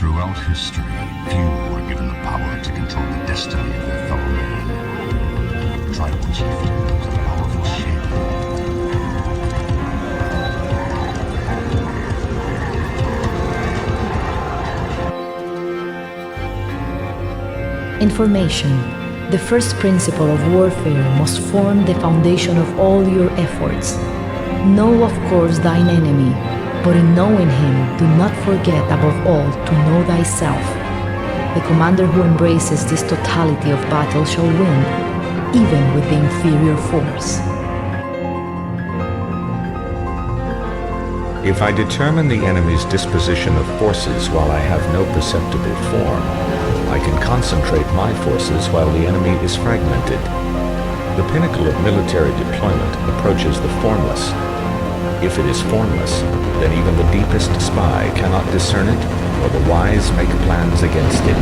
Throughout history, few were given the power to control the destiny of their fellow man. Tribal chieftains of powerful shape. Information, the first principle of warfare, must form the foundation of all your efforts. Know of course thine enemy, but in knowing him, do not forget above all to know thyself. The commander who embraces this totality of battle shall win, even with the inferior force. If I determine the enemy's disposition of forces while I have no perceptible form, I can concentrate my forces while the enemy is fragmented. The pinnacle of military deployment approaches the formless. If it is formless, then even the deepest spy cannot discern it, or the wise make plans against it.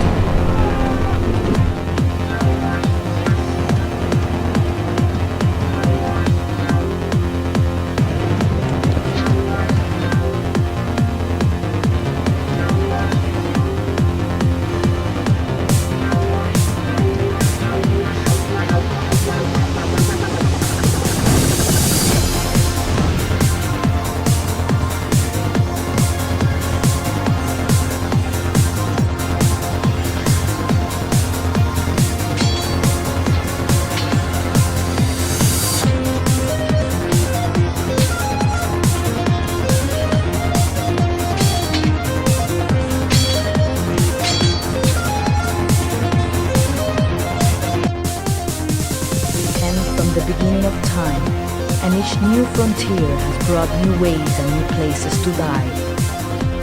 And each new frontier has brought new ways and new places to die.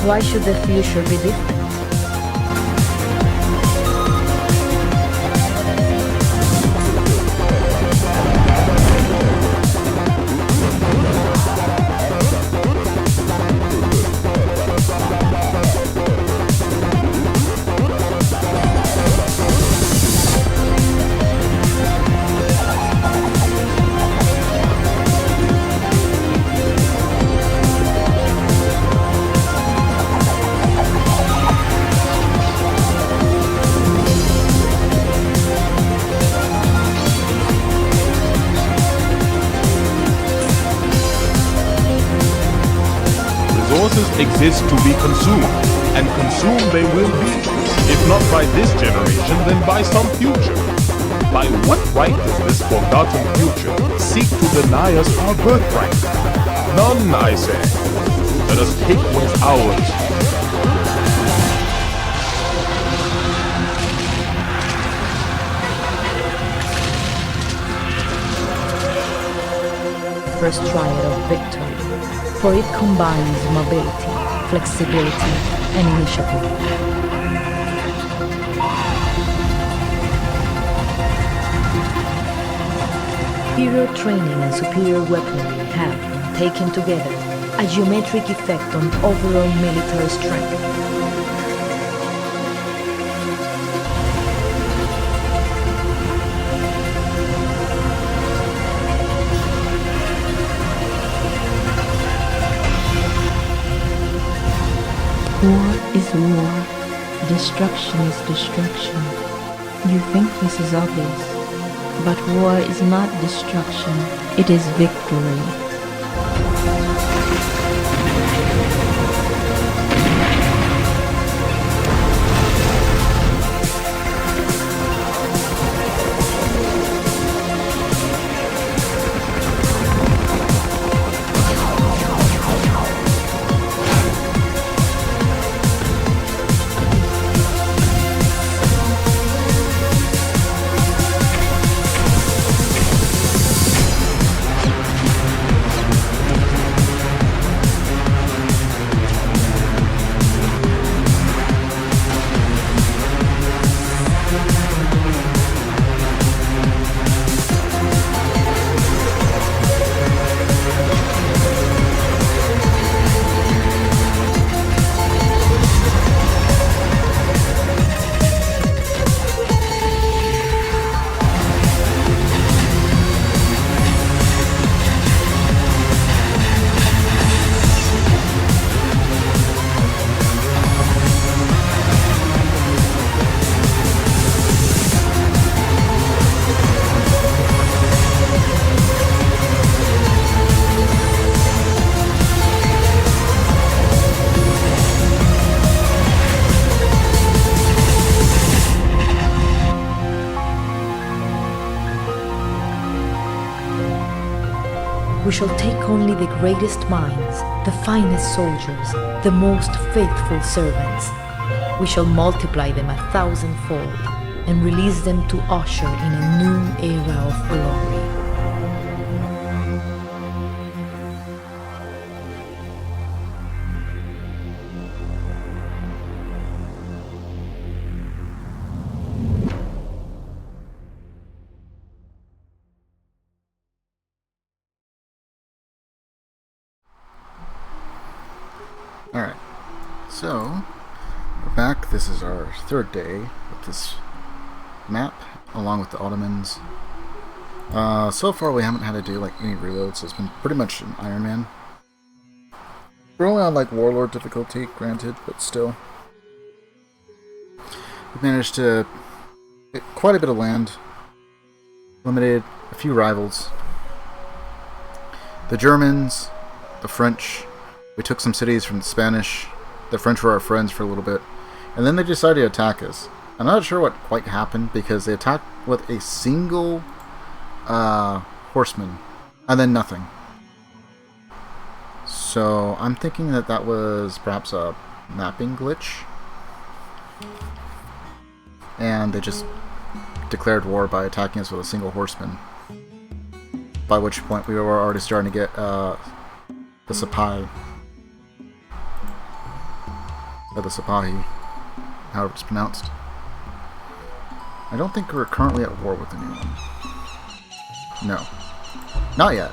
Why should the future be different? Resources exist to be consumed, and consumed they will be, if not by this generation, then by some future. By what right does this forgotten future seek to deny us our birthright? None, I say. Let us take what's ours. First triad of victory, for it combines mobility, flexibility, and initiative. Superior training and superior weaponry have, when taken together, a geometric effect on overall military strength. War is war, destruction is destruction. You think this is obvious, but war is not destruction, it is victory. We shall take only the greatest minds, the finest soldiers, the most faithful servants. We shall multiply them 1,000-fold and release them to usher in a new era of glory. Alright, so we're back. This is our third day with this map, along with the Ottomans. So far we haven't had to do like any reloads, so it's been pretty much an Iron Man. We're only on like Warlord difficulty, granted, but still. We've managed to get quite a bit of land, eliminated a few rivals. The Germans, the French. We took some cities from the Spanish. The French were our friends for a little bit. And then they decided to attack us. I'm not sure what quite happened, because they attacked with a single horseman. And then nothing. So I'm thinking that that was perhaps a mapping glitch. And they just declared war by attacking us with a single horseman. By which point we were already starting to get the Sipahi. Or the Sipahi, however it's pronounced. I don't think we're currently at war with anyone. No. Not yet.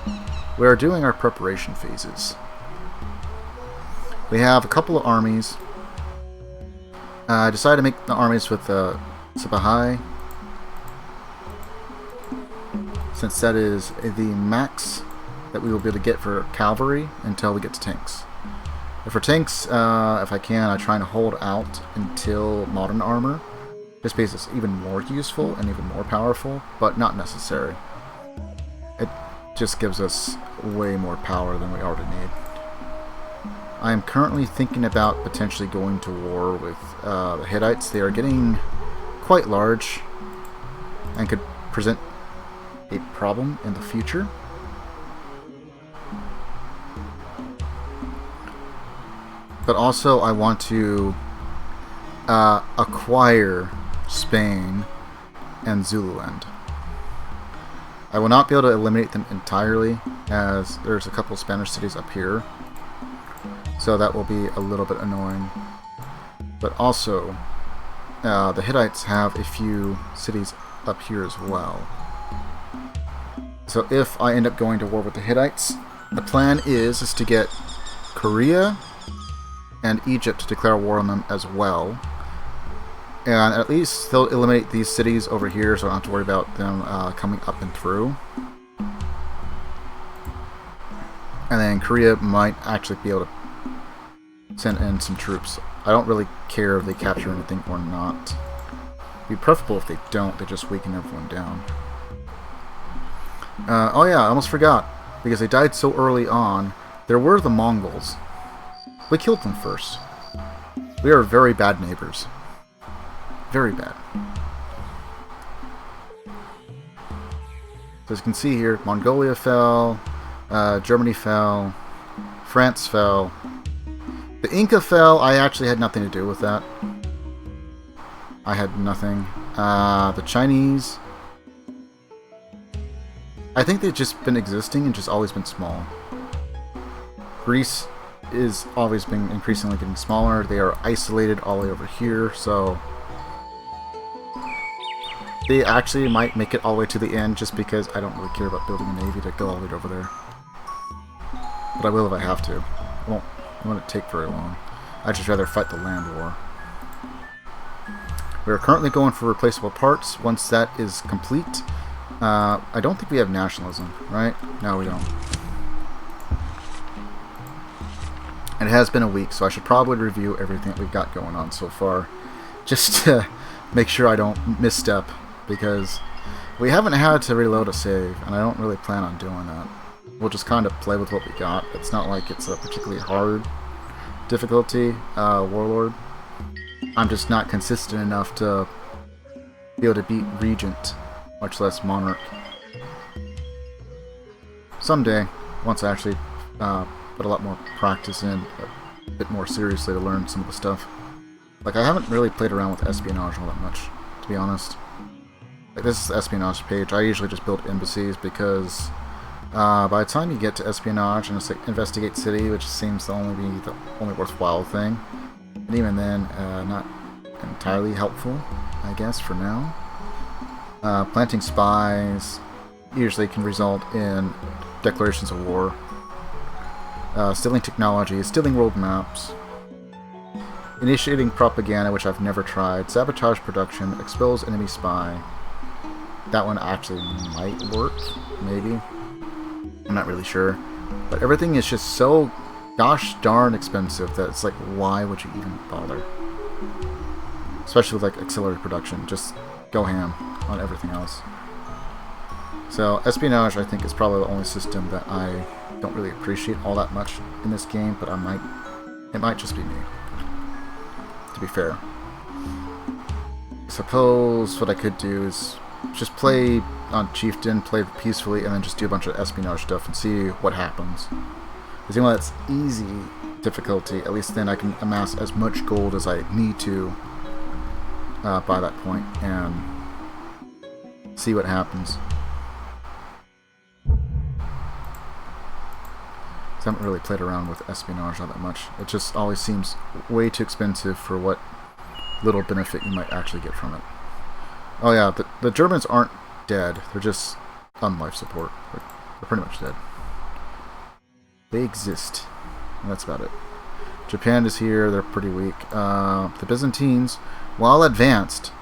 We are doing our preparation phases. We have a couple of armies. I decided to make the armies with the Sipahi, since that is the max that we will be able to get for cavalry until we get to tanks. For tanks, if I can, I try and hold out until modern armor. This base is even more useful and even more powerful, but not necessary. It just gives us way more power than we already need. I am currently thinking about potentially going to war with the Hittites. They are getting quite large and could present a problem in the future. But also I want to acquire Spain and Zululand. I will not be able to eliminate them entirely, as there's a couple Spanish cities up here. So that will be a little bit annoying. But also, the Hittites have a few cities up here as well. So if I end up going to war with the Hittites, the plan is to get Korea and Egypt to declare war on them as well. And at least they'll eliminate these cities over here, so I don't have to worry about them coming up and through. And then Korea might actually be able to send in some troops. I don't really care if they capture anything or not. It'd be preferable if they don't, they just weaken everyone down. Oh yeah, I almost forgot. Because they died so early on, there were the Mongols. We killed them first. We are very bad neighbors. Very bad. So as you can see here, Mongolia fell, Germany fell, France fell. The Inca fell. I actually had nothing to do with that. I had nothing. The Chinese, I think they've just been existing and just always been small. Greece is always been increasingly getting smaller. They are isolated all the way over here, so they actually might make it all the way to the end, just because I don't really care about building a navy to go all the way over there. But I will if I have to. It won't take very long. I'd just rather fight the land war. We are currently going for replaceable parts. Once that is complete, I don't think we have nationalism, right? No, we don't. And it has been a week, so I should probably review everything that we've got going on so far, just to make sure I don't misstep, because we haven't had to reload a save, and I don't really plan on doing that. We'll just kind of play with what we got. It's not like it's a particularly hard difficulty, Warlord. I'm just not consistent enough to be able to beat Regent, much less Monarch. Someday. once I actually put a lot more practice in, a bit more seriously to learn some of the stuff. Like, I haven't really played around with espionage all that much, to be honest. Like, this is the espionage page. I usually just build embassies because by the time you get to espionage and investigate city, which seems to only be the only worthwhile thing, and even then, not entirely helpful, I guess, for now. Planting spies usually can result in declarations of war. Stealing technology, stealing world maps, initiating propaganda, which I've never tried, sabotage production, expose enemy spy. That one actually might work, maybe. I'm not really sure. But everything is just so gosh darn expensive that it's like, why would you even bother? Especially with like accelerated production, just go ham on everything else. So espionage, I think, is probably the only system that I don't really appreciate all that much in this game, but it might just be me, to be fair. Suppose what I could do is just play on Chieftain, play peacefully, and then just do a bunch of espionage stuff and see what happens. Because even though that's easy difficulty, at least then I can amass as much gold as I need to by that point and see what happens. I haven't really played around with espionage all that much. It just always seems way too expensive for what little benefit you might actually get from it. Oh yeah, the Germans aren't dead. They're just on life support. They're pretty much dead. They exist. And that's about it. Japan is here. They're pretty weak. The Byzantines, while advanced,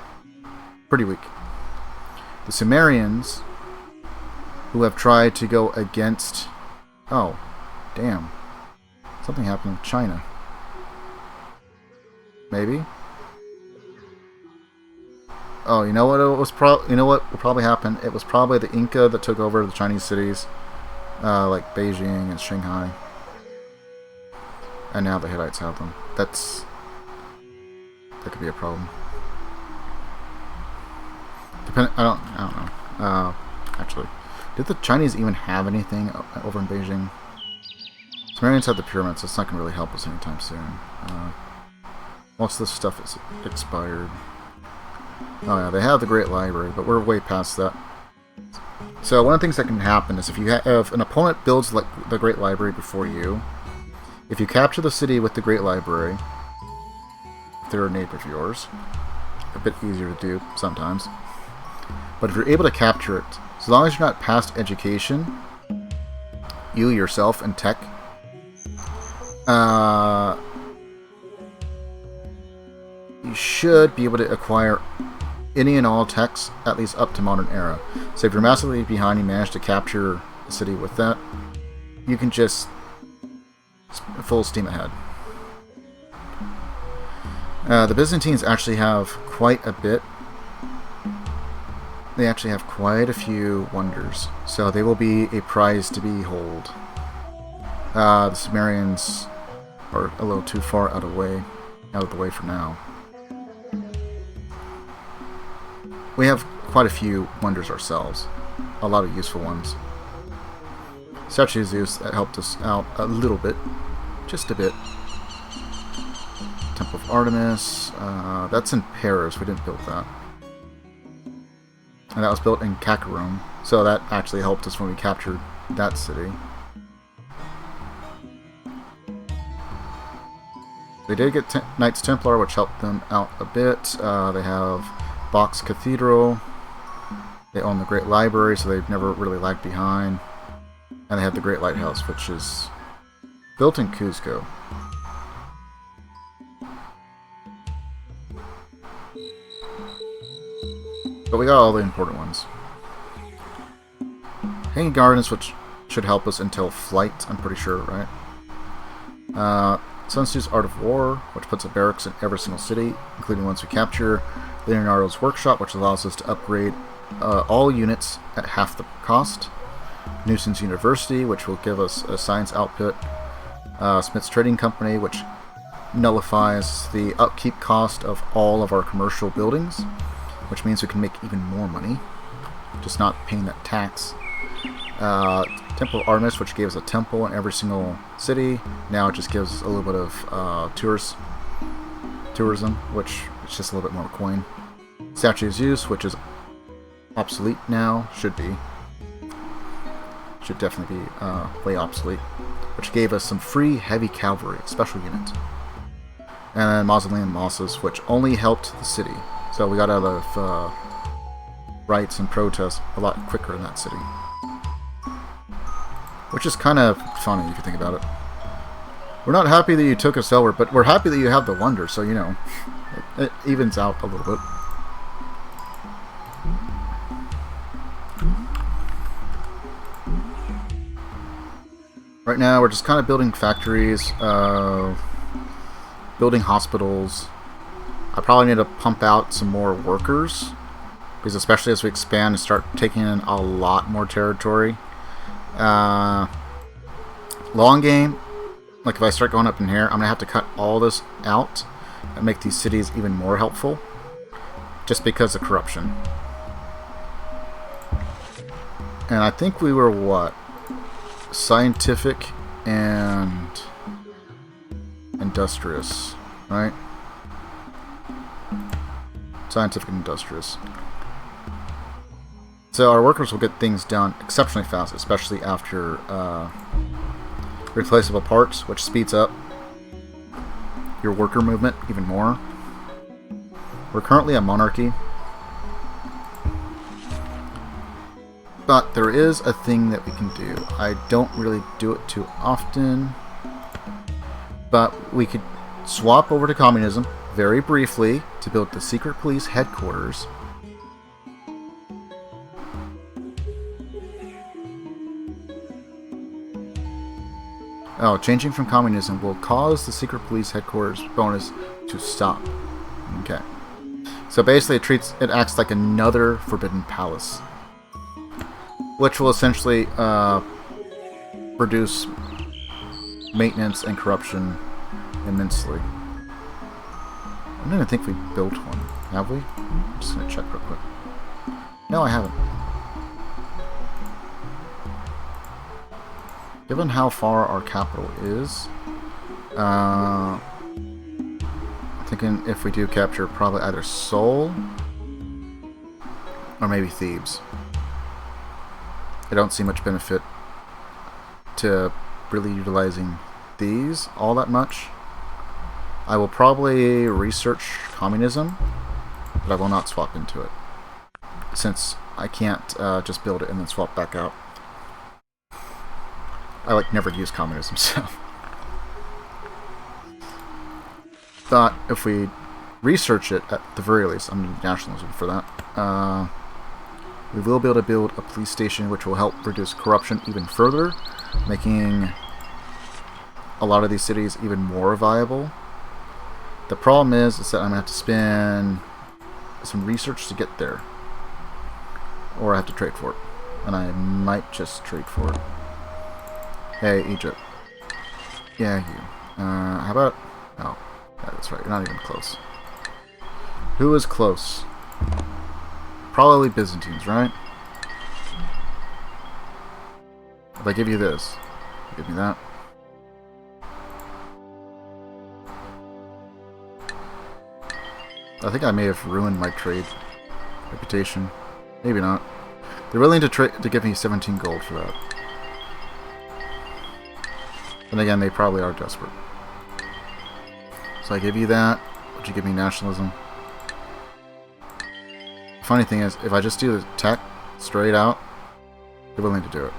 pretty weak. The Sumerians, who have tried to go against... Oh, damn. Something happened with China. Maybe? Oh, you know what? You know what will probably happen? It was probably the Inca that took over the Chinese cities, like Beijing and Shanghai, and now the Hittites have them. That could be a problem. I don't know. Actually, did the Chinese even have anything over in Beijing? Sumerians had the pyramids, so it's not going to really help us anytime soon. Most of this stuff is expired. Oh yeah, they have the Great Library, but we're way past that. So one of the things that can happen is if an opponent builds like the Great Library before you, if you capture the city with the Great Library, if they're a neighbor of yours, a bit easier to do sometimes. But if you're able to capture it, as long as you're not past education, you yourself in tech, you should be able to acquire any and all techs, at least up to modern era. So if you're massively behind, you manage to capture the city with that, you can just full steam ahead. The Byzantines actually have quite a bit. They actually have quite a few wonders, so they will be a prize to behold. The Sumerians are a little too far out of the way for now. We have quite a few wonders ourselves, a lot of useful ones. Statue of Zeus, that helped us out a little bit, just a bit. Temple of Artemis, that's in Paris, we didn't build that. And that was built in Kakarum, so that actually helped us when we captured that city. They did get Knights Templar, which helped them out a bit. They have Box Cathedral. They own the Great Library, so they've never really lagged behind. And they have the Great Lighthouse, which is built in Cuzco. But we got all the important ones. Hanging Gardens, which should help us until Flight, I'm pretty sure, right? Sun Tzu's Art of War, which puts a barracks in every single city, including ones we capture. Leonardo's Workshop, which allows us to upgrade all units at half the cost. Newson's University, which will give us a science output. Smith's Trading Company, which nullifies the upkeep cost of all of our commercial buildings, which means we can make even more money, just not paying that tax. Temple of Artemis, which gave us a temple in every single city. Now it just gives a little bit of tourism, which is just a little bit more coin. Statue of Zeus, which is obsolete now, should definitely be way obsolete, which gave us some free heavy cavalry, special unit. And then Mausoleum Mosses, which only helped the city. So we got out of riots and protests a lot quicker in that city. Which is kind of funny if you think about it. We're not happy that you took us over, but we're happy that you have the wonder, so you know, it evens out a little bit. Right now we're just kind of building factories, building hospitals. I probably need to pump out some more workers, because especially as we expand and start taking in a lot more territory. Long game, like if I start going up in here, I'm going to have to cut all this out and make these cities even more helpful, just because of corruption. And I think we were, what? Scientific and industrious, right? Scientific and industrious. So our workers will get things done exceptionally fast, especially after replaceable parts, which speeds up your worker movement even more. We're currently a monarchy, but there is a thing that we can do. I don't really do it too often, but we could swap over to communism very briefly to build the secret police headquarters. Oh, changing from communism will cause the secret police headquarters bonus to stop. Okay. So basically it acts like another forbidden palace, which will essentially reduce maintenance and corruption immensely. I don't even think we built one. Have we? I'm just going to check real quick. No, I haven't. Given how far our capital is, I'm thinking if we do capture probably either Seoul or maybe Thebes. I don't see much benefit to really utilizing these all that much. I will probably research communism, but I will not swap into it, since I can't just build it and then swap back out. I never use communism, so. Thought if we research it at the very least, I'm going to need nationalism for that. We will be able to build a police station which will help reduce corruption even further, making a lot of these cities even more viable. The problem is that I'm going to have to spend some research to get there, or I have to trade for it, and I might just trade for it. Hey, Egypt. Yeah, you. How about... Oh, yeah, that's right. You're not even close. Who is close? Probably Byzantines, right? If I give you this, give me that. I think I may have ruined my trade reputation. Maybe not. They're willing to give me 17 gold for that. And again, they probably are desperate. So I give you that. Would you give me nationalism? The funny thing is, if I just do the tech straight out, they're willing to do it.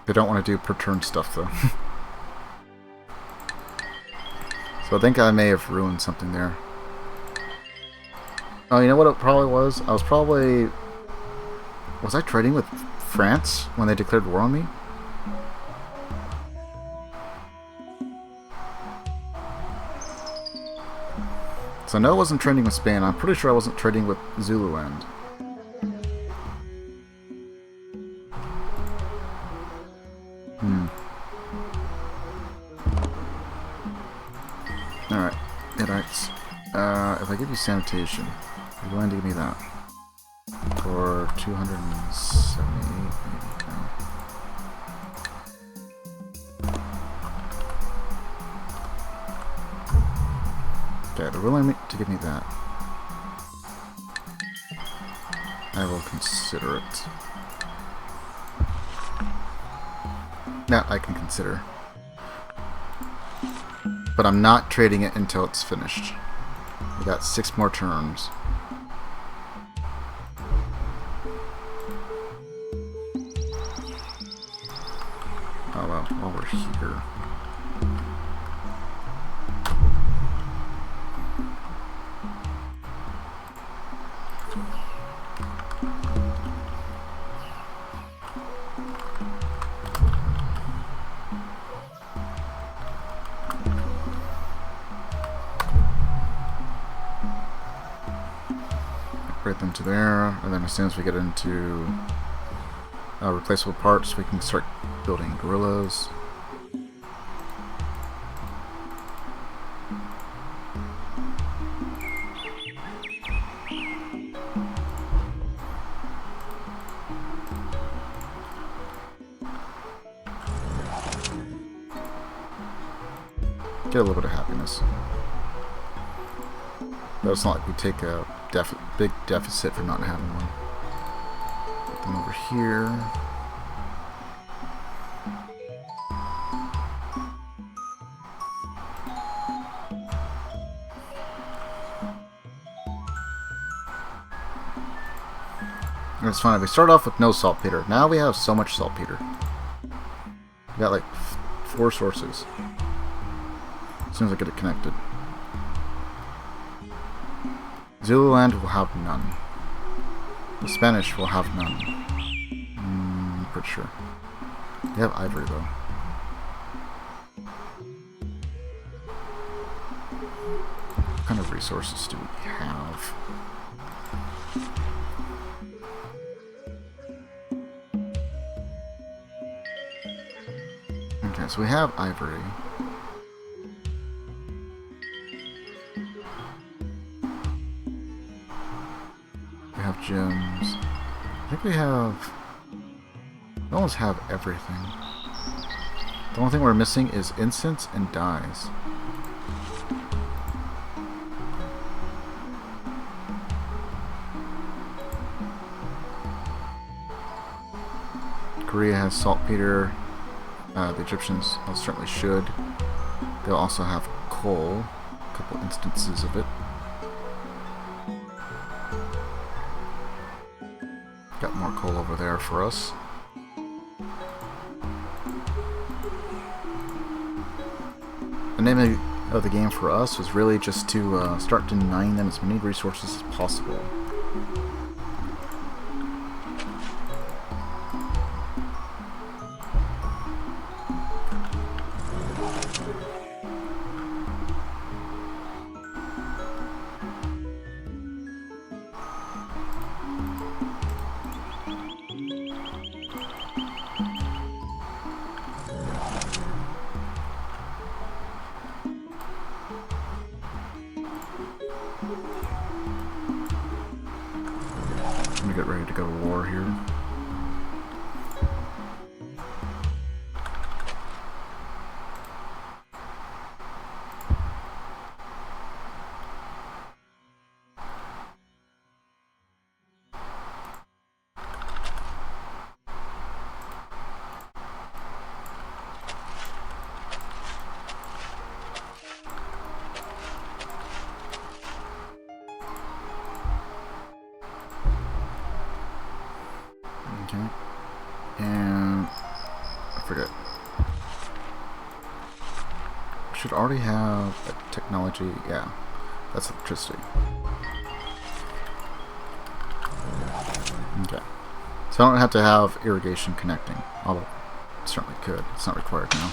They don't want to do per turn stuff though. So I think I may have ruined something there. Oh, you know what it probably was? I was probably... Was I trading with France when they declared war on me? So I know I wasn't trading with Spain. I'm pretty sure I wasn't trading with Zululand. you sanitation. Are you willing to give me that? For 278, maybe. No. Okay, they're willing to give me that. I will consider it. That I can consider. But I'm not trading it until it's finished. We got 6 more turns. Oh well, while we're here. Upgrade them to there, and then as soon as we get into replaceable parts, we can start building gorillas. Get a little bit of happiness. But it's not like we take a big deficit for not having one. Put them over here. And it's fine. We start off with no saltpeter. Now we have so much saltpeter. We got like 4 sources. As soon as I get it connected. Zululand will have none. The Spanish will have none. I'm pretty sure. They have ivory though. What kind of resources do we have? Okay, so we have ivory. Gems. I think we almost have everything. The only thing we're missing is incense and dyes. Korea has saltpeter. The Egyptians most certainly should. They'll also have coal. A couple instances of it. Got more coal over there for us. The name of the game for us was really just to start denying them as many resources as possible. Get ready to go to war here. Okay. And I forget. Should already have a technology. Yeah, that's electricity. Okay. So I don't have to have irrigation connecting, although it certainly could. It's not required now.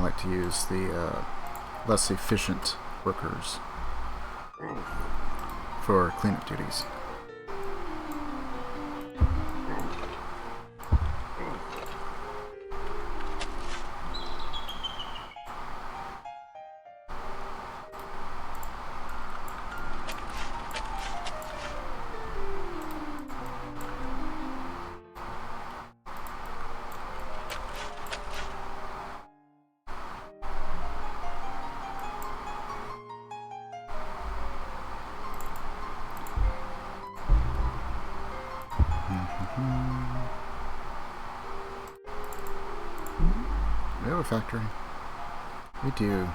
like to use the less efficient workers for cleanup duties. We have a factory. We do.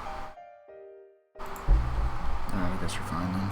Alright, I guess you're fine then.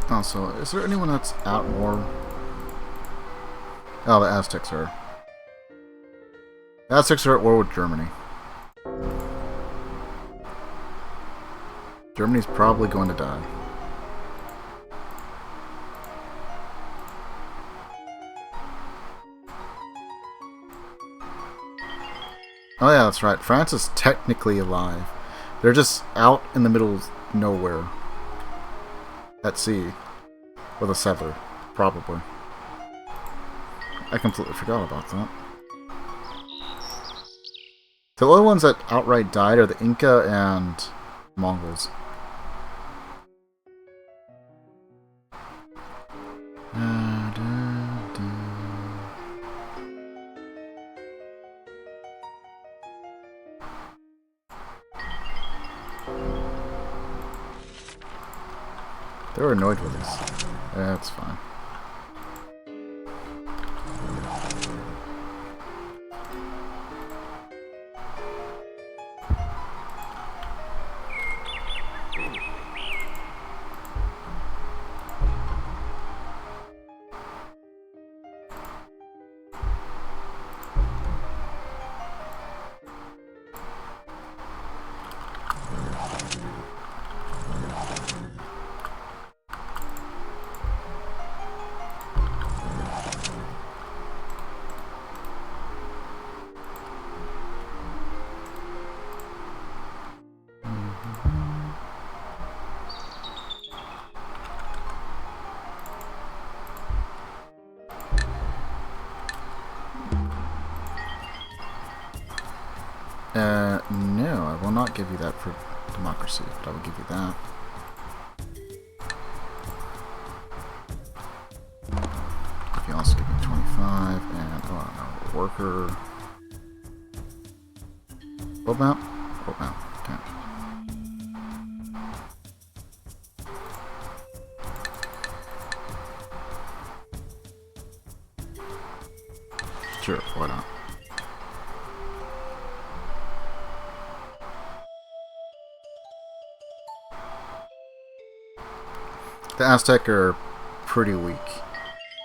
Also, is there anyone that's at war? Oh, the Aztecs are. The Aztecs are at war with Germany. Germany's probably going to die. Oh yeah, that's right. France is technically alive. They're just out in the middle of nowhere. At sea. With a settler, probably. I completely forgot about that. The only ones that outright died are the Inca and Mongols. They were annoyed with us. That's fine. No, I will not give you that for democracy, but I will give you that. If you also give me 25 and, oh no, worker. What map? What map? Okay. Sure, why not? The Aztec are pretty weak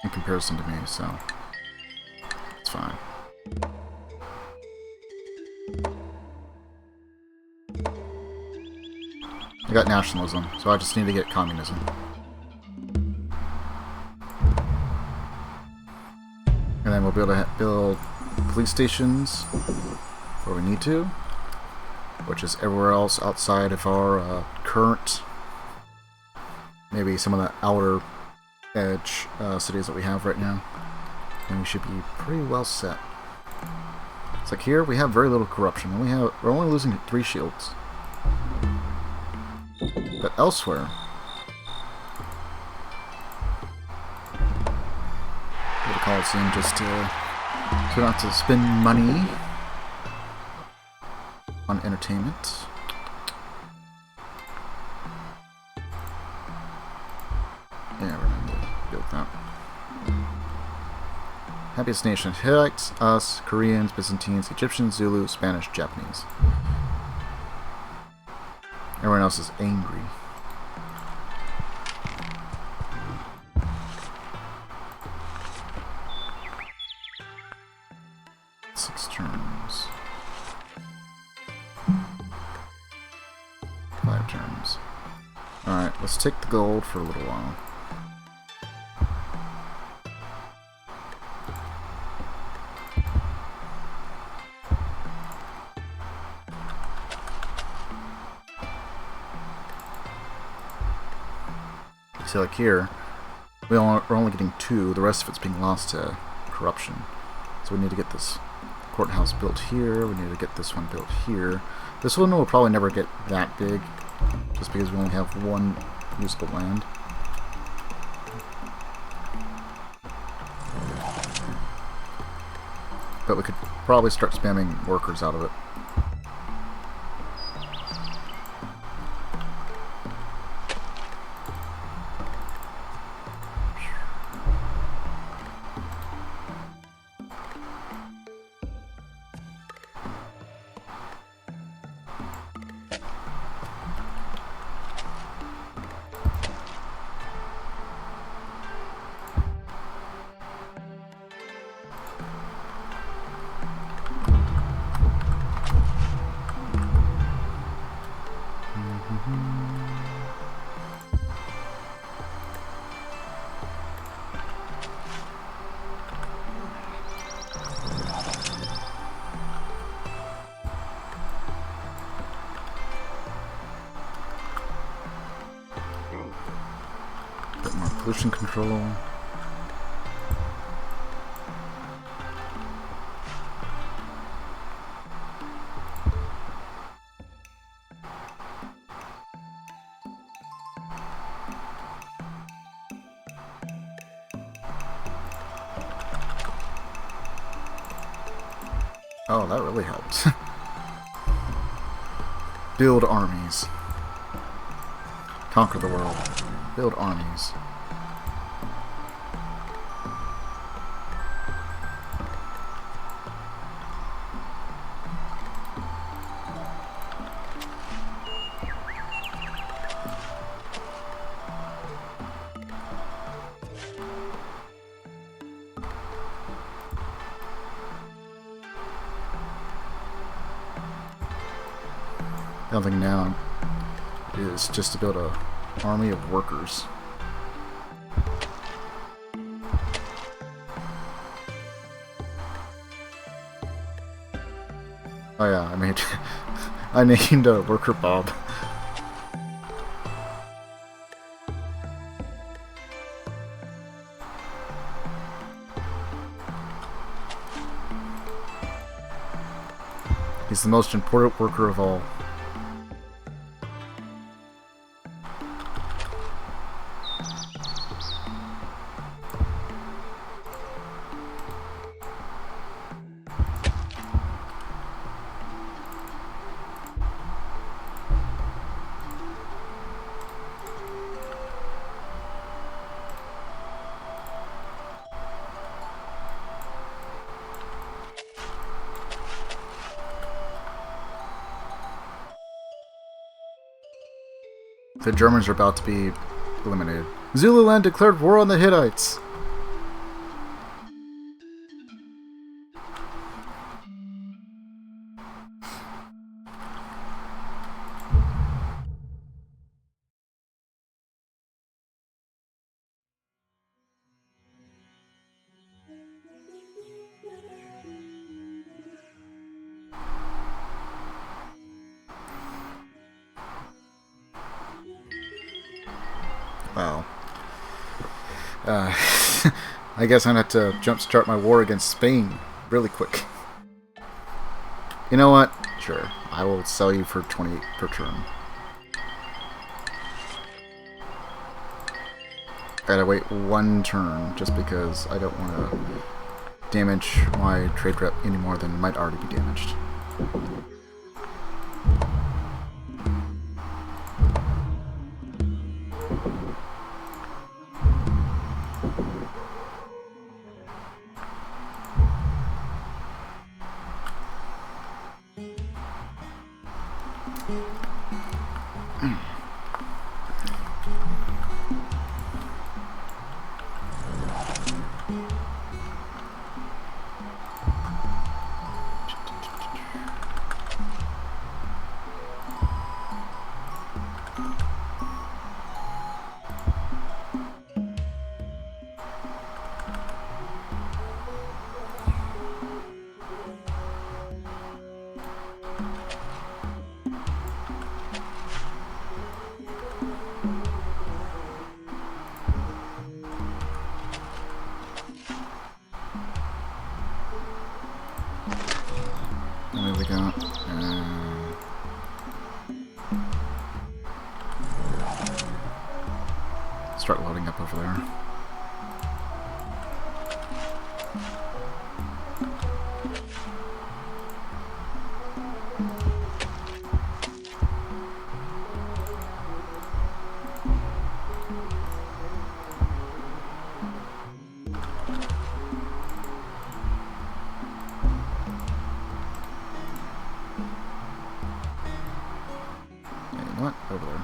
in comparison to me, so it's fine. I got nationalism, so I just need to get communism. And then we'll be able to build police stations where we need to, which is everywhere else outside of our current, maybe some of the outer edge cities that we have right now. And we should be pretty well set. It's like here we have very little corruption. We're only losing 3 shields. But elsewhere, the Colosseum just So we don't have to spend money on entertainment. Yeah, we're going to deal with that. Happiest nation: Hittites, us, Koreans, Byzantines, Egyptians, Zulu, Spanish, Japanese. Everyone else is angry. Turns. 5 turns. Alright, let's take the gold for a little while. See, like here, we're only getting 2, the rest of it's being lost to corruption. So we need to get this courthouse built here, we need to get this one built here. This one will probably never get that big, just because we only have 1 usable land. But we could probably start spamming workers out of it. Bit more pollution control. Oh, that really helped. Build armies. Conquer the world. Build armies. The other thing now is just to build an army of workers. Oh yeah, I named a worker Bob. He's the most important worker of all. The Germans are about to be eliminated. Zululand declared war on the Hittites! Wow. I guess I'm gonna have to jumpstart my war against Spain really quick. You know what? Sure. I will sell you for 20 per turn. Gotta wait 1 turn just because I don't want to damage my trade rep any more than might already be damaged. And there we go. Start loading up over there. What? Over there.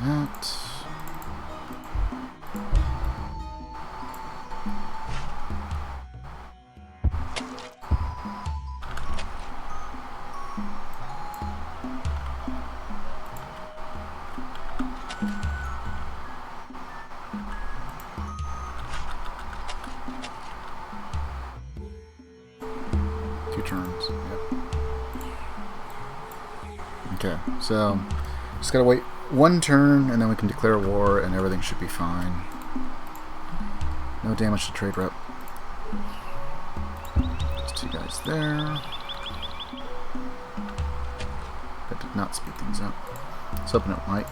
That. Two turns. Yep. Okay, so just gotta wait one turn and then we can declare war and everything should be fine. No damage to trade rep. There's two guys there. That did not speed things up. Let's open it might.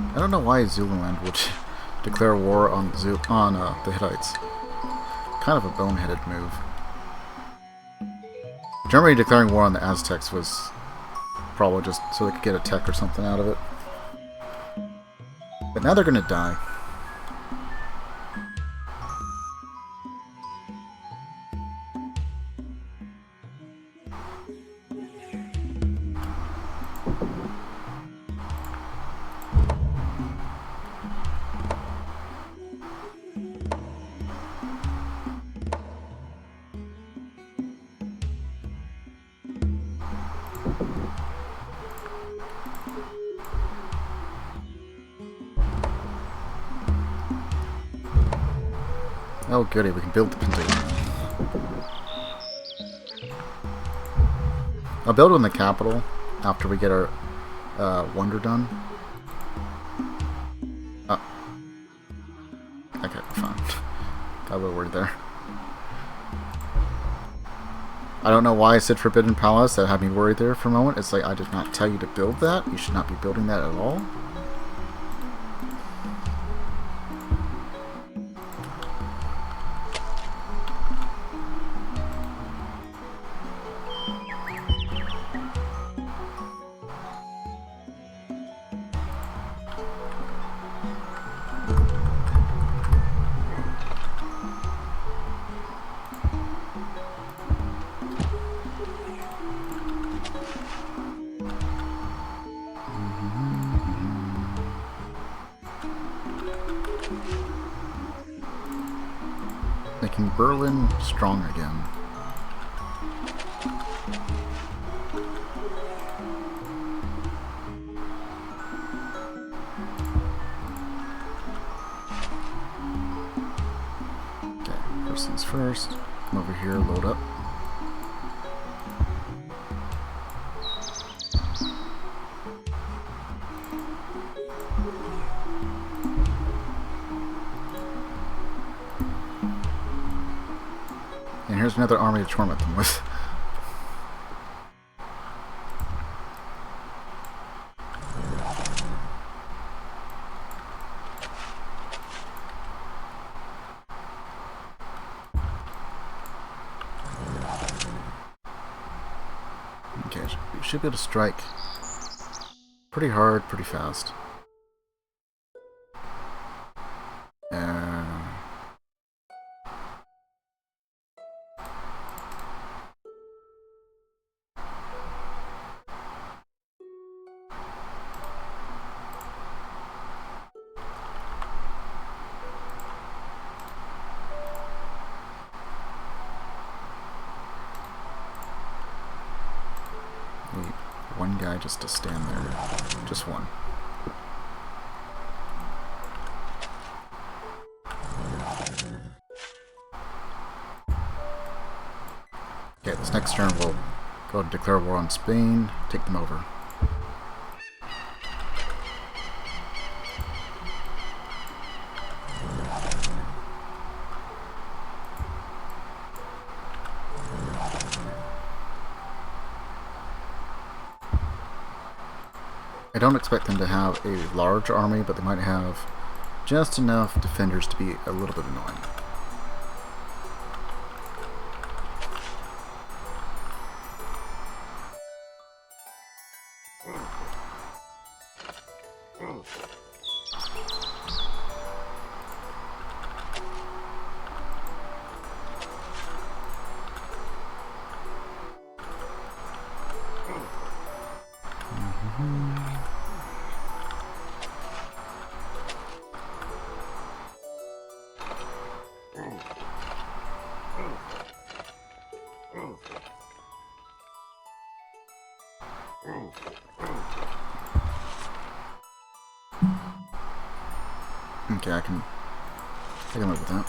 I don't know why Zululand would declare war on the Hittites. Kind of a boneheaded move. Germany declaring war on the Aztecs was probably just so they could get a tech or something out of it. But now they're gonna die. Oh goody, we can build the pentagon. I'll build it in the capital after we get our wonder done. Oh. Okay, fine. Got a little worried there. I don't know why I said Forbidden Palace. That had me worried there for a moment. It's like, I did not tell you to build that. You should not be building that at all. Making Berlin strong again. first. Come over here, load up. And here's another army to torment them with. Okay, we should be able to strike pretty hard, pretty fast. Wait, one guy just to stand there. Just one. Okay, this next turn we'll go and declare war on Spain, take them over. I don't expect them to have a large army, but they might have just enough defenders to be a little bit annoying. Okay, I can live with that.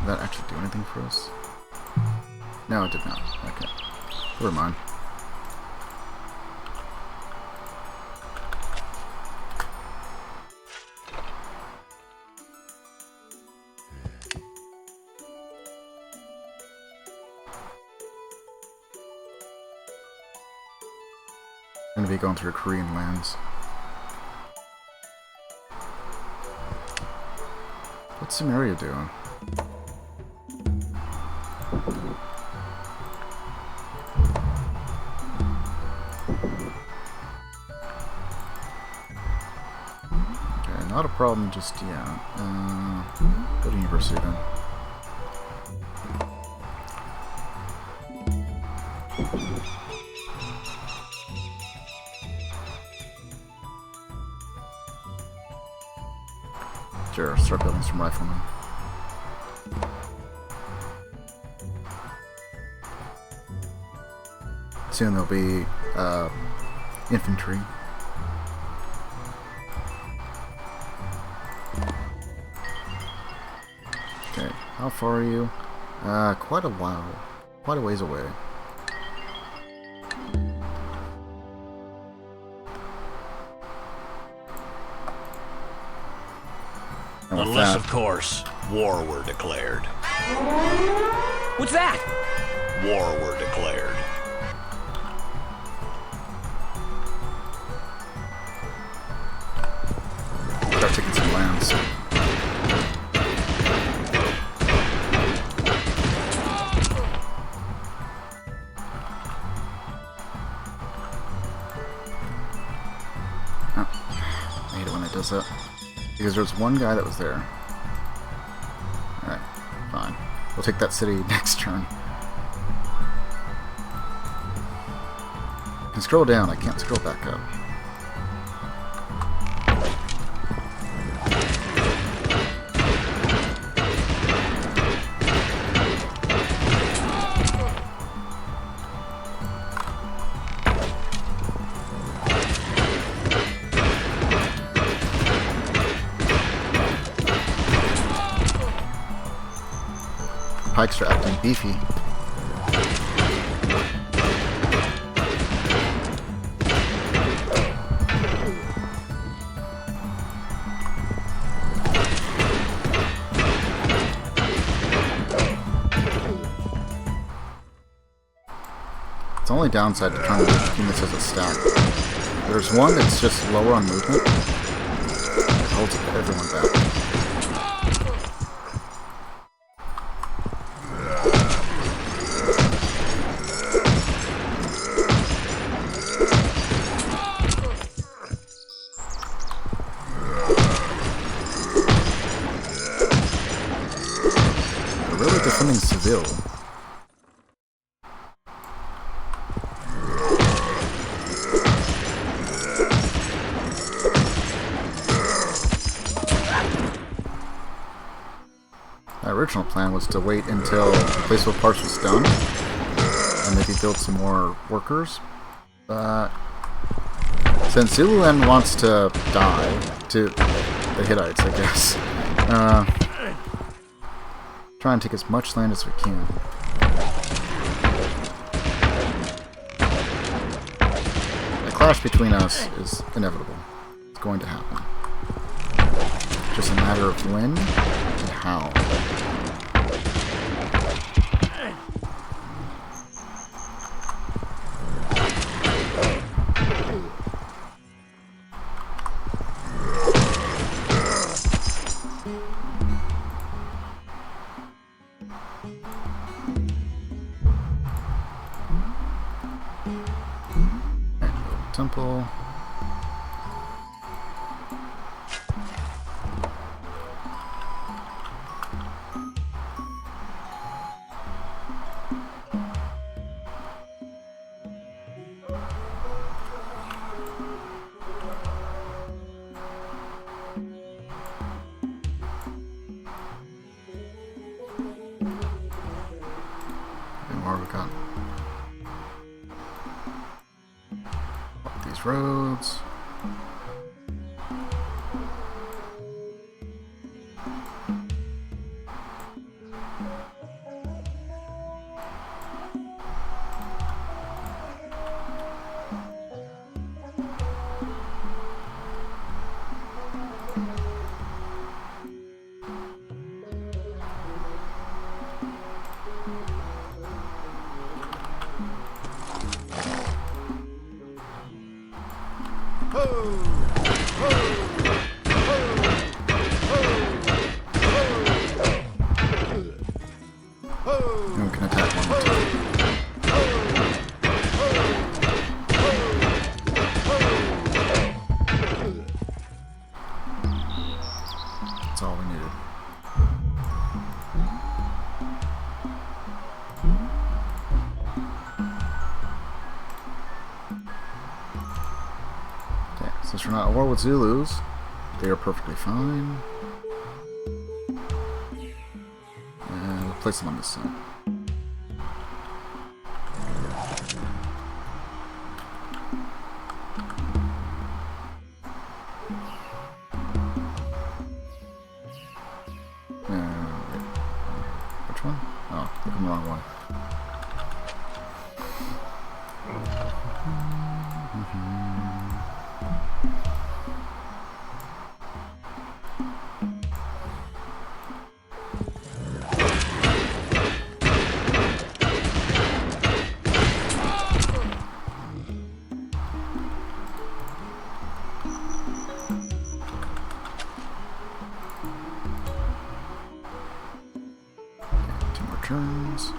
Did that actually do anything for us? No, it did not. Okay. Never mind. I'm gonna be going through Korean lands. What's Samaria doing? Okay, not a problem just yet. Go to university then. Sure, start building some riflemen. Soon there'll be infantry. Okay, how far are you? Quite a while. Quite a ways away. Unless, of course, war were declared. What's that? War were declared. Start taking some lands. Oh, I hate it when it does that. Because there's one guy that was there. Alright, fine. We'll take that city next turn. I can scroll down, I can't scroll back up. pikes are acting beefy. It's the only downside to trying to keep this as a stack. There's one that's just lower on movement. It holds everyone back. They're really defending Seville. My original plan was to wait until replaceable parts was done and maybe build some more workers, but since Zululand wants to die to the Hittites, I guess, try and take as much land as we can. A clash between us is inevitable. It's going to happen. Just a matter of when and how. Temple. More we got. These roads. And we can attack one more time. That's all we needed. Okay, since we're not at war with Zulus, they are perfectly fine. And we'll place them on this side. Which one? Oh, look, I'm the wrong one. Two more turns.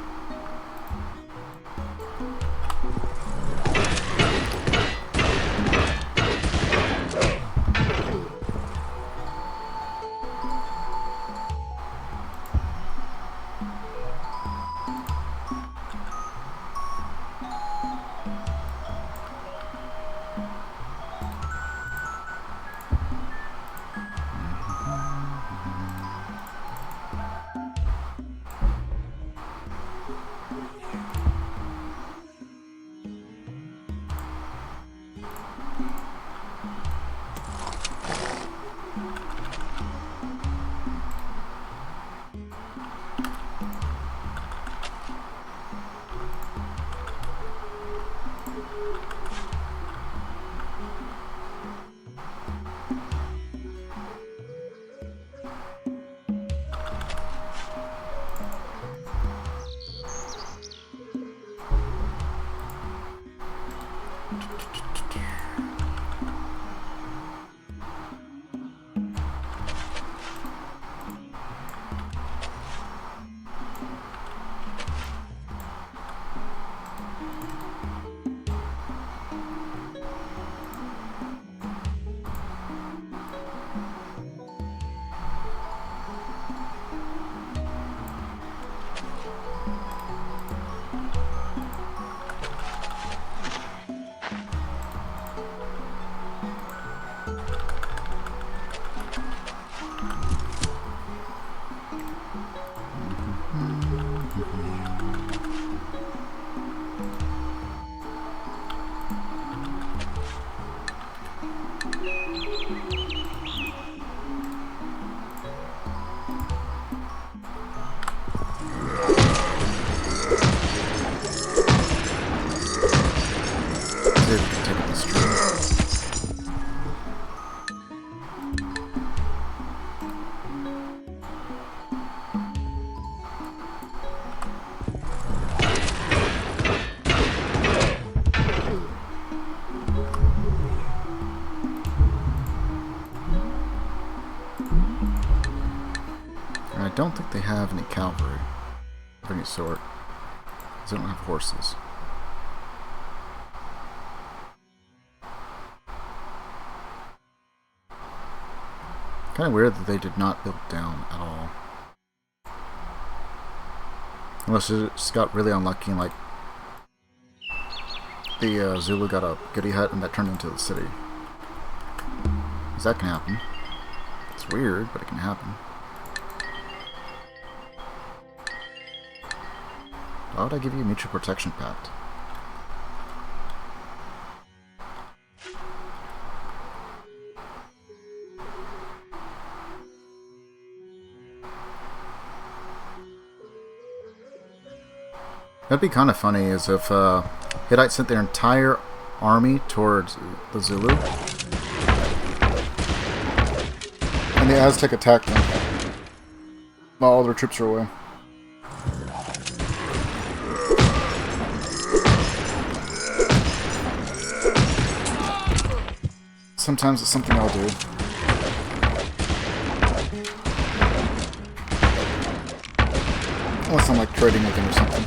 I don't think they have any cavalry of any sort. They don't have horses. Kind of weird that they did not build down at all. Unless it just got really unlucky and like the Zulu got a goody hut and that turned into the city. 'Cause that can happen. It's weird, but it can happen. Why would I give you a mutual protection pact? That'd be kind of funny is if Hittite sent their entire army towards the Zulu and the Aztec attacked them while all their troops are away. Sometimes it's something I'll do. Unless I'm like trading with him or something.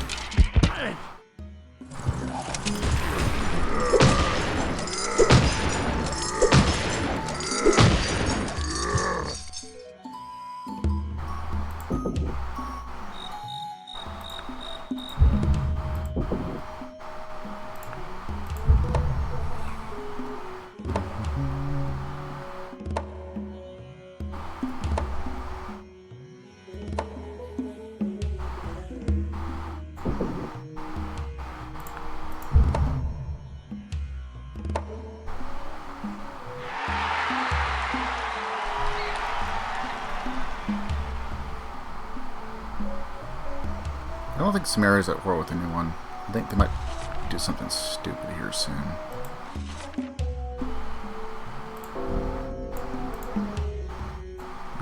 I don't think Samaria's at war with anyone. I think they might do something stupid here soon.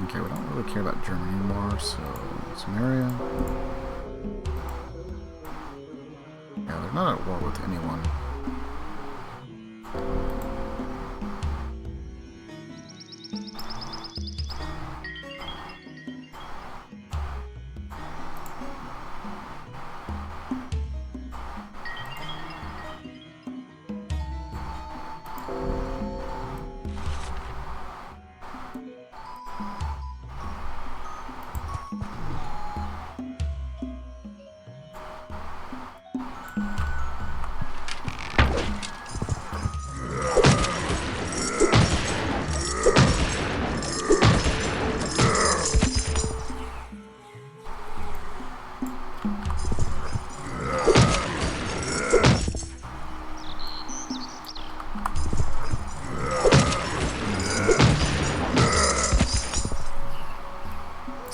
Okay, we don't really care about Germany anymore, so Samaria. Yeah, they're not at war with anyone.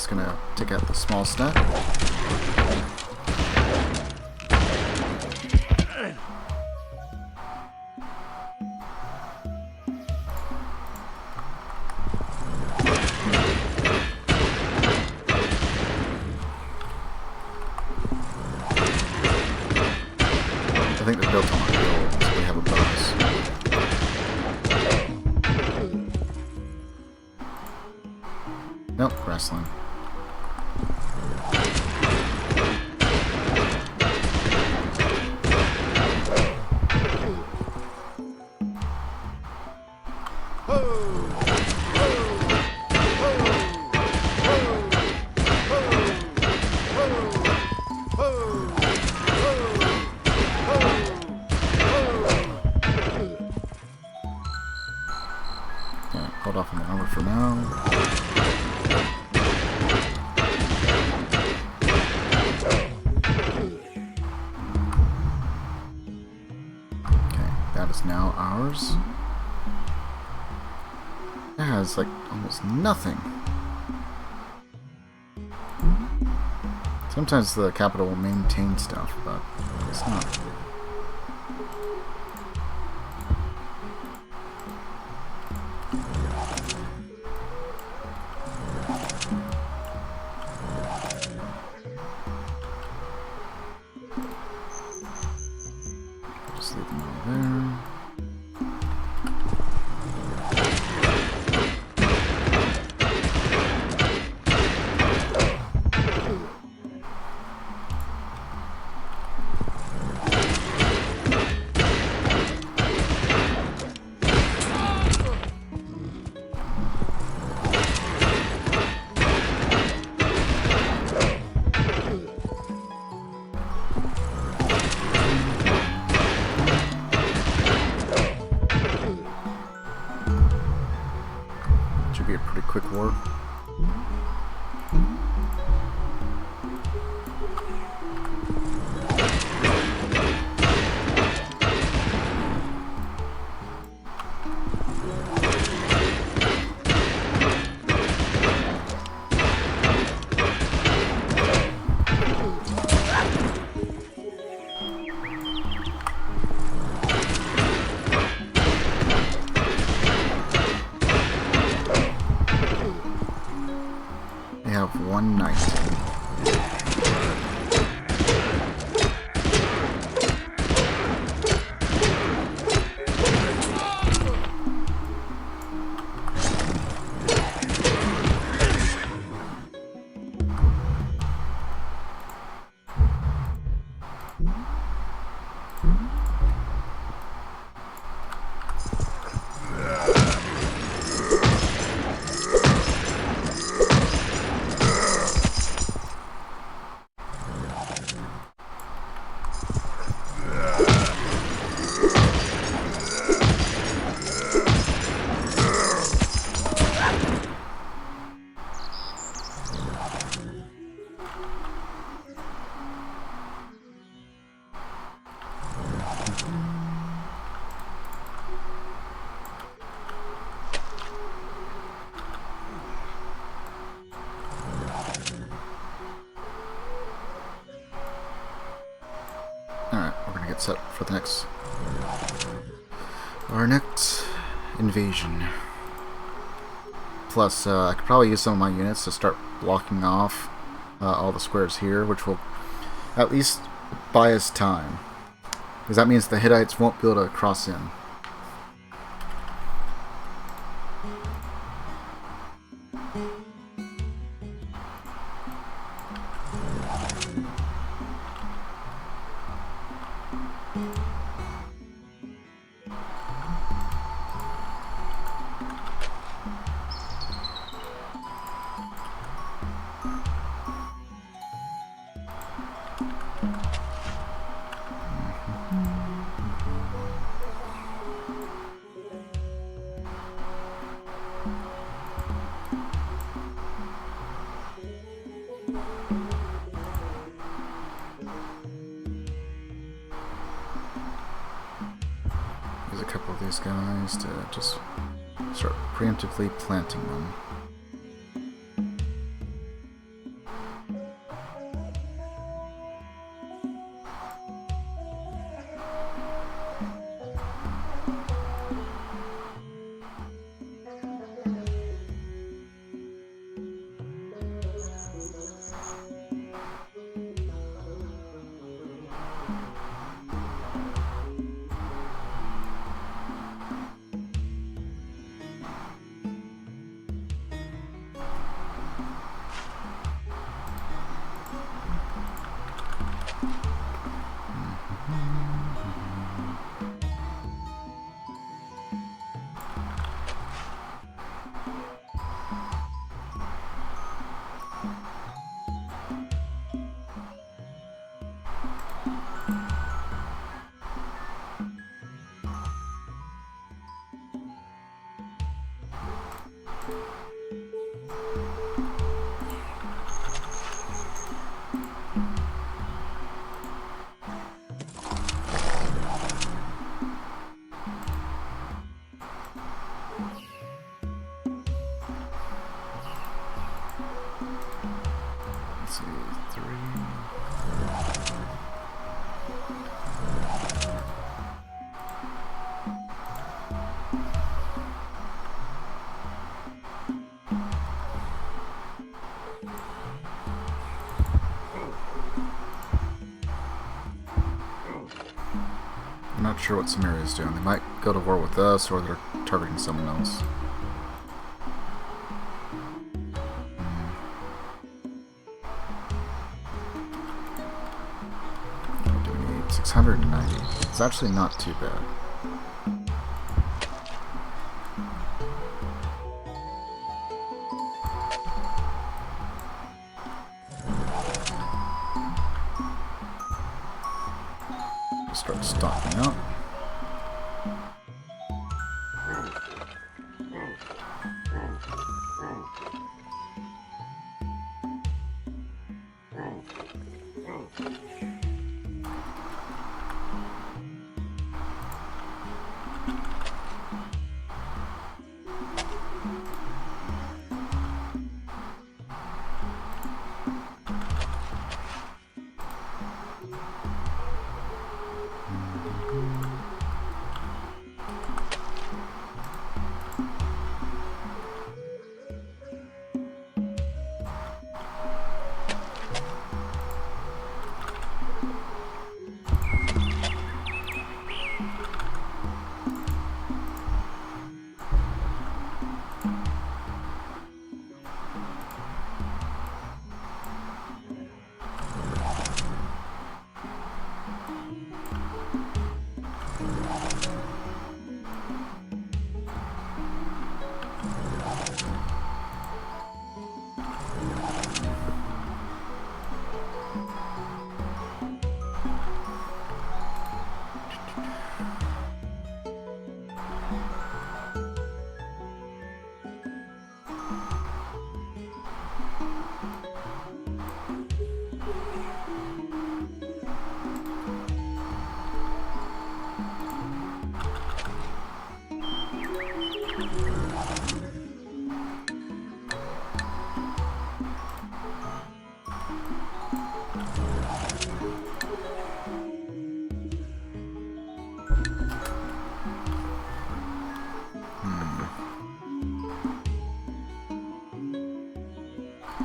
Gonna take out the small stack. I think they're built on my hill, so we have a bonus. Nope, grassland. is now ours. It has like almost nothing. Sometimes the capital will maintain stuff, but it's not. Just leave them all there. Should be a pretty quick war. They have one knight. Alright, we're gonna get set for the our next invasion. Plus, I could probably use some of my units to start blocking off all the squares here, which will at least buy us time. Because that means the Hittites won't be able to cross in. A couple of these guys to just start preemptively planting them. I'm not sure what Samaria is doing. They might go to war with us, or they're targeting someone else. 690. It's actually not too bad. Start stocking up.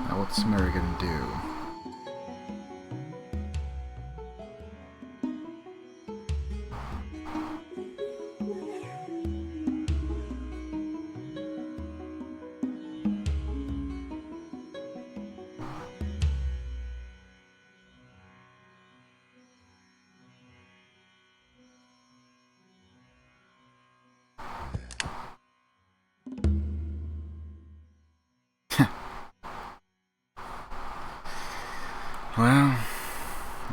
What's Mary gonna do? Well,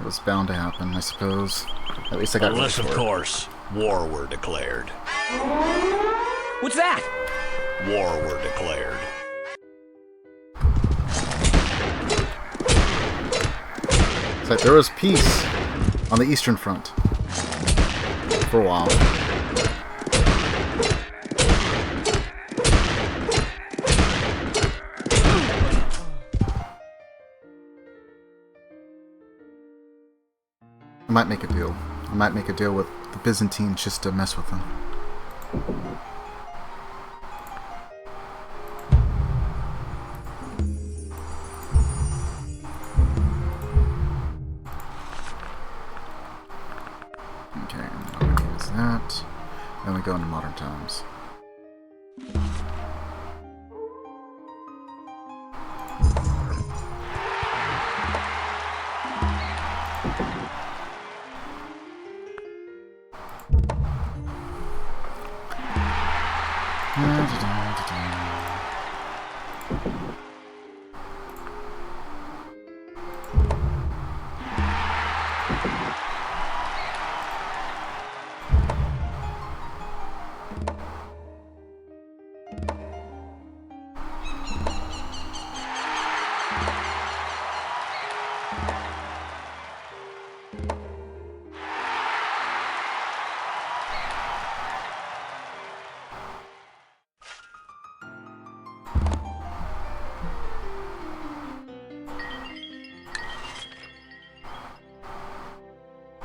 it was bound to happen, I suppose. At least I got Unless, of course, war were declared. What's that? War were declared. It's like there was peace on the Eastern Front for a while. I might make a deal. I might make a deal with the Byzantines just to mess with them. Okay, and I'll use that. Then we go into modern times.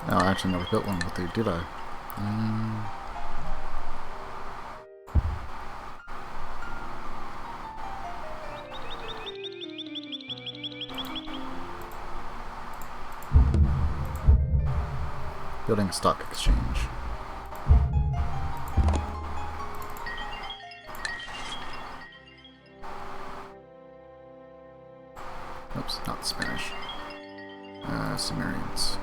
No, I actually never built one with you, did I? Building stock exchange. Oops, not Spanish. Sumerians.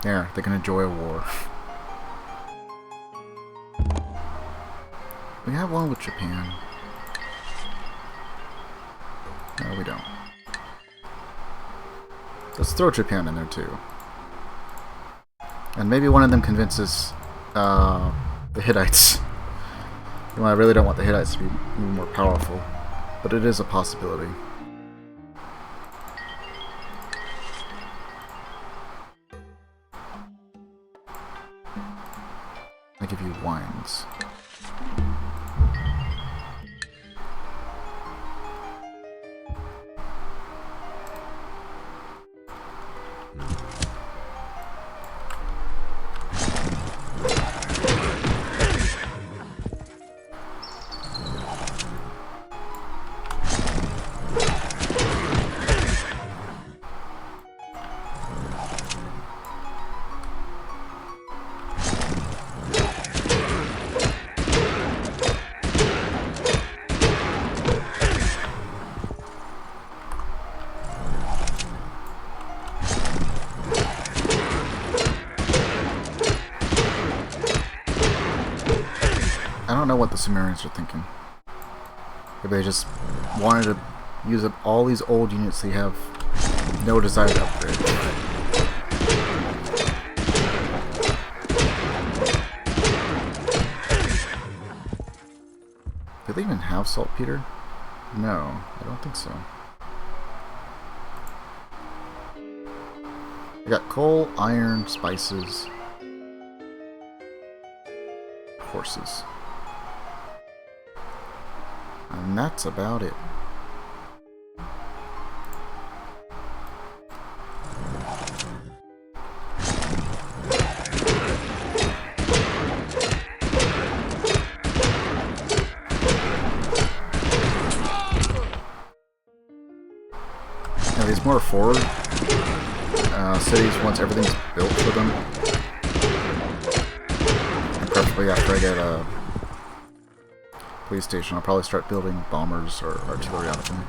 There, they can enjoy a war. We have one with Japan. No, we don't. Let's throw Japan in there too. And maybe one of them convinces the Hittites. You know, I really don't want the Hittites to be even more powerful, but it is a possibility. I give you wines. I don't know what the Sumerians are thinking. If they just wanted to use up all these old units they have no desire to upgrade. Do they even have saltpeter? No, I don't think so. They got coal, iron, spices, horses. And that's about it. Now these more forward cities, once everything's built for them, and preferably after I get a police station, I'll probably start building bombers or artillery out of them.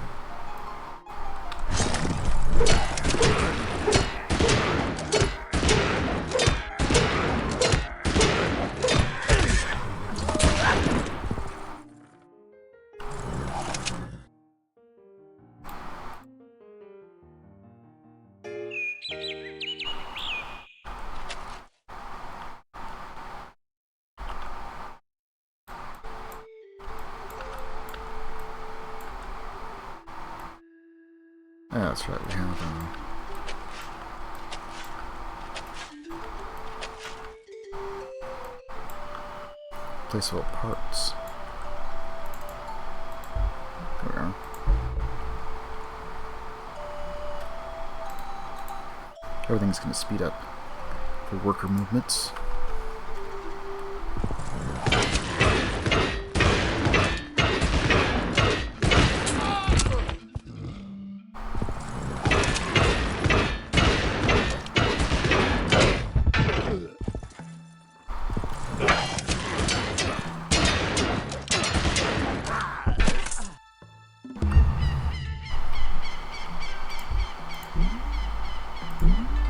Yeah, that's right, we have placeable parts. There we are. Everything's going to speed up for worker movements.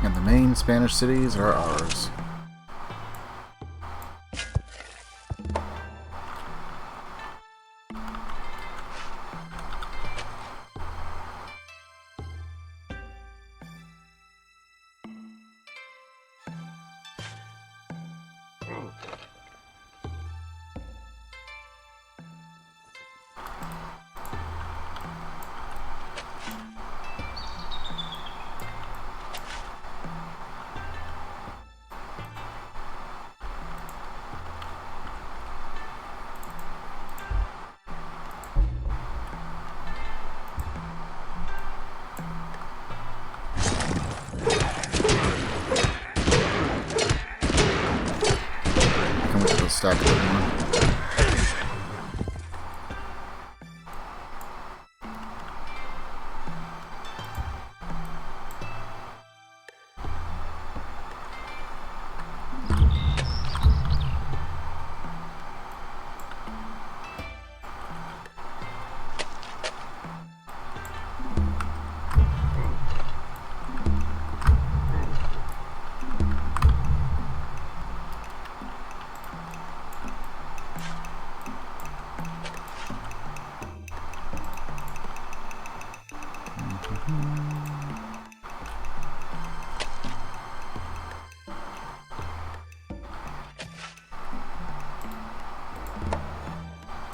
And the main Spanish cities are ours. stack a bit more.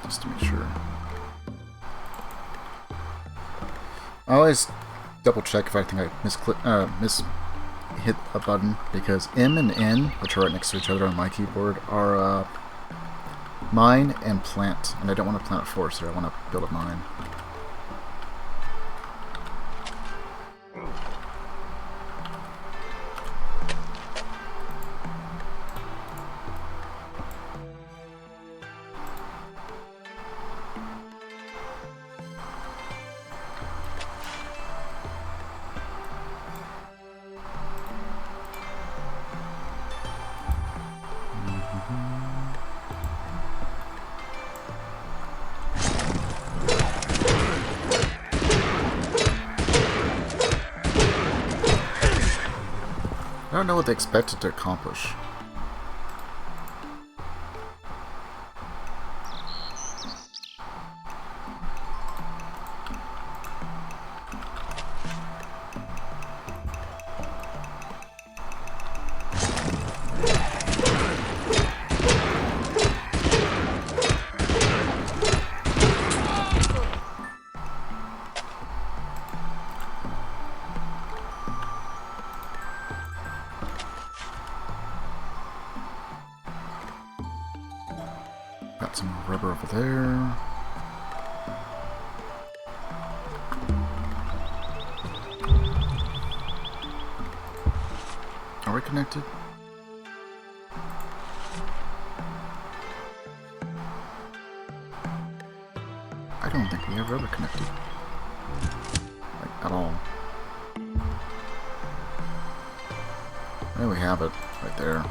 Just to make sure. I always double check if I think I hit a button, because M and N, which are right next to each other on my keyboard, are mine and plant, and I don't want to plant a forest here. I want to build a mine. I don't know what they expected to accomplish. Got some rubber over there. Are we connected? I don't think we have rubber connected. Like, at all. There we have it, right there.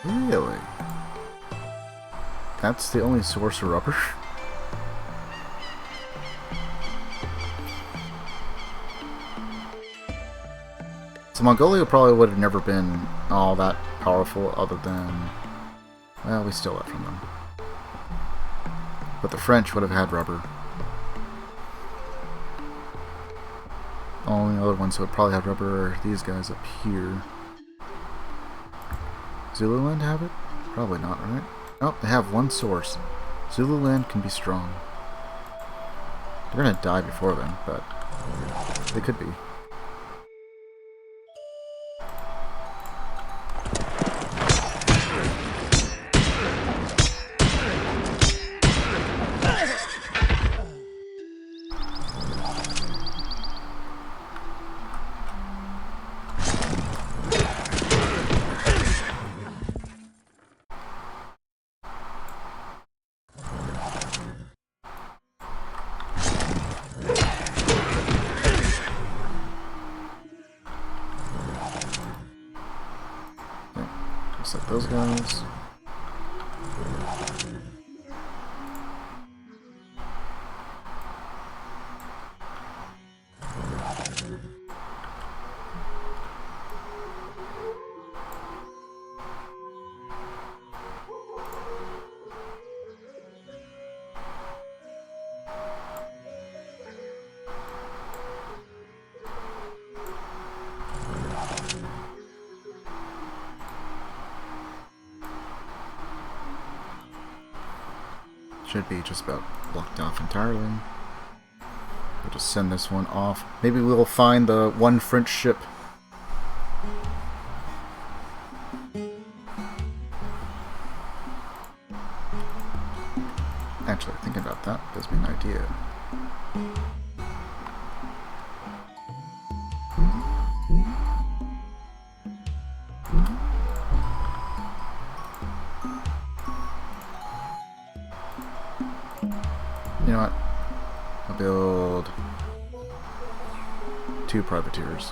Really? That's the only source of rubber? So Mongolia probably would have never been all that powerful other than... Well, we stole it from them. But the French would have had rubber. Only other ones who would probably have rubber are these guys up here. Zululand have it? Probably not, right? Oh, they have one source. Zululand can be strong. They're gonna die before then, but they could be. Just like those guys. Should be just about blocked off entirely. We'll just send this one off. Maybe we'll find the one French ship. Actually, thinking about that gives me an idea. I'll build 2 privateers.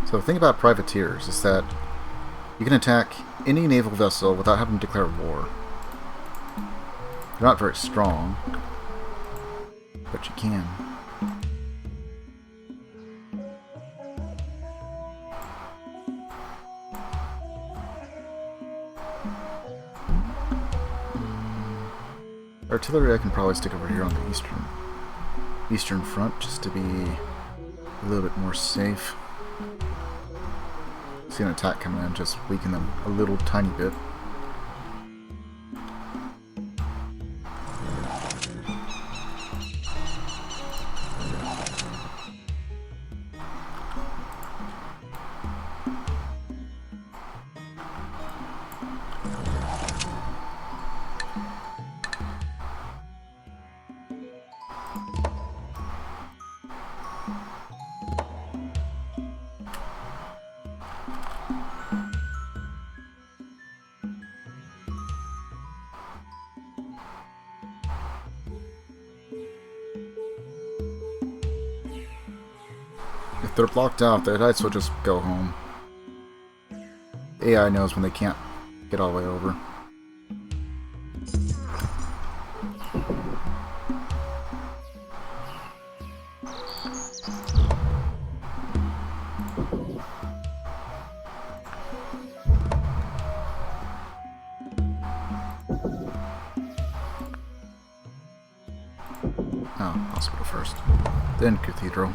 So the thing about privateers is that you can attack any naval vessel without having to declare war. They're not very strong, but you can. Artillery I can probably stick over here on the eastern front just to be a little bit more safe. See an attack coming in, just weaken them a little tiny bit. If they're blocked out, the Hittites will just go home. AI knows when they can't get all the way over. Oh, hospital first, then cathedral.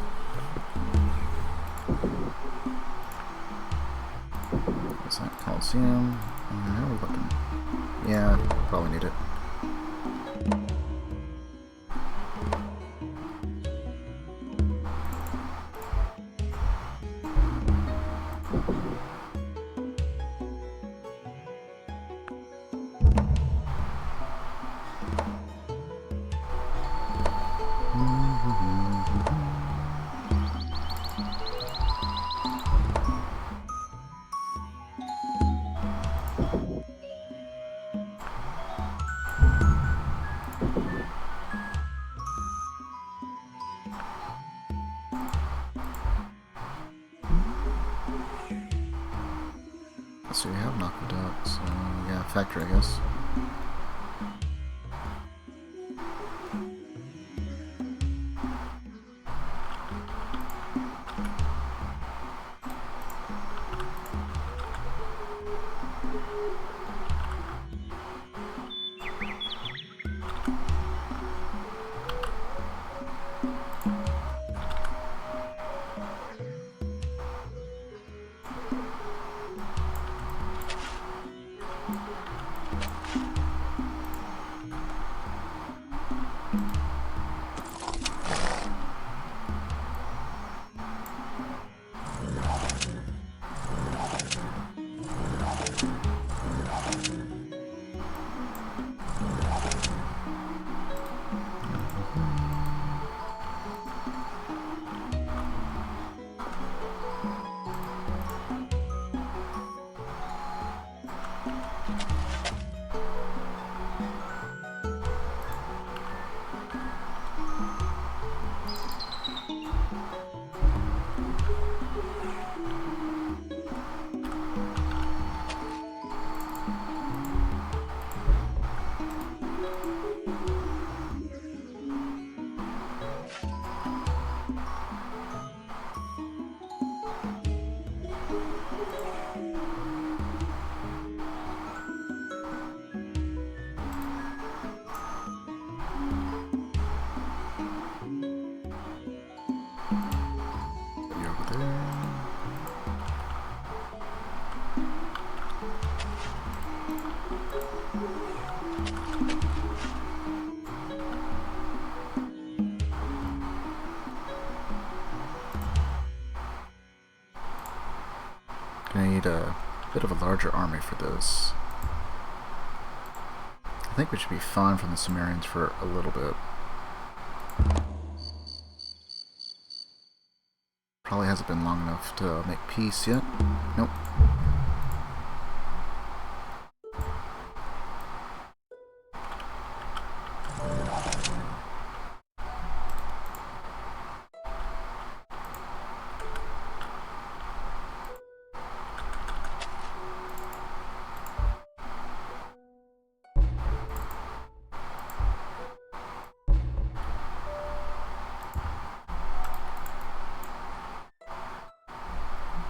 Is that Coliseum? No weapon. Yeah, probably need it. So we have an aqueduct, so yeah, factory I guess. Gonna need a bit of a larger army for this. I think we should be fine from the Sumerians for a little bit. Probably hasn't been long enough to make peace yet. Nope.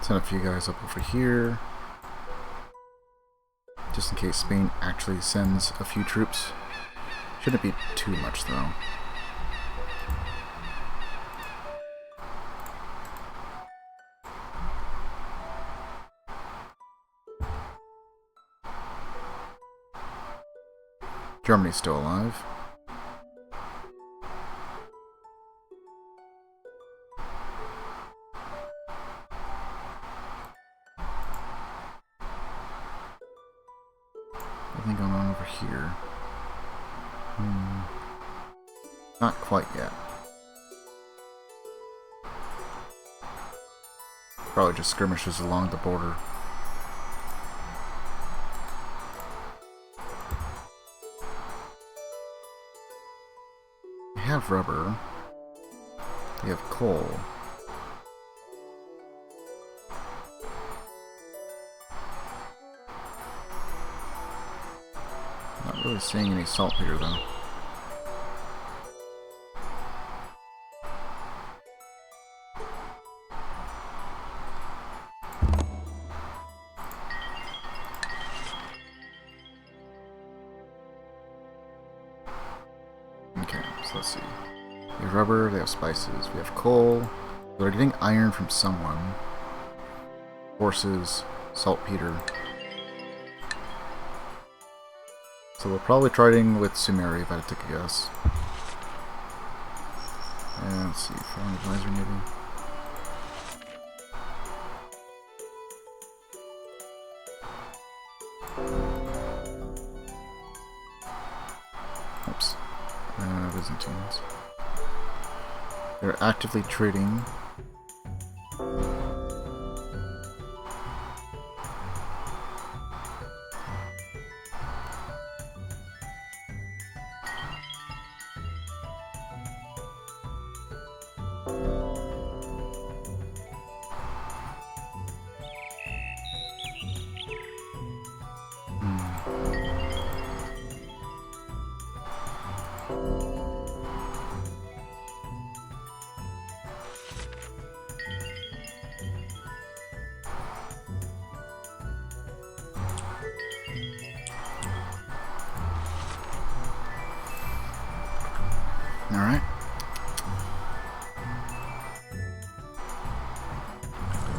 Send a few guys up over here. Just in case Spain actually sends a few troops. Shouldn't be too much though. Germany's still alive. Nothing going on over here. Not quite yet. Probably just skirmishes along the border. We have rubber. We have coal. Not really seeing any saltpeter though. Okay, so let's see. We have rubber, they have spices, we have coal. They're getting iron from someone. Horses, saltpeter. So we're probably trading with Sumeri if I had to take a guess. And let's see, foreign advisor maybe. Oops. Byzantines. They're actively trading. Alright.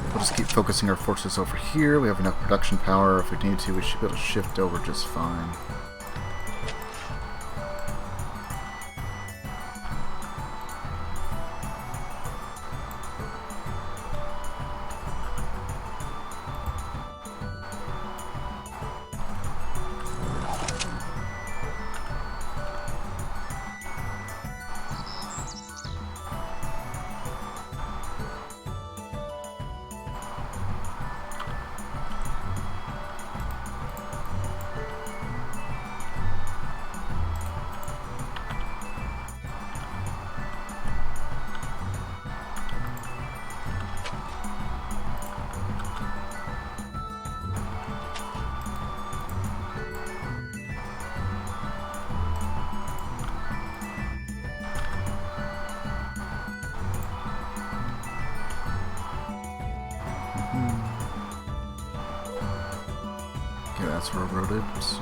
We'll just keep focusing our forces over here. We have enough production power. If we need to, we should be able to shift over just fine. Okay, that's railroaded, so...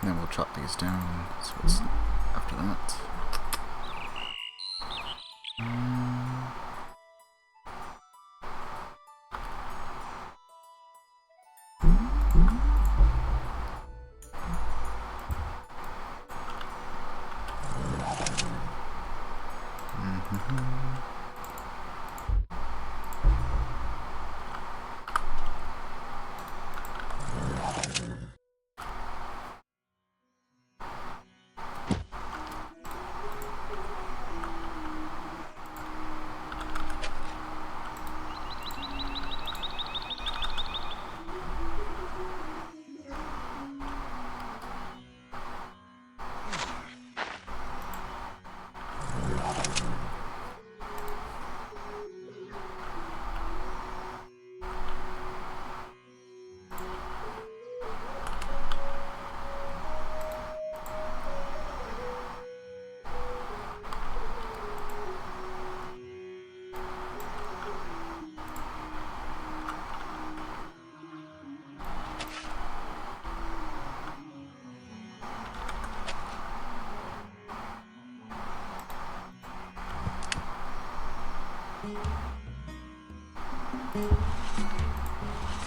And then we'll chop these down. So what's after that?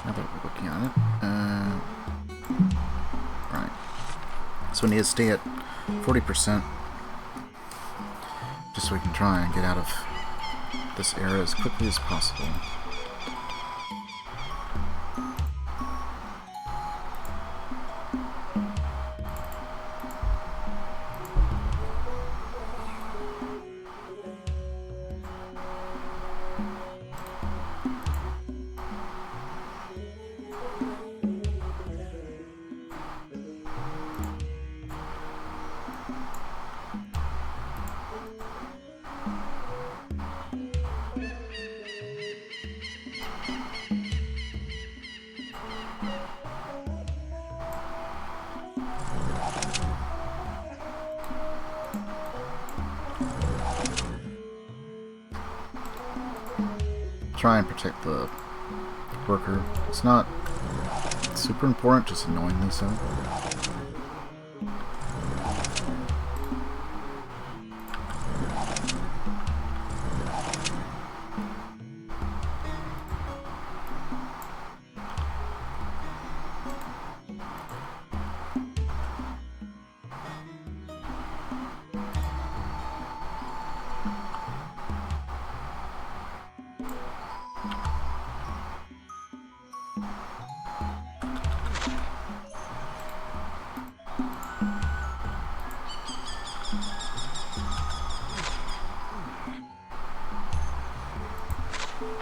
Now that we're looking at it. Right. So we need to stay at 40%. Just so we can try and get out of this area as quickly as possible. Try and protect the worker. It's not super important, just annoyingly so.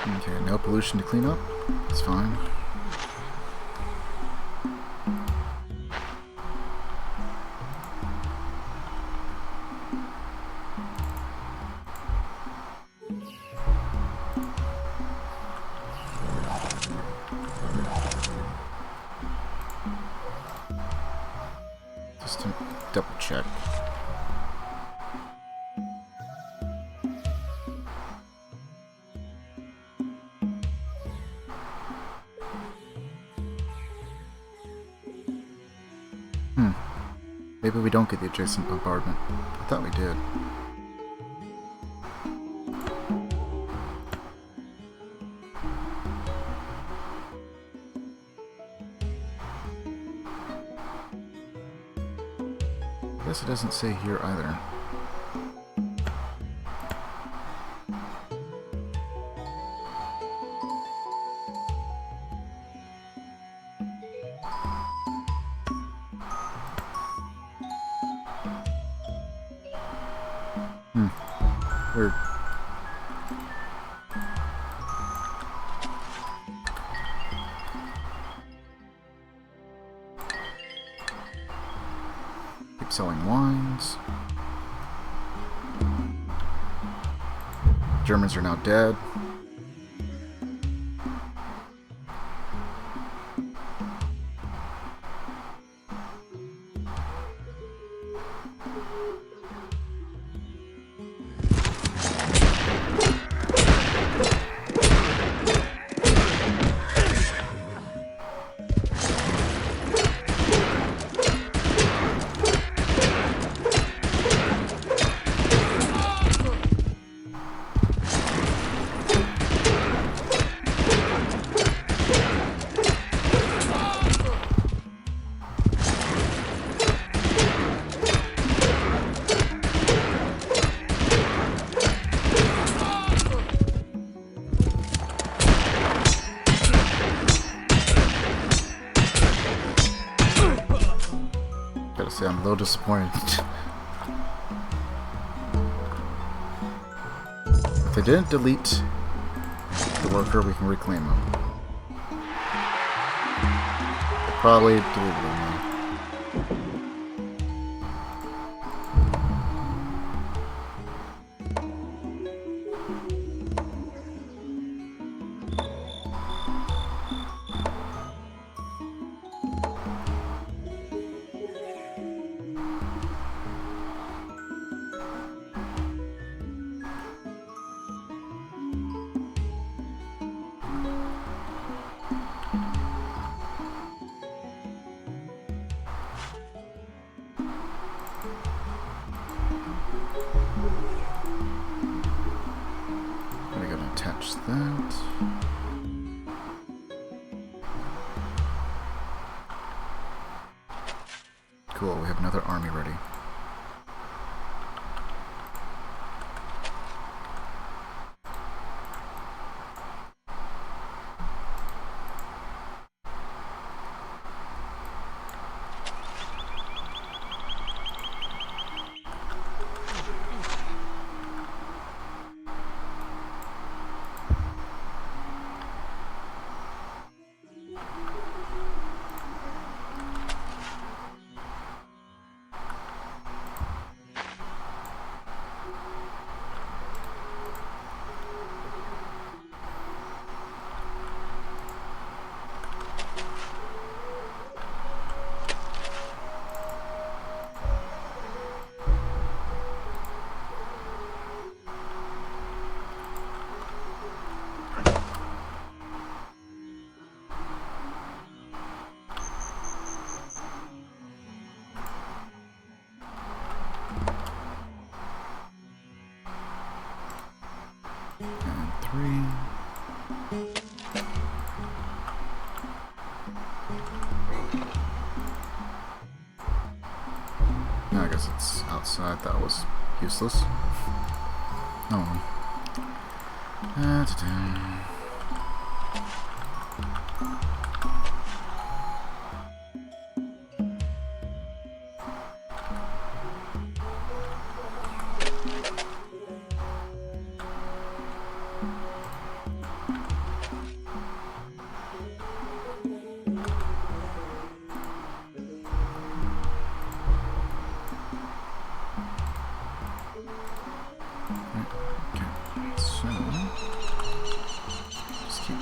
Okay, no pollution to clean up. It's fine. Just to double check. Maybe we don't get the adjacent bombardment. I thought we did. I guess it doesn't say here either. Weird. Keep selling wines. Germans are now dead. I'm a little disappointed. If they didn't delete the worker, we can reclaim him. They probably deleted him. Attach that. Cool, we have another army ready. I guess it's outside. That was useless. Oh.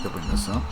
Building this up.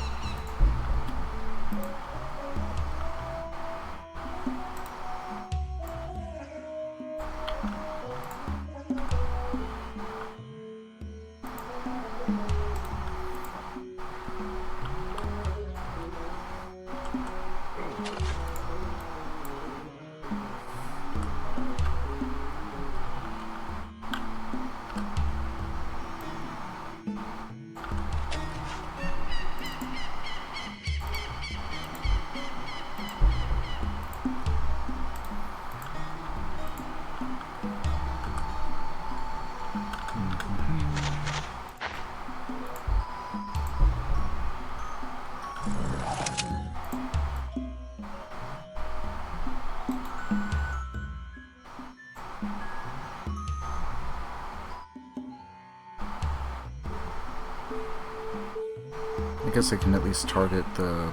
I guess I can at least target the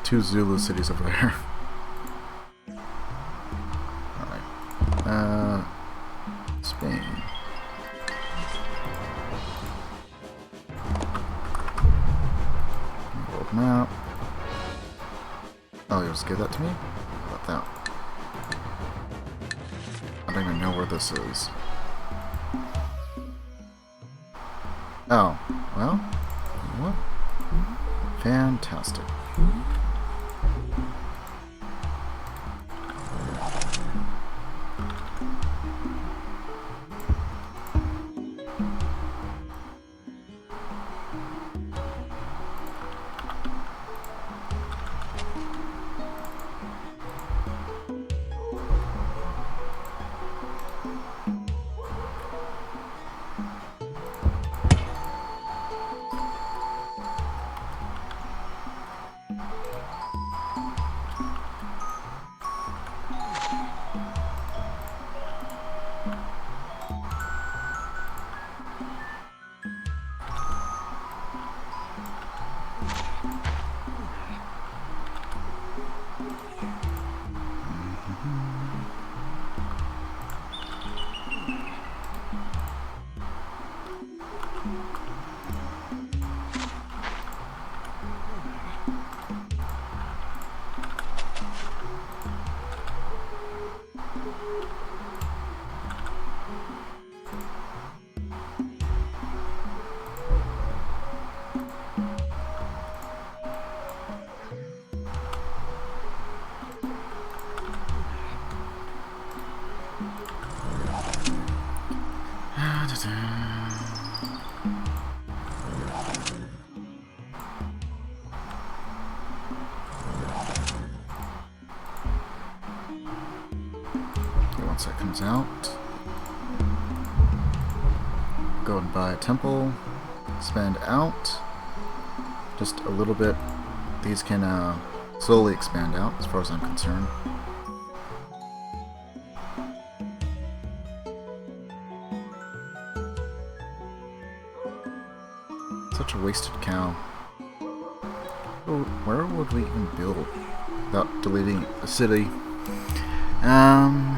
2 Zulu cities over there. Alright. Spain. World map. Oh, you'll just give that to me? How about that? I don't even know where this is. Oh, well, you know what? Fantastic. once that comes out. Go and buy a temple. Spend out. Just a little bit. These can slowly expand out as far as I'm concerned. Such a wasted cow. Where would we even build without deleting the city? I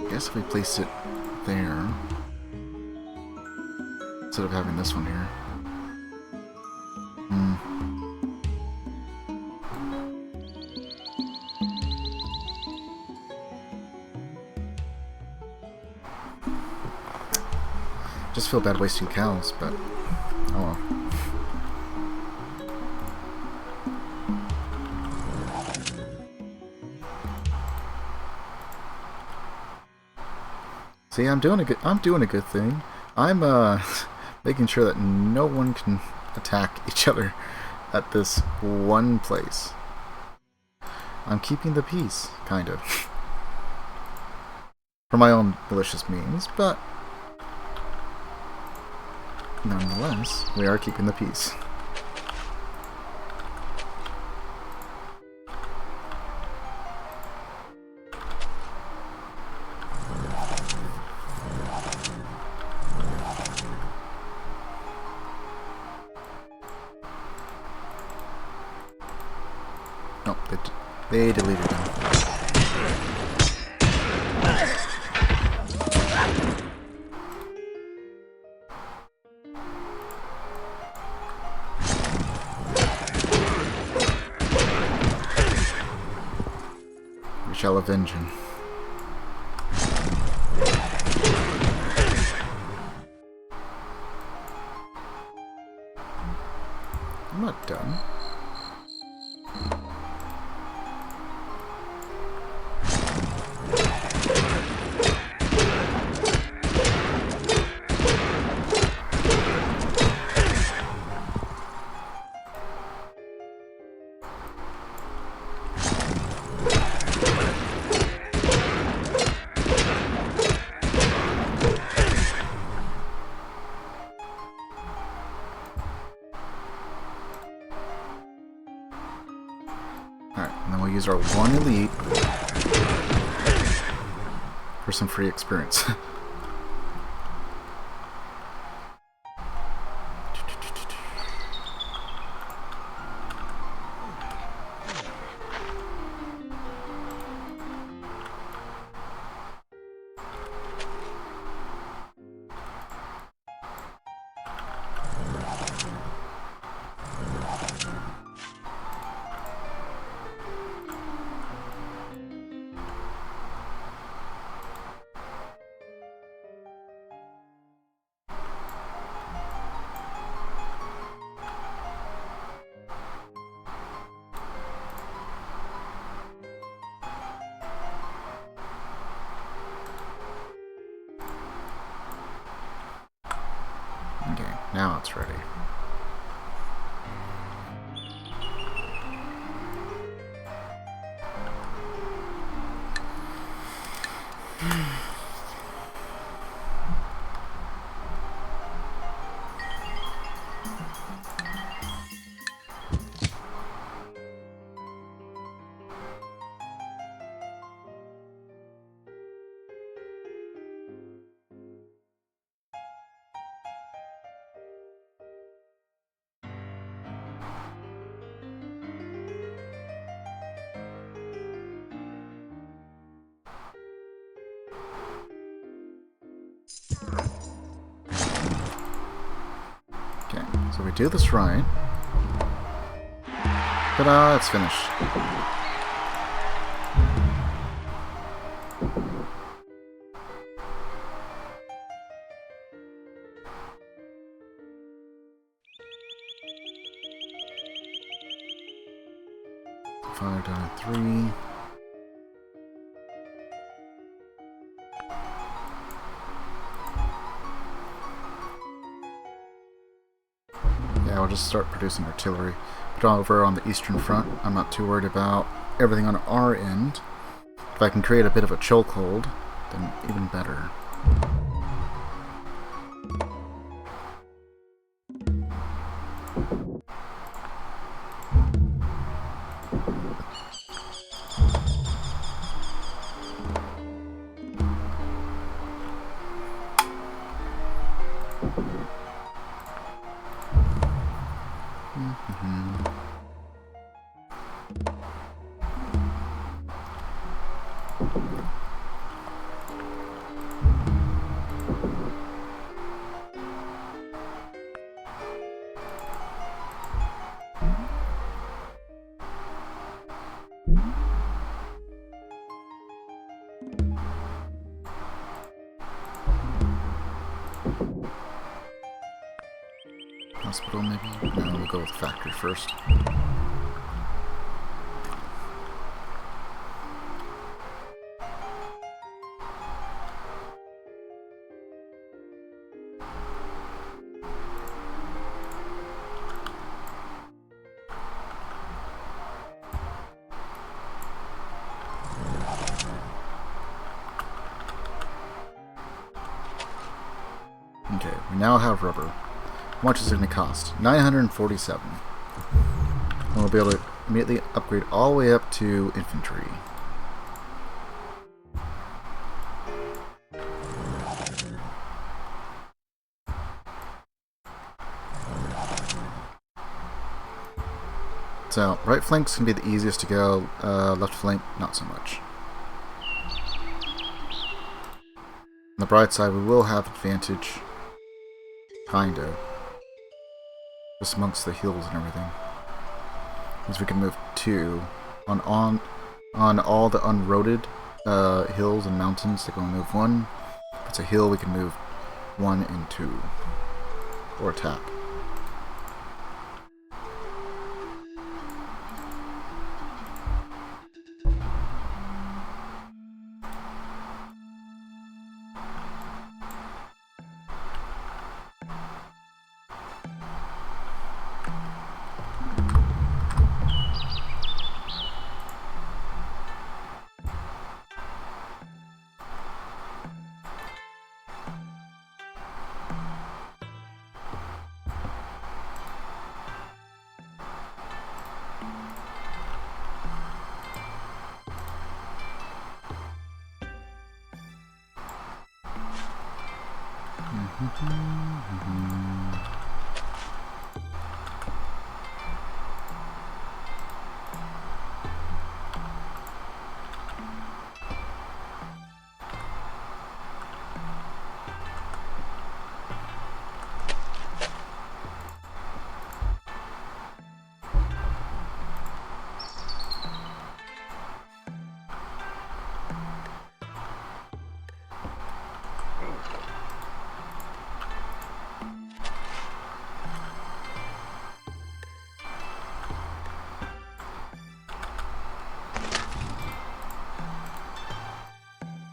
guess if we place it there instead of having this one here. Just feel bad wasting cows, but oh well. See, I'm doing a good thing. I'm making sure that no one can attack each other at this one place. I'm keeping the peace, kind of. For my own malicious means, but nonetheless, we are keeping the peace. Nope, they deleted them. We shall avenge him. I'm not done. Use our one elite for some free experience. Okay, now it's ready. Okay, so we do this right. Ta-da, it's finished. Fire down at 3. I'll just start producing artillery. But over on the eastern front, I'm not too worried about everything on our end. If I can create a bit of a chokehold, then even better. Hospital, maybe? No, we'll go with the factory first. Okay, we now have rubber. How much is it going to cost? 947. And we'll be able to immediately upgrade all the way up to infantry. So, right flank's going to be the easiest to go, left flank, not so much. On the bright side, we will have advantage. Kinda. Just amongst the hills and everything. Because we can move 2 on all the unroaded hills and mountains. They can only move 1. If it's a hill, we can move 1 and 2, or attack.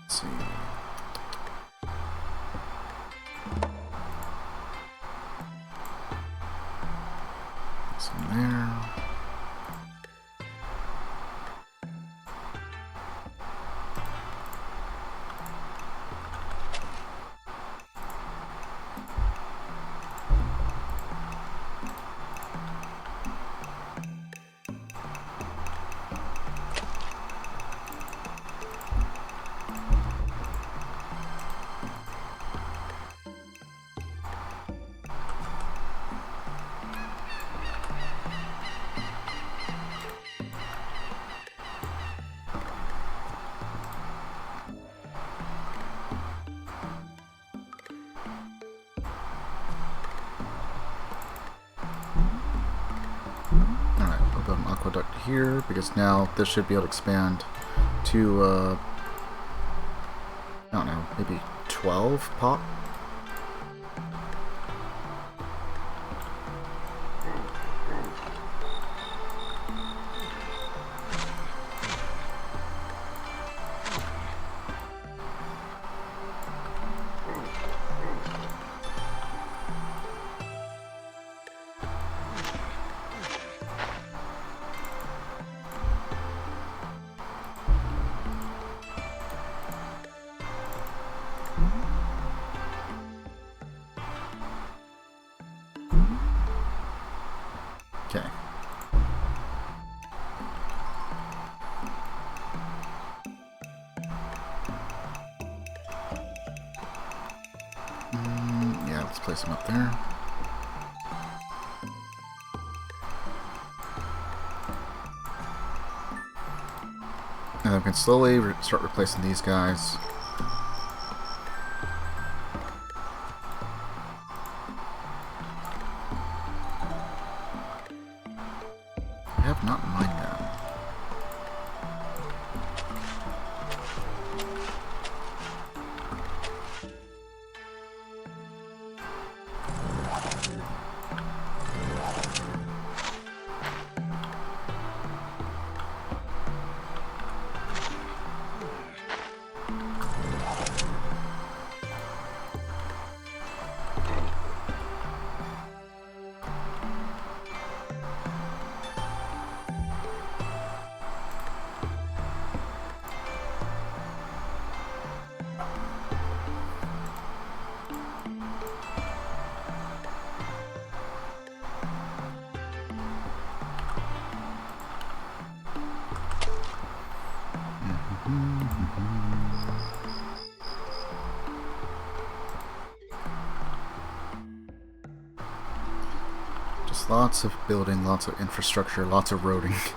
Let's see. Some there. Aqueduct here, because now this should be able to expand to I don't know, maybe 12 pop. Let's place them up there. And then we can slowly start replacing these guys. I have not in mind that. Just lots of building, lots of infrastructure, lots of roading.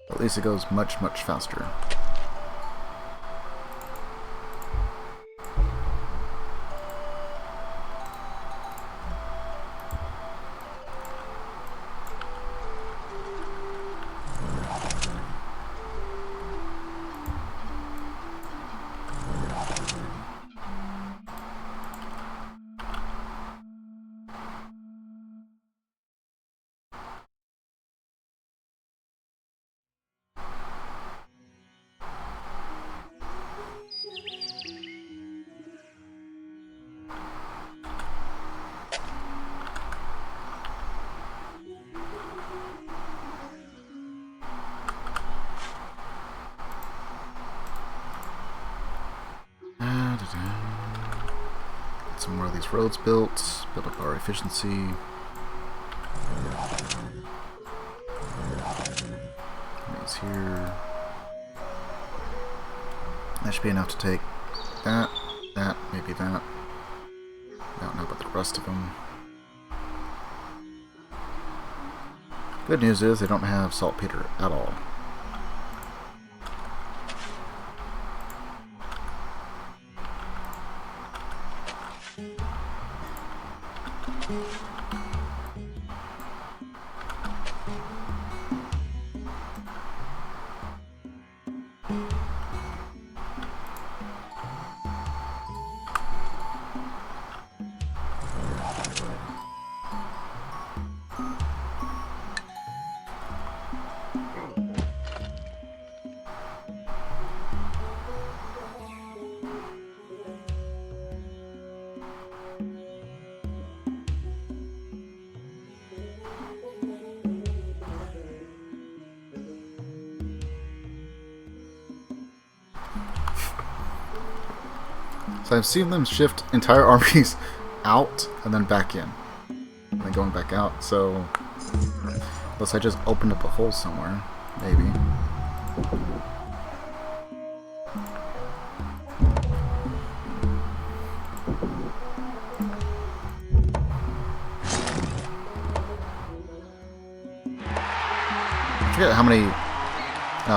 At least it goes much, much faster. Get some more of these roads built, build up our efficiency. These here. That should be enough to take that, maybe that. I don't know about the rest of them. Good news is they don't have saltpeter at all. So I've seen them shift entire armies out and then back in. And then going back out, so unless I just opened up a hole somewhere, maybe. I forget how many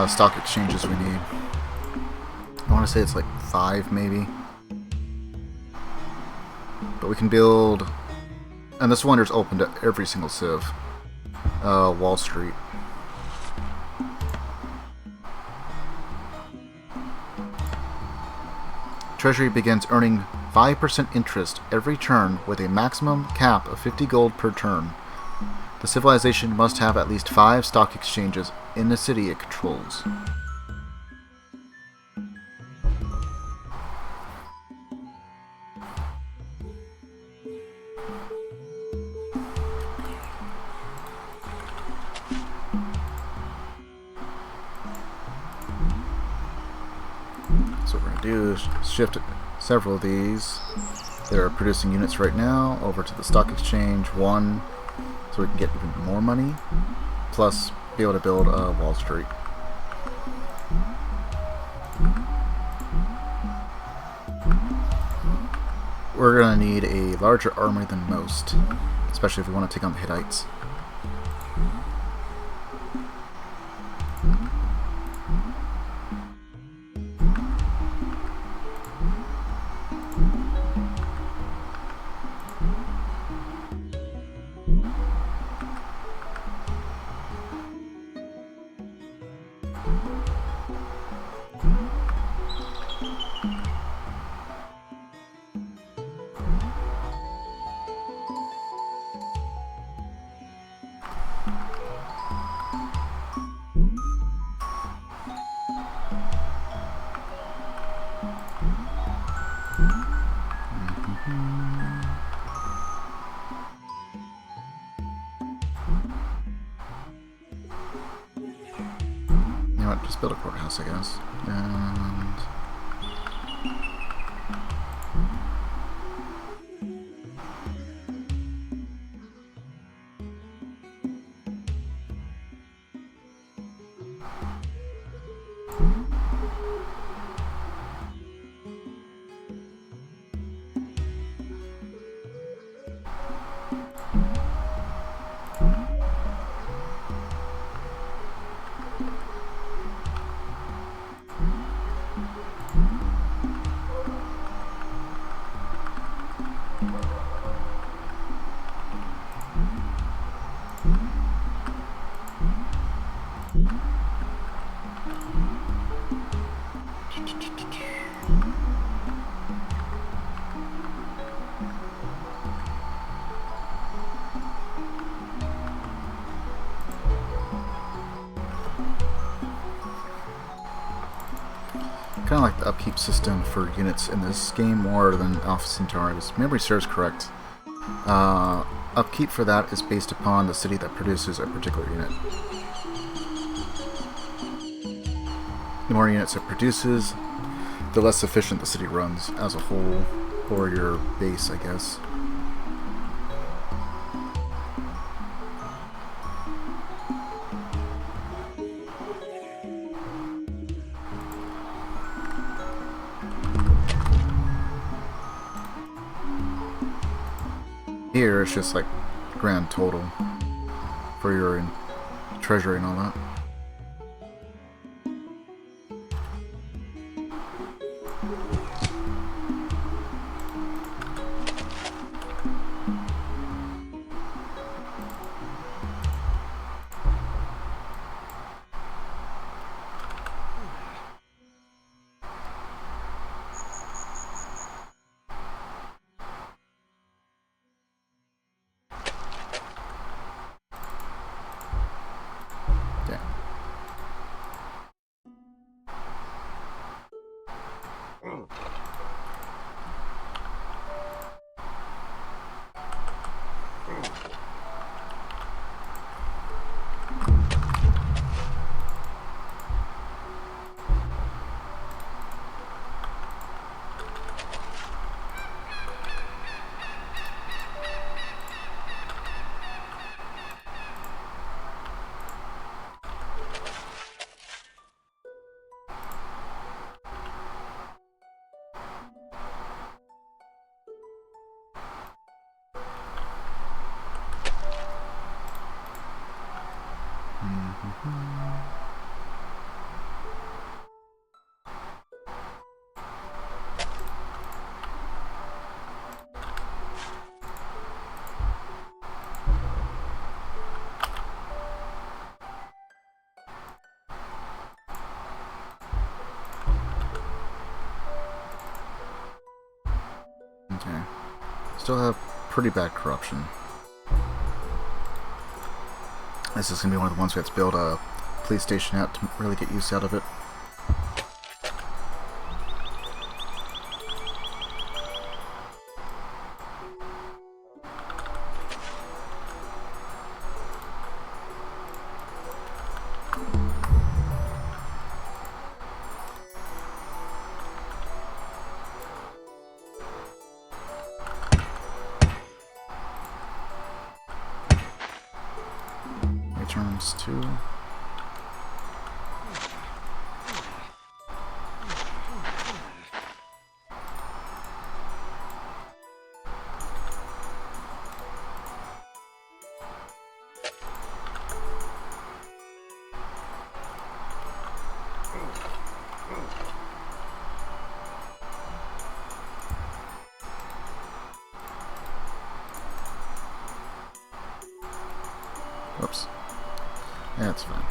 stock exchanges we need. I want to say it's like 5 maybe. But we can build, and this wonder's open to every single civ. Wall Street. Treasury begins earning 5% interest every turn with a maximum cap of 50 gold per turn. The civilization must have at least 5 stock exchanges in the city it controls. So what we're going to do is shift several of these that are producing units right now over to the stock exchange 1, so we can get even more money, plus be able to build Wall Street. we're going to need a larger army than most, especially if we want to take on the Hittites. Just build a courthouse, I guess. And kind of like the upkeep system for units in this game more than Alpha Centauri's. Memory serves correct. Upkeep for that is based upon the city that produces a particular unit. The more units it produces, the less efficient the city runs as a whole, or your base, I guess. Here, it's just like grand total for your treasury and all that. Okay. Still have pretty bad corruption. This is going to be one of the ones we have to build a police station out to really get use out of it. Returns to... Whoops. That's fine.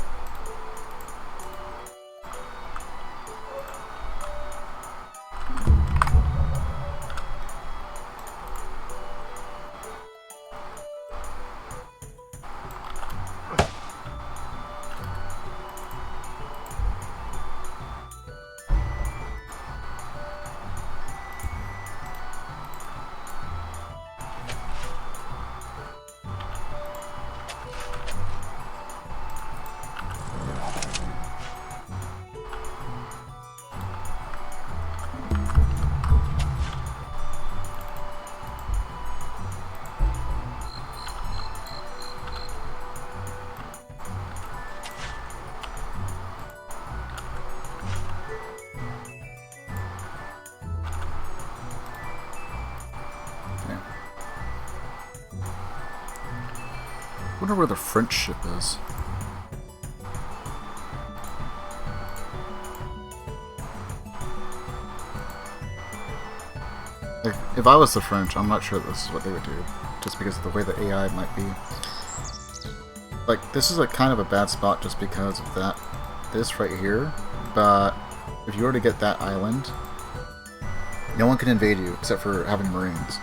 I wonder where the French ship is. Like, if I was the French, I'm not sure this is what they would do, just because of the way the AI might be. Like, this is a kind of a bad spot just because of that, this right here, but if you were to get that island, no one can invade you except for having Marines.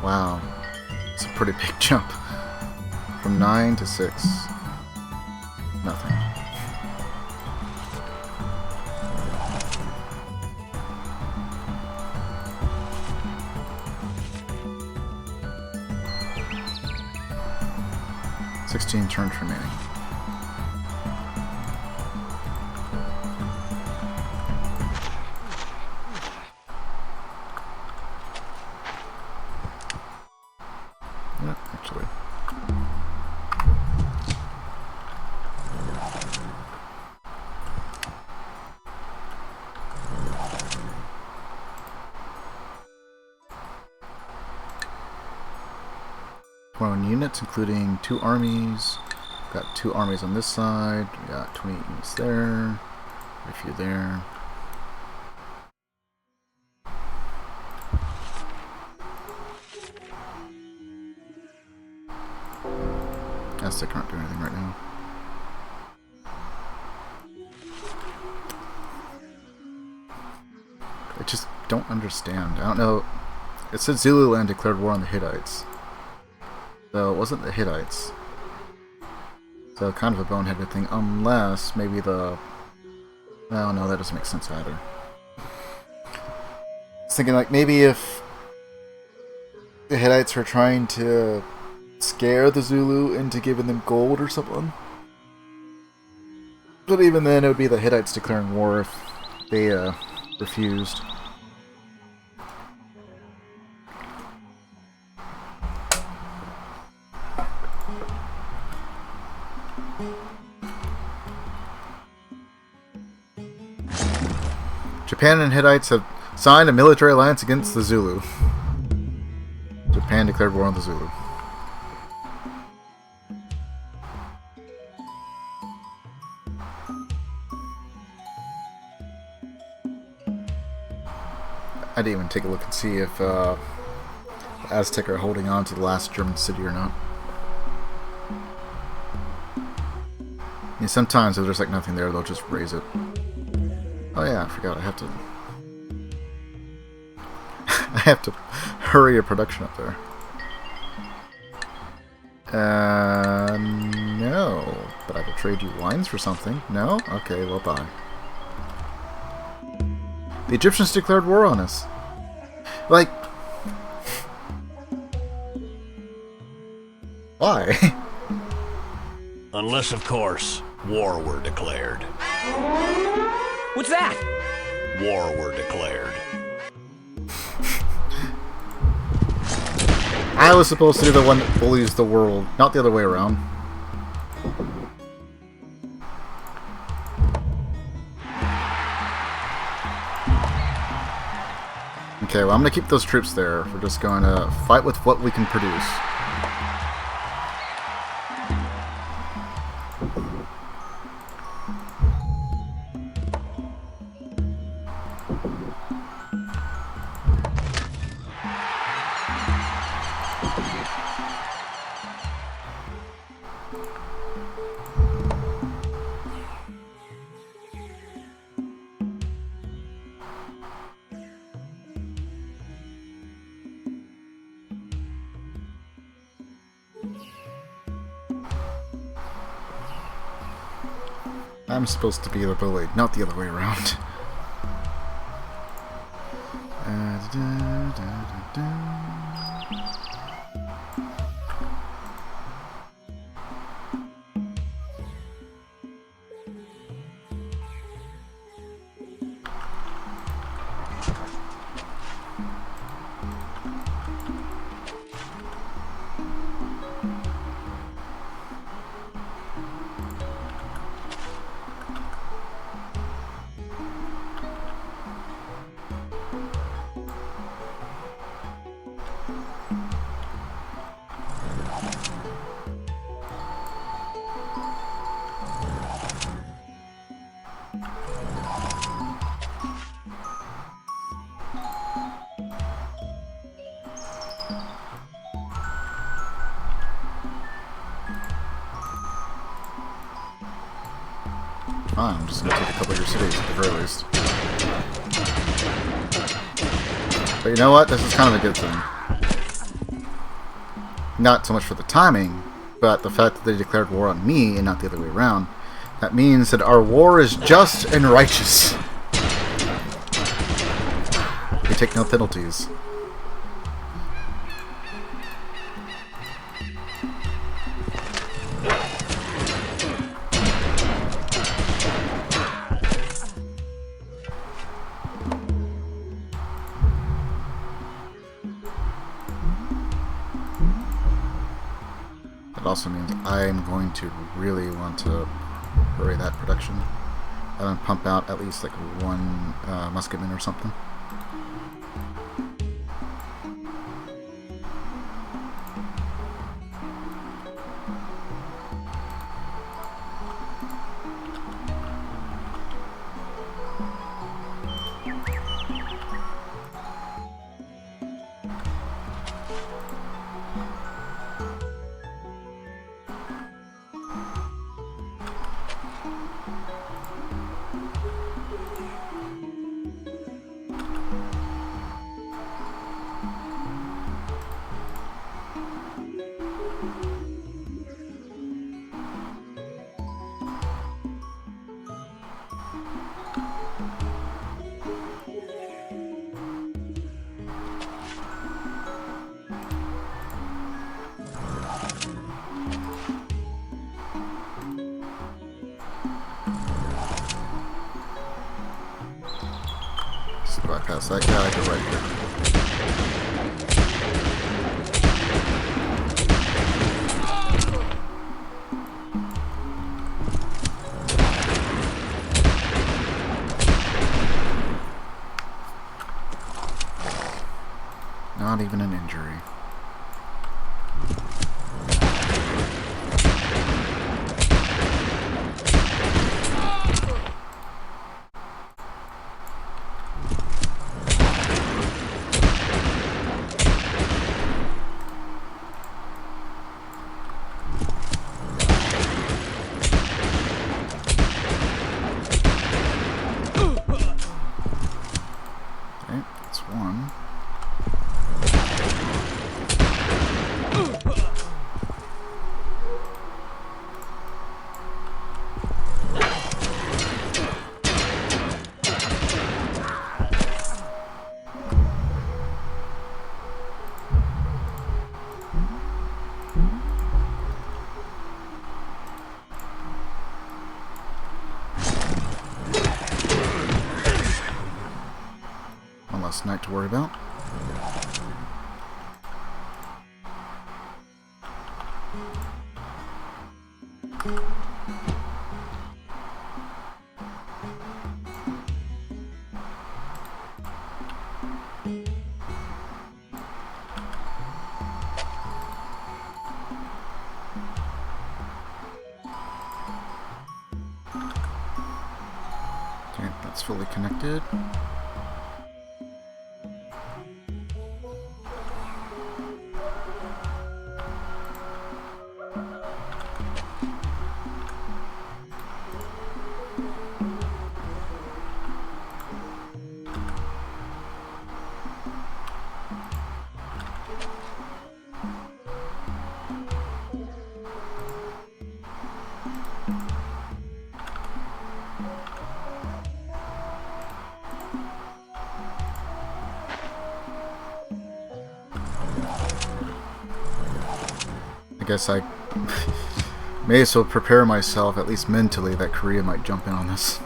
Wow, it's a pretty big jump. From 9 to 6. Nothing. "16 turns remaining." Actually. "21 units, including 2 armies. Got 2 armies on this side. We got 20 units there. A few there. Aztec aren't doing anything right now. I just don't understand. I don't know. It said Zululand declared war on the Hittites. So it wasn't the Hittites. So kind of a boneheaded thing, unless maybe the... Well, no, that doesn't make sense either. I was thinking, like, maybe if the Hittites were trying to scare the Zulu into giving them gold or something. But even then, it would be the Hittites declaring war if they refused. Japan and Hittites have signed a military alliance against the Zulu. Japan declared war on the Zulu. I didn't even take a look and see if the Aztec are holding on to the last German city or not. I mean, sometimes if there's like nothing there, they'll just raise it. Oh yeah, I forgot. I have to. I have to hurry a production up there. No. But I will trade you wines for something. No? Okay, well, bye. The Egyptians declared war on us. Like... Why? Unless, of course, war were declared. What's that? War were declared. I was supposed to be the one that bullies the world, not the other way around. Okay, well, I'm going to keep those troops there. We're just going to fight with what we can produce. I'm supposed to be the bully, not the other way around. Fine, I'm just going to take a couple of your cities at the very least. But you know what? This is kind of a good thing. Not so much for the timing, but the fact that they declared war on me and not the other way around. That means that our war is just and righteous. We take no penalties. It also means I'm going to really want to hurry that production and pump out at least like one musketman or something. Bypass that guy, go right here. Not even an injury. last knight to worry about. Okay, that's fully connected. I guess I may as well prepare myself, at least mentally, that Korea might jump in on this.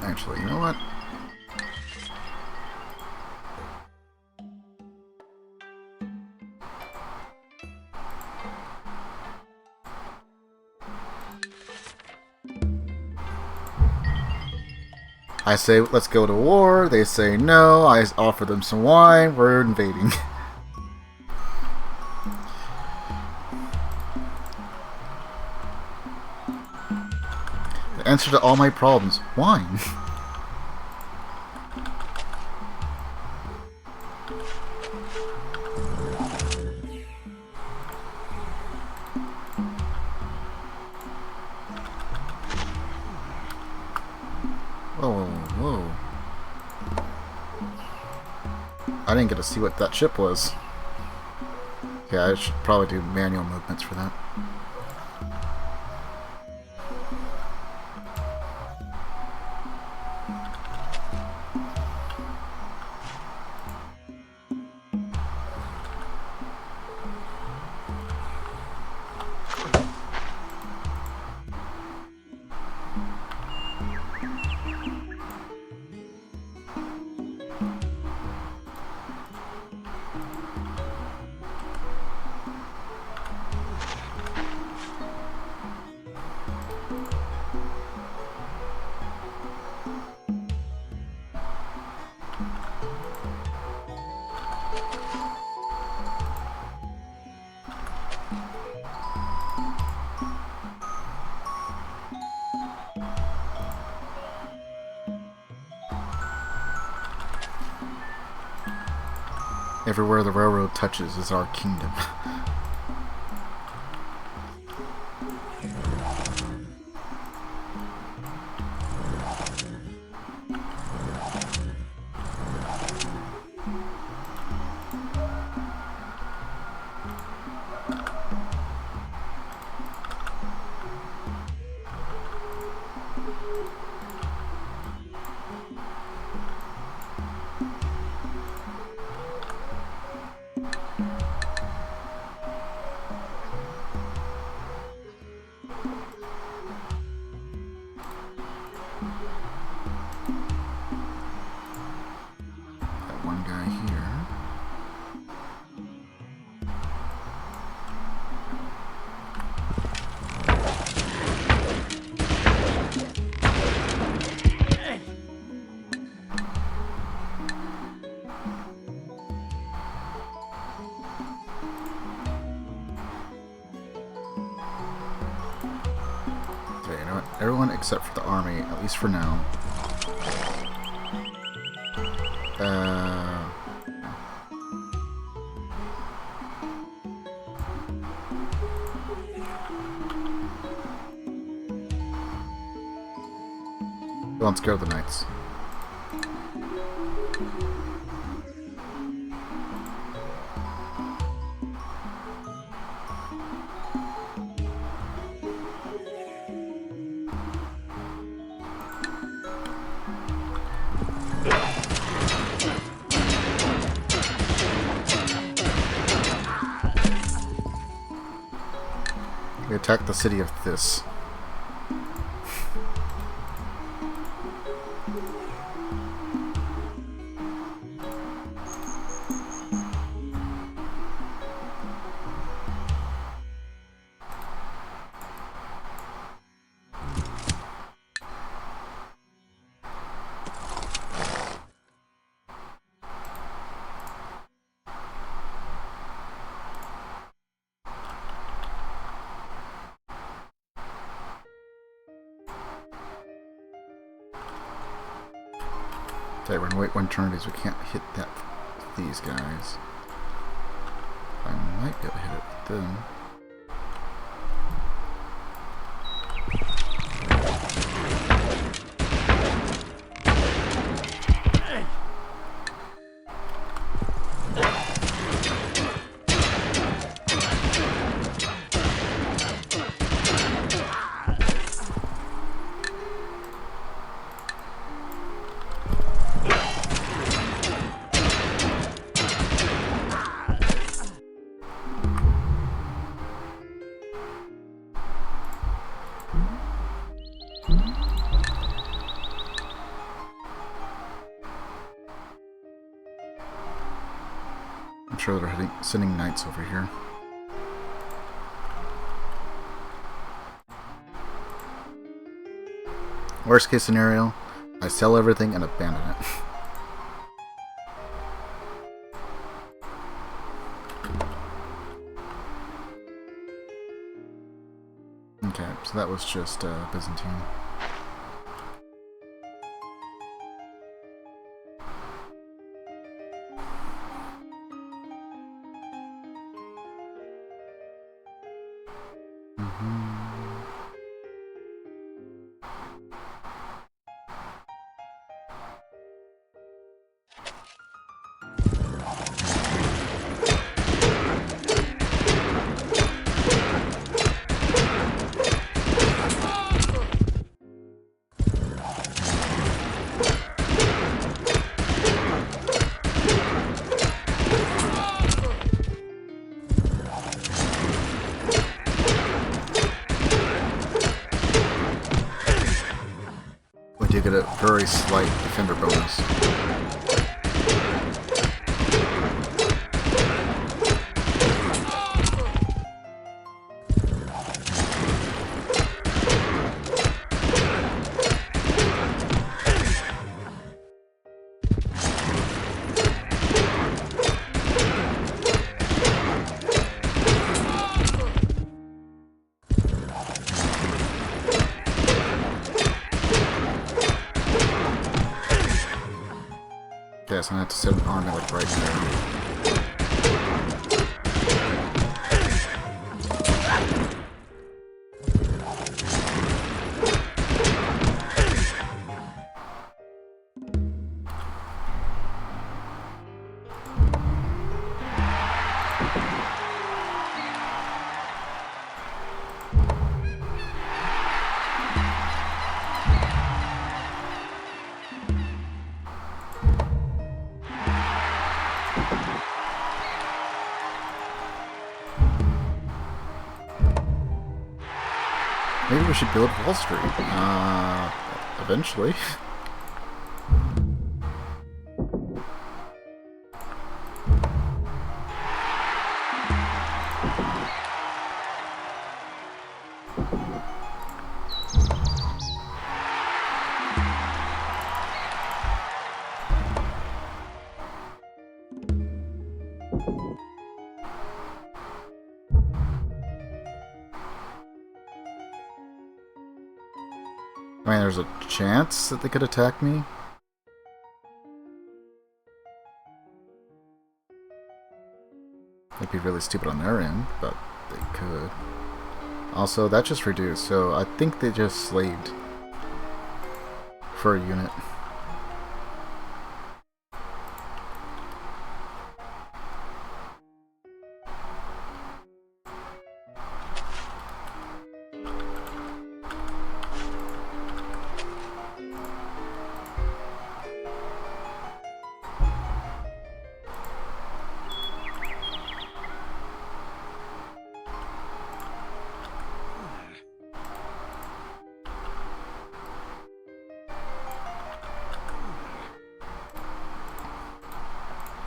Actually, you know what? I say, let's go to war. They say no. I offer them some wine. We're invading. The answer to all my problems. Wine. Whoa. I didn't get to see what that ship was. Yeah, I should probably do manual movements for that. Everywhere the railroad touches is our kingdom. Everyone except for the army, at least for now. Let's go to the knights. We attack the city of this. Okay, we're gonna wait one turn because we can't hit that with these guys. I might be able to hit it with them. I'm sure they're sending knights over here. Worst case scenario, I sell everything and abandon it. Okay, so that was just Byzantine. We do get a very slight defender bonus. Okay, so I have to set an army like right there. Maybe we should build Wall Street. Eventually. I mean, there's a chance that they could attack me. It'd be really stupid on their end, but they could. Also, that just reduced, so I think they just slaved for a unit.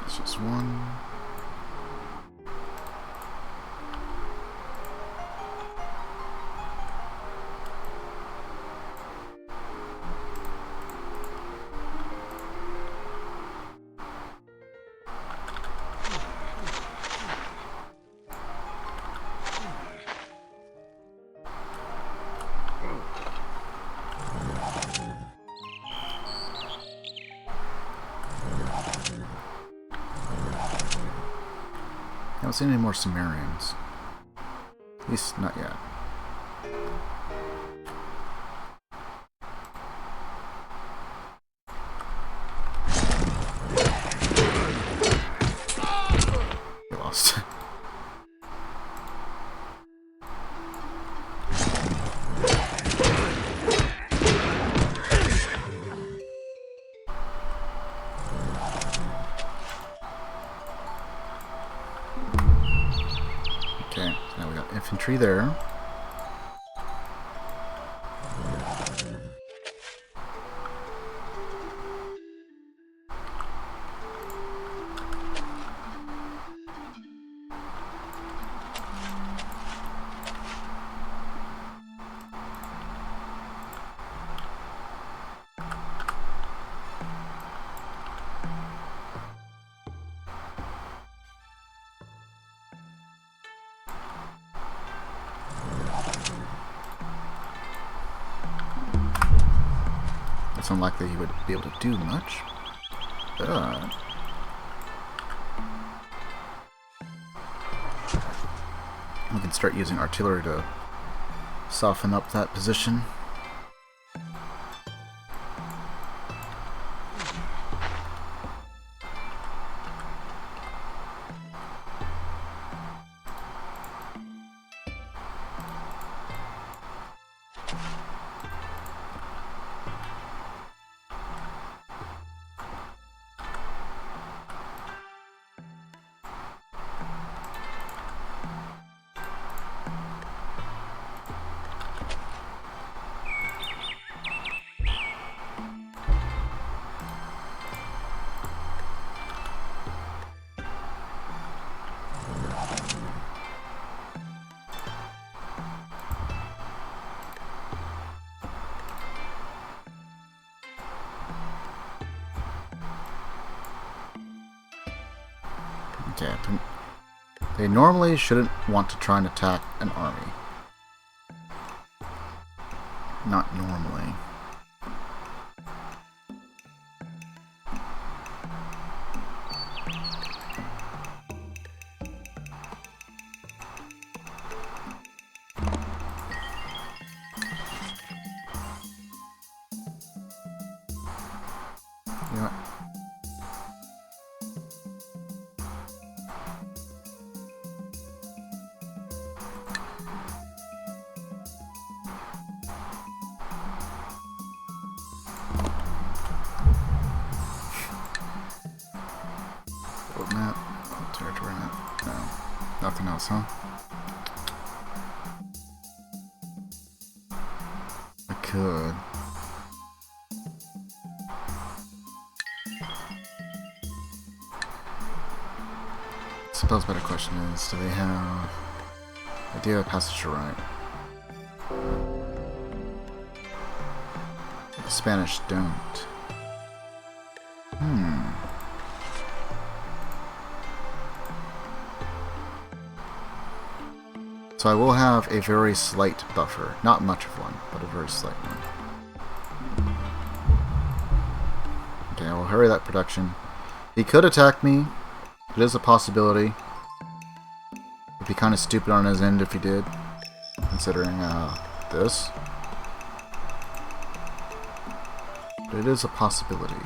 Just one. I haven't seen any more Sumerians. At least not yet. We lost. Okay, so now we got infantry there. It's unlikely he would be able to do much, but we can start using artillery to soften up that position. Okay, they normally shouldn't want to try and attack an army. Not normally. You know what? What map? Oh, territory map. No. Nothing else, huh? I could. I suppose better question is, do they have idea of passage to right? The Spanish don't. So I will have a very slight buffer. Not much of one, but a very slight one. Okay, I will hurry that production. He could attack me. It is a possibility. It'd be kind of stupid on his end if he did, considering this. But it is a possibility.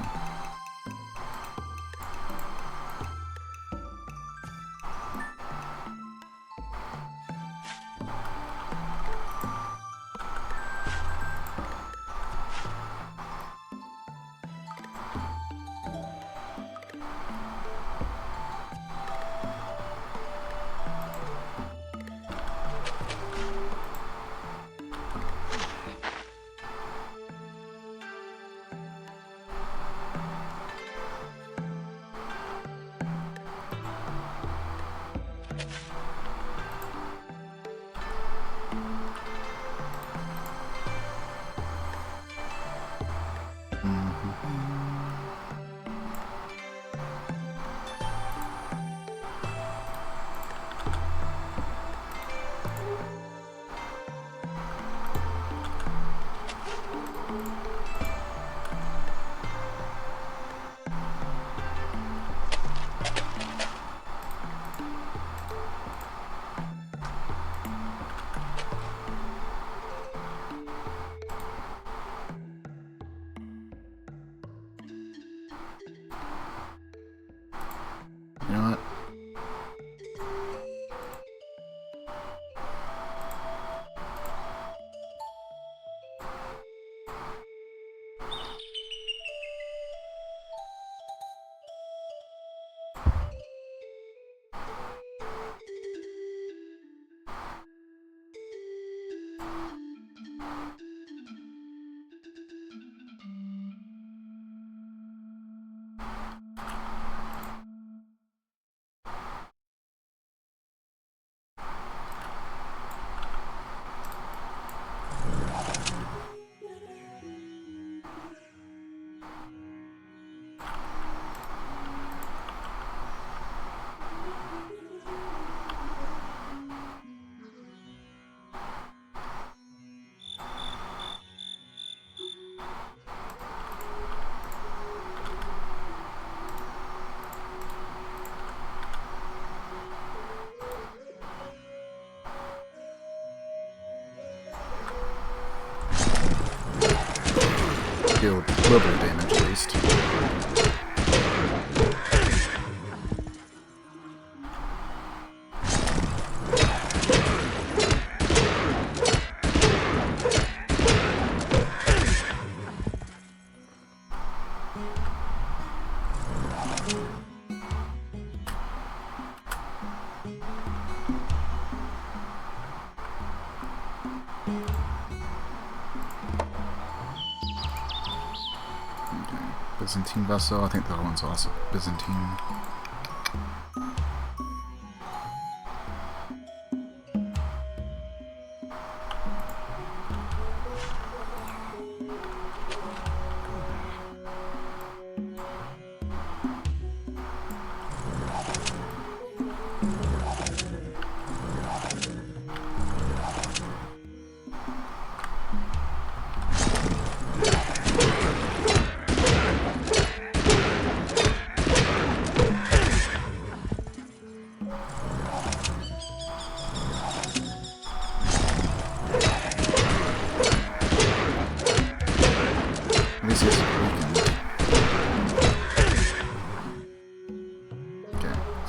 deal a little bit of damage at least. Byzantine vessel. I think the other one's also Byzantine.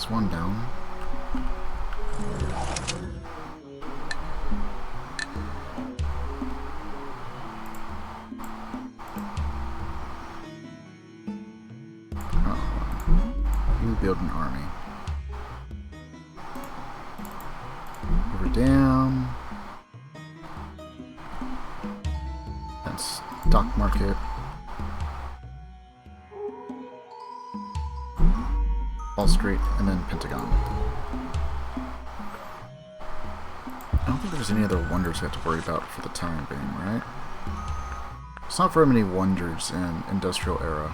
One down. You build an army. Over down. That's Dock Market. Wall Street, and then Pentagon. I don't think there's any other wonders we have to worry about for the time being, right? There's not very many wonders in Industrial Era.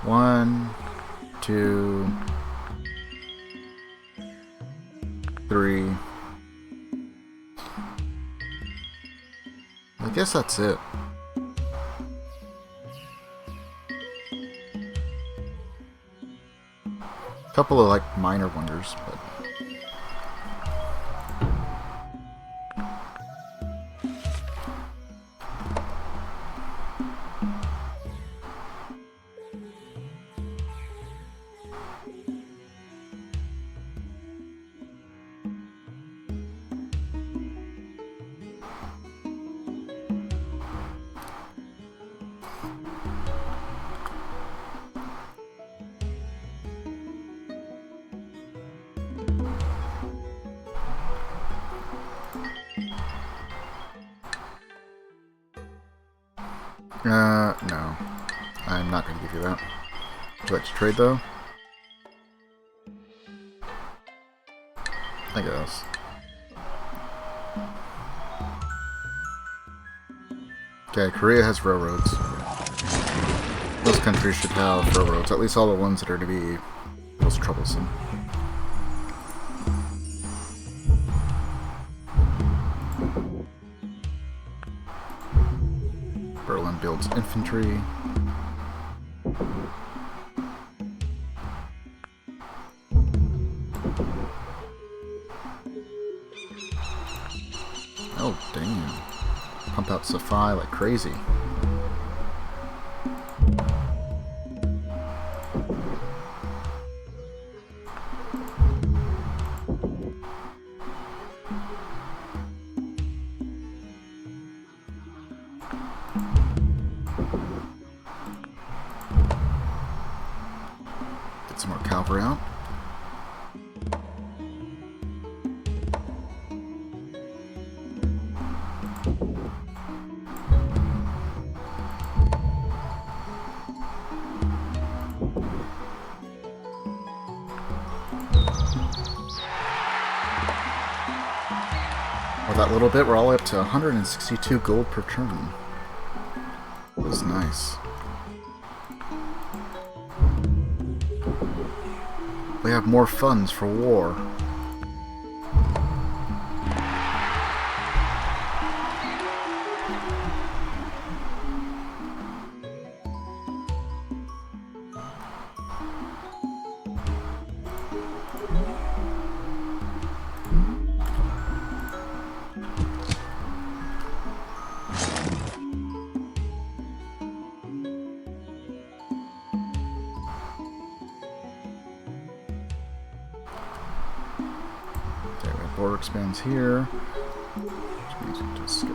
1, 2, 3. I guess that's it. Couple of like minor wonders, but no. I'm not going to give you that. Would you like to trade, though? I guess. Okay, Korea has railroads. Most countries should have railroads, at least all the ones that are to be most troublesome. Berlin builds infantry. Oh, damn. Pump out Safai like crazy. Get some more cavalry out. With that little bit, we're all the way up to 162 gold per turn. That was nice. We have more funds for war. Okay, my border expands here. Which means we just go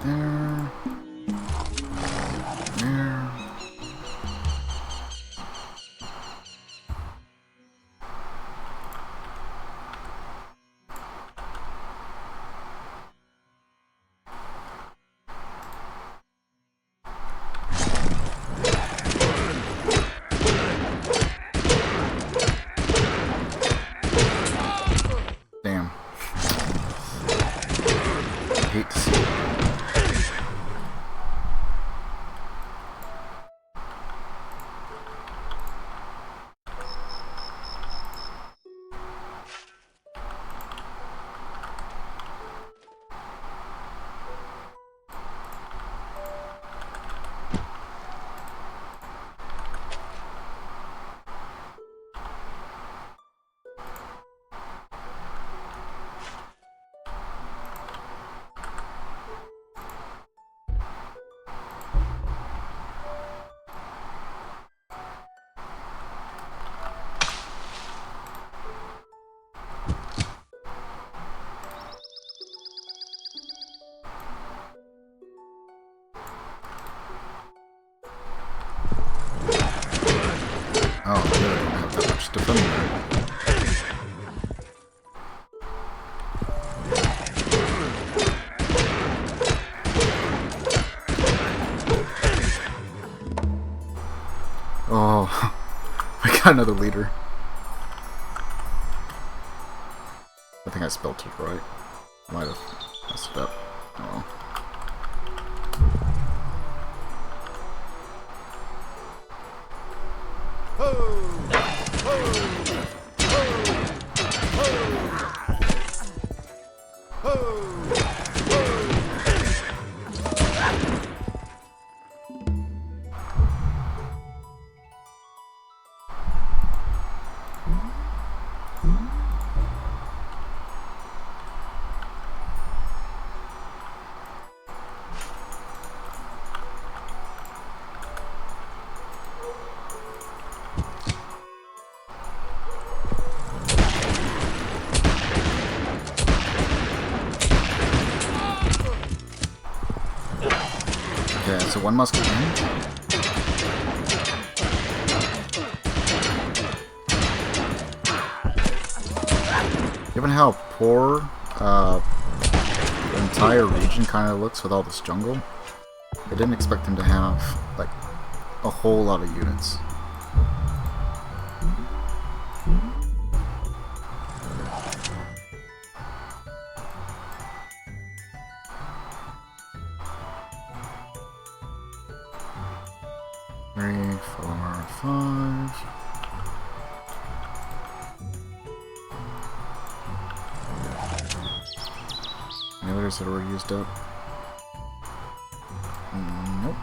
there. There. Damn. I hate to see it. Oh, really? I don't have that much defending there. Oh, I got another leader. I think I spelled it right. I might have messed it up. Oh well. Okay, so one must go in. Given how poor the entire region kind of looks with all this jungle, I didn't expect them to have like a whole lot of units. Three, 4, 5. Any others that were used up? Nope.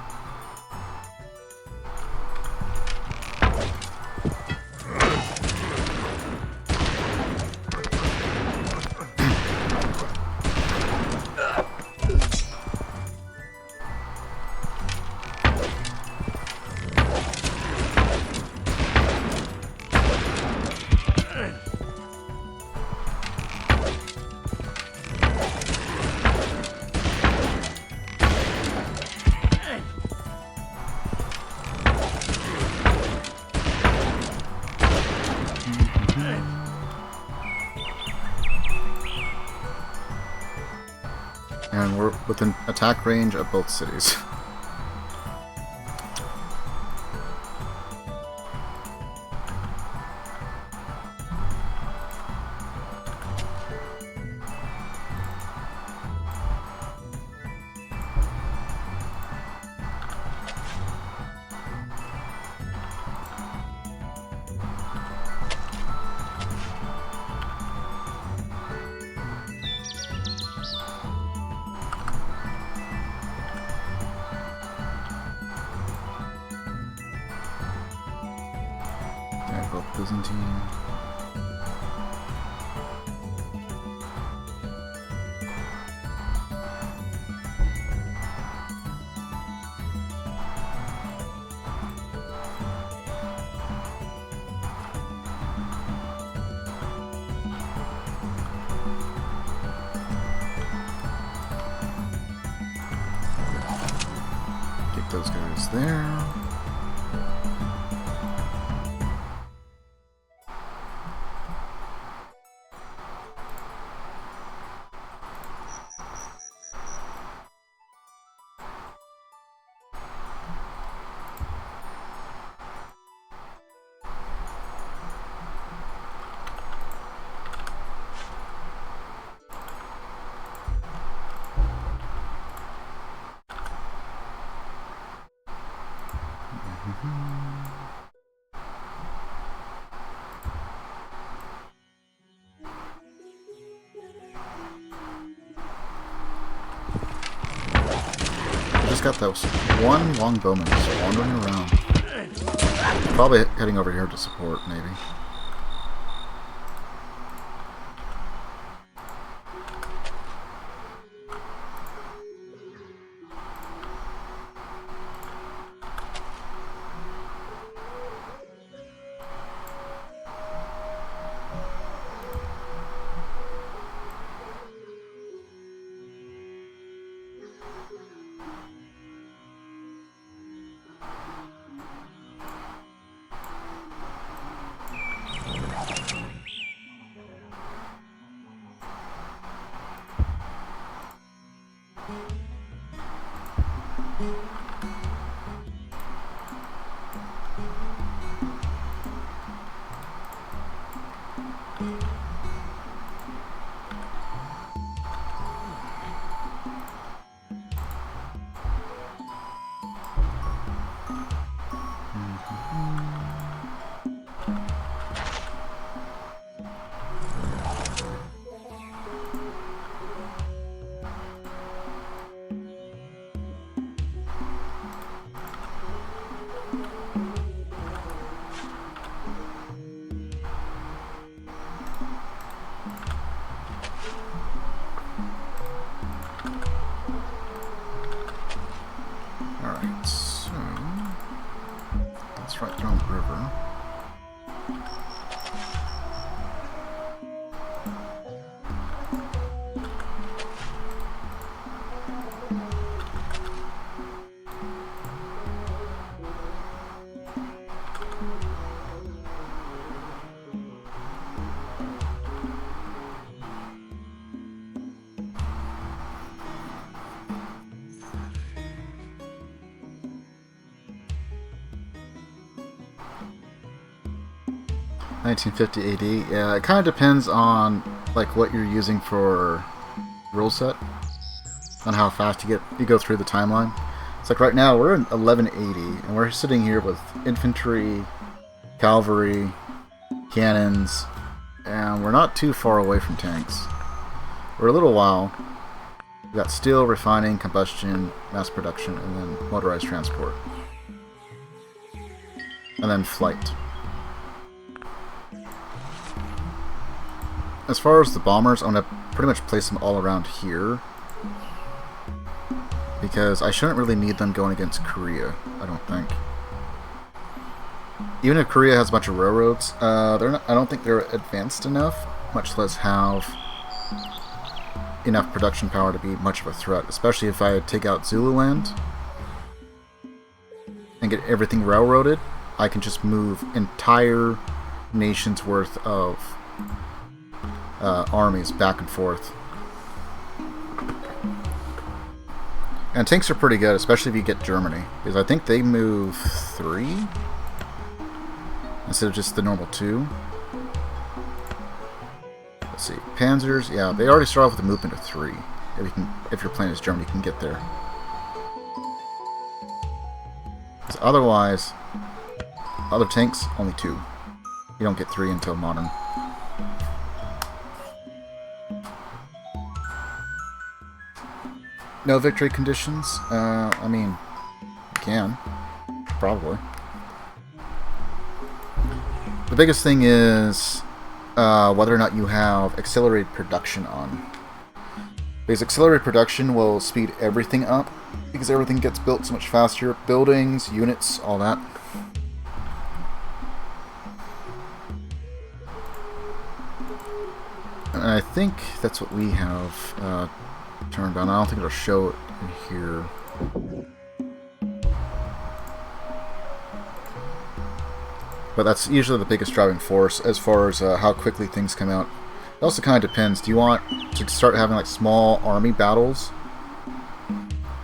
And we're within attack range of both cities. Yeah, both Byzantine. those guys there. Just got those one longbowman just wandering around. Probably heading over here to support, maybe. Right down the river. (1950 AD). Yeah, it kind of depends on like what you're using for rule set, on how fast you go through the timeline. It's like right now we're in 1180, and we're sitting here with infantry, cavalry, cannons, and we're not too far away from tanks. We're a little while. We got steel, refining, combustion, mass production, and then motorized transport, and then flight. As far as the bombers, I'm going to pretty much place them all around here, because I shouldn't really need them going against Korea, I don't think. Even if Korea has a bunch of railroads, I don't think they're advanced enough, much less have enough production power to be much of a threat, especially if I take out Zululand and get everything railroaded. I can just move entire nations worth of armies back and forth. And tanks are pretty good, especially if you get Germany, because I think they move 3 instead of just the normal 2. Let's see, Panzers, yeah, they already start off with a movement of 3. If you're playing as Germany, you can get there. Otherwise, other tanks, only 2. You don't get 3 until modern. No victory conditions? I mean, you can. Probably. The biggest thing is whether or not you have accelerated production on. Because accelerated production will speed everything up, because everything gets built so much faster. Buildings, units, all that. And I think that's what we have turned on. I don't think it'll show it in here. But that's usually the biggest driving force as far as how quickly things come out. It also kind of depends. Do you want to start having like small army battles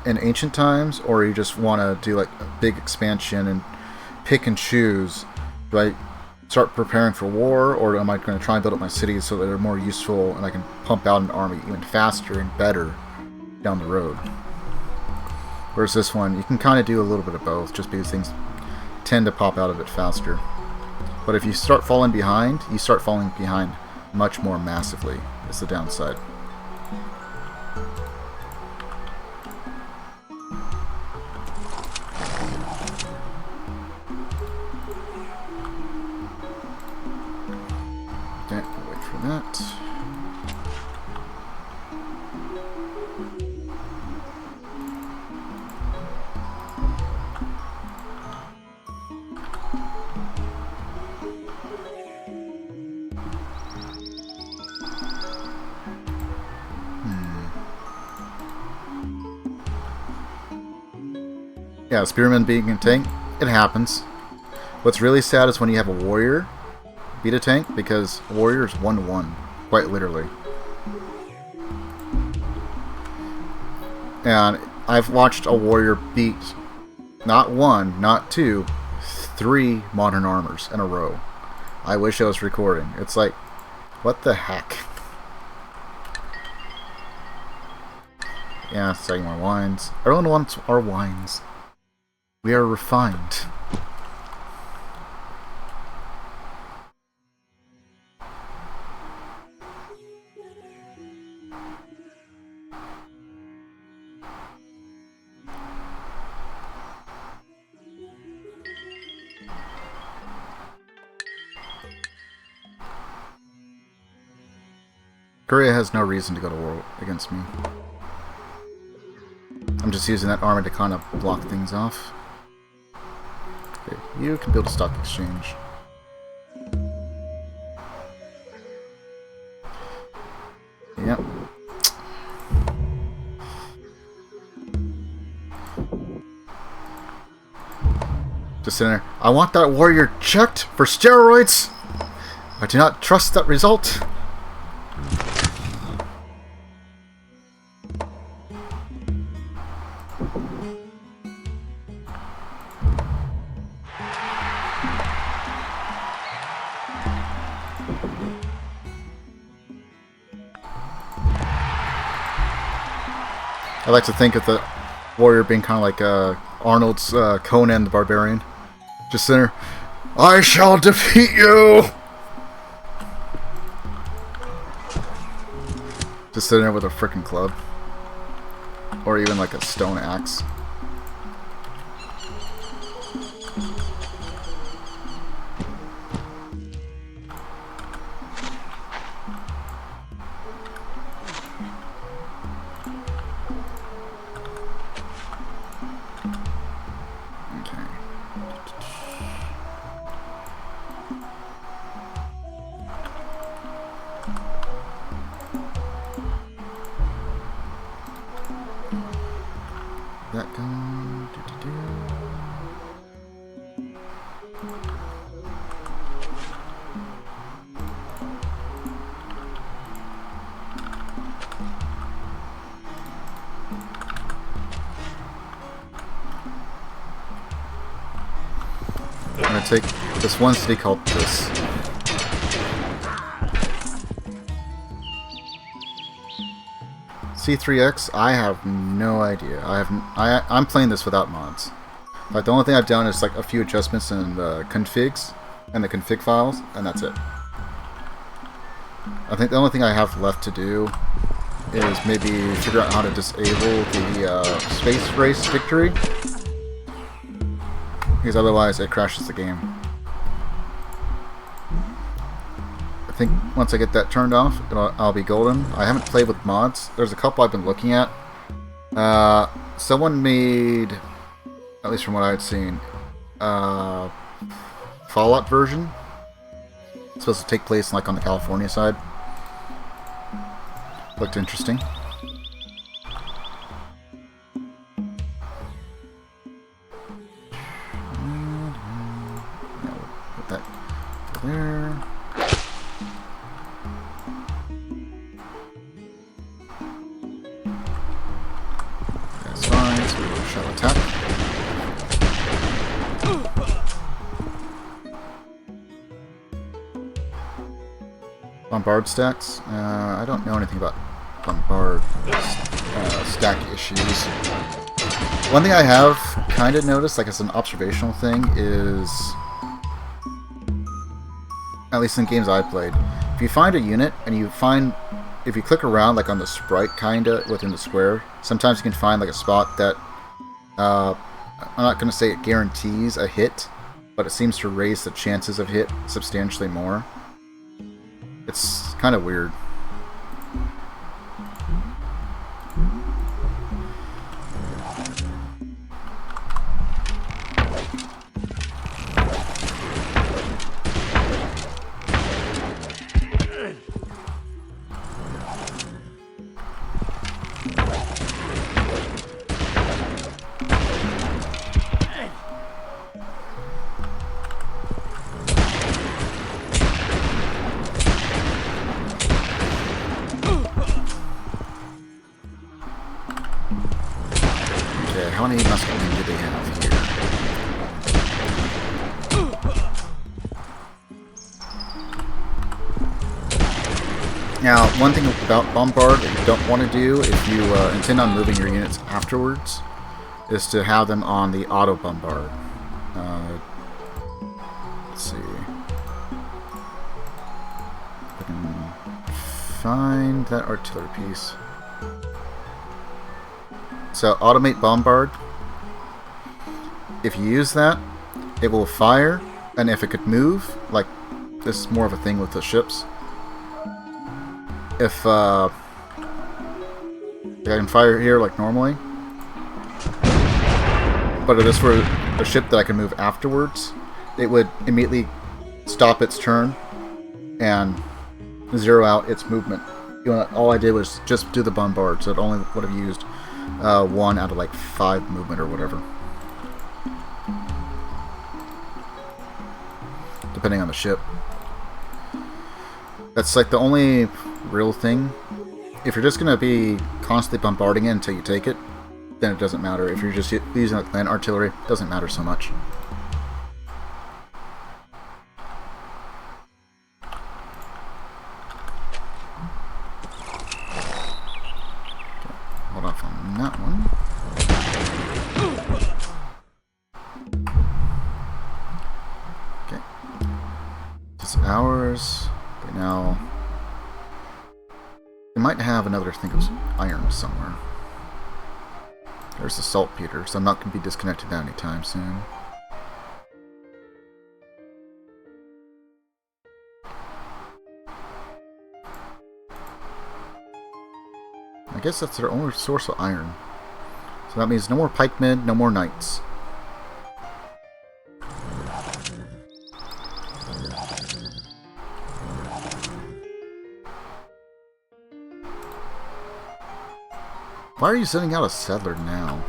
in ancient times, or you just want to do like a big expansion and pick and choose? Do I start preparing for war, or am I going to try and build up my cities so that they're more useful and I can pump out an army even faster and better down the road? Whereas this one, you can kind of do a little bit of both, just because things tend to pop out a bit faster. But if you start falling behind, you start falling behind much more massively. Is the downside. Okay, I'll wait for that. Yeah, spearman being a tank, it happens. What's really sad is when you have a warrior beat a tank, because a warrior is 1-1, quite literally. And I've watched a warrior beat not 1, not 2, 3 modern armors in a row. I wish I was recording. It's like, what the heck? Yeah, selling more wines. Everyone wants our wines. We are refined. Korea has no reason to go to war against me. I'm just using that army to kind of block things off. Okay, you can build a stock exchange. Yep. Just sitting there. I want that warrior checked for steroids. I do not trust that result. I like to think of the warrior being kind of like Arnold's Conan the Barbarian. Just sitting there, I shall defeat you! Just sitting there with a frickin' club. Or even like a stone axe. That gun. I'm gonna take this one city called this. C3X, I have no idea. I'm playing this without mods. Like, the only thing I've done is like a few adjustments in the configs and the config files, and that's it. I think the only thing I have left to do is maybe figure out how to disable the space race victory, because otherwise it crashes the game. I think once I get that turned off, I'll be golden. I haven't played with mods. There's a couple I've been looking at. Someone made, at least from what I'd seen, Fallout version. It's supposed to take place like on the California side. Looked interesting. Yeah, we'll put that there. That's fine, so we shall attack. Bombard stacks? I don't know anything about bombard stack issues. One thing I have kind of noticed, like as an observational thing, is, at least in games I've played, if you find a unit and if you click around like on the sprite kinda within the square, sometimes you can find like a spot that, I'm not going to say it guarantees a hit, but it seems to raise the chances of hit substantially more. It's kind of weird. How many musketmen do they have here? Now, one thing about Bombard that you don't want to do if you intend on moving your units afterwards is to have them on the auto Bombard. Let's see. If I can find that artillery piece. So, automate Bombard. If you use that, it will fire, and if it could move, like this is more of a thing with the ships. If I can fire here like normally, but it is for a ship that I can move afterwards, it would immediately stop its turn and zero out its movement. You know, all I did was just do the Bombard, so it only would have used 1 out of like 5 movement or whatever, depending on the ship. That's like the only real thing. If you're just going to be constantly bombarding it until you take it, then it doesn't matter. If you're just using like land artillery, it doesn't matter so much. Hold off on that one. Okay. It's ours. Okay, now we might have another thing of iron somewhere. There's the saltpeter, so I'm not going to be disconnected that anytime soon. I guess that's their only source of iron. So that means no more pikemen, no more knights. Why are you sending out a settler now?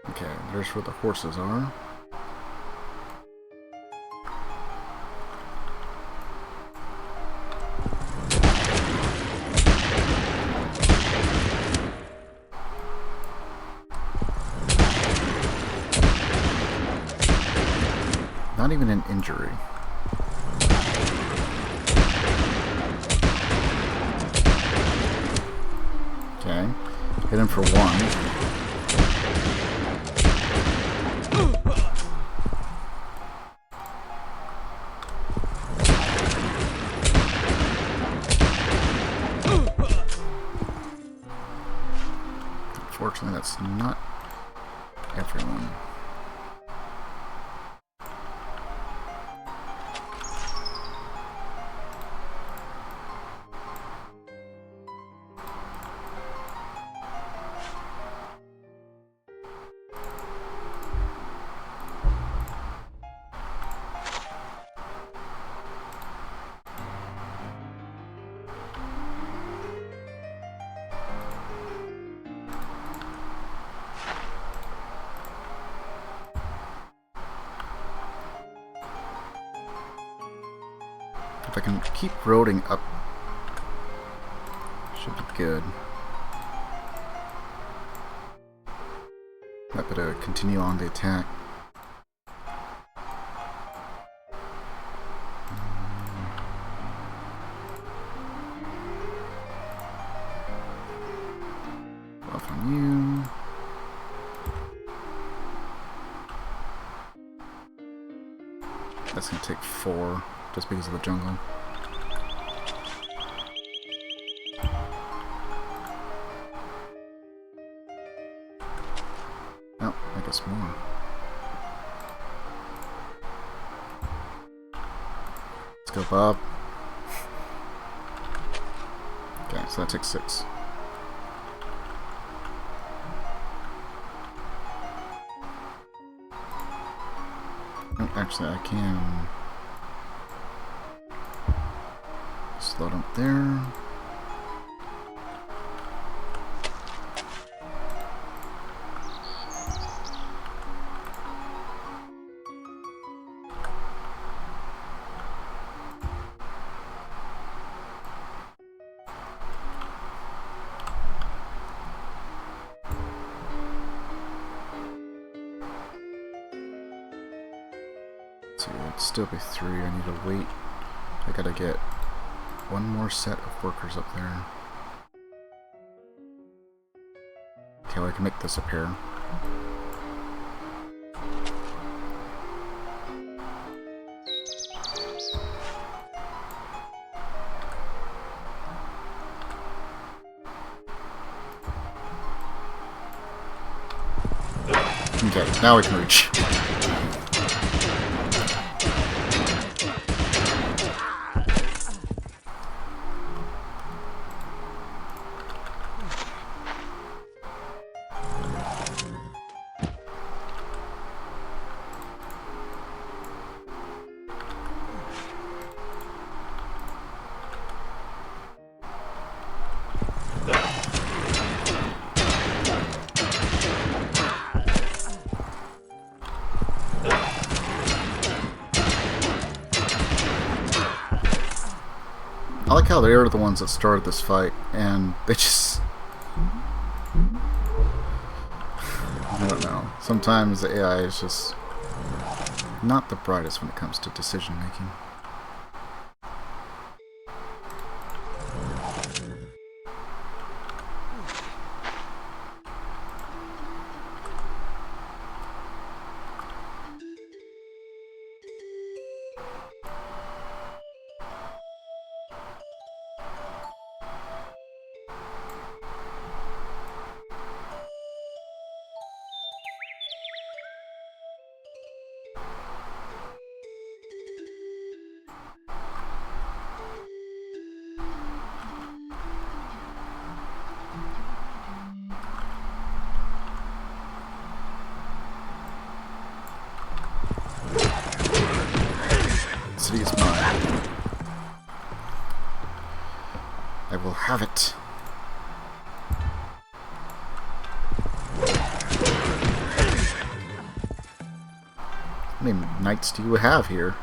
Okay, there's where the horses are. Not even an injury. Okay, hit him for 1. Unfortunately, that's not everyone. If I can keep roading up, should be good. I better continue on the attack. Off on you. That's gonna take 4. Just because of the jungle. Oh, I guess more. Let's go, Bob. Okay, so that takes 6. Oh, actually, I can slow down there. So it'd still be 3. I need to wait. I gotta get one more set of workers up there. Okay, well, I can make this appear. Okay, now we can reach. I like how they were the ones that started this fight, and they just... I don't know. Sometimes the AI is just not the brightest when it comes to decision making. City is mine. I will have it. How many knights do you have here?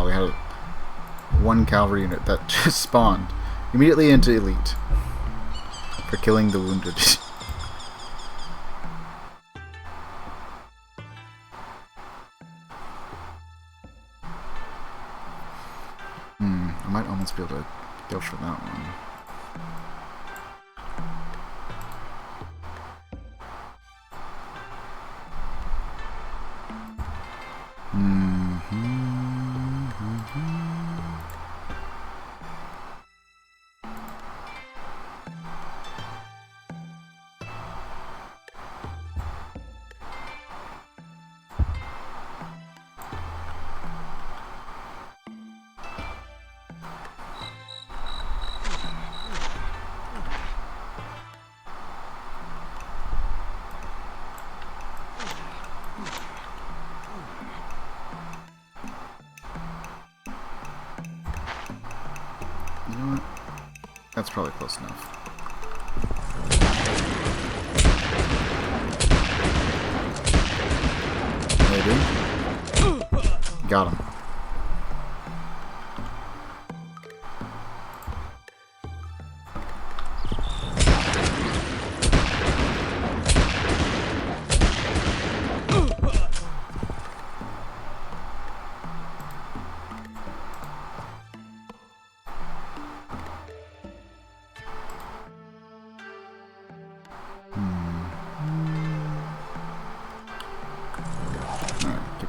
We had one cavalry unit that just spawned immediately into elite for killing the wounded. I might almost be able to go for that one. You know what? That's probably close enough. Maybe. Got him.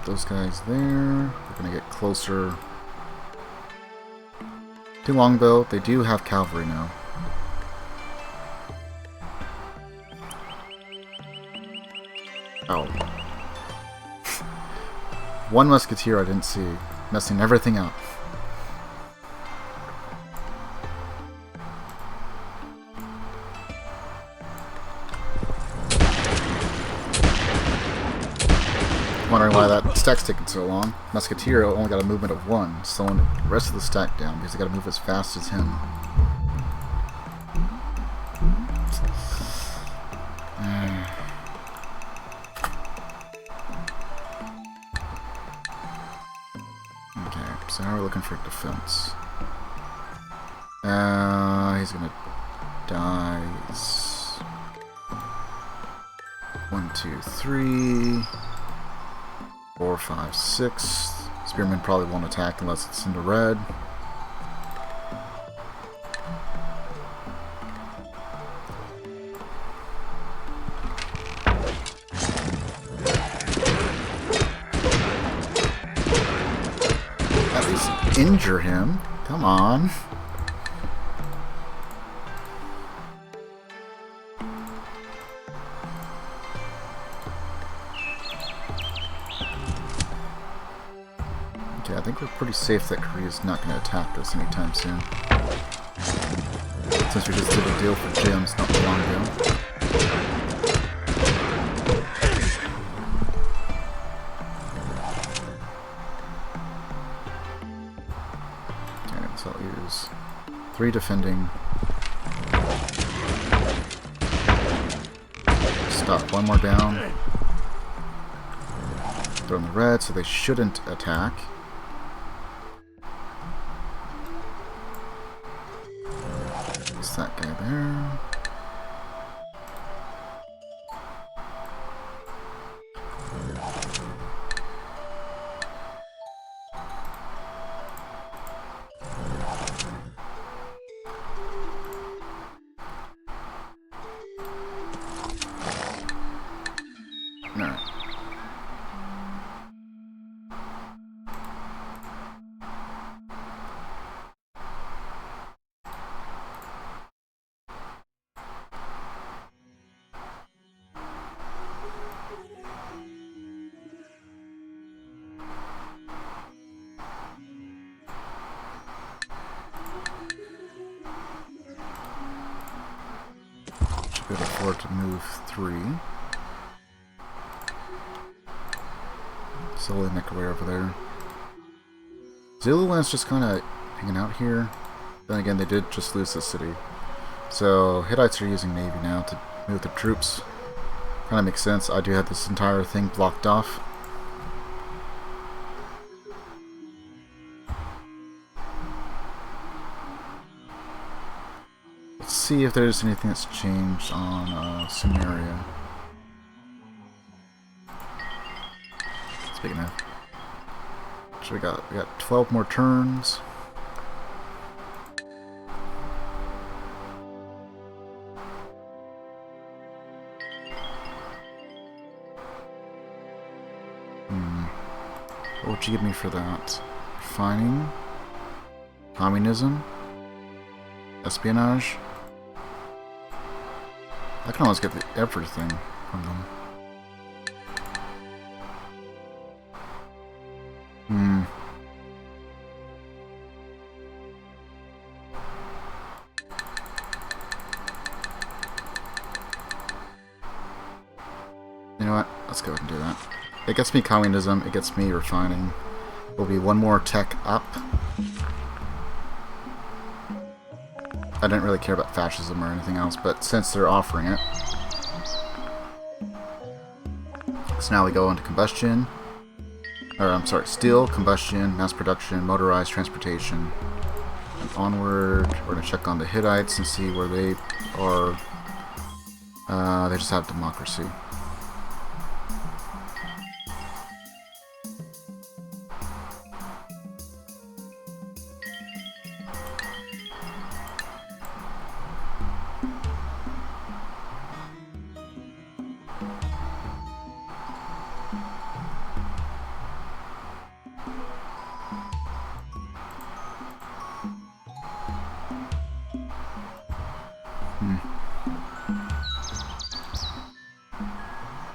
Those guys there. We're gonna get closer to Longbow. They do have cavalry now. Oh. One musketeer I didn't see, messing everything up. Wondering why that stack's taking so long. Musketeer only got a movement of 1, slowing the rest of the stack down because they got to move as fast as him. Okay, so how are we looking for defense? He's gonna die. 1, 2, 3. 4, 5, 6. Spearmen probably won't attack unless it's into red. At least injure him. Come on. I think we're pretty safe that Korea's not going to attack us anytime soon. Since we just did a deal for gems not too long ago. Okay, so I'll use 3 defending. Stop 1 more down. Throw in the red, so they shouldn't attack. That guy there. Alright. Should afford to move 3. Slowly make our way over there. Zululand's just kind of hanging out here. Then again, they did just lose the city. So Hittites are using Navy now to move the troops. Kind of makes sense. I do have this entire thing blocked off. Let's see if there's anything that's changed on Sumeria. Speaking of, so we got 12 more turns. What would you give me for that? Refining? Communism? Espionage? I can almost get everything from them. You know what? Let's go ahead and do that. It gets me communism, it gets me refining. Will be one more tech up. I didn't really care about fascism or anything else, but since they're offering it. So now we go into combustion. Or, I'm sorry, steel, combustion, mass production, motorized transportation. And onward, we're going to check on the Hittites and see where they are. They just have democracy.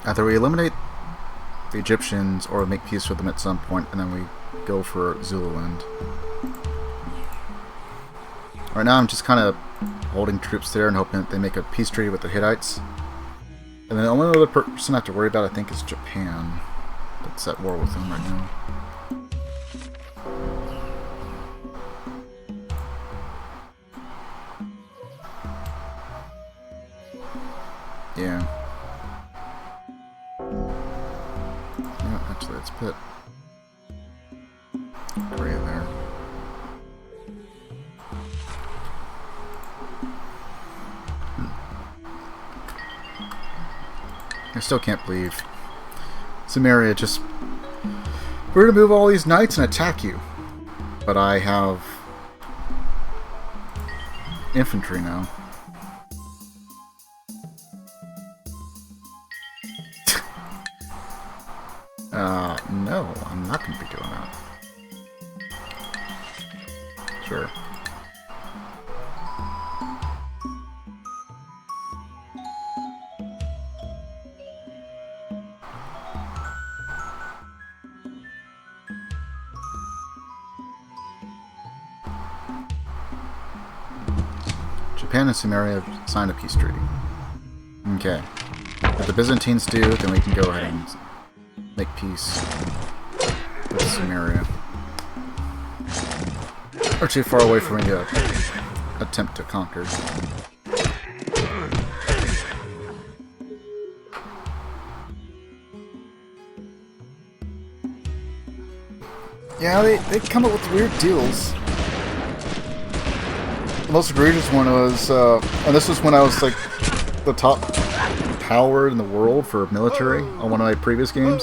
Either we eliminate the Egyptians or make peace with them at some point, and then we go for Zululand. Right now I'm just kind of holding troops there and hoping that they make a peace treaty with the Hittites. And then the only other person I have to worry about, I think, is Japan. That's at war with them right now. Yeah. Yeah, actually, let's put Korea there. I still can't believe Samaria just... We're gonna move all these knights and attack you. But I have infantry now. No, I'm not going to be doing that. Sure. Japan and Samaria have signed a peace treaty. Okay. If the Byzantines do, then we can go ahead and make peace with Samaria. Or too far away for me to attempt to conquer. Yeah, they come up with weird deals. The most egregious one was, and this was when I was like the top power in the world for military on one of my previous games.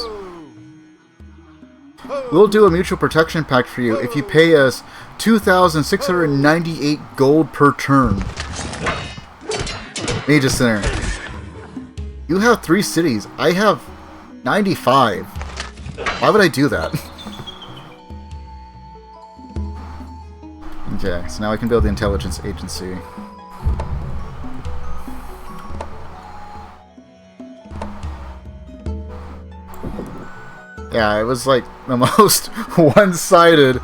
We'll do a mutual protection pact for you if you pay us 2,698 gold per turn. Me just there. You have 3 cities. I have 95. Why would I do that? Okay, so now I can build the intelligence agency. Yeah, it was like the most one-sided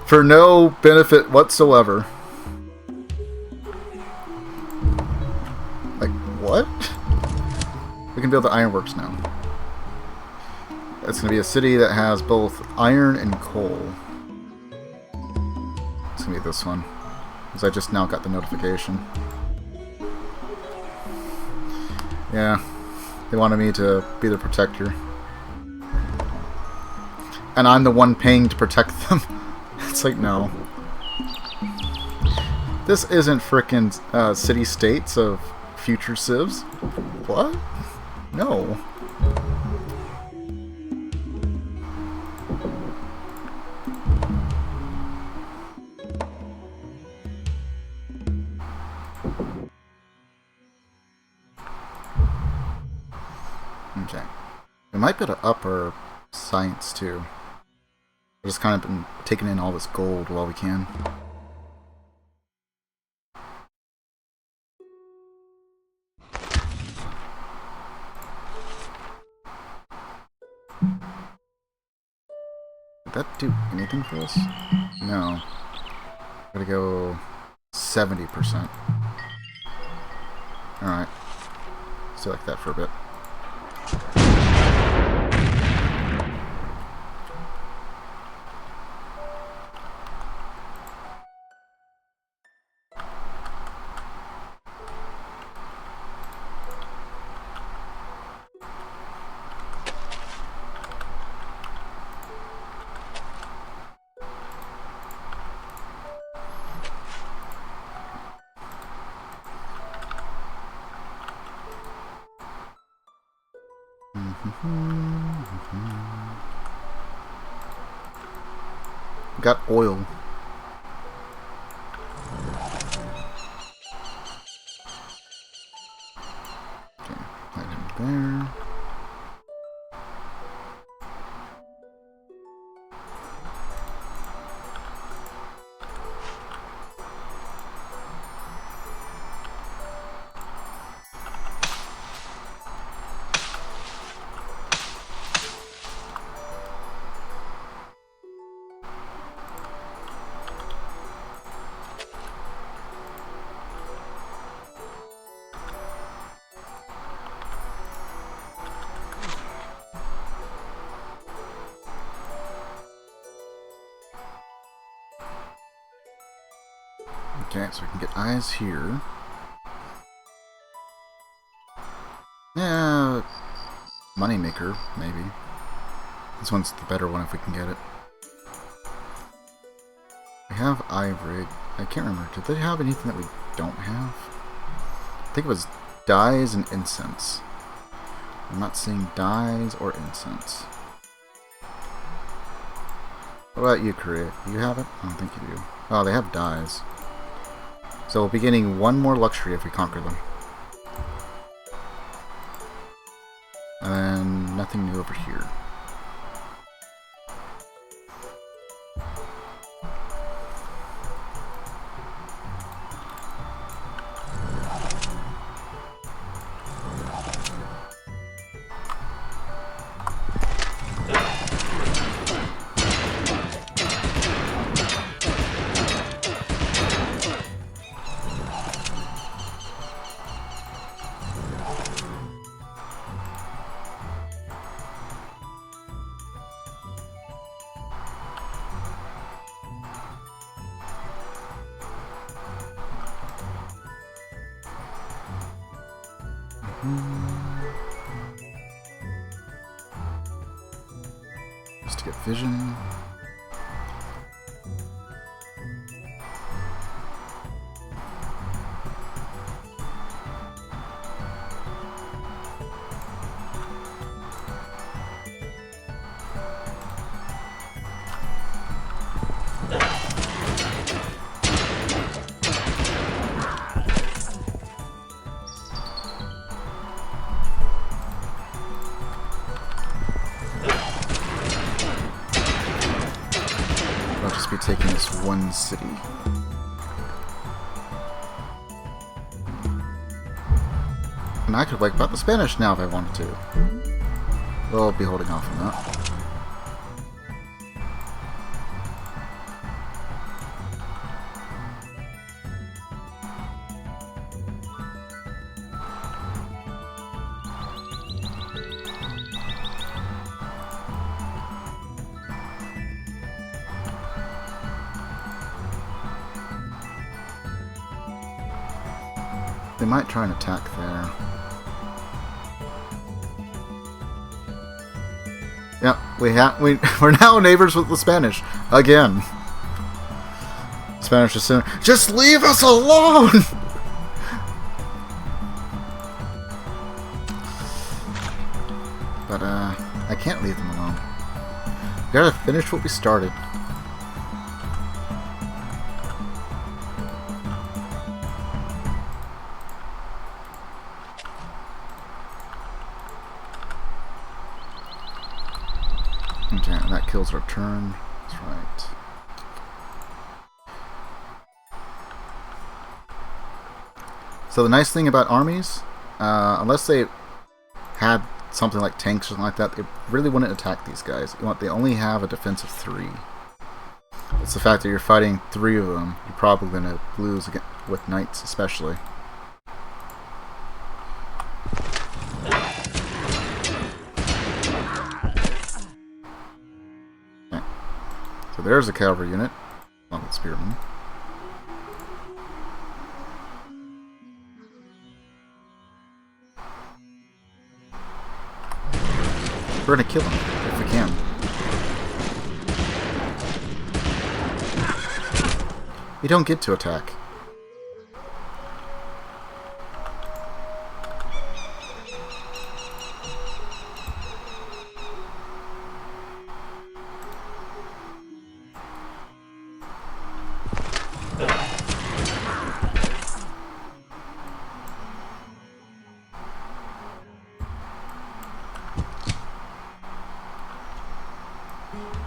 for no benefit whatsoever. Like, what? We can build the ironworks now. It's going to be a city that has both iron and coal. It's going to be this one, because I just now got the notification. Yeah, they wanted me to be the protector. And I'm the one paying to protect them. It's like, no. This isn't frickin' city-states of future civs. What? No. Okay. We might be able to up our science, too. We're just kind of been taking in all this gold while we can. Did that do anything for us? No. Gotta go 70%. Alright. Stay like that for a bit. Got oil. Okay, light him there. Okay, so we can get eyes here. Yeah, moneymaker, maybe. This one's the better one if we can get it. We have ivory. I can't remember. Did they have anything that we don't have? I think it was dyes and incense. I'm not seeing dyes or incense. What about you, Korea? You have it? I don't think you do. Oh, they have dyes. So we'll be getting one more luxury if we conquer them. And nothing new over here. Just to get vision. Be taking this one city. And I could wipe out the Spanish now if I wanted to. We'll be holding off on that. They might try and attack there. Yeah, we're now neighbors with the Spanish again. Spanish is saying, "Just leave us alone." But I can't leave them alone. We gotta finish what we started. Okay, and that kills our turn. Let's So the nice thing about armies, unless they had something like tanks or something like that, they really wouldn't attack these guys. They only have a defense of 3. It's the fact that you're fighting 3 of them, you're probably going to lose again, with knights especially. Okay. So there's a cavalry unit, along with spearmen. We're gonna kill him if we can. You don't get to attack.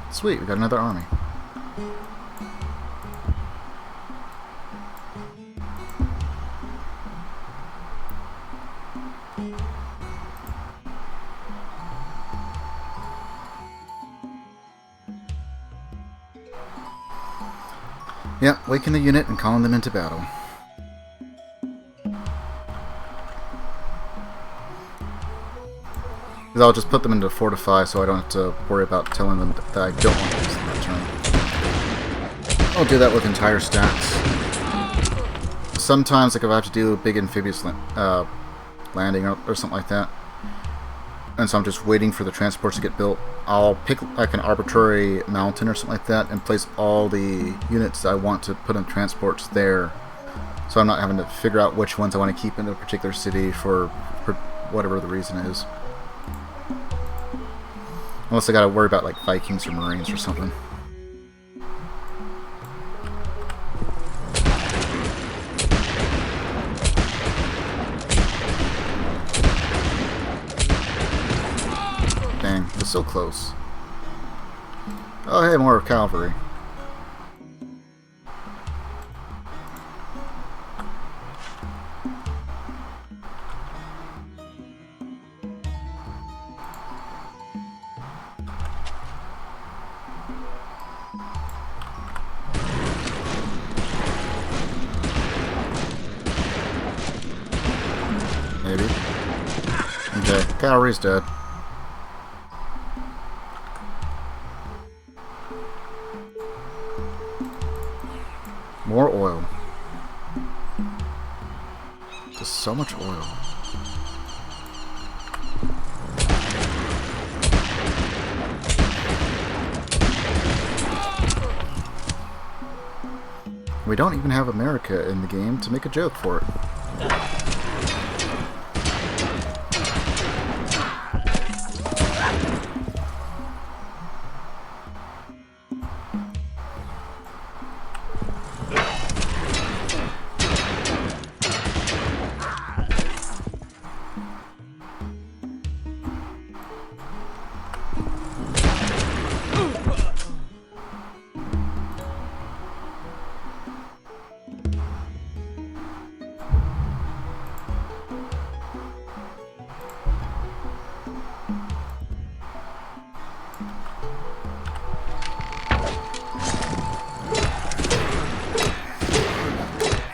Sweet, we got another army. Yeah, waken the unit and calling them into battle. Because I'll just put them into fortify so I don't have to worry about telling them that I don't want to use them that turn. I'll do that with entire stacks. Sometimes, like if I have to do a big amphibious landing or something like that, and so I'm just waiting for the transports to get built, I'll pick like an arbitrary mountain or something like that and place all the units I want to put in transports there, so I'm not having to figure out which ones I want to keep in a particular city for whatever the reason is. Unless I gotta worry about like Vikings or Marines or something. Dang, it's so close. Oh hey, more cavalry. Maybe. Okay, cavalry's dead. More oil. Just so much oil. We don't even have America in the game to make a joke for it.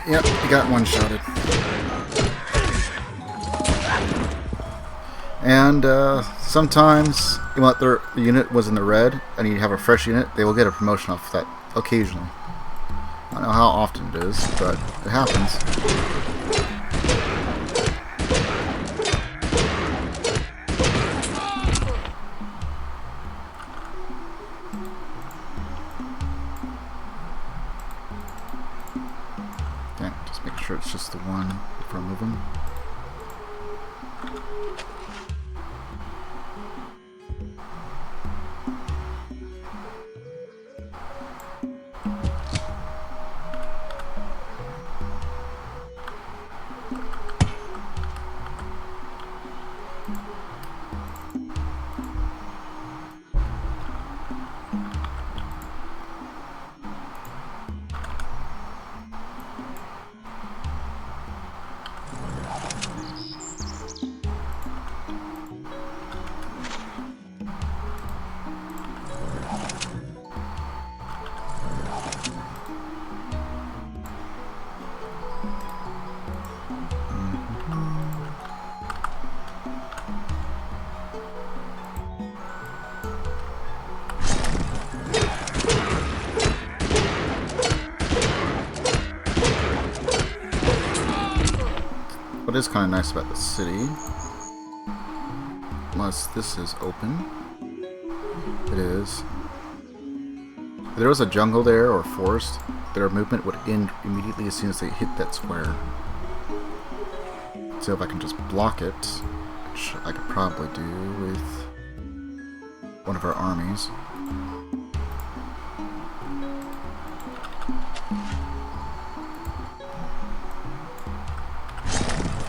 Yep, you got one-shotted. And sometimes, the unit was in the red, and you have a fresh unit, they will get a promotion off that occasionally. I don't know how often it is, but it happens. Just make sure it's just the one before moving. What is kind of nice about the city, unless this is open, it is. If there was a jungle there or forest, their movement would end immediately as soon as they hit that square. So if I can just block it, which I could probably do with one of our armies.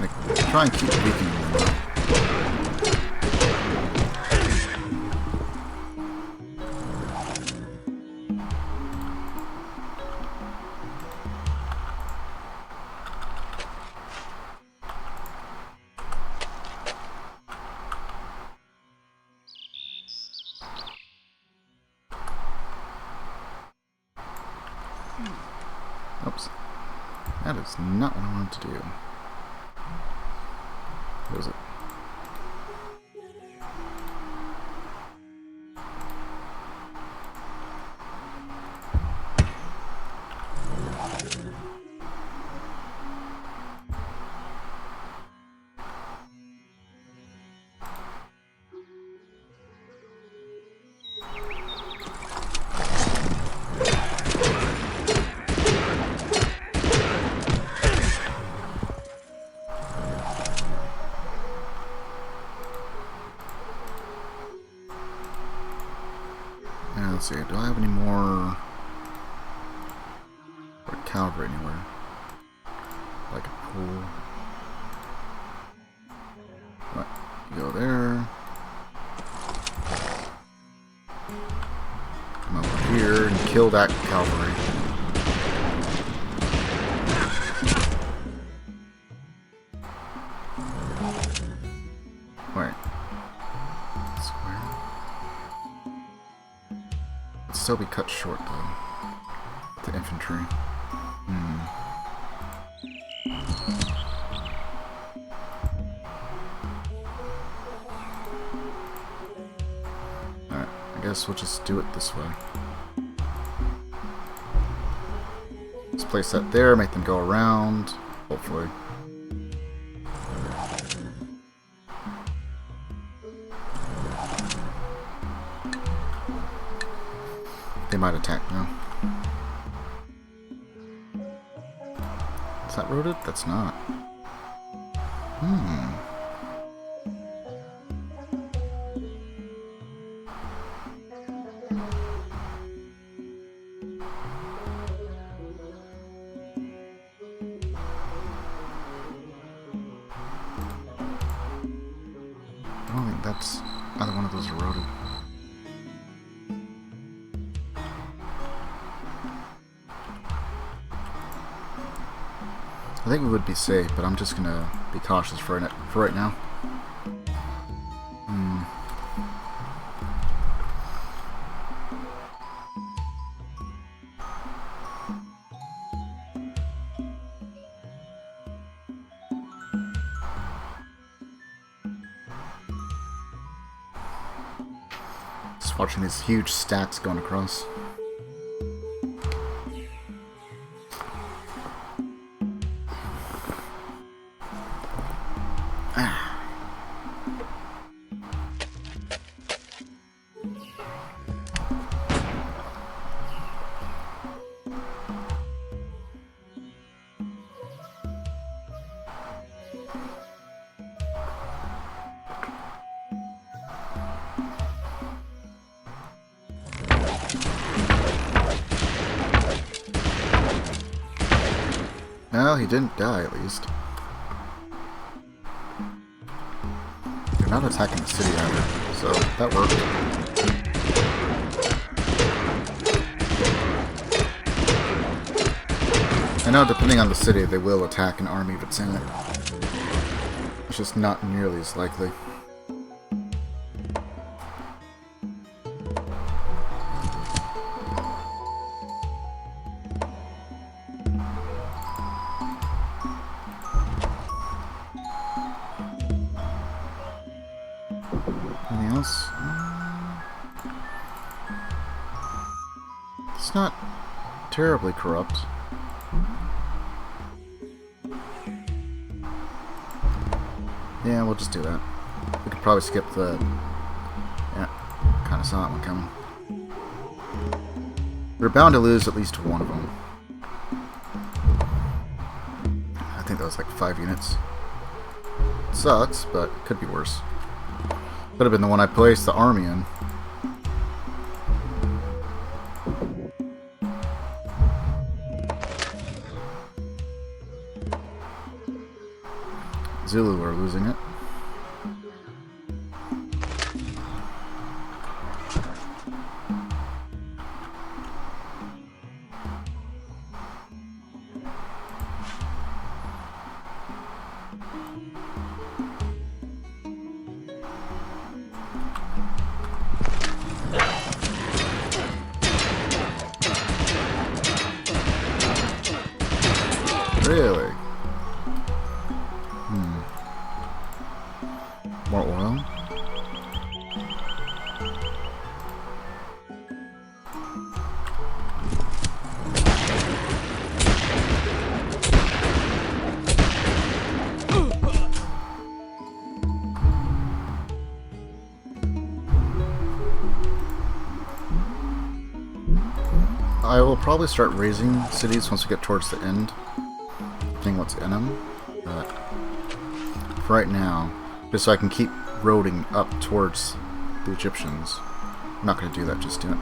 Like, try and keep weakening them. Oops. That is not what I wanted to do. What is it? Let's see, do I have any more cavalry anywhere? Like a pool. Right, go there. Come over here and kill that cavalry. Wait. Square. Still be cut short though. The infantry. Alright, I guess we'll just do it this way. Let's place that there, make them go around, hopefully. They might attack now. Is that roaded? That's not. I don't think that's either one of those are roaded. I think we would be safe, but I'm just gonna be cautious for right now. Just watching these huge stacks going across. Well, he didn't die, at least. They're not attacking the city either, so that worked. I know, depending on the city, they will attack an army that's in it. It's just not nearly as likely. Anything else? It's not terribly corrupt. Yeah, we'll just do that. We could probably skip the... Yeah, kind of saw that one coming. We're bound to lose at least one of them. I think that was like 5 units. Sucks, but it could be worse. Could have been the one I placed the army in. Zulu are losing it. Really? More oil? I will probably start raising cities once we get towards the end, depending what's in them. But for right now, just so I can keep roading up towards the Egyptians. I'm not going to do that just yet.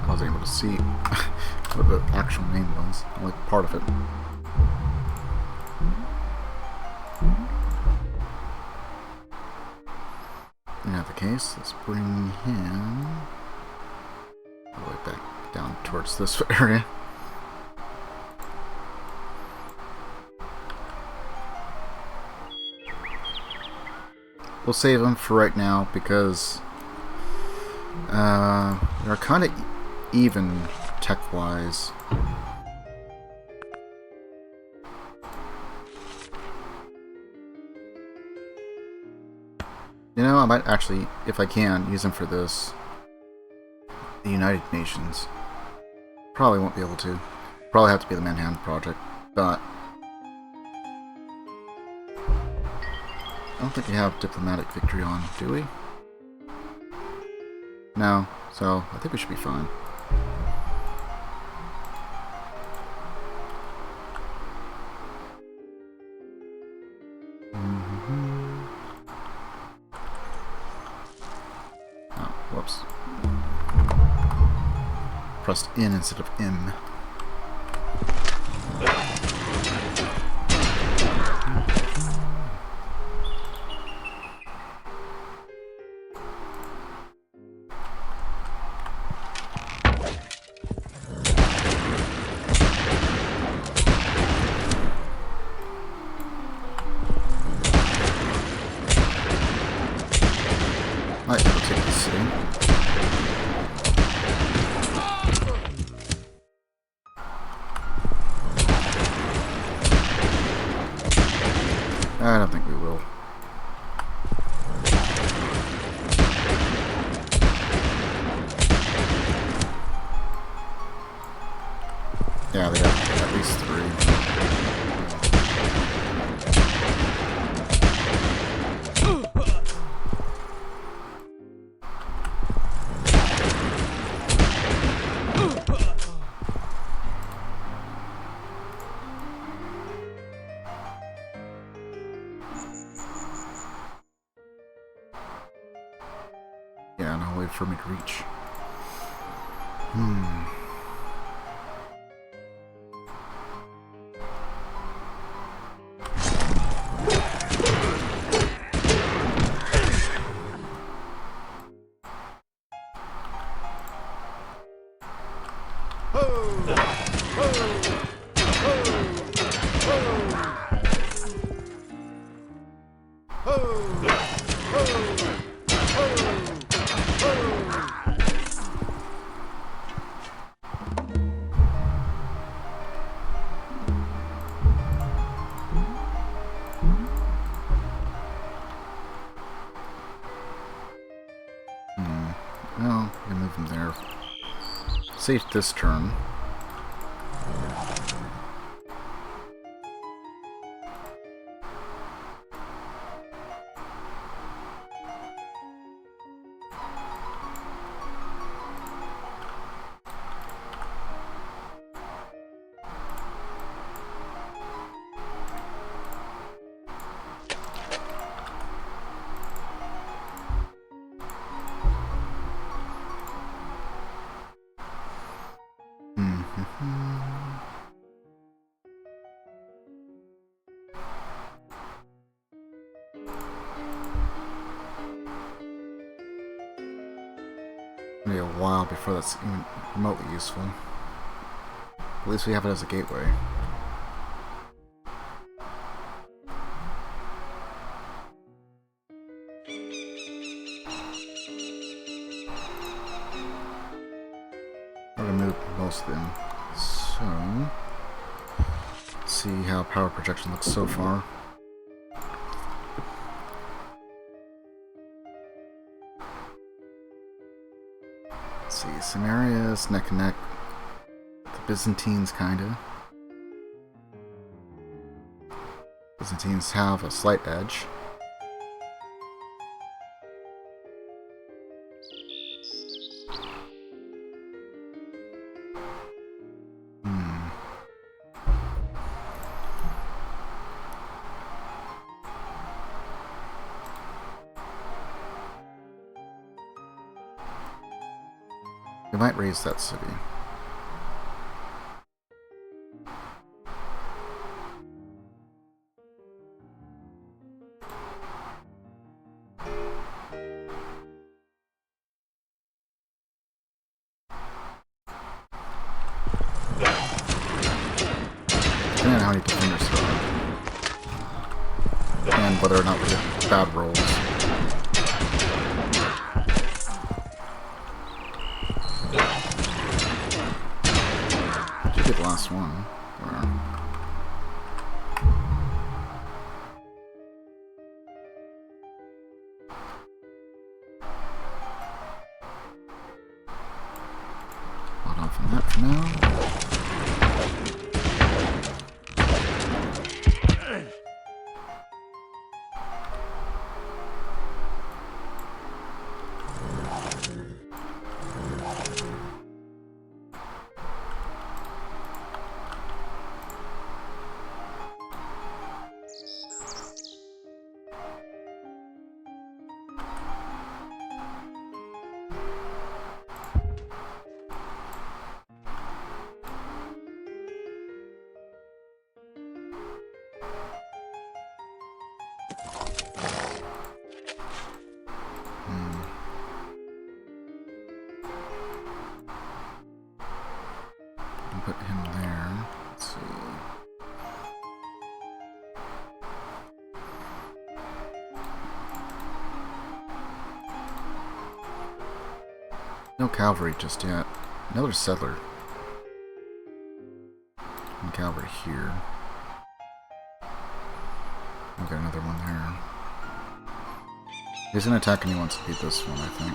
I was able to see what the actual name was, only part of it. In that the case, let's bring him all the way back down towards this area. We'll save him for right now because they're kind of even tech-wise. You know, I might actually, if I can, use them for this. The United Nations. Probably won't be able to. Probably have to be the Manhattan Project, but I don't think we have diplomatic victory on, do we? No, so I think we should be fine. Oh, whoops. Pressed in instead of M. Might be able to take this city. I don't think we will. Yeah, they got at least 3. Yeah, no way for me to reach. Well, we can move him there. Safe this turn. It'll be a while before that's even remotely useful. At least we have it as a gateway. We're gonna move most of them. So, let's see how power projection looks so far. Let's see, some areas neck and neck. The Byzantines, kinda. Byzantines have a slight edge. We might raise that city. Depending on how many defenders there are. And whether or not we get bad rolls. The last one. Hold on from that for now. Put him there. Let's see. No cavalry just yet. Another settler. And cavalry here. I've got another one there. He's gonna attack and he wants to beat this one, I think.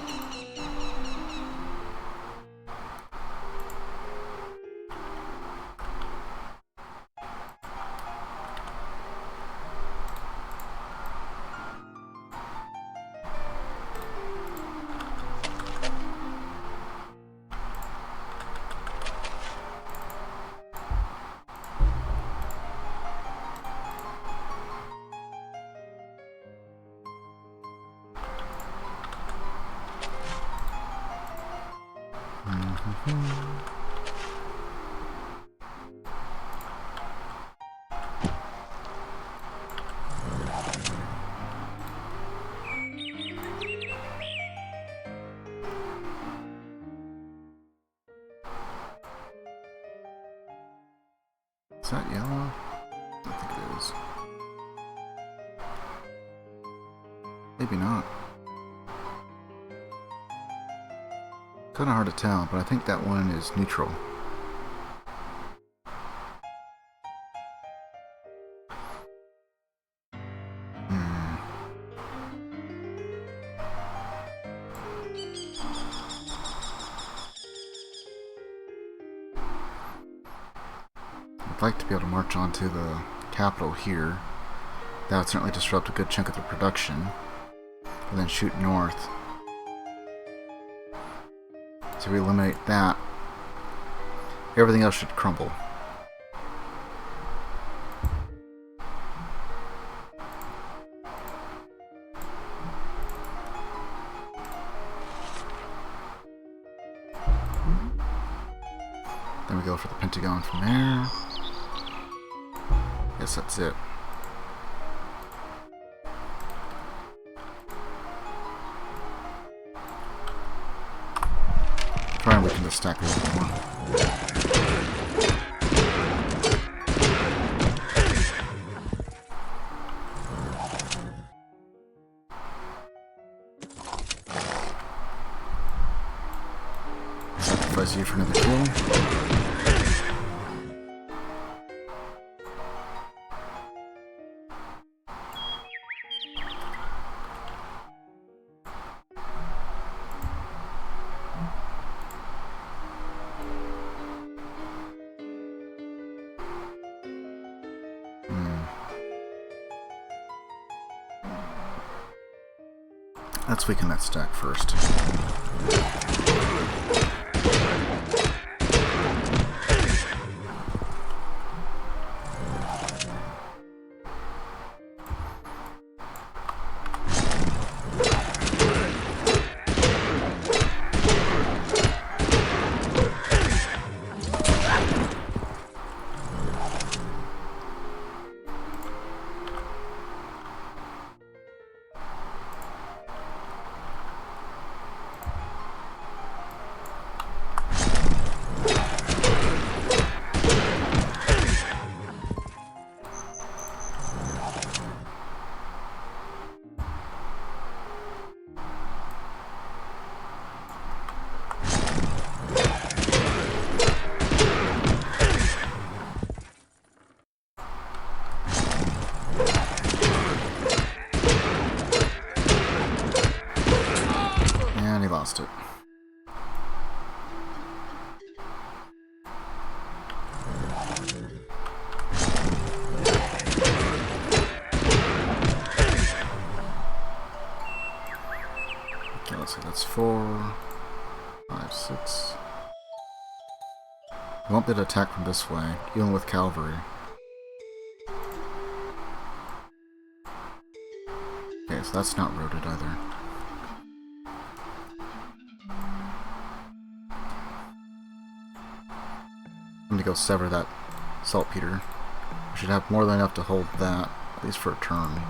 that yellow? I think it is. Maybe not. Kind of hard to tell, but I think that one is neutral. I'd like to be able to march onto the capital here. That would certainly disrupt a good chunk of the production. And then shoot north. So we eliminate that. Everything else should crumble. Then we go for the Pentagon from there. Guess that's it. Try and weaken the stack a little bit more. Sacrifice you for another kill. Let's weaken that stack first. And he lost it. Okay, let's see, that's 4, 5, 6. We won't be able to attack from this way, even with cavalry. Okay, so that's not roaded either. I'm gonna go sever that saltpeter. We should have more than enough to hold that, at least for a turn.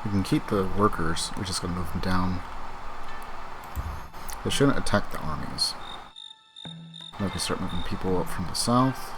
We can keep the workers, we're just going to move them down. They shouldn't attack the armies. Now we can start moving people up from the south.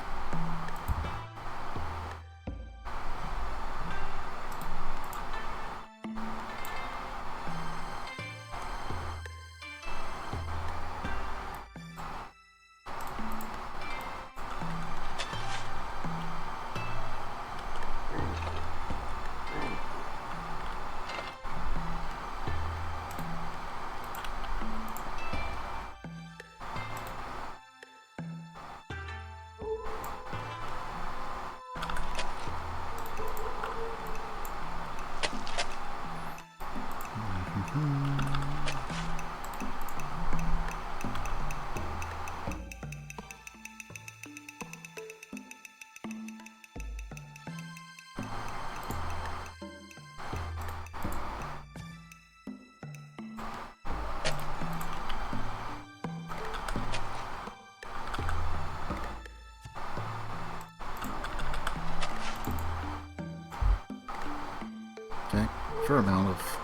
fair amount of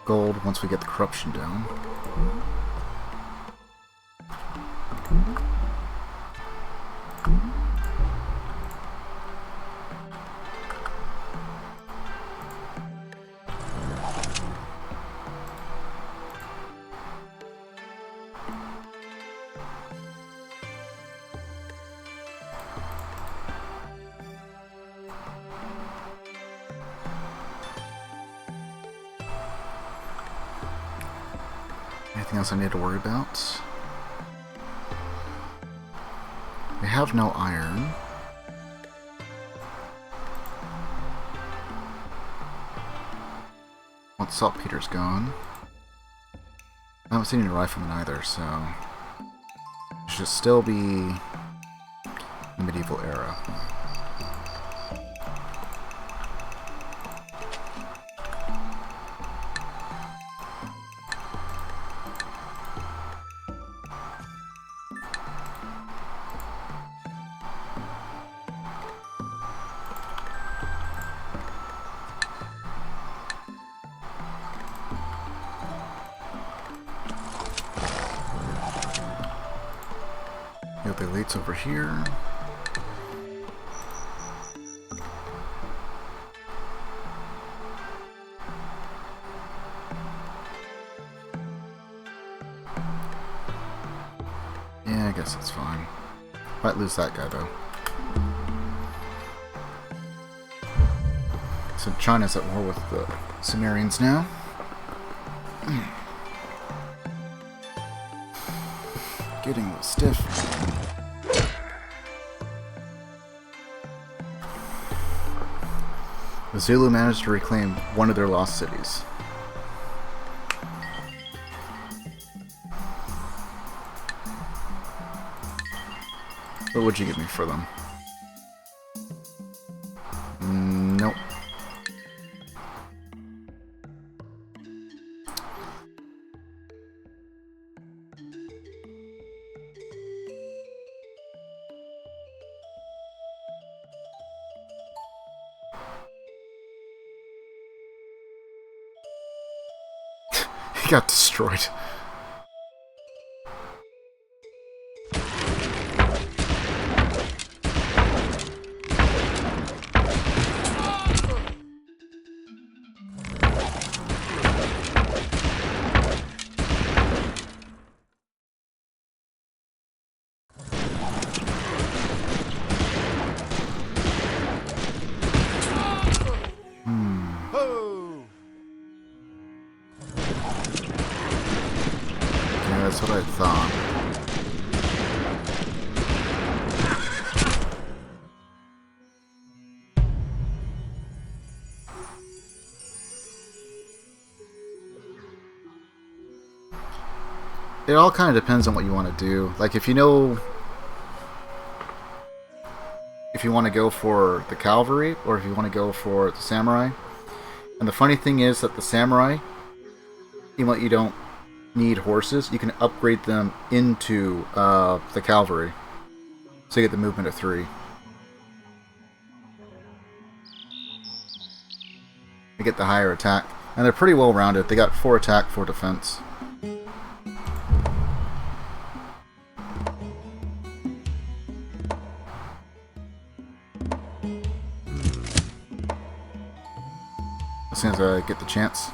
gold once we get the corruption down. Anything else I need to worry about? We have no iron. Once saltpeter's gone. I haven't seen any riflemen either, so it should still be the medieval era. The elites over here. Yeah, I guess that's fine. Might lose that guy though. So China's at war with the Sumerians now. Getting a little stiff. The Zulu managed to reclaim one of their lost cities. What would you give me for them? Nope. He got destroyed. That's what I thought. It all kind of depends on what you want to do. Like, if you know... if you want to go for the cavalry, or if you want to go for the samurai. And the funny thing is that the samurai, even though you don't need horses, you can upgrade them into the cavalry, so you get the movement of 3. You get the higher attack, and they're pretty well rounded. They got 4 attack, 4 defense. As soon as I get the chance.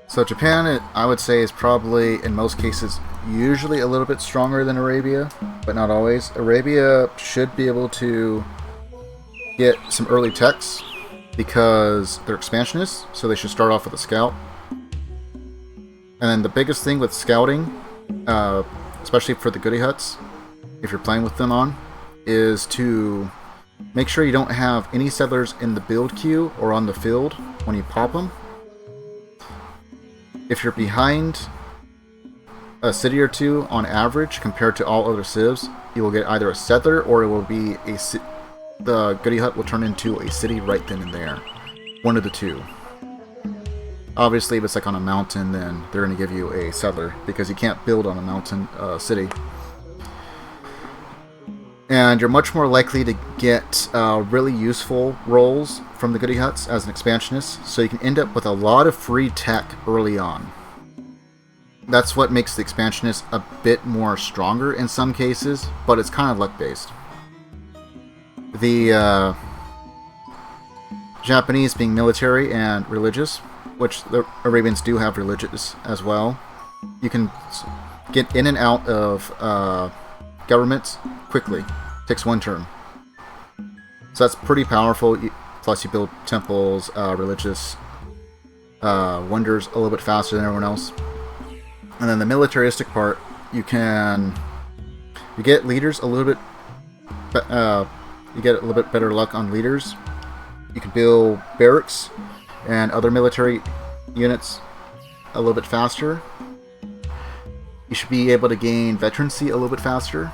So Japan, I would say, is probably, in most cases, usually a little bit stronger than Arabia, but not always. Arabia should be able to get some early techs, because they're expansionists, so they should start off with a scout. And then the biggest thing with scouting, especially for the goody huts, if you're playing with them on, is to make sure you don't have any settlers in the build queue or on the field when you pop them. If you're behind a city or 2 on average compared to all other civs, you will get either a settler or it will be the goody hut will turn into a city right then and there. One of the 2. Obviously, if it's like on a mountain, then they're going to give you a settler, because you can't build on a mountain city. And you're much more likely to get really useful roles from the Goody Huts as an expansionist, so you can end up with a lot of free tech early on. That's what makes the expansionist a bit more stronger in some cases, but it's kind of luck-based. The Japanese being military and religious, which the Arabians do have religious as well, you can get in and out of governments quickly. Takes one turn. So that's pretty powerful. Plus you build temples, religious wonders a little bit faster than everyone else. And then the militaristic part, you get leaders a little bit you get a little bit better luck on leaders. You can build barracks and other military units a little bit faster. You should be able to gain veterancy a little bit faster.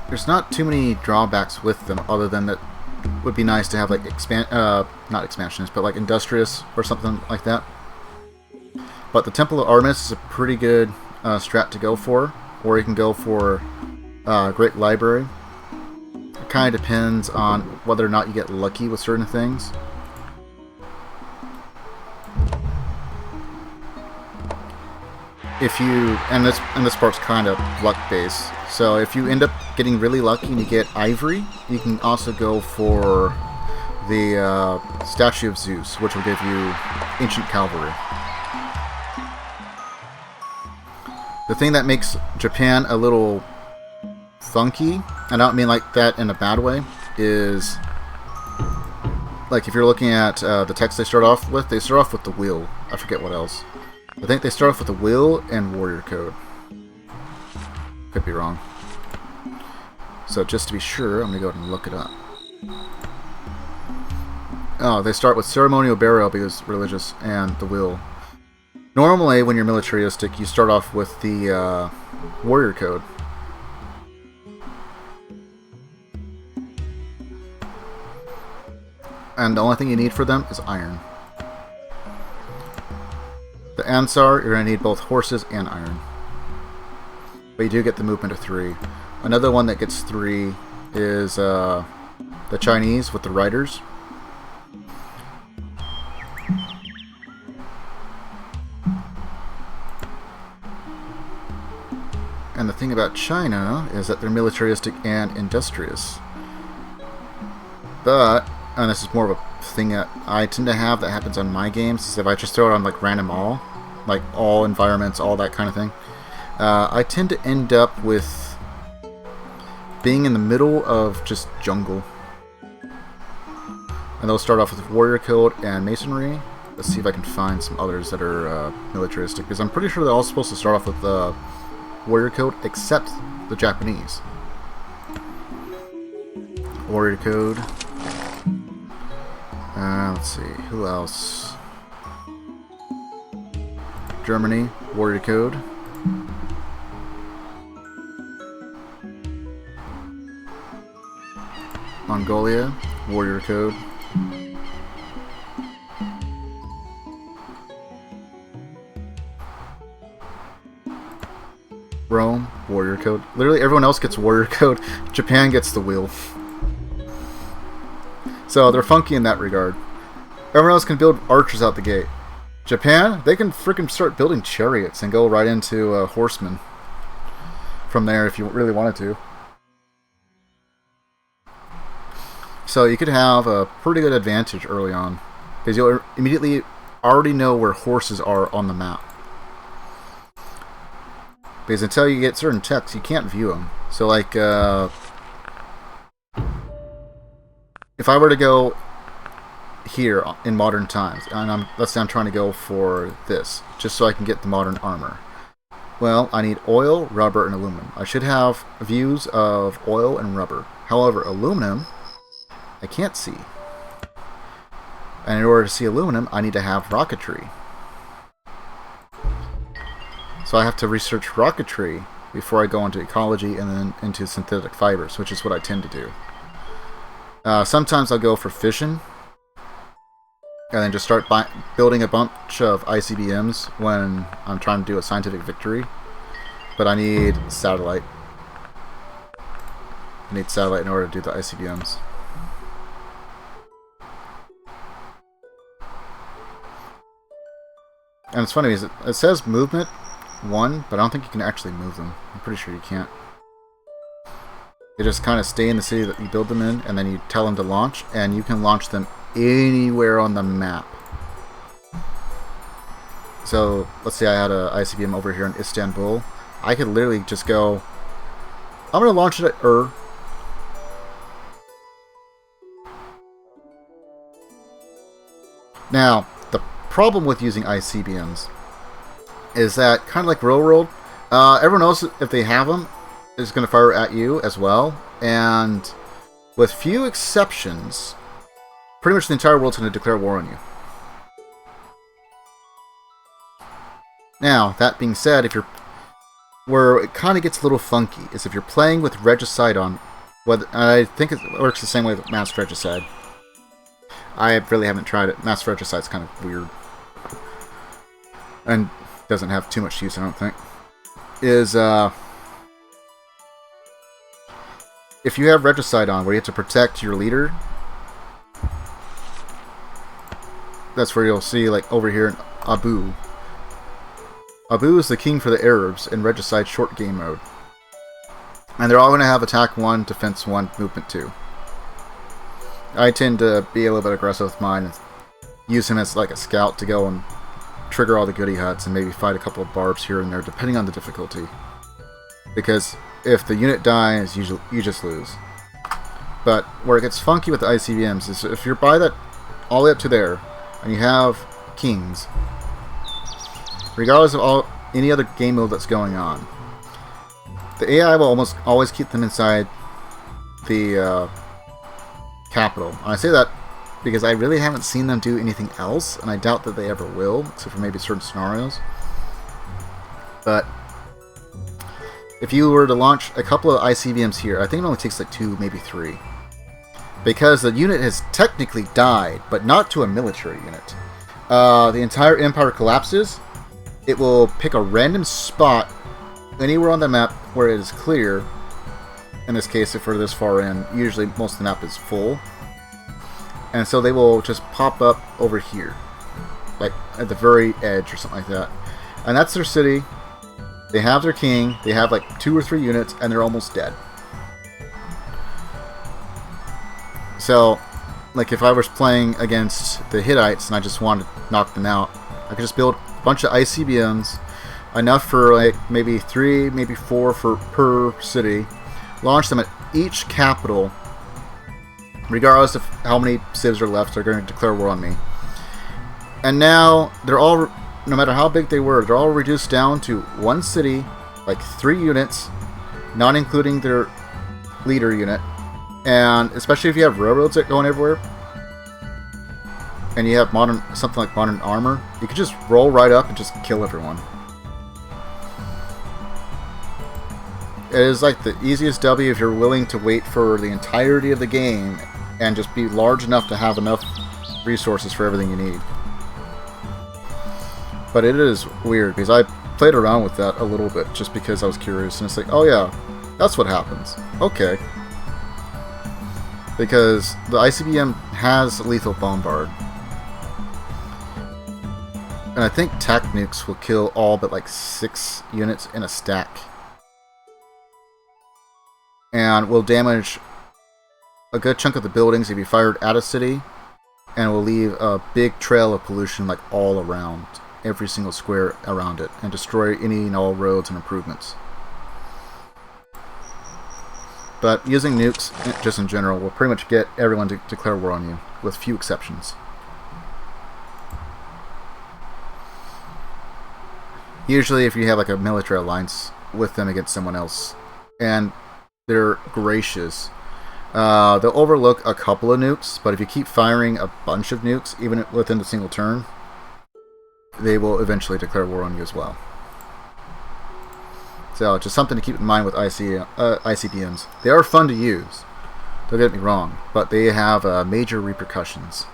There's not too many drawbacks with them, other than that would be nice to have like not expansionists, but like industrious or something like that. But the Temple of Artemis is a pretty good strat to go for, or you can go for Great Library. It kind of depends on whether or not you get lucky with certain things. If you and this part's kind of luck based. So if you end up getting really lucky and you get ivory, you can also go for the Statue of Zeus, which will give you ancient cavalry. The thing that makes Japan a little funky, and I don't mean like that in a bad way, is like if you're looking at the text they start off with the wheel. I forget what else. I think they start off with the will and warrior code. Could be wrong. So just to be sure, I'm going to go ahead and look it up. Oh, they start with ceremonial burial because religious and the will. Normally, when you're militaristic, you start off with the warrior code. And the only thing you need for them is iron. The Ansar, you're going to need both horses and iron. But you do get the movement of 3. Another one that gets 3 is the Chinese with the riders. And the thing about China is that they're militaristic and industrious. But, and this is more of a thing that I tend to have that happens on my games, is if I just throw it on like random all, like all environments, all that kind of thing, I tend to end up with being in the middle of just jungle. And they'll start off with warrior code and masonry. Let's see if I can find some others that are militaristic, because I'm pretty sure they're all supposed to start off with warrior code, except the Japanese. Warrior code. Let's see, who else? Germany, warrior code. Mongolia, warrior code. Rome, warrior code. Literally everyone else gets warrior code. Japan gets the wheel. So they're funky in that regard. Everyone else can build archers out the gate. Japan, they can freaking start building chariots and go right into horsemen from there if you really wanted to. So you could have a pretty good advantage early on, because you'll immediately already know where horses are on the map. Because until you get certain texts, you can't view them. So like, if I were to go here in modern times, and let's say I'm trying to go for this, just so I can get the modern armor. Well, I need oil, rubber, and aluminum. I should have views of oil and rubber. However, aluminum, I can't see. And in order to see aluminum, I need to have rocketry. So I have to research rocketry before I go into ecology and then into synthetic fibers, which is what I tend to do. Sometimes I'll go for fission, and then just start building a bunch of ICBMs when I'm trying to do a scientific victory. But I need satellite. I need satellite in order to do the ICBMs. And it's funny, because it says movement 1, but I don't think you can actually move them. I'm pretty sure you can't. They just kind of stay in the city that you build them in, and then you tell them to launch, and you can launch them anywhere on the map. So, let's say I had an ICBM over here in Istanbul. I could literally just go, I'm going to launch it at Now, the problem with using ICBMs is that, kind of like Real World, everyone else, if they have them, is going to fire at you as well. And with few exceptions, pretty much the entire world's going to declare war on you. Now, that being said, if you're... where it kind of gets a little funky is if you're playing with Regicide on... and I think it works the same way with Mass Regicide. I really haven't tried it. Mass Regicide's kind of weird. And doesn't have too much use, I don't think. Is, if you have Regicide on, where you have to protect your leader, that's where you'll see, like, over here in Abu. Abu is the king for the Arabs in Regicide short game mode. And they're all going to have attack 1, defense 1, movement 2. I tend to be a little bit aggressive with mine and use him as like a scout to go and trigger all the goody huts and maybe fight a couple of barbs here and there, depending on the difficulty. Because if the unit dies, you just lose. But where it gets funky with the ICBMs is if you're by that all the way up to there, and you have kings, regardless of any other game mode that's going on, the AI will almost always keep them inside the capital. And I say that because I really haven't seen them do anything else, and I doubt that they ever will, except for maybe certain scenarios. But if you were to launch a couple of ICBMs here, I think it only takes like 2, maybe 3. Because the unit has technically died, but not to a military unit. The entire empire collapses. It will pick a random spot anywhere on the map where it is clear. In this case, if we're this far in, usually most of the map is full. And so they will just pop up over here. Like at the very edge or something like that. And that's their city. They have their king. They have like 2 or 3 units, and they're almost dead. So, like if I was playing against the Hittites and I just wanted to knock them out, I could just build a bunch of ICBMs. Enough for like maybe 3, maybe 4 per city. Launch them at each capital, regardless of how many civs are left, they're going to declare war on me. And now, they're all, no matter how big they were, they're all reduced down to 1 city, like 3 units, not including their leader unit. And especially if you have railroads that going everywhere, and you have something like modern armor, you could just roll right up and just kill everyone. It is like the easiest W if you're willing to wait for the entirety of the game and just be large enough to have enough resources for everything you need. But it is weird because I played around with that a little bit just because I was curious, and it's like, oh yeah, that's what happens. Okay. Because the ICBM has lethal bombard. And I think tac nukes will kill all but like 6 units in a stack. And will damage a good chunk of the buildings if you fired at a city, and will leave a big trail of pollution like all around, every single square around it, and destroy any and all roads and improvements. But using nukes, just in general, will pretty much get everyone to declare war on you, with few exceptions. Usually if you have like a military alliance with them against someone else, and they're gracious, they'll overlook a couple of nukes, but if you keep firing a bunch of nukes, even within a single turn, they will eventually declare war on you as well. So, just something to keep in mind with ICBMs. They are fun to use, don't get me wrong, but they have major repercussions.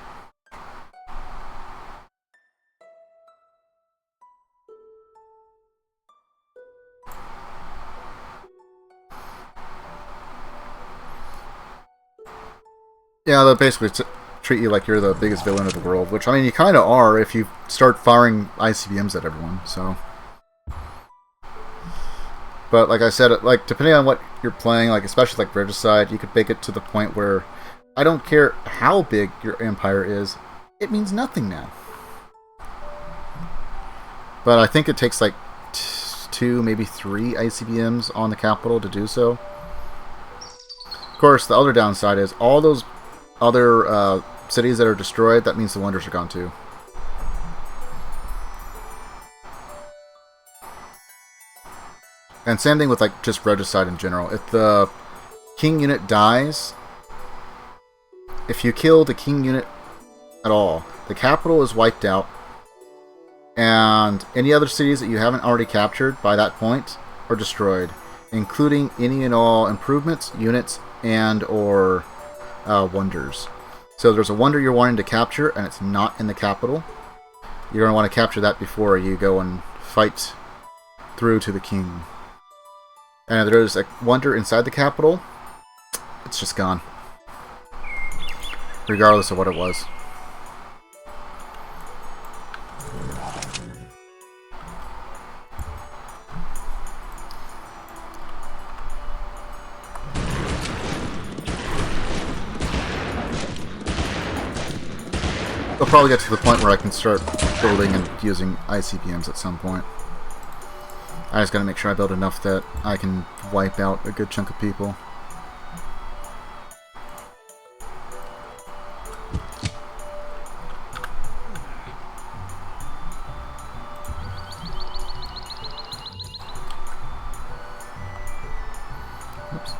Yeah, they'll basically treat you like you're the biggest villain of the world, which, I mean, you kind of are if you start firing ICBMs at everyone, so... But like I said, like, depending on what you're playing, like, especially like Regicide, you could make it to the point where I don't care how big your empire is, it means nothing now. But I think it takes like 2, maybe 3 ICBMs on the capital to do so. Of course, the other downside is all those other cities that are destroyed, that means the wonders are gone too. And same thing with like just Regicide in general. If the king unit dies, if you kill the king unit at all, the capital is wiped out, and any other cities that you haven't already captured by that point are destroyed, including any and all improvements, units, and or wonders. So there's a wonder you're wanting to capture, and it's not in the capital. You're going to want to capture that before you go and fight through to the king. And if there's a wonder inside the capital, it's just gone. Regardless of what it was. I'll probably get to the point where I can start building and using ICBMs at some point. I just gotta make sure I build enough that I can wipe out a good chunk of people. Oops.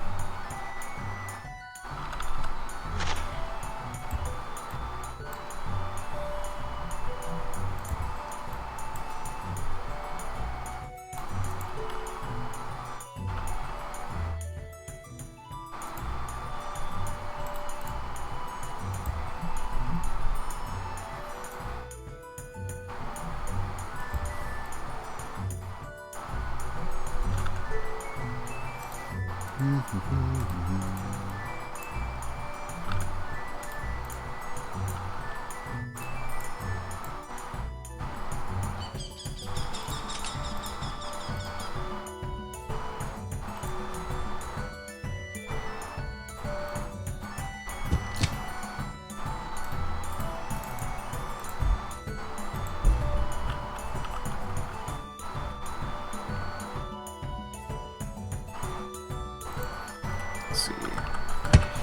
Let's see.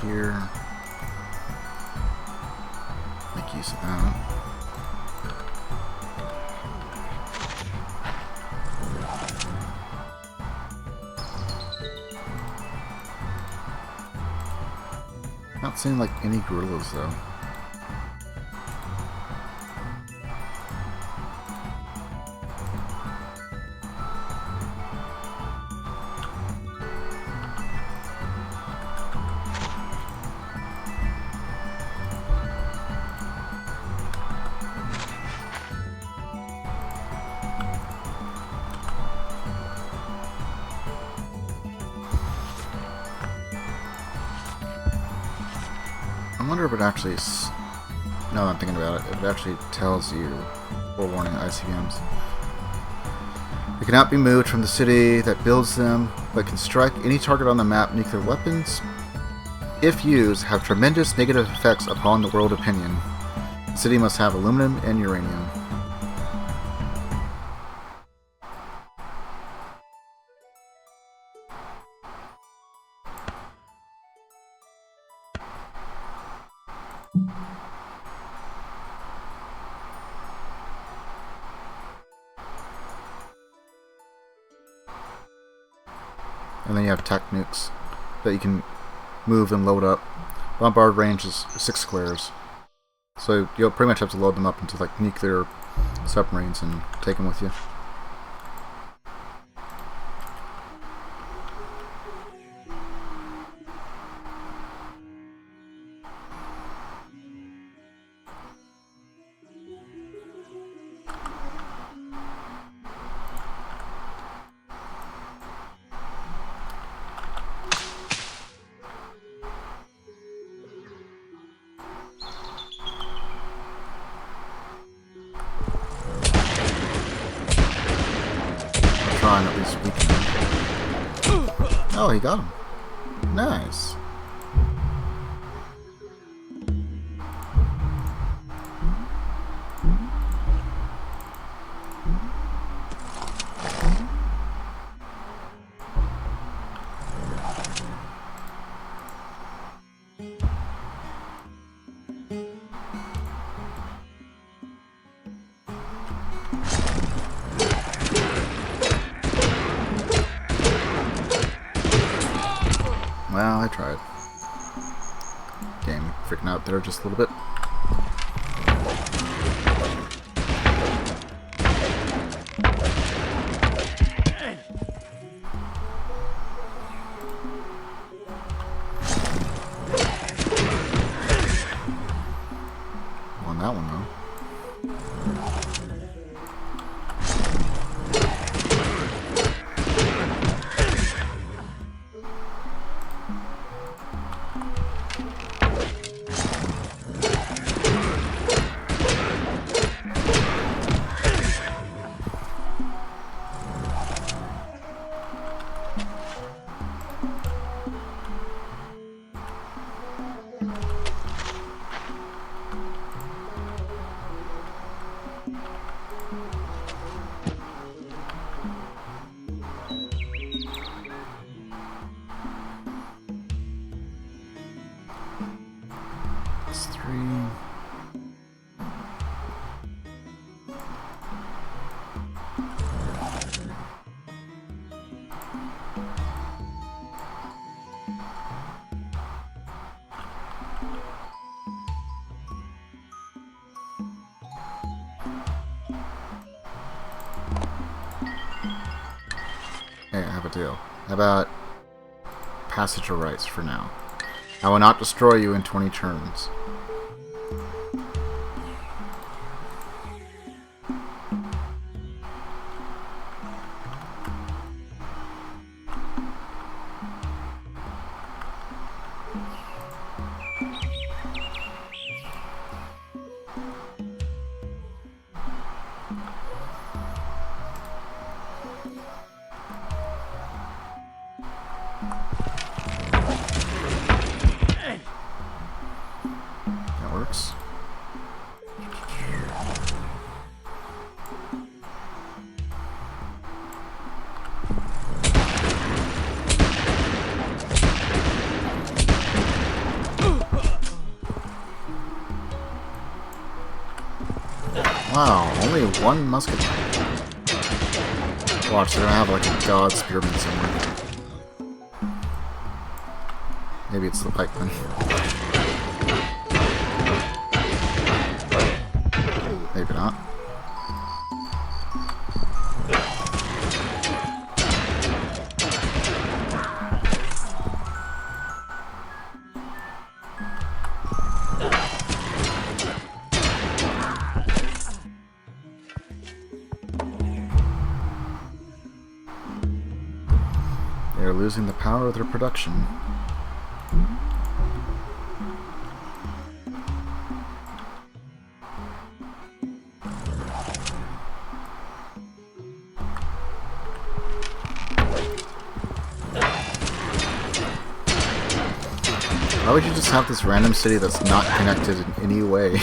Here. Make use of that. Not seeing like any gorillas though. I wonder if it actually, now that I'm thinking about it, if it actually tells you, forewarning ICBMs. They cannot be moved from the city that builds them, but can strike any target on the map. Nuclear weapons, if used, have tremendous negative effects upon the world opinion. The city must have aluminum and uranium. And then you have attack nukes that you can move and load up. Bombard range is 6 squares. So you'll pretty much have to load them up into like nuclear submarines and take them with you. Oh, he got him. Nice. Well, I tried. Game freaking out there just a little bit. Won that one though. It's 3. Hey, I have a deal. How about passage of rights for now? I will not destroy you in 20 turns. That works. Wow, only one musket. Watch, they're gonna have like a god spearman somewhere. Maybe it's the pikeman. Maybe not. They are losing the power of their production. Why would you just have this random city that's not connected in any way?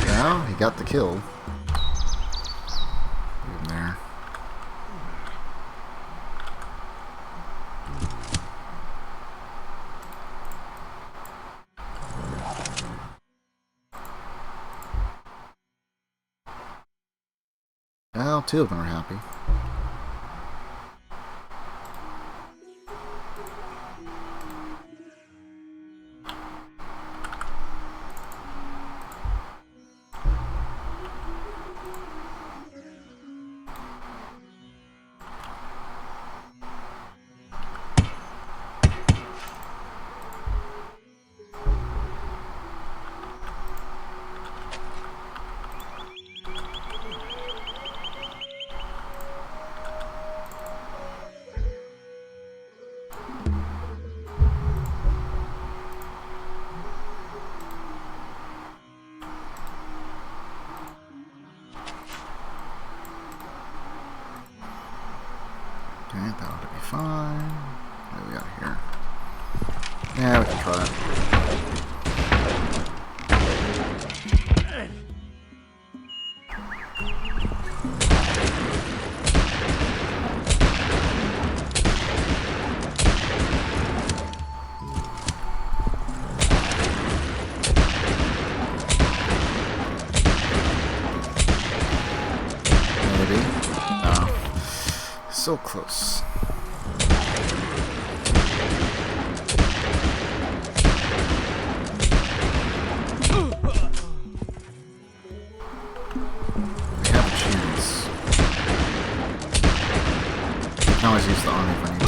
Now he got the kill. Put him there. Well, two of them are happy. Okay, that ought to be fine. What do we got here? Yeah, we can try that. Maybe. Oh. So close. We have a chance. I can always use the army if I need to.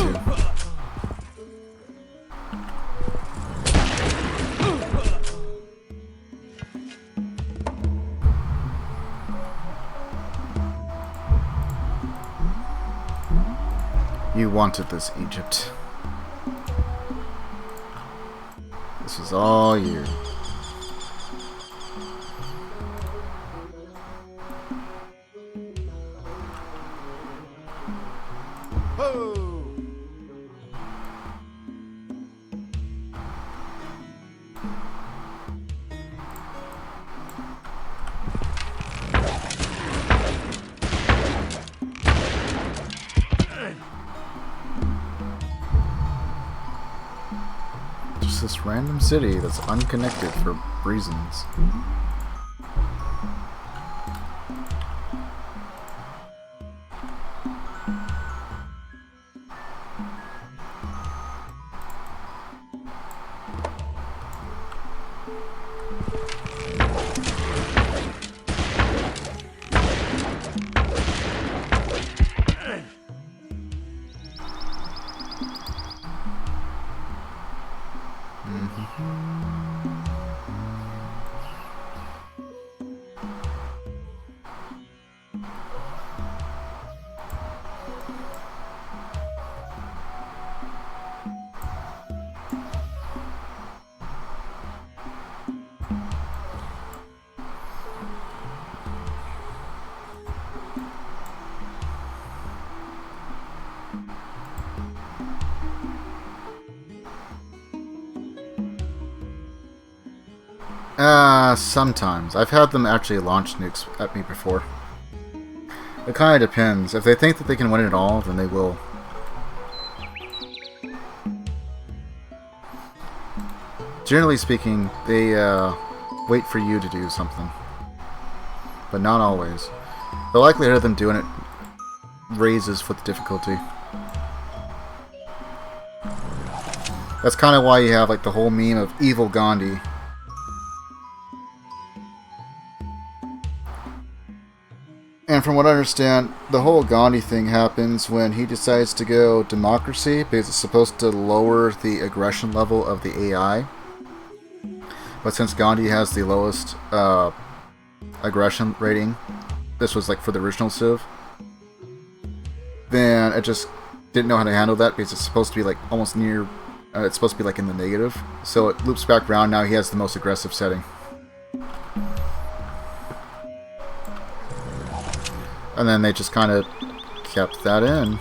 You wanted this, Egypt. This is all you. Just this random city that's unconnected for reasons. Sometimes. I've had them actually launch nukes at me before. It kind of depends. If they think that they can win it all, then they will. Generally speaking, they wait for you to do something. But not always. The likelihood of them doing it raises with the difficulty. That's kind of why you have like the whole meme of Evil Gandhi. And from what I understand, the whole Gandhi thing happens when he decides to go democracy, because it's supposed to lower the aggression level of the AI. But since Gandhi has the lowest aggression rating, this was like for the original Civ, then it just didn't know how to handle that, because it's supposed to be like almost near, it's supposed to be like in the negative. So it loops back around, now he has the most aggressive setting. And then they just kind of kept that in.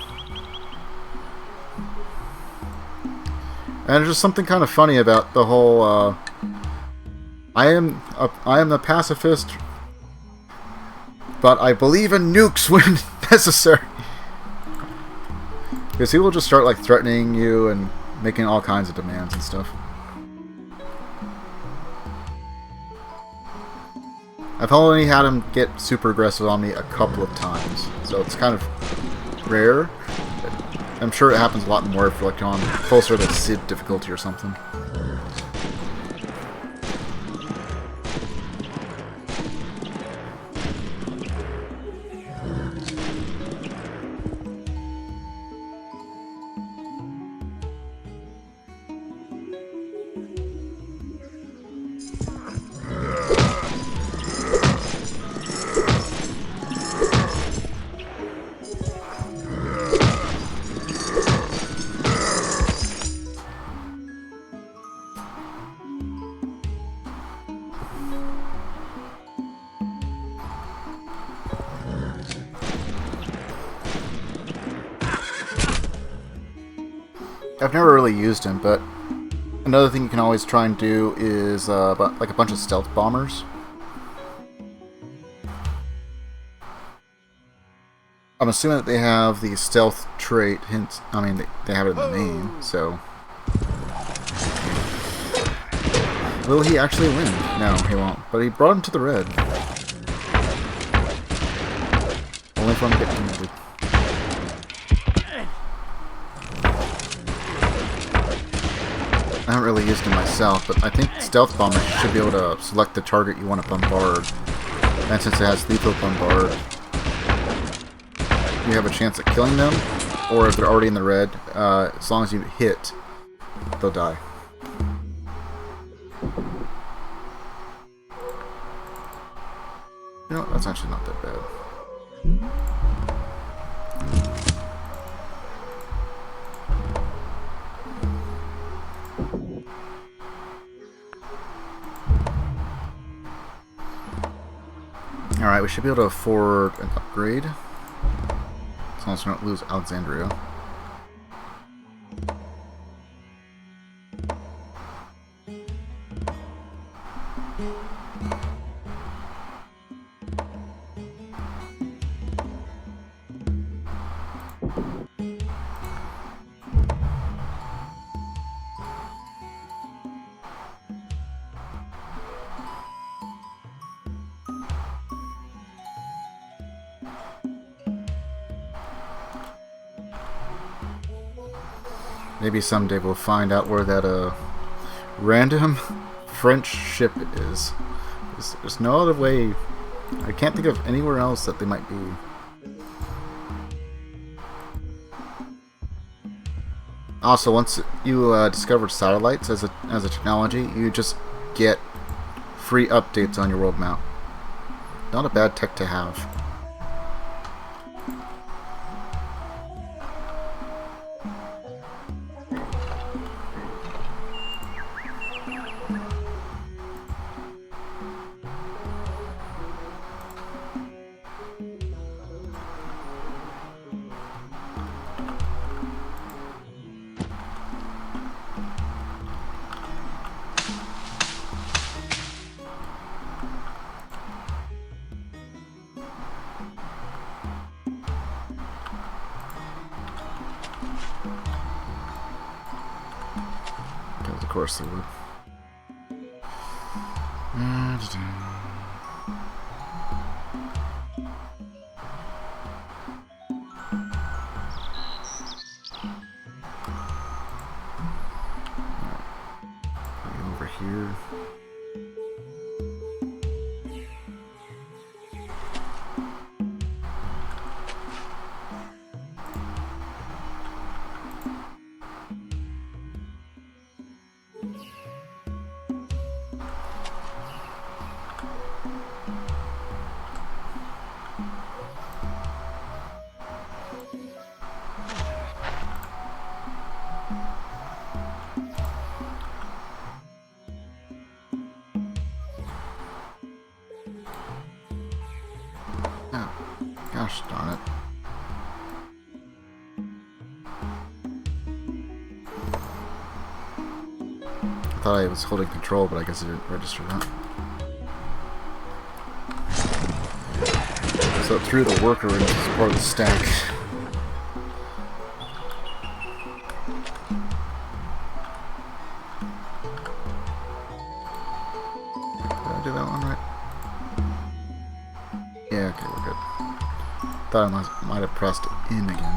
And there's just something kind of funny about the whole, I am the pacifist, but I believe in nukes when necessary. Because he will just start, like, threatening you and making all kinds of demands and stuff. I've only had him get super aggressive on me a couple of times, so it's kind of rare. I'm sure it happens a lot more if you're, like, on closer to Sid difficulty or something. I've never really used him, but another thing you can always try and do is like a bunch of stealth bombers. I'm assuming that they have the stealth trait hints. I mean, they have it in the name, so. Will he actually win? No, he won't. But he brought him to the red. Only if I'm getting promoted. I haven't really used him myself, but I think Stealth Bomber should be able to select the target you want to bombard. And since it has lethal bombard, you have a chance at killing them, or if they're already in the red, as long as you hit, they'll die. You know, that's actually not that bad. Alright, we should be able to afford an upgrade. As long as we don't lose Alexandria. Maybe someday we'll find out where that random French ship is. There's no other way. I can't think of anywhere else that they might be. Also, once you discovered satellites as a technology, you just get free updates on your world map. Not a bad tech to have. Of course they would. Over here. Gosh darn it. thought I was holding control, but I guess it didn't register that. So it threw the worker into part of the stack. Did I do that one right? Yeah, okay, we're good. Thought I might have pressed in again.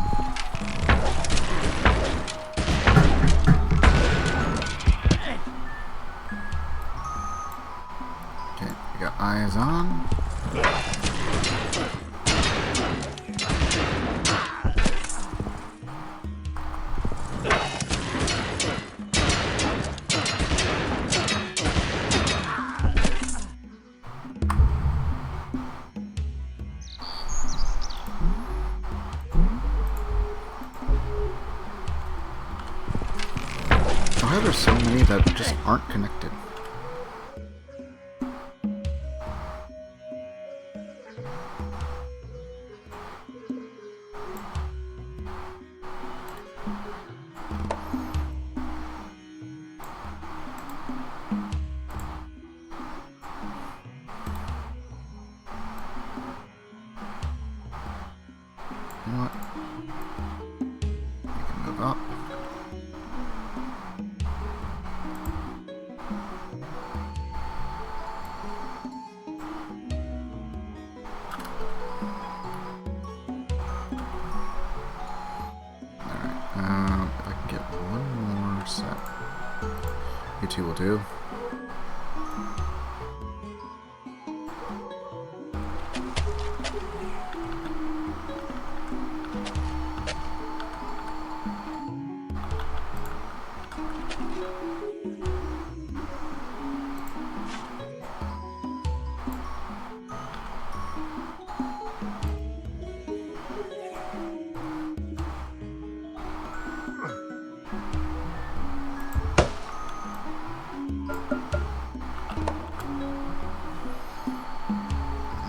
Okay, we got eyes on. Why are there so many that just aren't connected? You know what? You can move up. If I can get one more set. You two will do.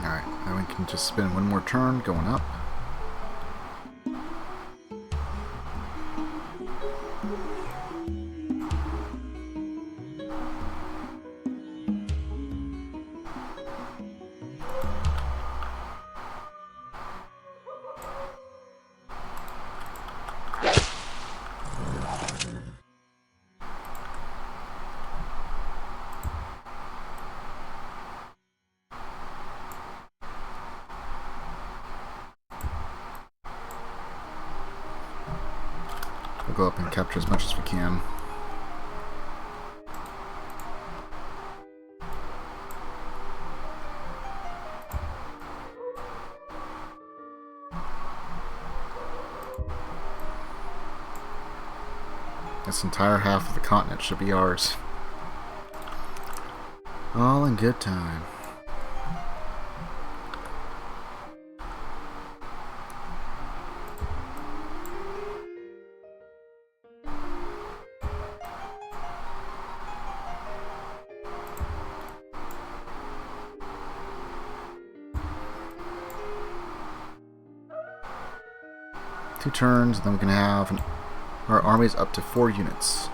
Alright, now we can just spin one more turn going up. We'll go up and capture as much as we can. This entire half of the continent should be ours. All in good time. Two turns, and then we can have our armies up to 4 units.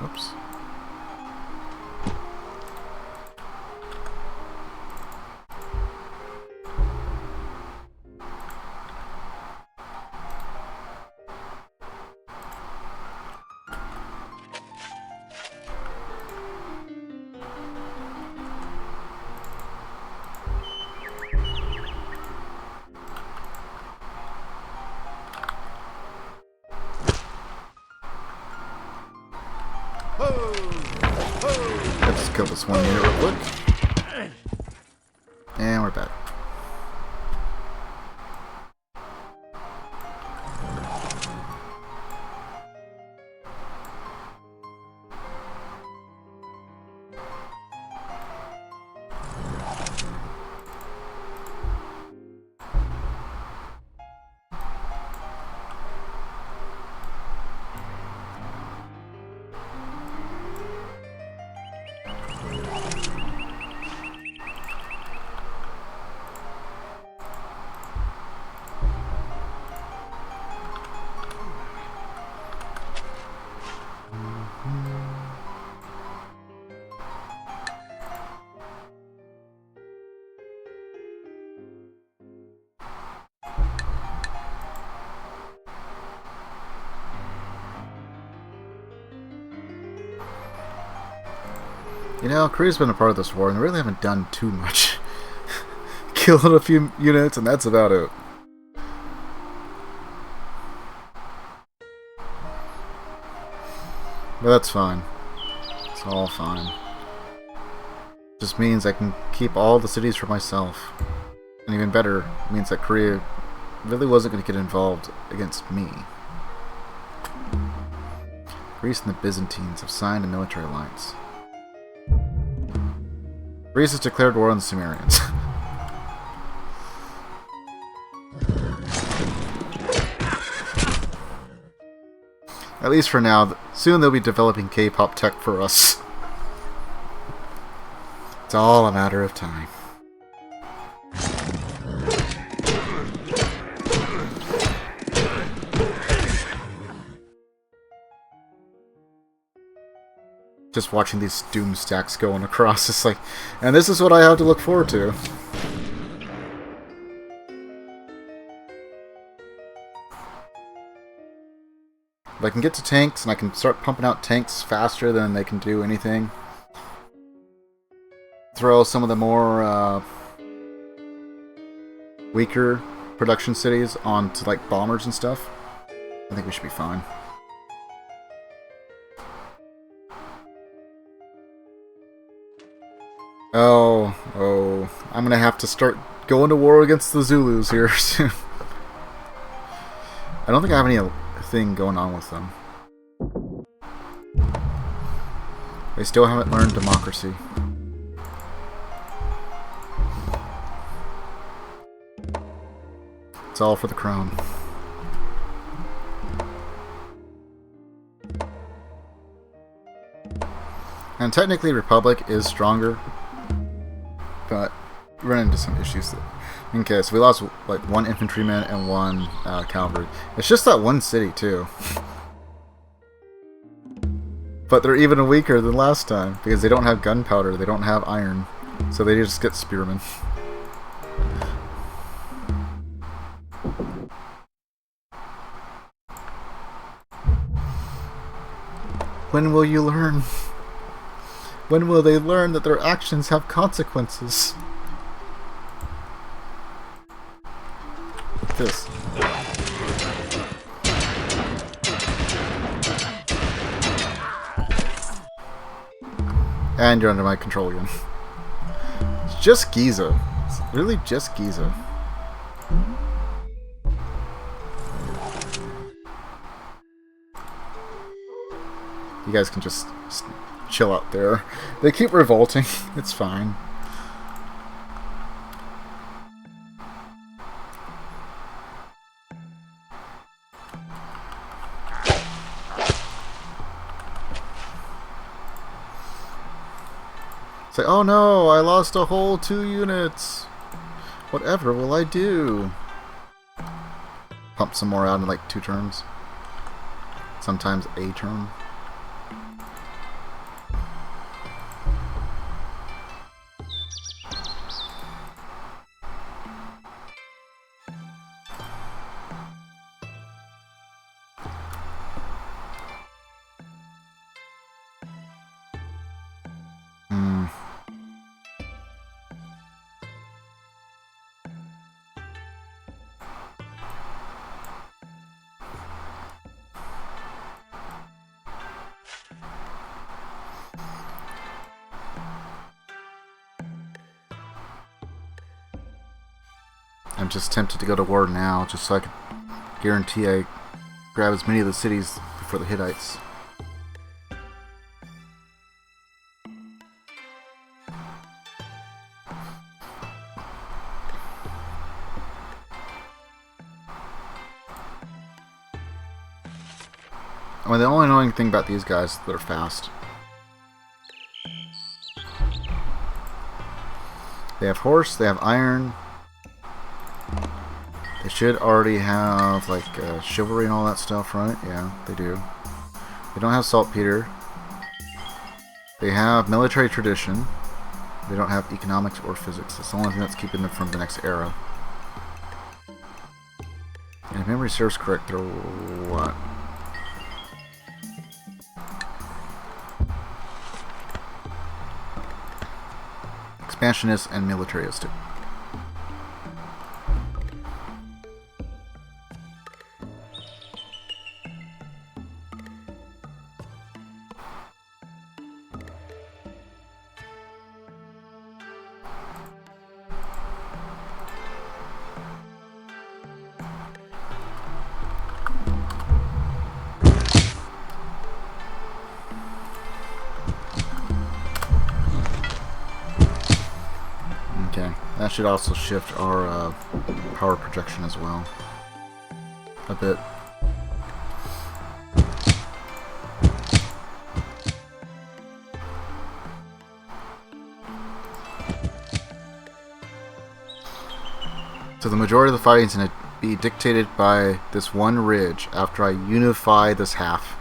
Whoops. Let's kill this one unit real quick. And we're back. You know, Korea's been a part of this war, and they really haven't done too much. Killed a few units, and that's about it. But that's fine. It's all fine. Just means I can keep all the cities for myself. And even better, means that Korea really wasn't going to get involved against me. Greece and the Byzantines have signed a military alliance. Greece has declared war on the Sumerians. At least for now. Soon they'll be developing K-pop tech for us. It's all a matter of time. Just watching these doom stacks going across, it's like, and this is what I have to look forward to. If I can get to tanks and I can start pumping out tanks faster than they can do anything, throw some of the more weaker production cities onto like bombers and stuff, I think we should be fine. Oh, I'm gonna have to start going to war against the Zulus here soon. I don't think I have anything going on with them. They still haven't learned democracy. It's all for the crown. And technically Republic is stronger, but we run into some issues. Okay, so we lost like one infantryman and one cavalry. It's just that one city too. But they're even weaker than last time because they don't have gunpowder, they don't have iron, so they just get spearmen. When will you learn? When will they learn that their actions have consequences? Like this. And you're under my control again. It's just Giza. It's really just Giza. You guys can just chill out there. They keep revolting. It's fine. It's like, oh no, I lost a whole 2 units. Whatever will I do? Pump some more out in like 2 turns. Sometimes a turn. I'm just tempted to go to war now, just so I can guarantee I grab as many of the cities before the Hittites. I mean, the only annoying thing about these guys is they're fast. They have horse, they have iron. They should already have, like, chivalry and all that stuff, right? Yeah, they do. They don't have saltpeter. They have military tradition. They don't have economics or physics. That's the only thing that's keeping them from the next era. And if memory serves correct, they're what? expansionist and militaristic. Okay, that should also shift our power projection as well a bit. So the majority of the fighting is going to be dictated by this one ridge after I unify this half.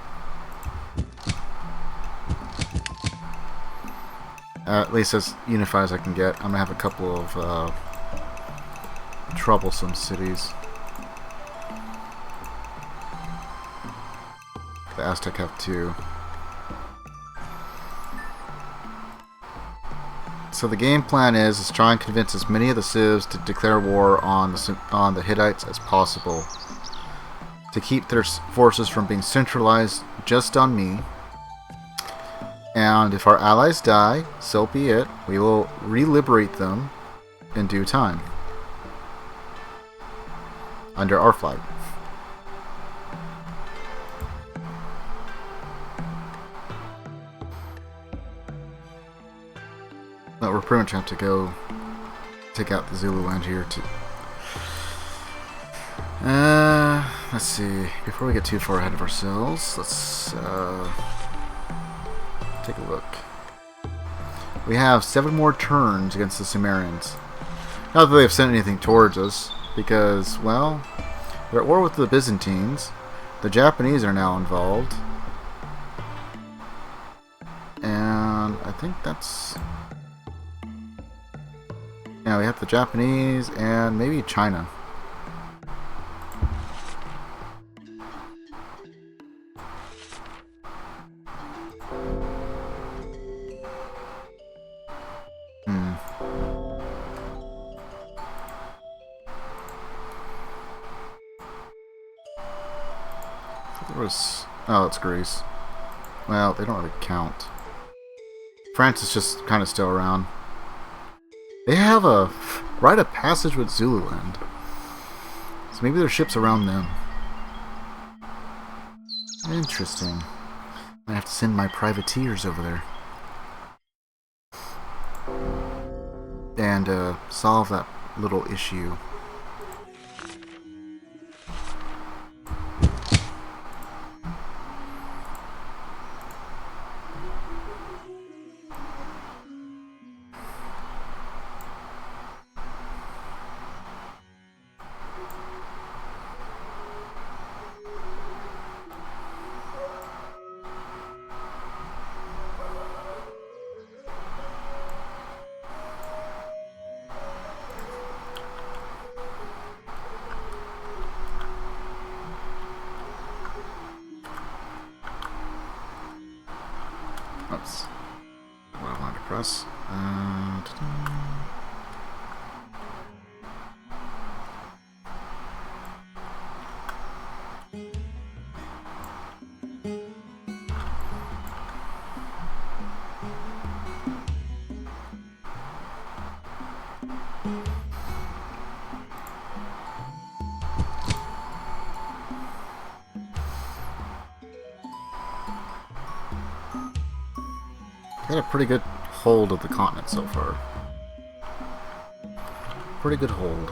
At least as unified as I can get. I'm going to have a couple of troublesome cities. The Aztec have 2. So the game plan is to try and convince as many of the civs to declare war on the Hittites as possible, to keep their forces from being centralized just on me. And if our allies die, so be it. We will re-liberate them in due time under our flag. But we're pretty much have to go take out the Zulu land here too. Let's see. Before we get too far ahead of ourselves, let's take a look. We have 7 more turns against the Sumerians. Not that they've sent anything towards us, because, well, we're at war with the Byzantines. The Japanese are now involved. And I think that's... yeah, we have the Japanese and maybe China. Oh, it's Greece. Well, they don't really count. France is just kind of still around. They have a rite of passage with Zululand. So maybe their ship's around them. Interesting. I have to send my privateers over there. And solve that little issue. Oops. What I wanted to press. Got a pretty good hold of the continent so far. Pretty good hold.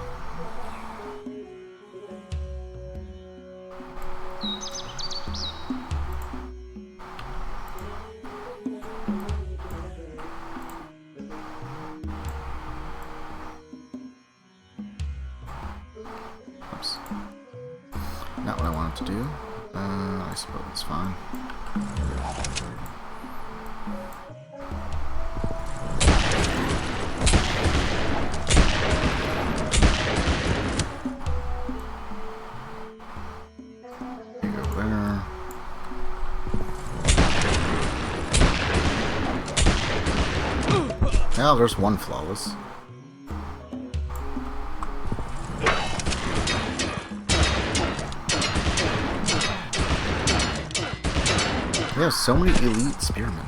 Oops. Not what I wanted to do. I suppose it's fine. Now there's one flawless. We have so many elite spearmen.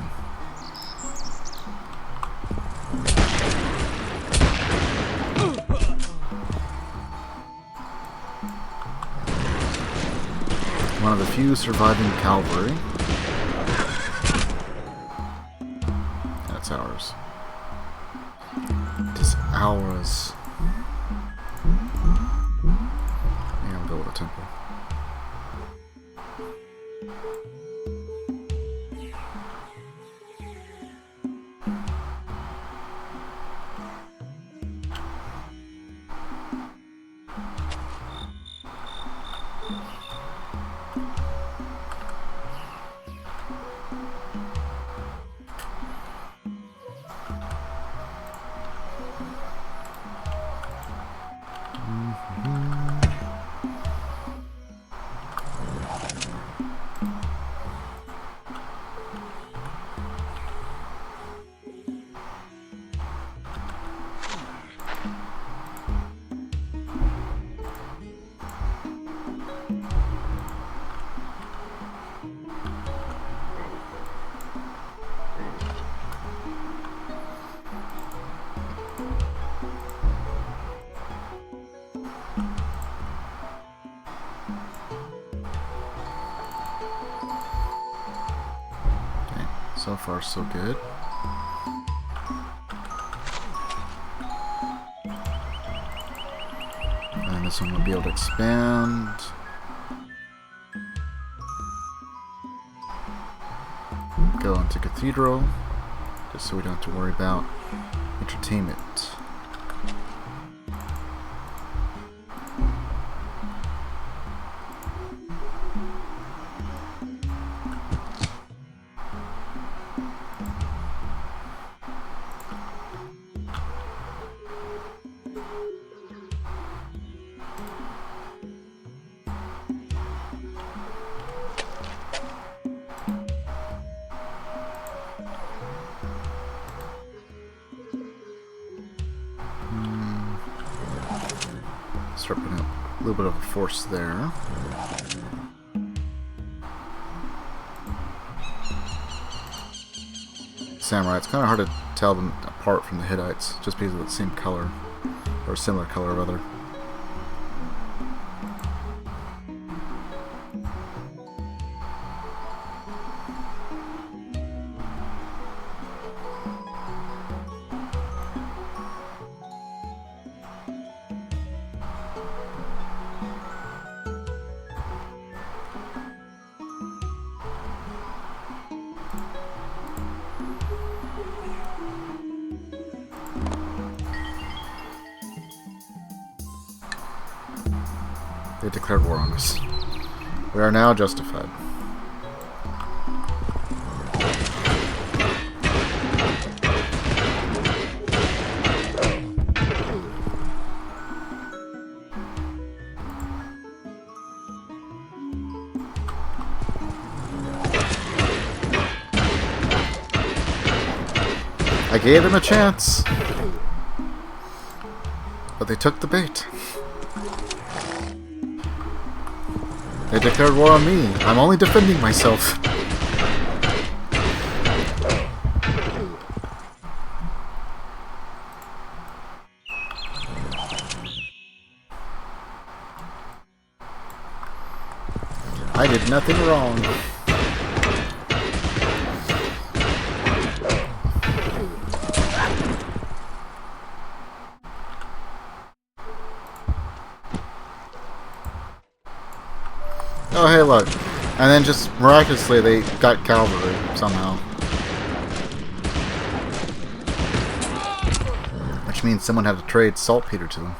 One of the few surviving cavalry. That's ours. It is ours. Yeah, I'll go with a temple. So far, so good. And this one will be able to expand. Go into Cathedral, just so we don't have to worry about entertainment. Start putting up a little bit of a force there. Samurai, it's kind of hard to tell them apart from the Hittites, just because of the same color, or similar color rather. They declared war on us. We are now justified. I gave them a chance, but they took the bait. They declared war on me. I'm only defending myself. I did nothing wrong. Oh, hey, look. And then just miraculously they got cavalry somehow. Which means someone had to trade saltpeter to them.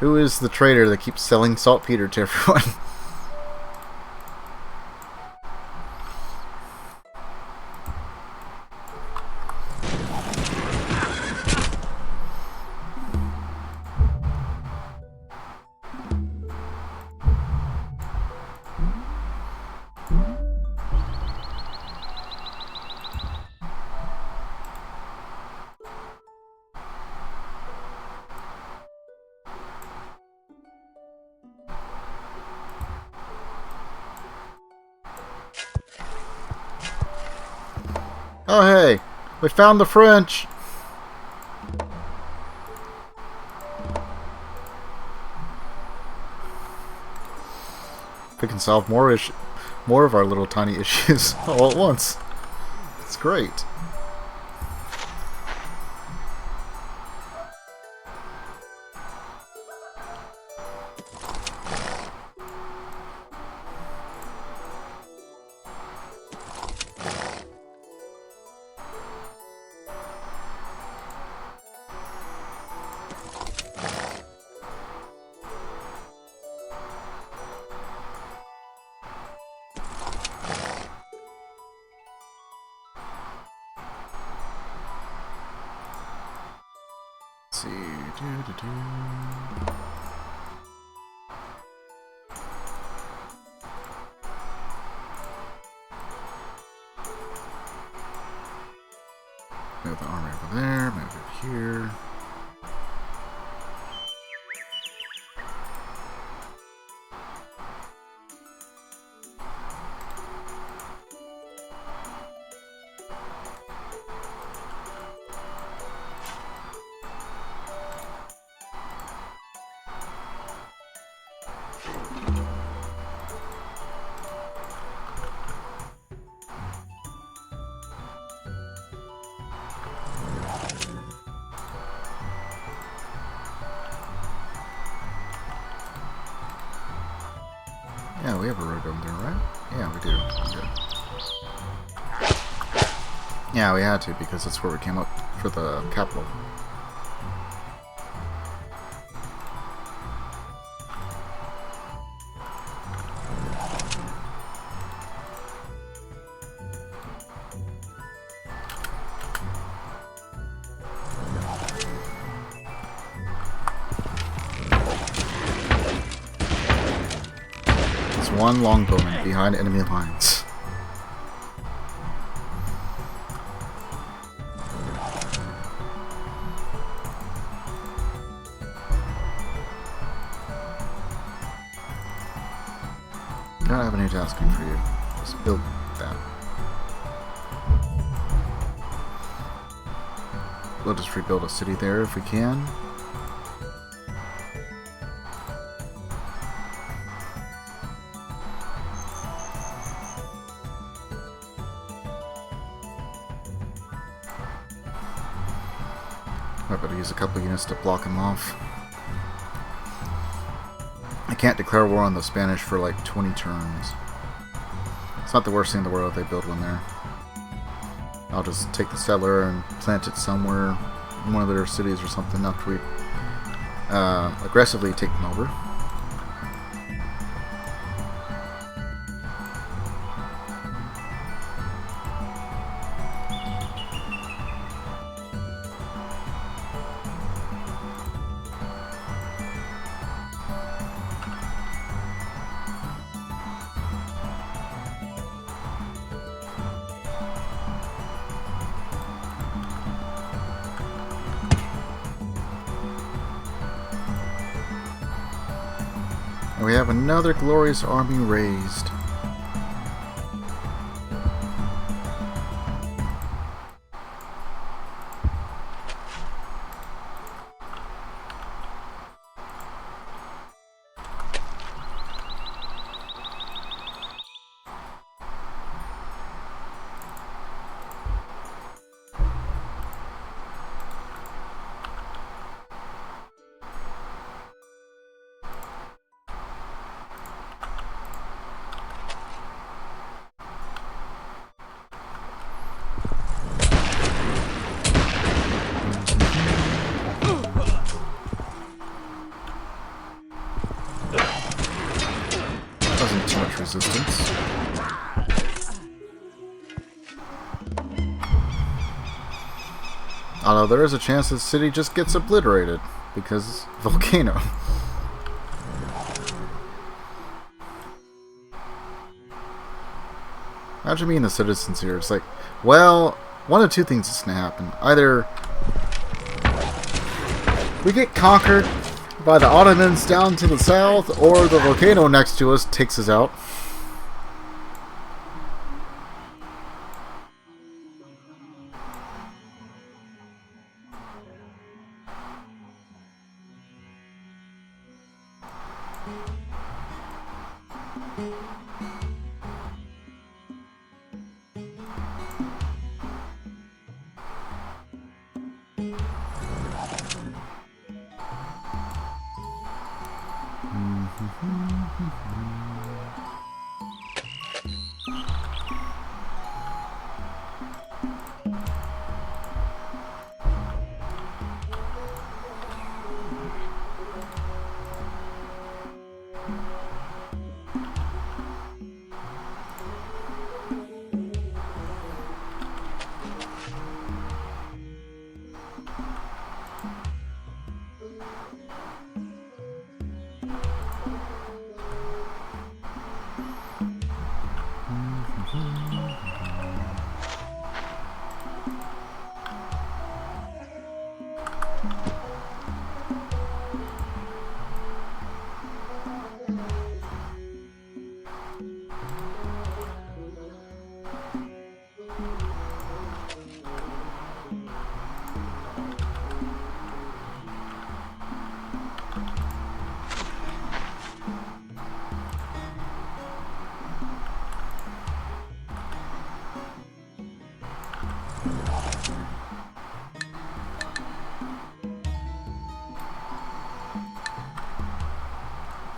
Who is the trader that keeps selling saltpeter to everyone? Oh hey, we found the French! We can solve more of our little tiny issues all at once. It's great. Move the army over there, move it here. Yeah, we have a road over there, right? Yeah, we do. Good. Yeah, we had to because that's where we came up for the capital. One longbowman behind enemy lines. I don't have any tasking for you. Just build that. We'll just rebuild a city there if we can. I better use a couple units to block him off. I can't declare war on the Spanish for like 20 turns. It's not the worst thing in the world if they build one there. I'll just take the settler and plant it somewhere in one of their cities or something after we aggressively take them over. And we have another glorious army raised. Wasn't too much resistance. Although there is a chance the city just gets obliterated because volcano. Imagine being the citizens here. It's like, well, one of two things is going to happen. Either we get conquered by the Ottomans down to the south, or the volcano next to us takes us out.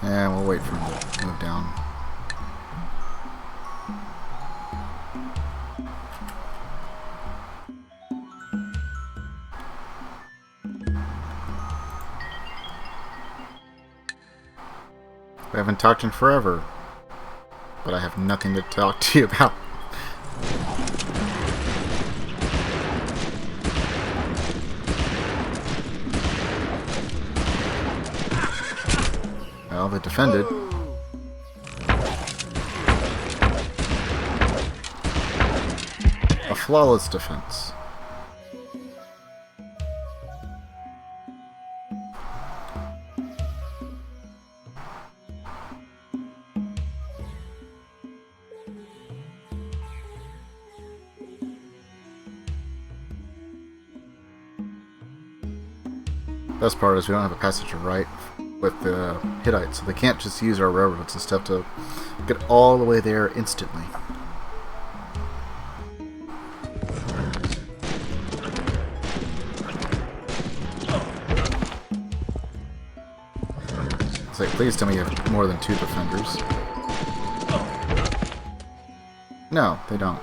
And we'll wait for him to move down. We haven't talked in forever, but I have nothing to talk to you about. Well, they defended. A flawless defense. Best part is we don't have a passage of right with the Hittites, so they can't just use our railroads and stuff to get all the way there instantly. It's like, please tell me you have more than 2 defenders. No, they don't.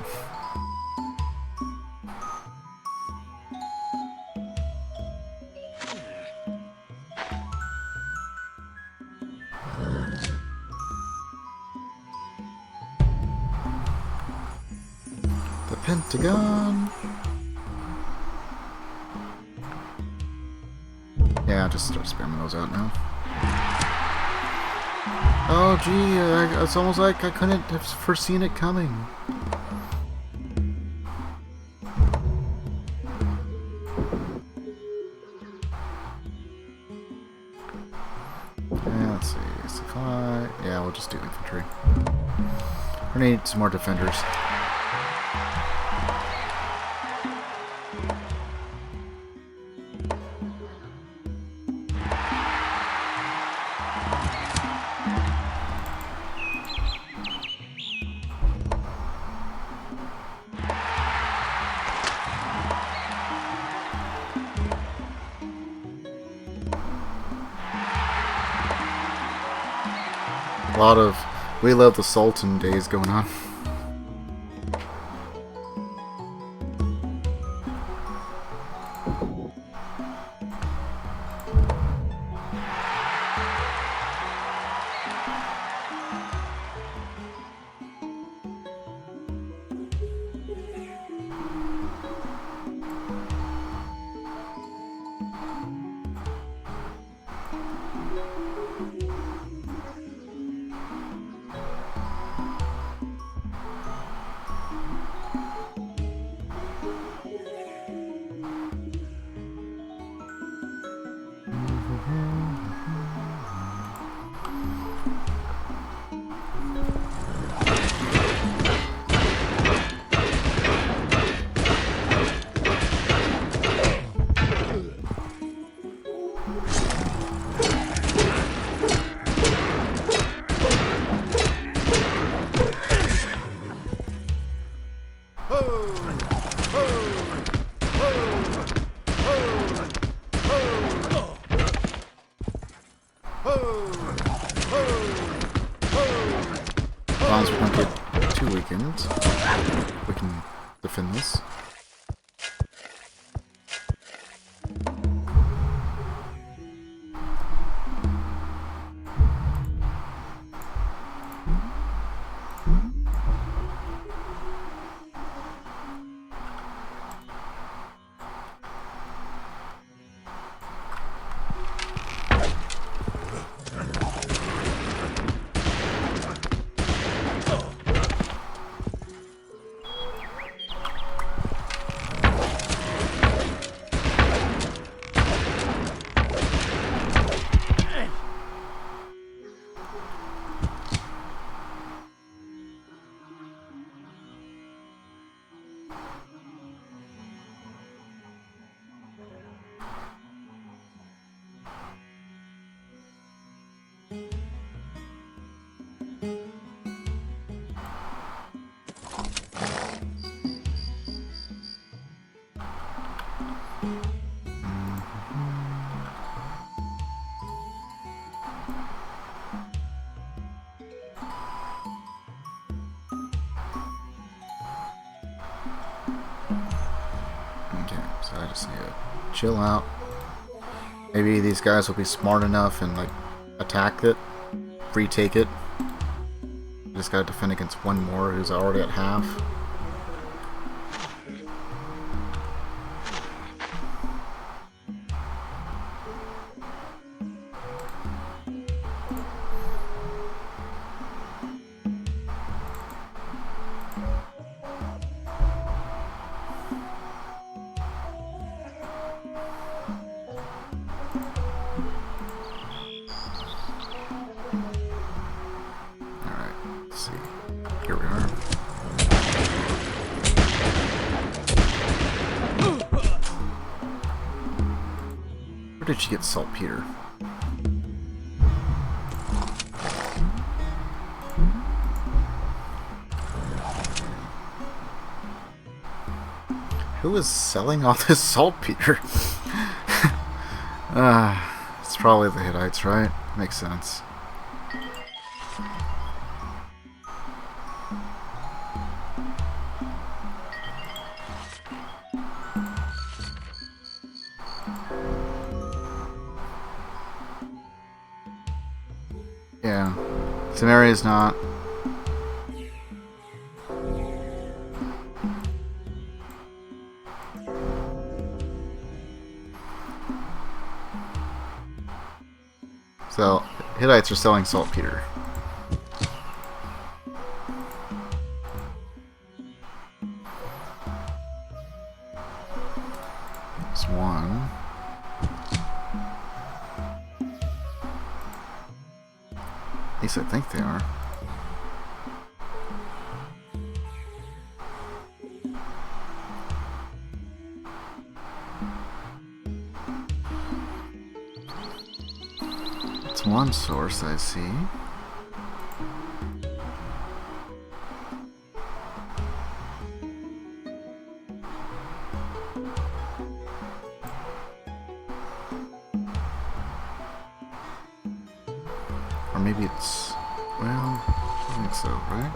Pentagon. Yeah, I'll just start spamming those out now. Oh gee, it's almost like I couldn't have foreseen it coming. Let's see, supply. Yeah, we'll just do infantry. We need some more defenders. A lot of We Love the Sultan days going on. long as we don't get too weakened, we can defend this. So I just need to chill out. Maybe these guys will be smart enough and like attack it, retake it. Just gotta defend against one more who's already at half. Here we are. Where did she get saltpeter? Who is selling all this saltpeter? It's probably the Hittites, right? Makes sense. Yeah, Samaria is not. So, Hittites are selling saltpeter. There's one. At least I think they are. It's one source I see. Or maybe it's, well, I think so, right?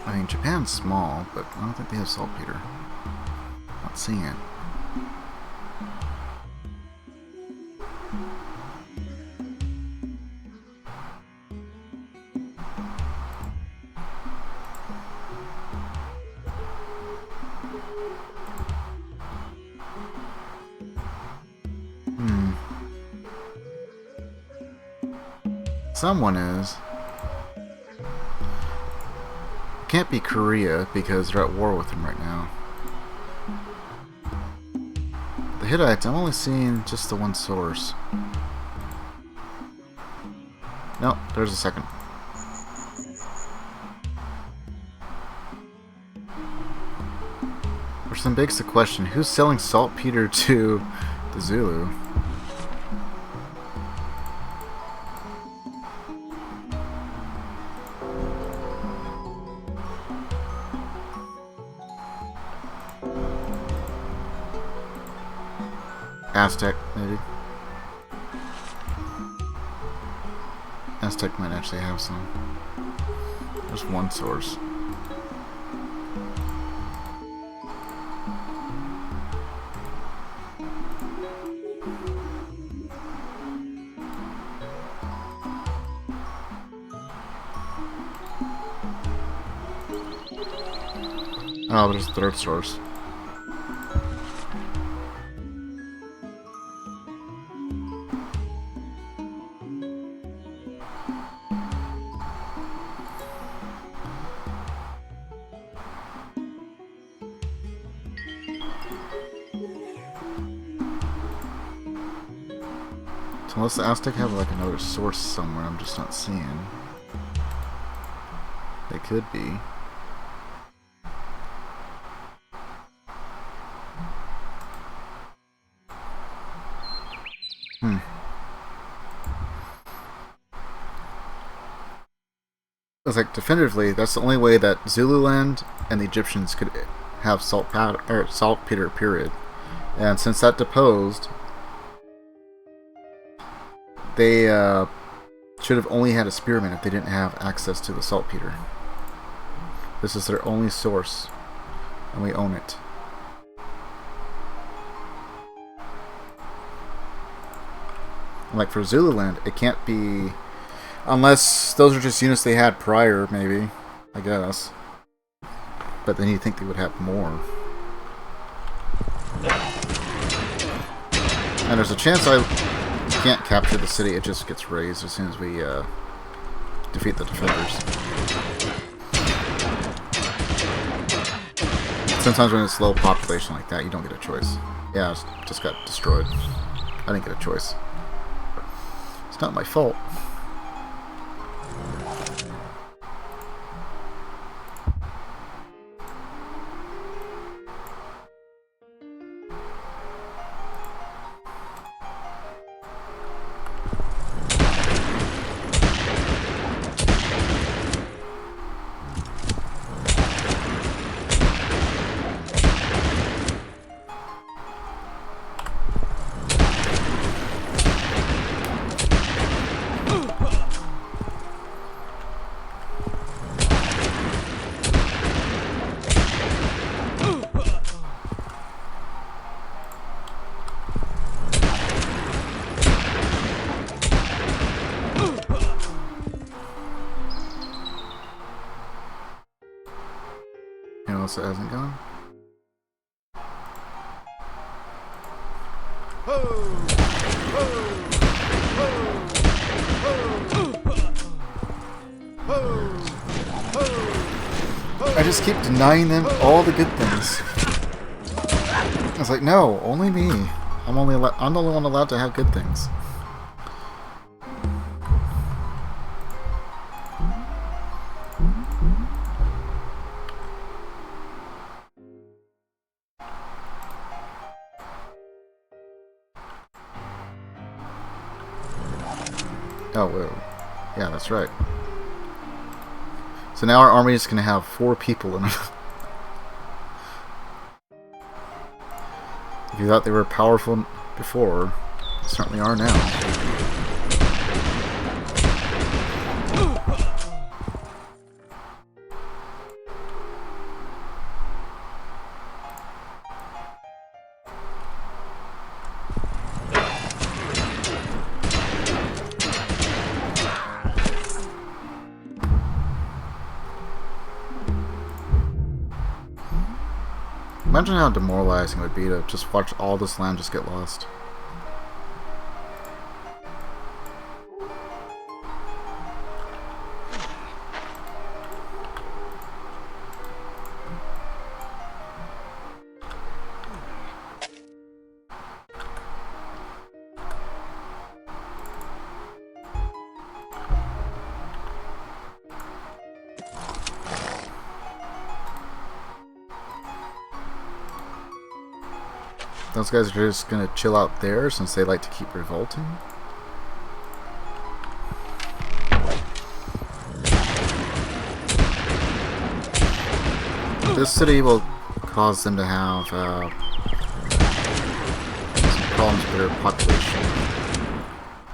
I mean, Japan's small, but I don't think they have saltpeter. Not seeing it. Someone is. Can't be Korea because they're at war with them right now. The Hittites, I'm only seeing just the one source. Nope, there's a second. Which then begs the question, who's selling saltpeter to the Zulu? Aztec, maybe. Aztec might actually have some. There's one source. Oh, there's the third source. So unless the Aztec have like another source somewhere I'm just not seeing. They could be. It's like definitively that's the only way that Zululand and the Egyptians could have saltpeter period, and since that deposed, they should have only had a spearman if they didn't have access to the saltpeter. This is their only source, and we own it. And like for Zululand, it can't be. Unless those are just units they had prior, maybe. I guess. But then you'd think they would have more. And there's a chance I can't capture the city, it just gets raised as soon as we defeat the defenders. Sometimes when it's low population like that, you don't get a choice. Yeah, it just got destroyed. I didn't get a choice. It's not my fault. It hasn't gone. I just keep denying them all the good things. I was like, no, only me. I'm the only one allowed to have good things. Oh, whoa. Yeah, that's right. So now our army is going to have 4 people in it. If you thought they were powerful before, they certainly are now. Imagine how demoralizing it would be to just watch all this land just get lost. Those guys are just gonna chill out there since they like to keep revolting. This city will cause them to have some problems with their population.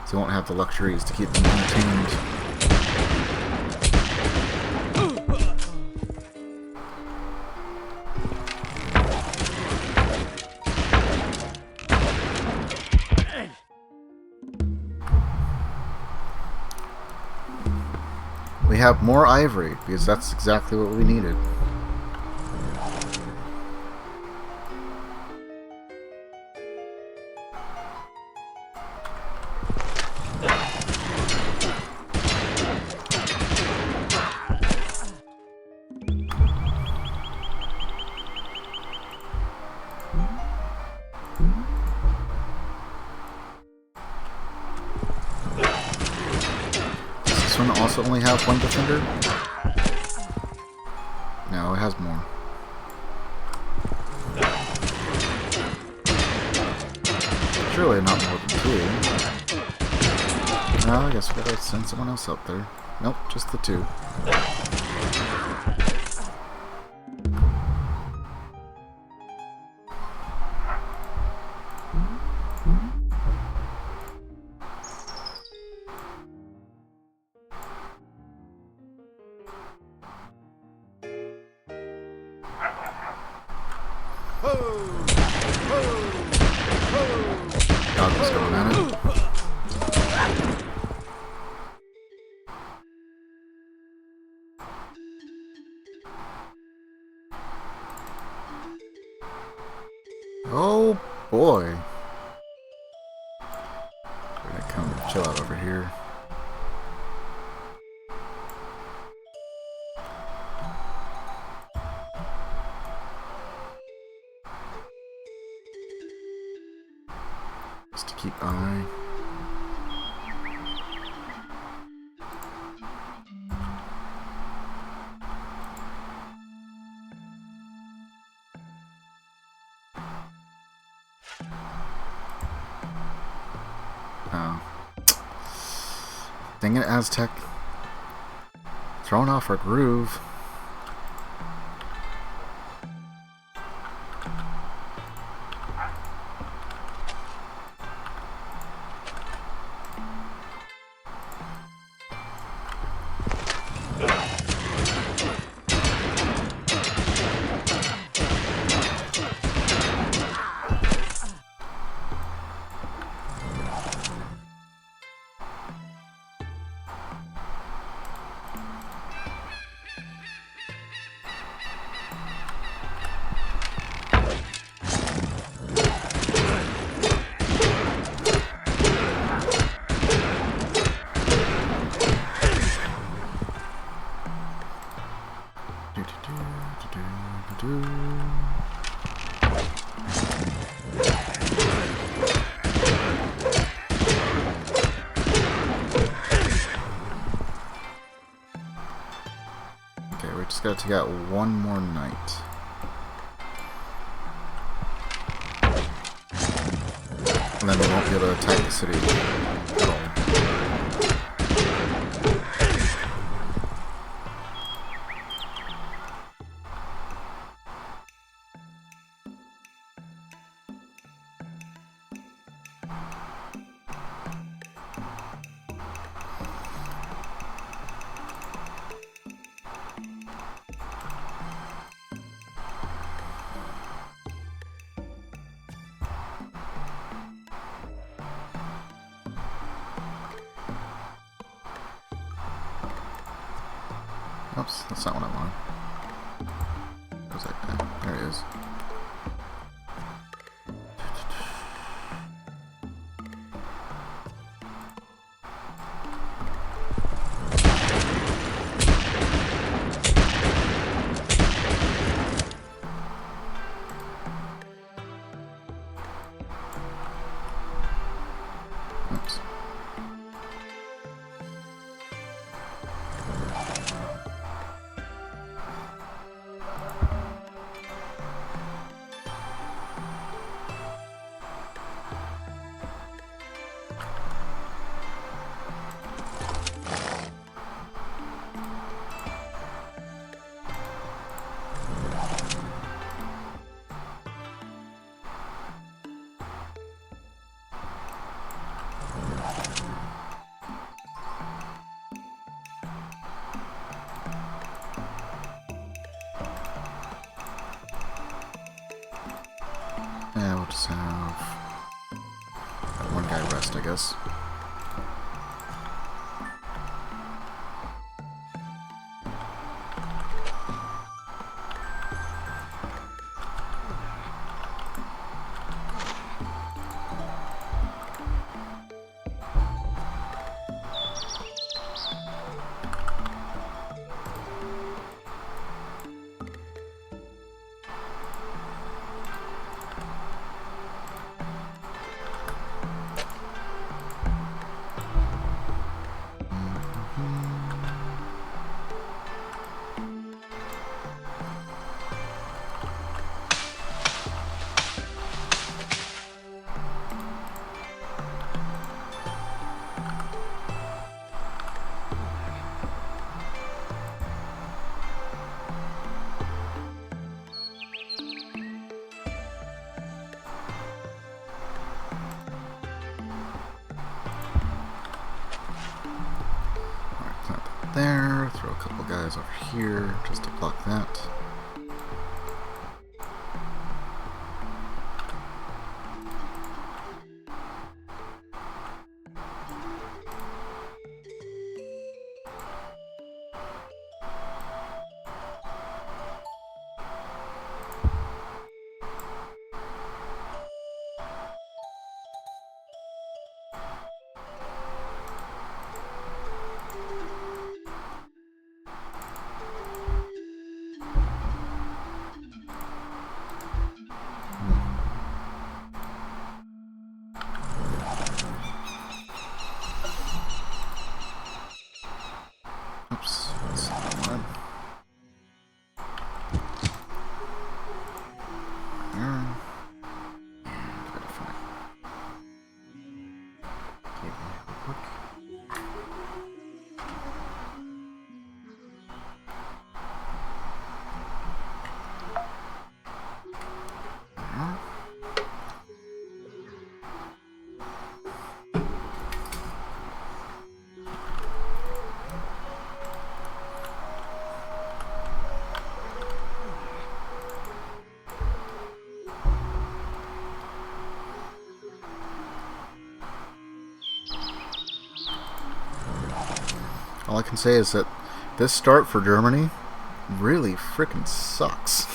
So they won't have the luxuries to keep them entertained. We have more ivory, because that's exactly what we needed. Does this one also only have one defender? No, it has more. Surely not more than 2. No, I guess we gotta send someone else up there. Nope, just the 2. Dog was going at it. Oh boy. We're gonna come chill out over here. Just to keep eye. Oh. Dang it, Aztec. Throwing off our groove. Okay, we just gotta take out one more knight. And then we won't be able to attack the city at all. Oops, that's not what I wanted. Where's that guy? There he is. Oops. just have one guy rest, I guess. There, throw a couple guys over here just to block that. Oops, that's the one. There. And try to find it real quick. There. All I can say is that this start for Germany really frickin' sucks.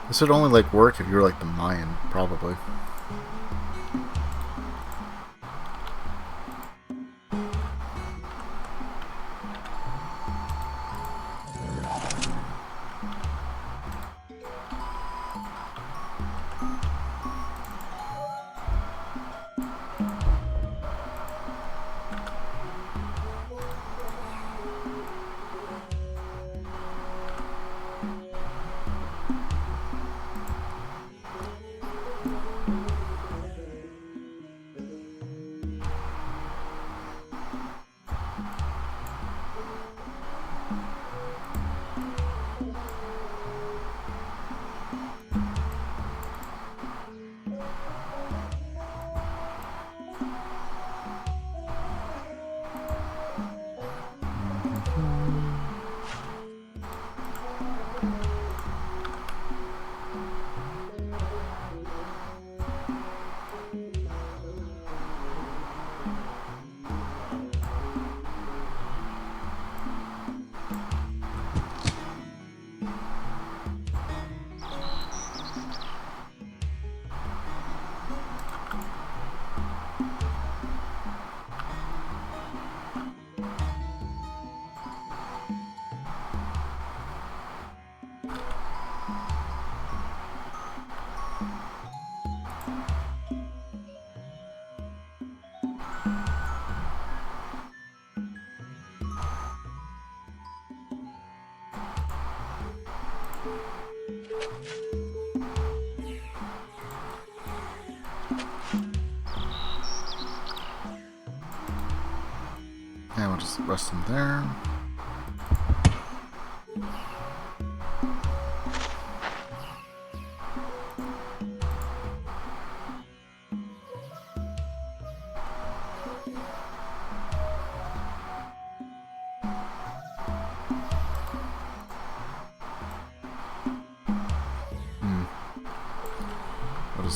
This would only like work if you were like the Mayan, probably. And we'll just rest them there.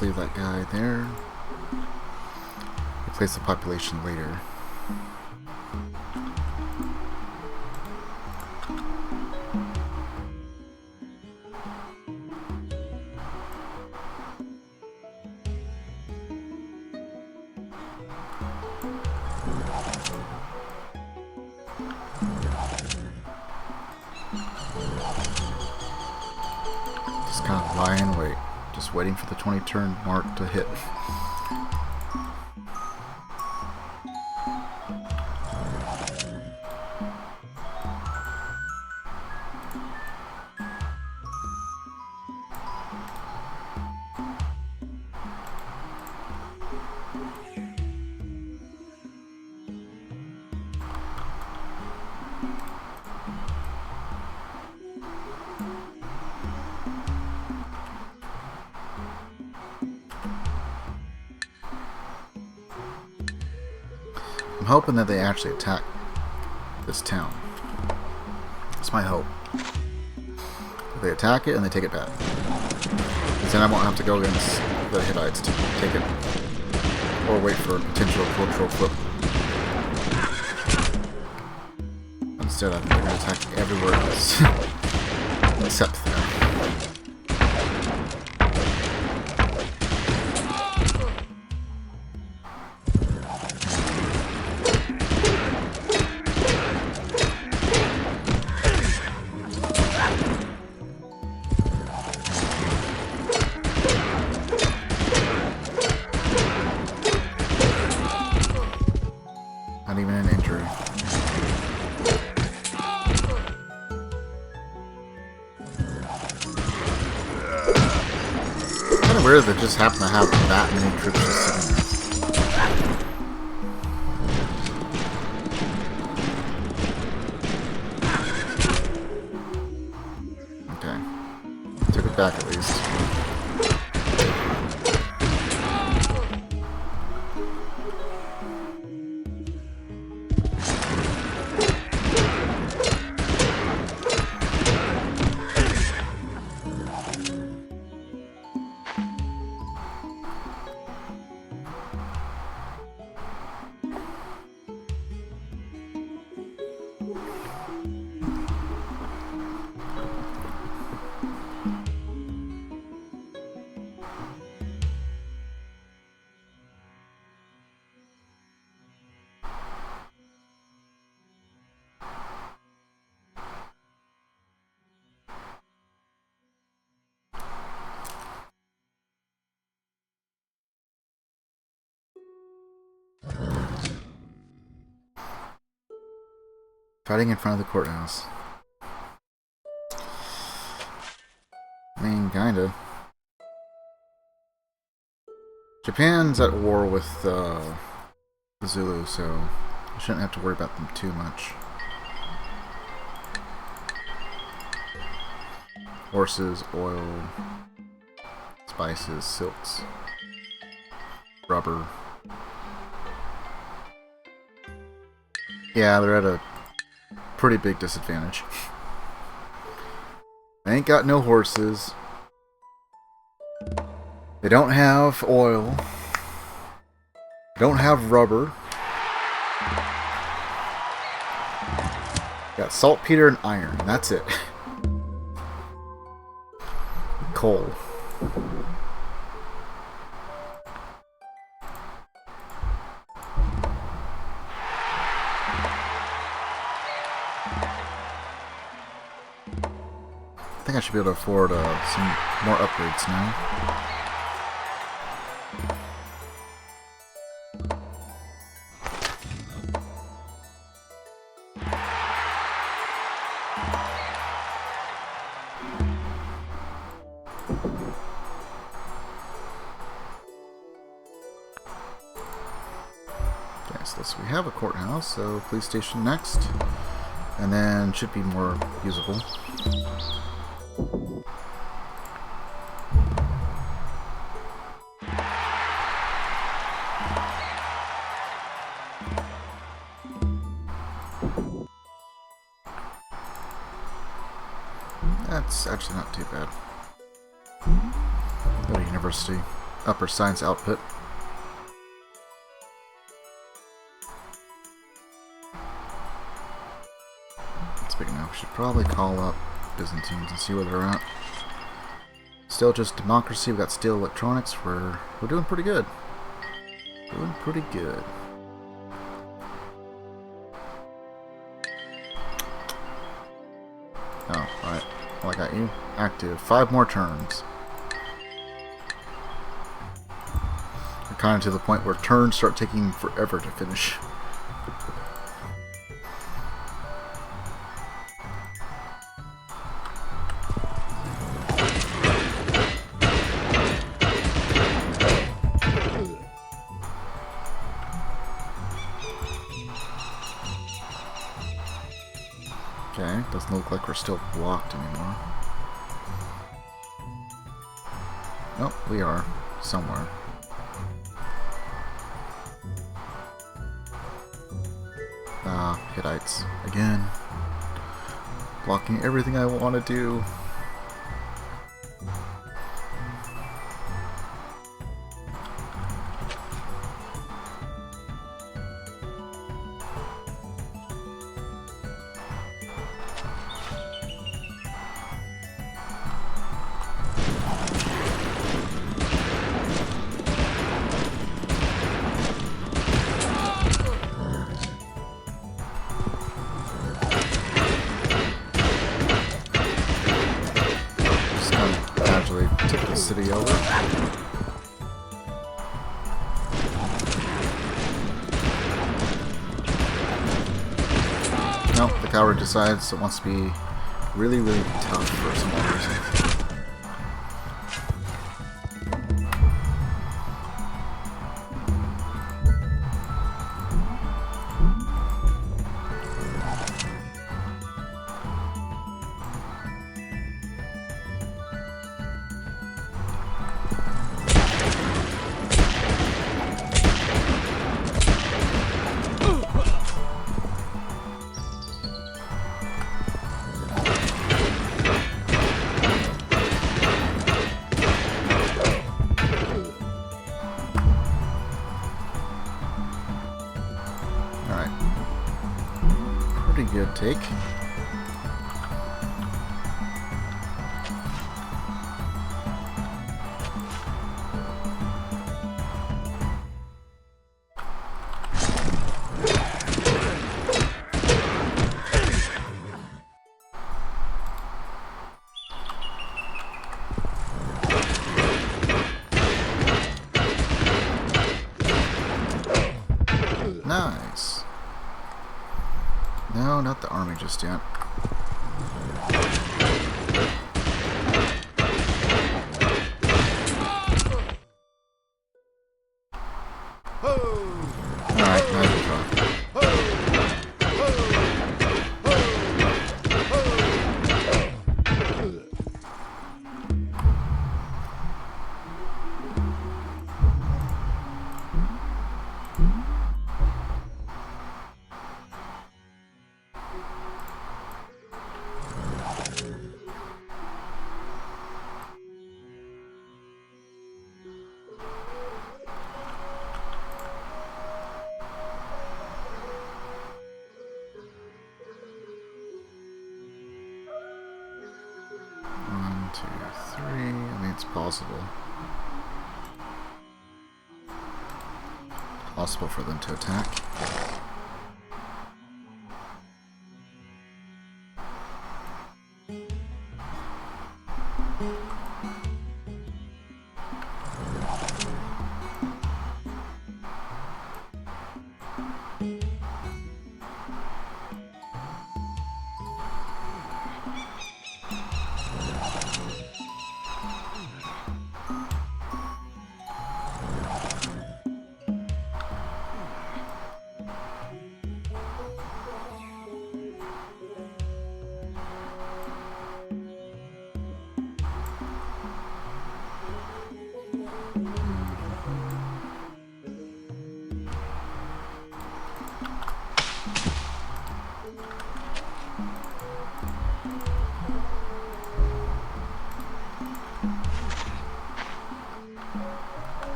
Let's leave that guy there. Replace the population later. Just kind of lie and wait. Just waiting for the 20 turn mark to hit. I'm hoping that they actually attack this town. That's my hope. If they attack it and they take it back. Because then I won't have to go against the Hittites to take it. Or wait for a potential cultural flip. Instead, I think they're going to attack everywhere else. Except there. Not even an injury. Kind of weird that just happen to have that many troops just sitting there. Okay. Took it back at least. Fighting in front of the courthouse. I mean, kinda. Japan's at war with the Zulu, so I shouldn't have to worry about them too much. Horses, oil, spices, silks, rubber. Yeah, they're at a pretty big disadvantage. They ain't got no horses. They don't have oil. They don't have rubber. Got saltpeter and iron, and that's it. Coal. I think I should be able to afford some more upgrades now. Okay, so we have a courthouse, so police station next, and then should be more usable. That's actually not too bad. Go to university. upper science output. Speaking of, we should probably call up Byzantines and see where they're at. Still just democracy. We got steel electronics. We're doing pretty good. Doing pretty good. Oh, alright. Well, I got you. Active. 5 more turns. We're kind of to the point where turns start taking forever to finish. Okay, doesn't look like we're still blocked anymore. Nope, we are. Somewhere. Ah, Hittites. Again. Blocking everything I want to do. Took the city over. Nope, the coward decides it wants to be really, really tough for some odd reason. Good take. Nice. No, not the army just yet. Alright, now you talk. Possible. Possible for them to attack.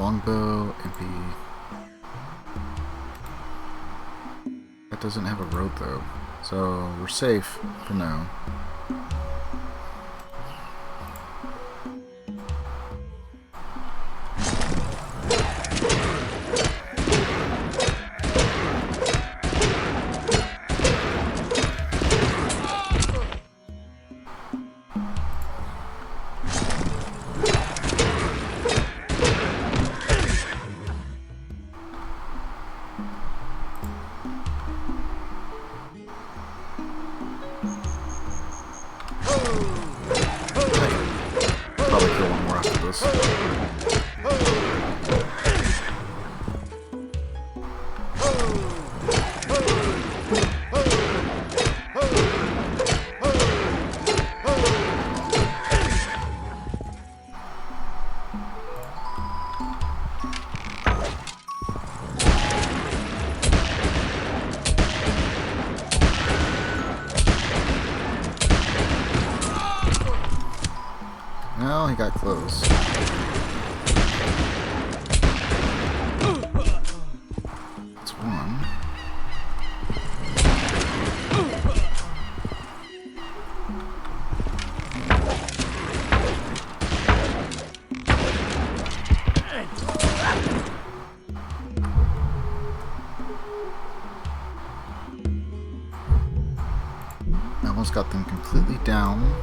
longbow, MP. That doesn't have a road though, so we're safe for now. Probably kill one more after this. Well, he got close. That's one. I almost got them completely down.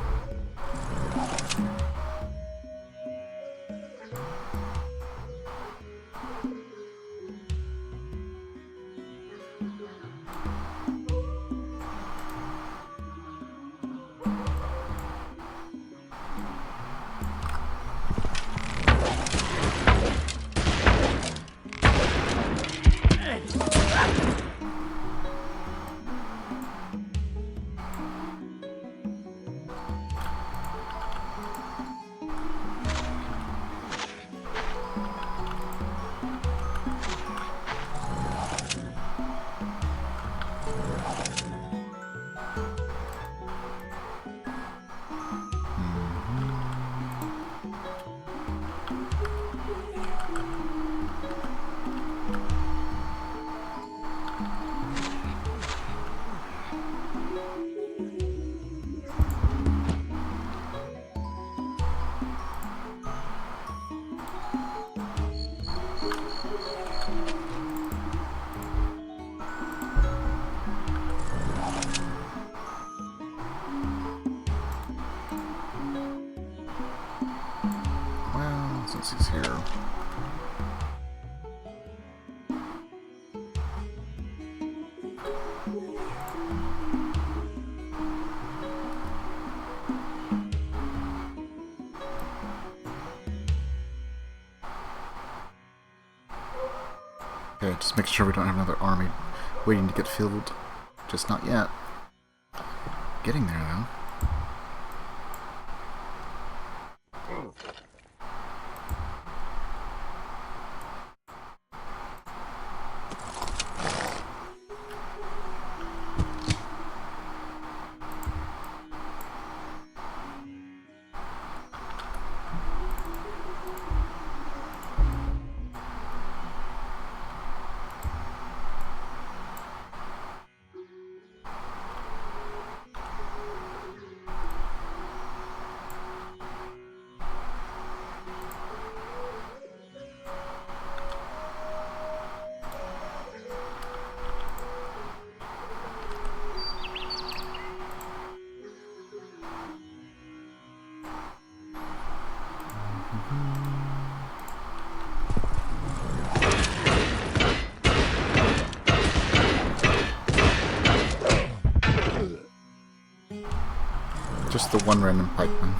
He's here. Okay, just make sure we don't have another army waiting to get filled. Just not yet. Getting there though. Just the one random pikeman.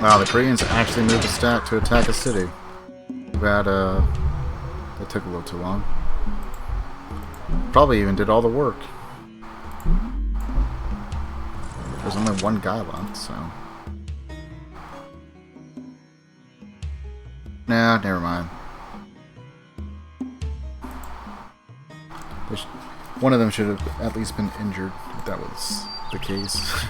Wow, the Koreans actually moved a stack to attack a city. Too bad, that took a little too long. Probably even did all the work. There's only one guy left, so... Nah, never mind. One of them should have at least been injured, if that was the case.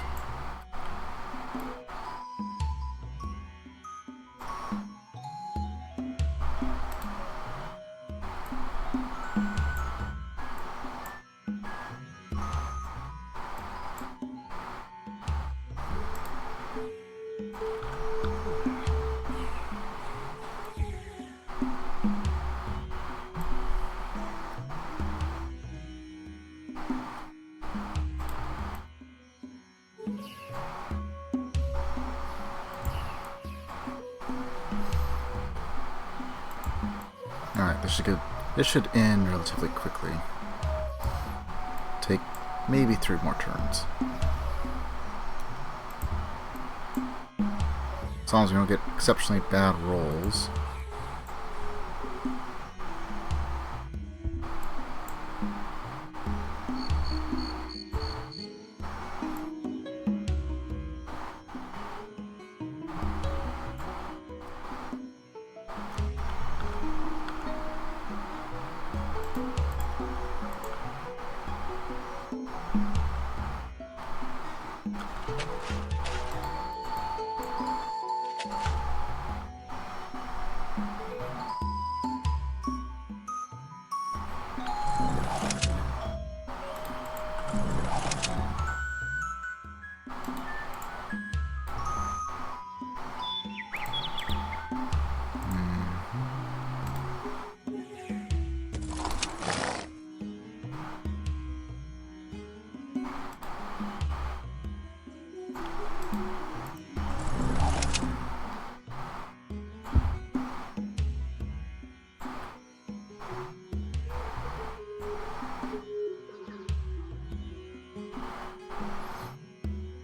Alright, this should end relatively quickly. Take maybe 3 more turns. As long as we don't get exceptionally bad rolls.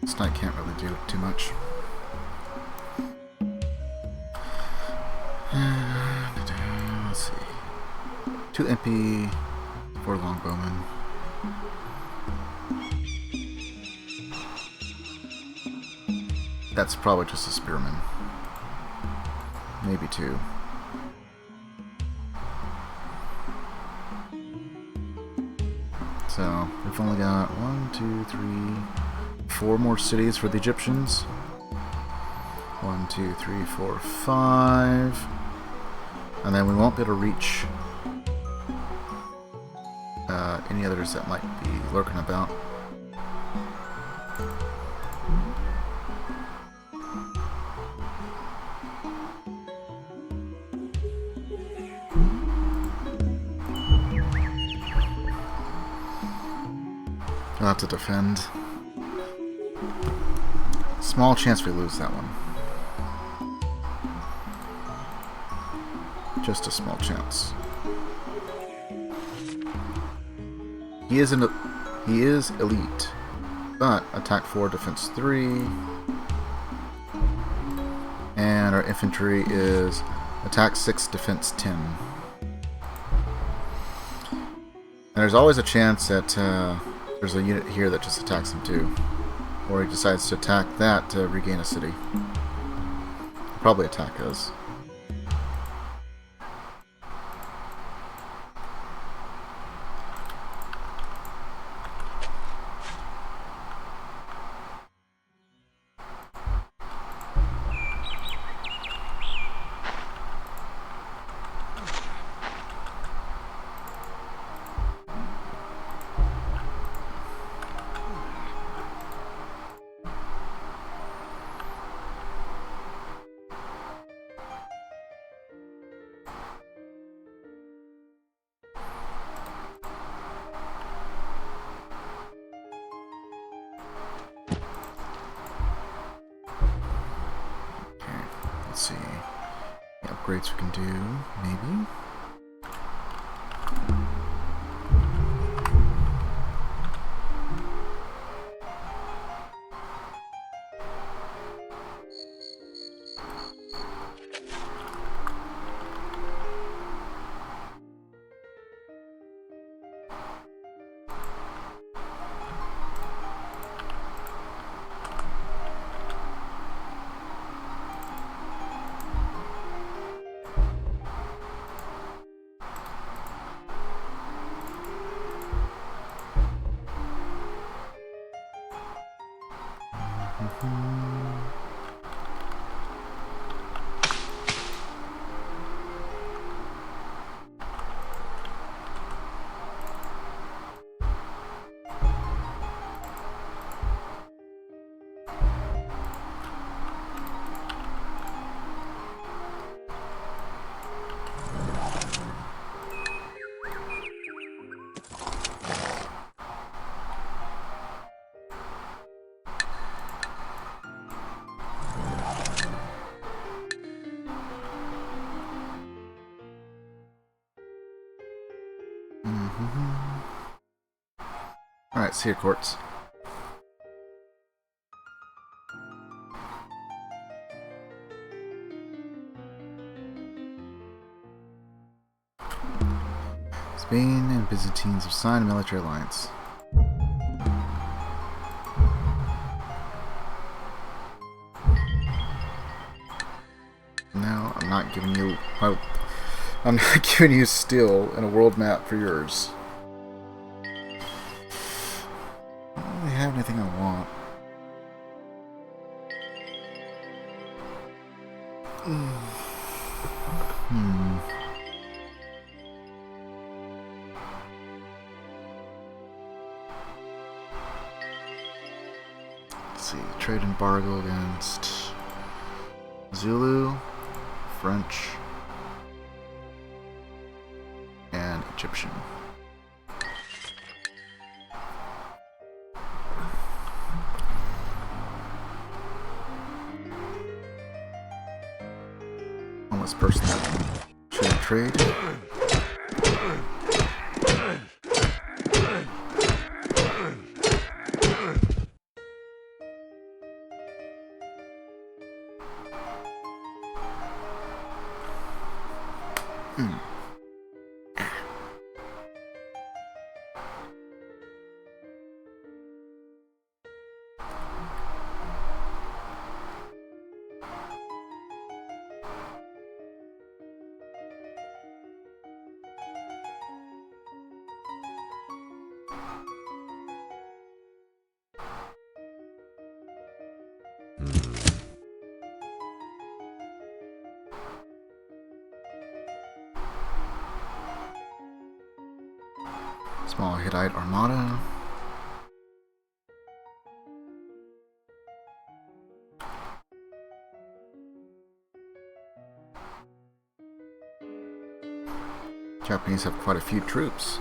This knight can't really do too much. Let's see. 2 MP, 4 longbowmen. That's probably just a spearman. Maybe 2. So, we've only got 1, 2, 3, 4 more cities for the Egyptians. 1, 2, 3, 4, 5. And then we won't be able to reach any others that might be lurking about. We'll have to defend. Small chance we lose that one. Just a small chance. He is elite, but attack 4, defense 3, and our infantry is attack 6, defense 10. And there's always a chance that there's a unit here that just attacks him too. Or he decides to attack that to regain a city. He'll probably attack us. Let's see. The upgrades we can do, maybe. Alright, see you, Quartz. Spain and Byzantines have signed a military alliance. No, I'm not giving you... I'm not giving you steel and a world map for yours. I don't really have anything I want. Let's see, trade embargo against Zulu, French, and Egyptian. Homeless person. Should I trade? Small Hittite armada. Japanese have quite a few troops.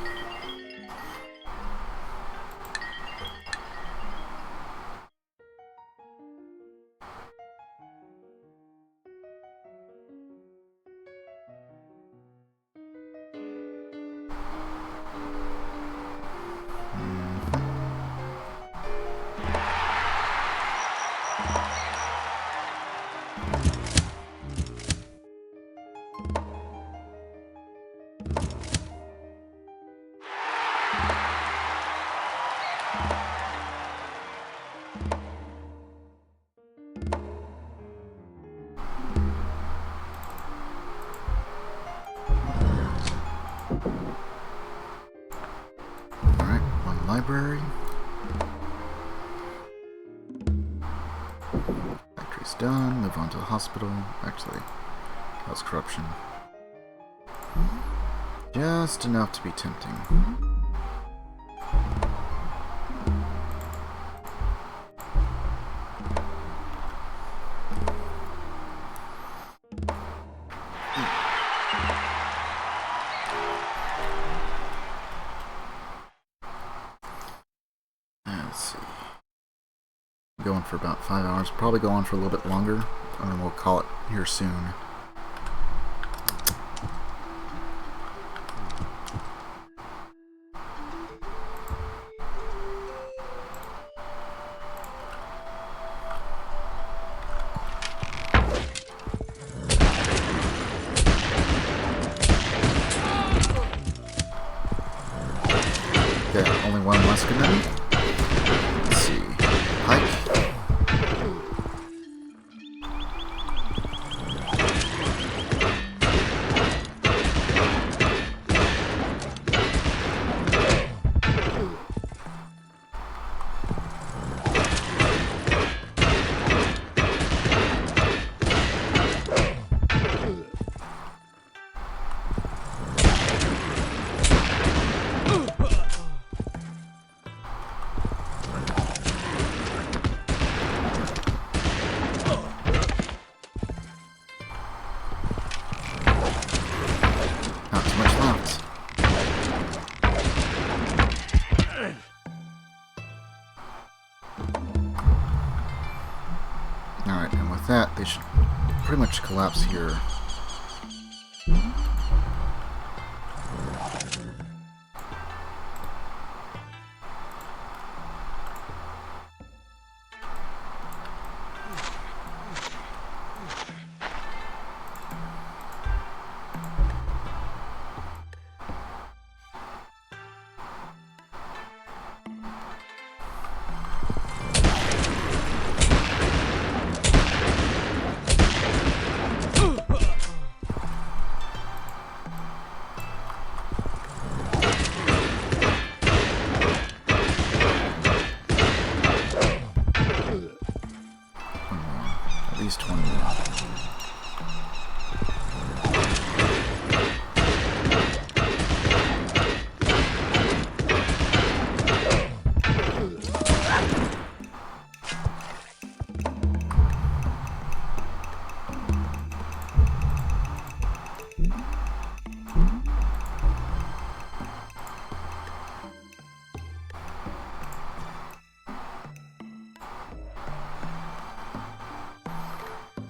Library. Factory's done. Move on to the hospital. Actually, how's corruption? Just enough to be tempting. Going for about 5 hours. Probably go on for a little bit longer, and then we'll call it here soon. Okay, only one Musketeer. Let's see. Pike. Alright, and with that, they should pretty much collapse here.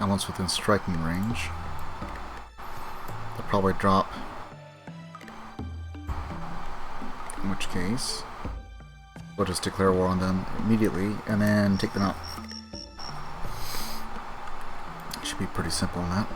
elements within striking range. They'll probably drop, in which case we'll just declare war on them immediately and then take them out. Should be pretty simple on that.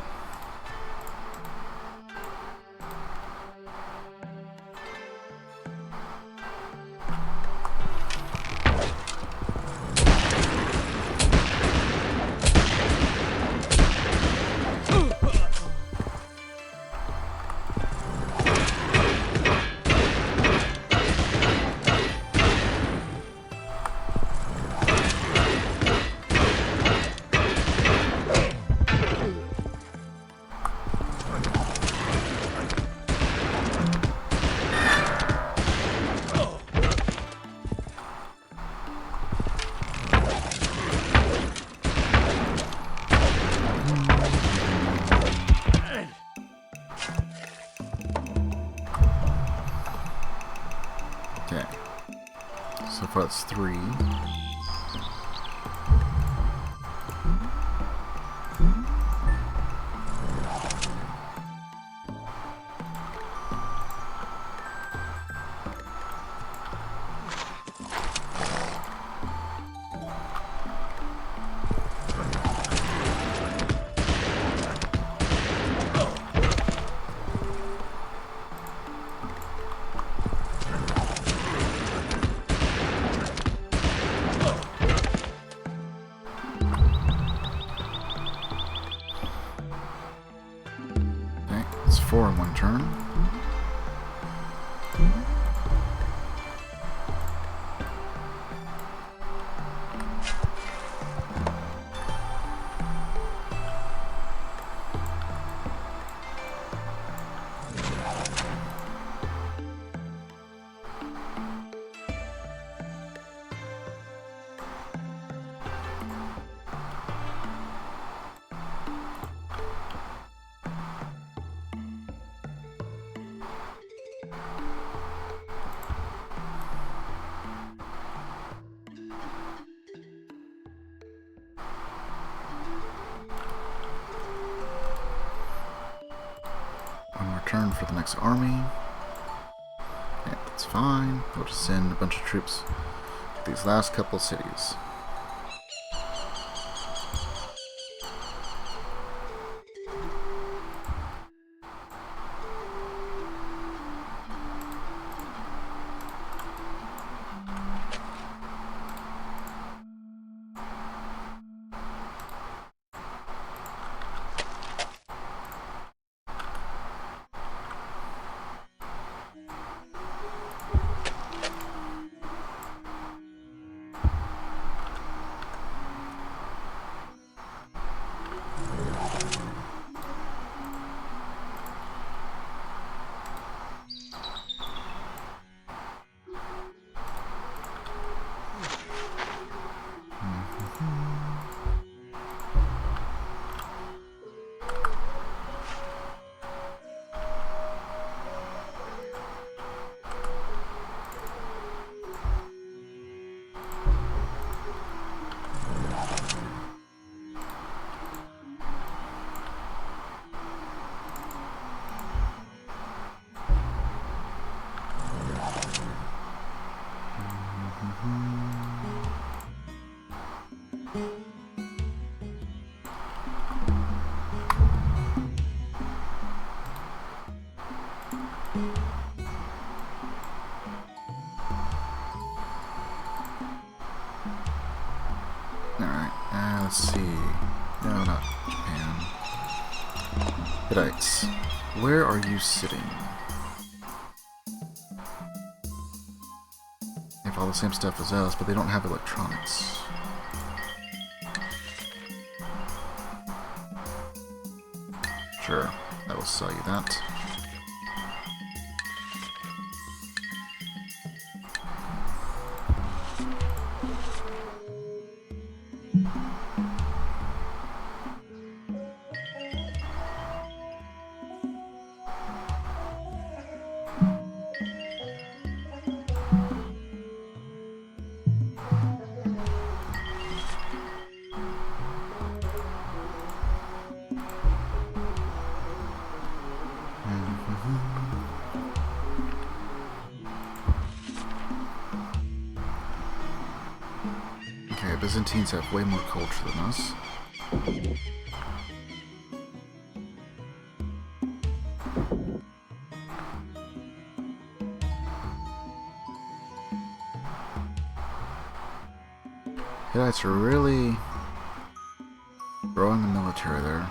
Okay, so far that's 3. It's 4 in one turn. One more turn for the next army. Yeah, that's fine. We'll just send a bunch of troops to these last couple cities. Let's see. No, not Japan. Hittites. Where are you sitting? They have all the same stuff as us, but they don't have electronics. Sure, I will sell you that. Byzantines have way more culture than us. Hittites are really growing the military there.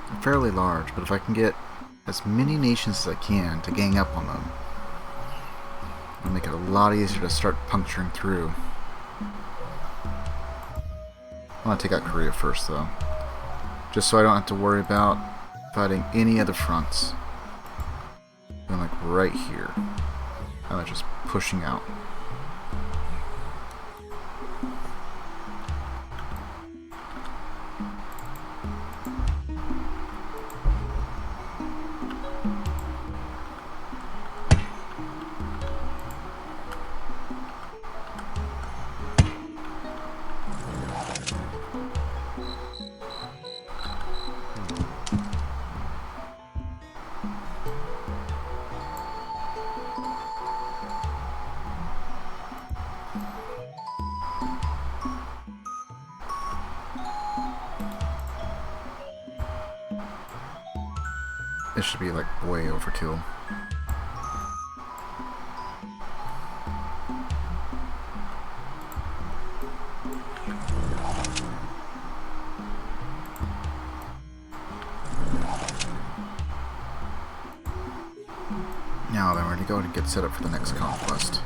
They're fairly large, but if I can get as many nations as I can to gang up on them, it'll make it a lot easier to start puncturing through. I want to take out Korea first, though, just so I don't have to worry about fighting any other fronts. And like right here, I'm just pushing out. This should be like way overkill. Now then, we're going to go and get set up for the next conquest.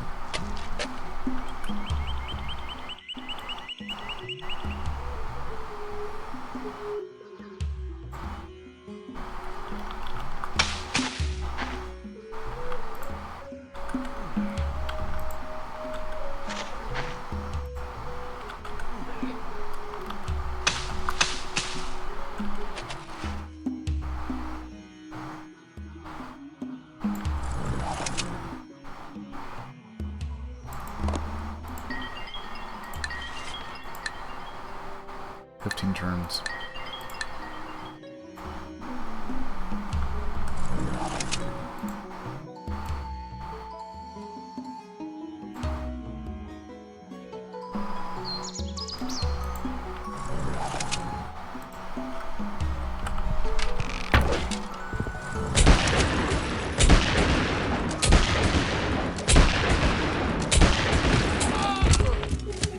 Turns.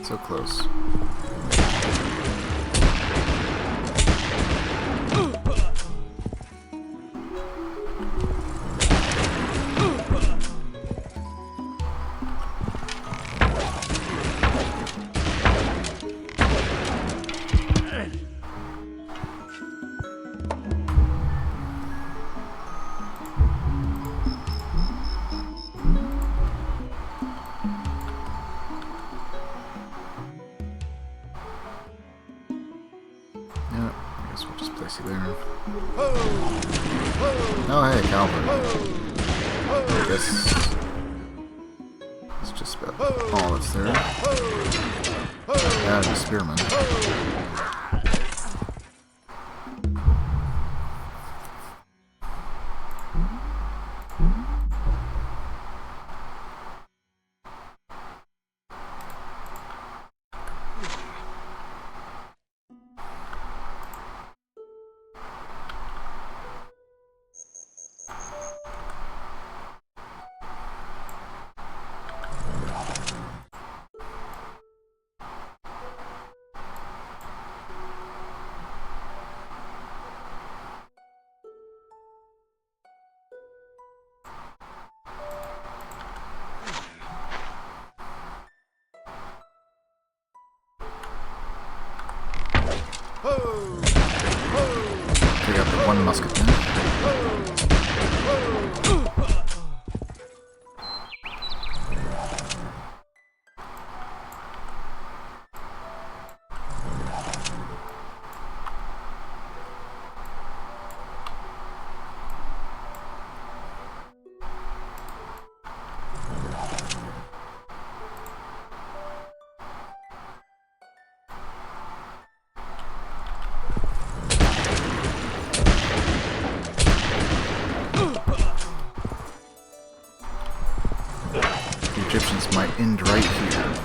So close. Oh, hey, Calvin. I guess it's just about all that's there. Yeah, the spearman. Take out the one musket gun. might end right here.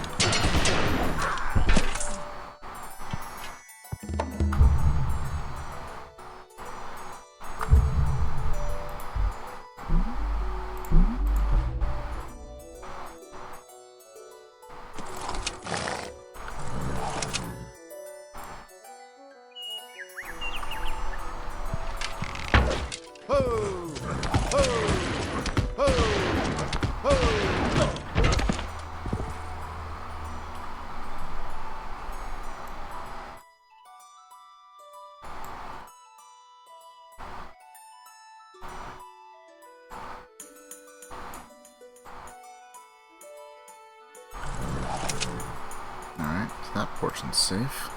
Alright, so that portion's safe.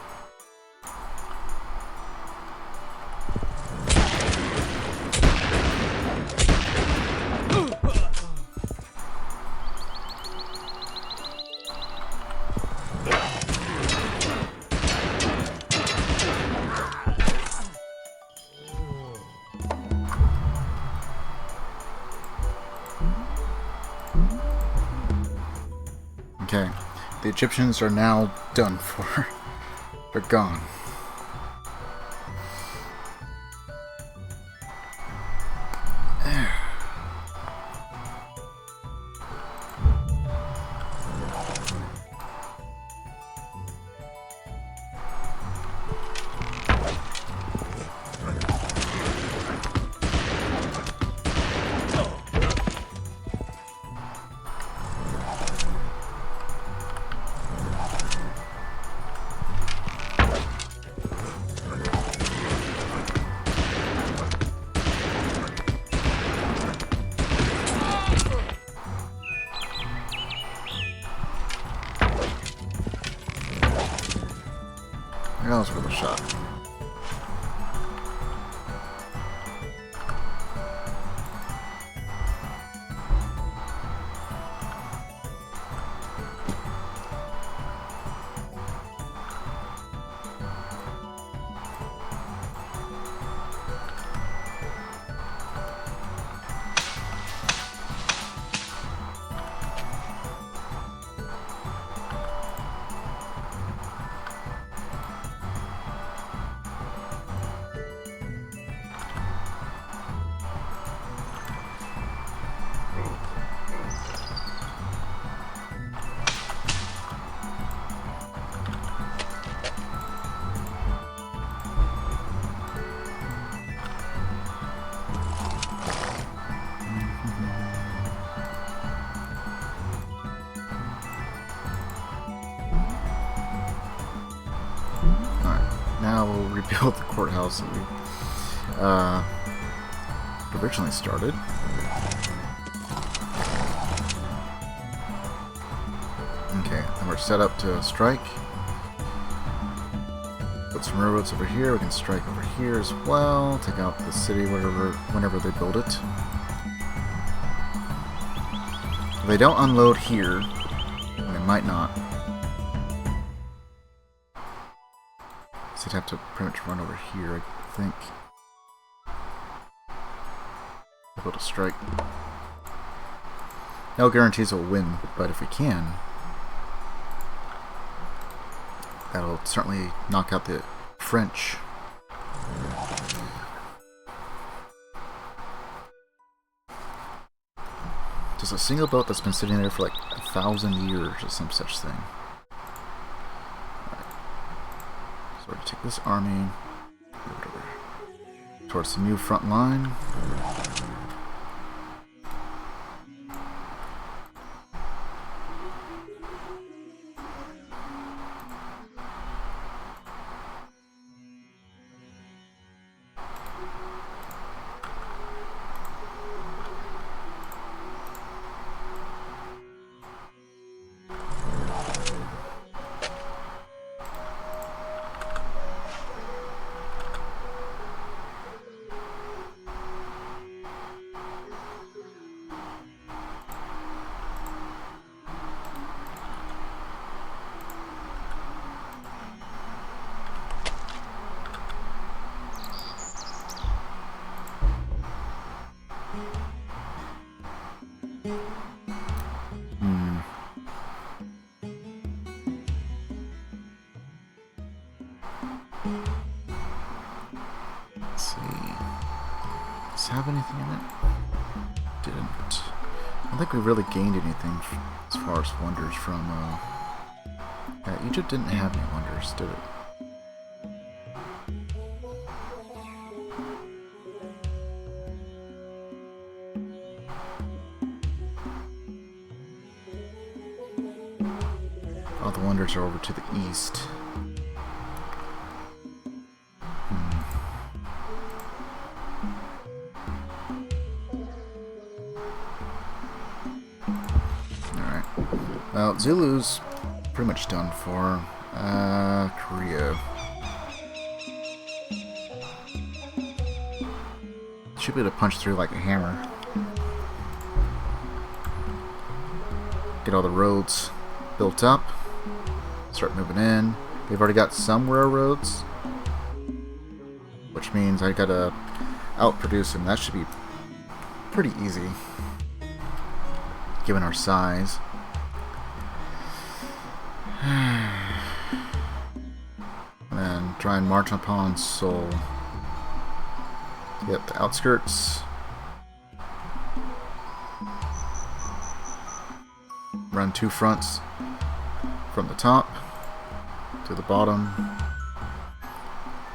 Okay, the Egyptians are now done for. They're gone. That was worth a shot. Now we'll rebuild the courthouse that we originally started. Okay, and we're set up to strike. Put some railroads over here. We can strike over here as well. Take out the city whenever they build it. If they don't unload here, and they might not. So you'd have to pretty much run over here, I think. Able to strike. No guarantees we'll win, but if we can, that'll certainly knock out the French. Just a single boat that's been sitting there for like 1,000 years or some such thing. Right. So we're going to take this army towards the new front line. Let's see. Does it have anything in it? Didn't. I don't think we really gained anything as far as wonders from, yeah, Egypt didn't have any wonders, did it? All the wonders are over to the east. Alright. Well, Zulu's pretty much done for. Korea. Should be able to punch through like a hammer. Get all the roads built up. Start moving in. They've already got some railroads, which means I gotta outproduce them. That should be pretty easy, given our size. And then try and march upon Seoul. Yep, the outskirts. Run 2 fronts from the top to the bottom.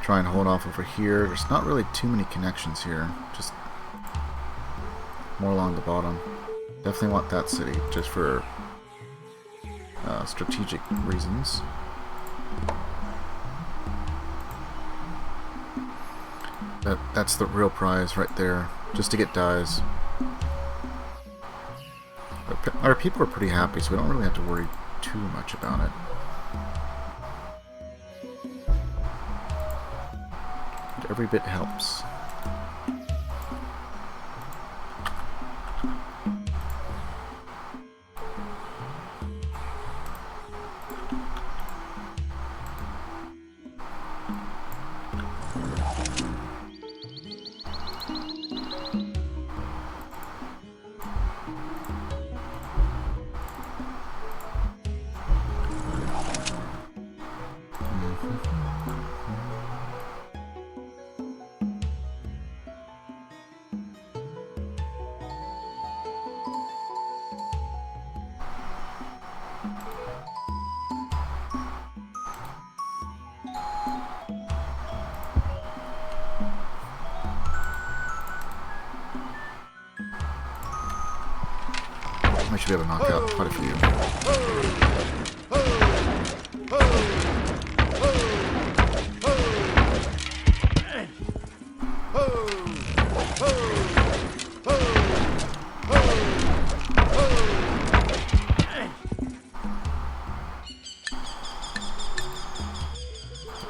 Try and hold off over here. There's not really too many connections here, just more along the bottom. Definitely want that city just for strategic reasons. That's the real prize right there, just to get dyes. Our people are pretty happy, so we don't really have to worry too much about it. But every bit helps. We should be able to knock out quite a few.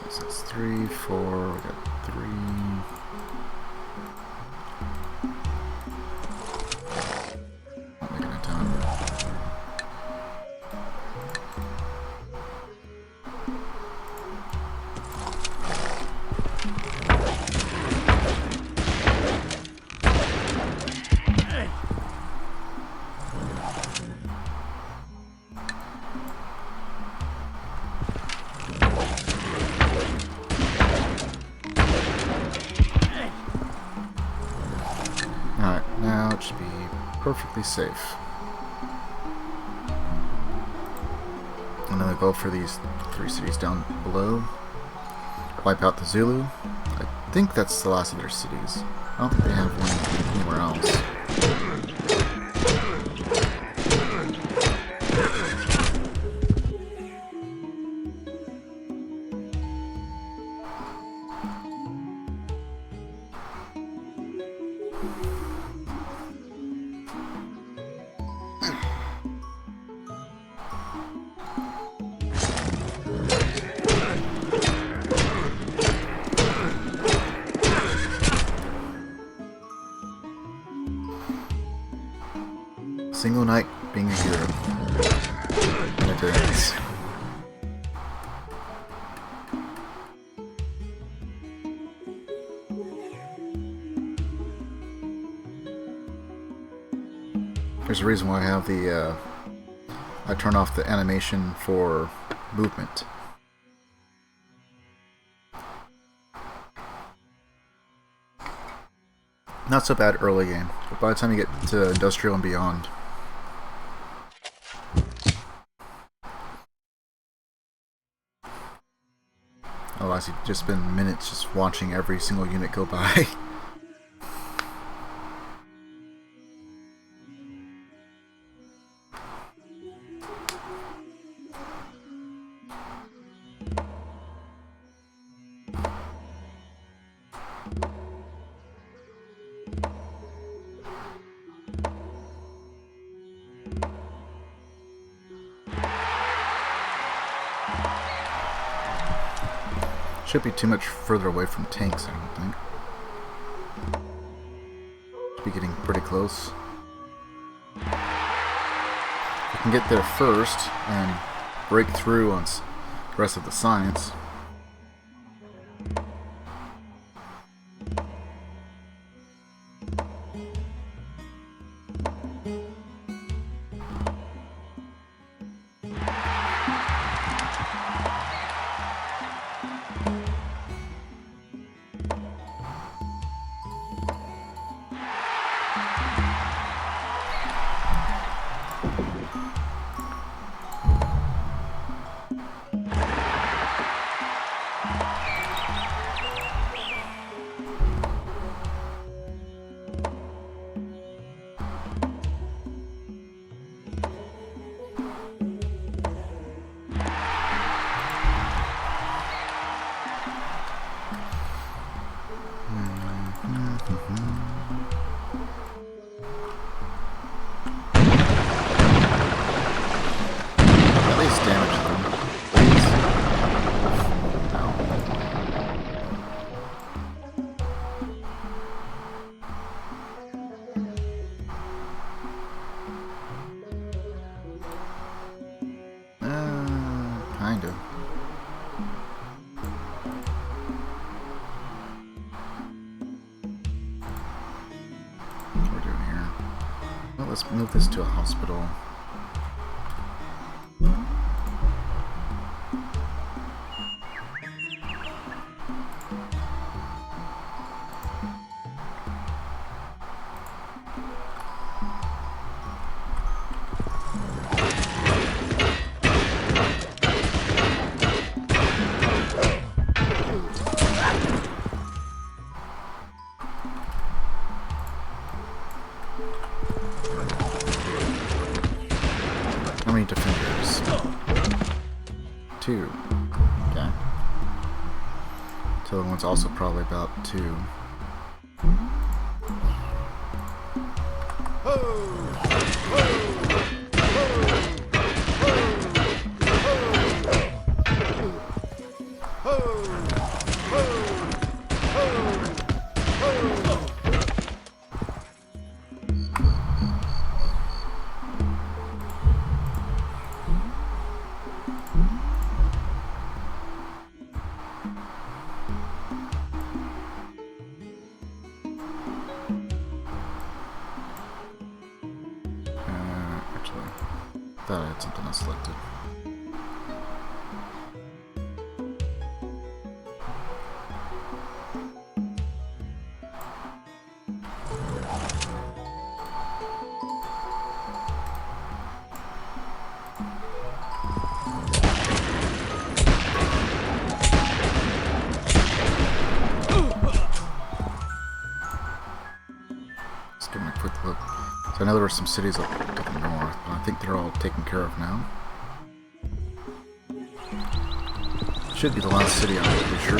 So it's 3, 4, we got 3. Alright, now it should be perfectly safe. And then we go for these 3 cities down below. Wipe out the Zulu. I think that's the last of their cities. I don't think they have one anywhere else. Single night being a hero. And it is. There's a reason why I have the, I turn off the animation for movement. Not so bad early game, but by the time you get to Industrial and beyond, otherwise you'd just spend minutes just watching every single unit go by. Should be too much further away from tanks, I don't think. Should be getting pretty close. We can get there first and break through on the rest of the science. Let's move this to a hospital. How many defenders? 2. Okay. So the one's also probably about 2. Thought I had something else selected. Let's give me a quick look. So I know there were some cities up to the north, but I think they're all taken care of now. Should be the last city, I'm pretty sure.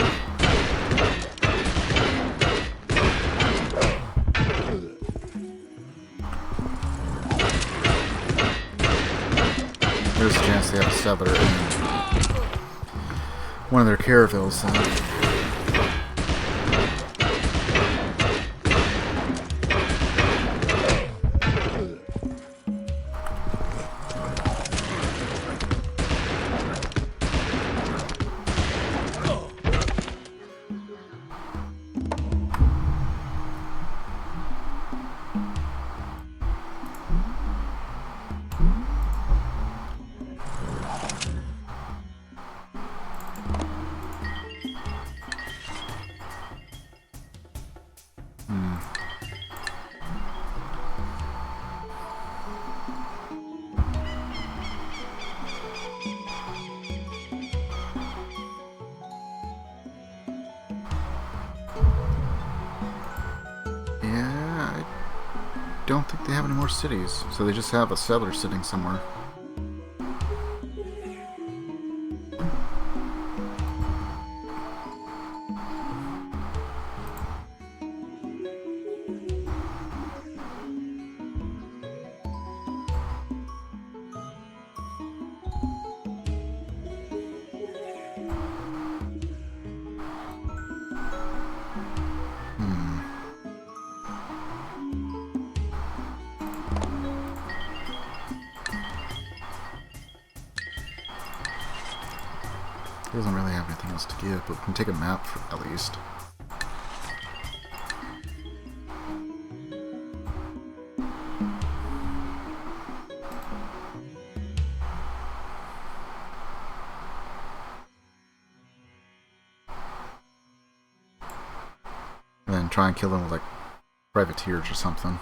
There's a chance they have a settler in one of their caravels. don't think they have any more cities, so they just have a settler sitting somewhere. He doesn't really have anything else to give, but we can take a map for, at least. And then try and kill them with like privateers or something.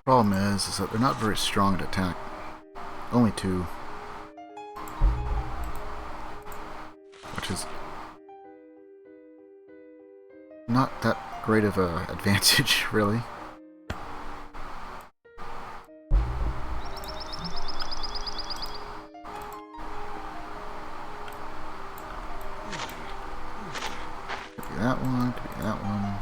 Problem is that they're not very strong at attack. Only 2. Which is not that great of a advantage, really. Could be that one, could be that one.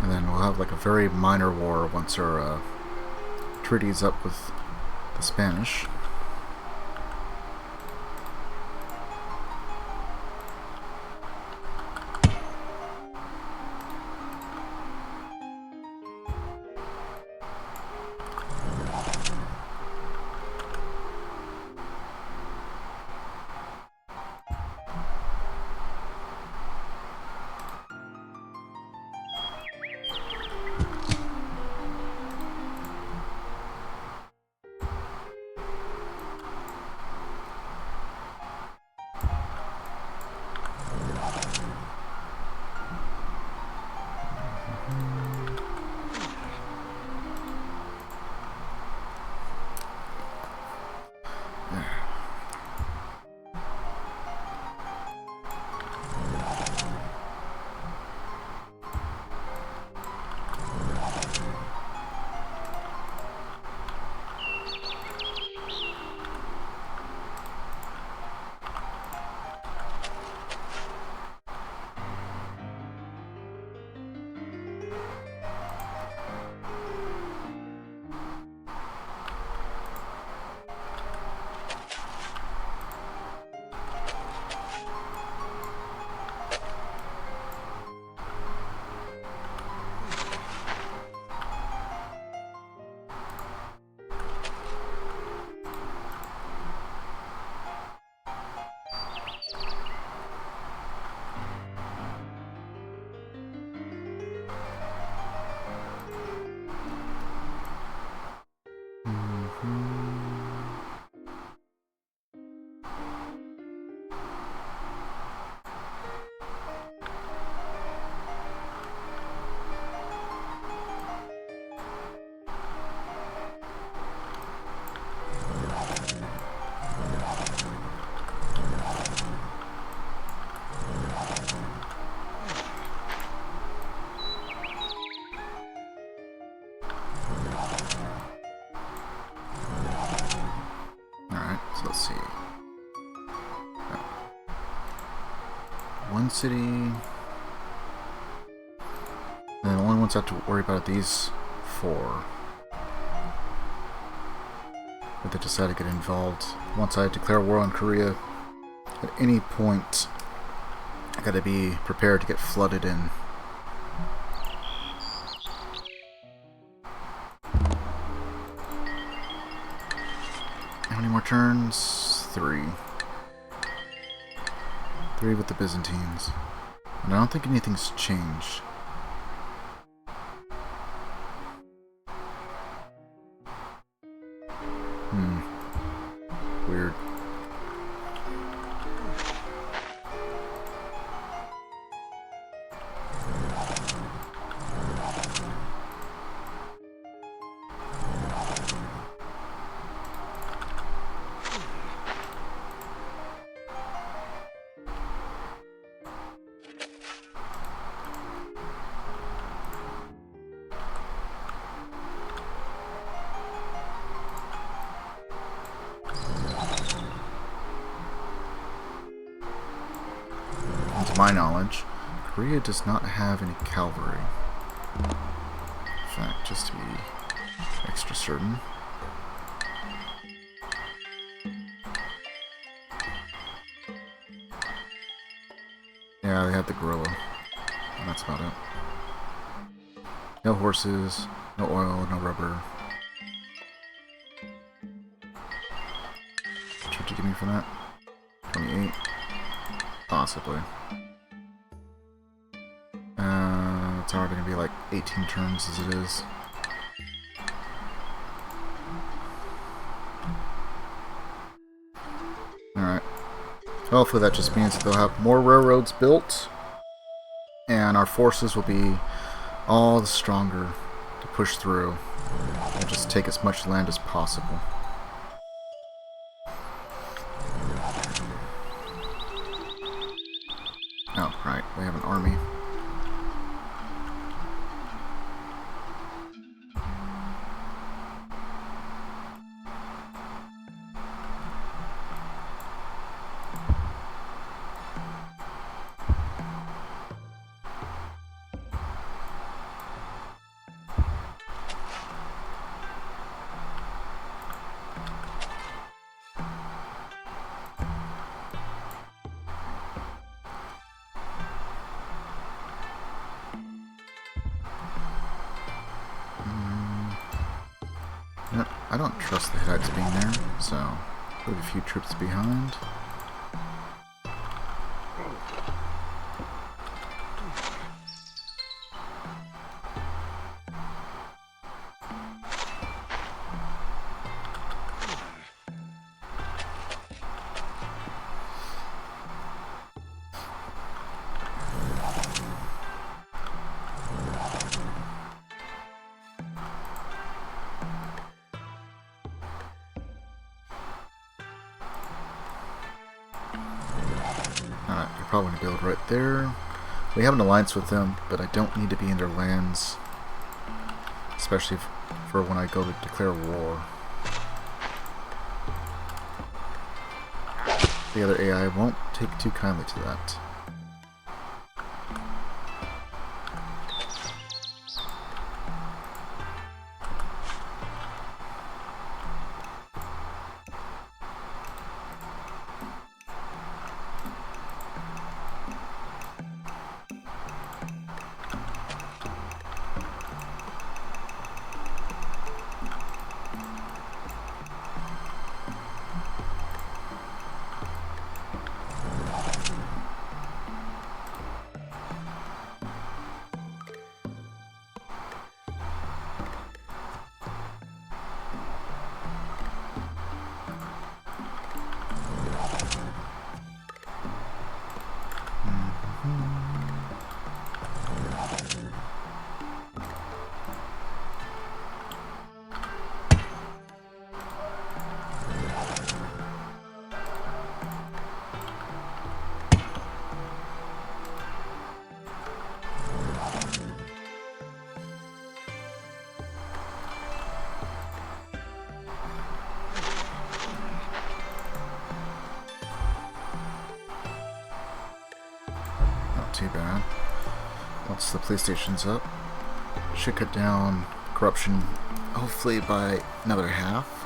And then we'll have like a very minor war once our treaty's up with the Spanish. One city. And the only ones I have to worry about are these 4. If they decide to get involved. Once I declare war on Korea, at any point, I gotta be prepared to get flooded in more turns? 3. 3 with the Byzantines. And I don't think anything's changed. Weird. To my knowledge, Korea does not have any cavalry. In fact, just to be extra certain. Yeah, they have the guerrilla. And that's about it. No horses, no oil, no rubber. What would you give me for that? 28? Possibly. It's already going to be like 18 turns as it is. Alright. Hopefully that just means that they'll have more railroads built, and our forces will be all the stronger to push through and just take as much land as possible. Oh, right, we have an army. I don't trust the Hittites being there, so leave a few troops behind. Probably going to build right there. We have an alliance with them, but I don't need to be in their lands, especially for when I go to declare war. The other AI won't take too kindly to that. Too bad. Once the PlayStation's up, should cut down corruption hopefully by another half.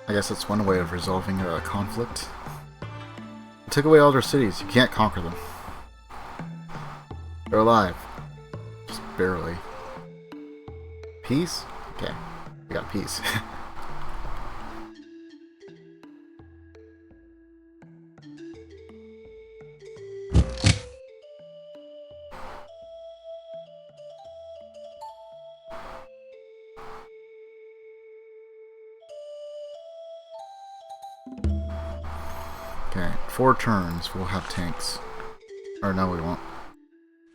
I guess that's one way of resolving a conflict. You took away all their cities. You can't conquer them. They're alive. Just barely. Peace? Okay. We got peace. Okay, 4 turns we'll have tanks. Or no, we won't.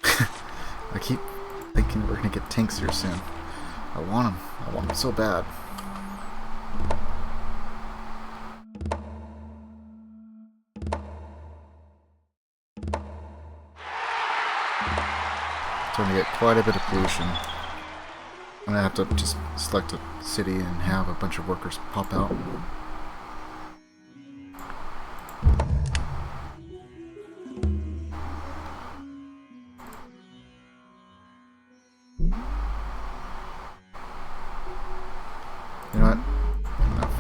I keep thinking we're gonna get tanks here soon. I want them. I want them so bad. Starting to get quite a bit of pollution. I'm gonna have to just select a city and have a bunch of workers pop out. You know what? Enough.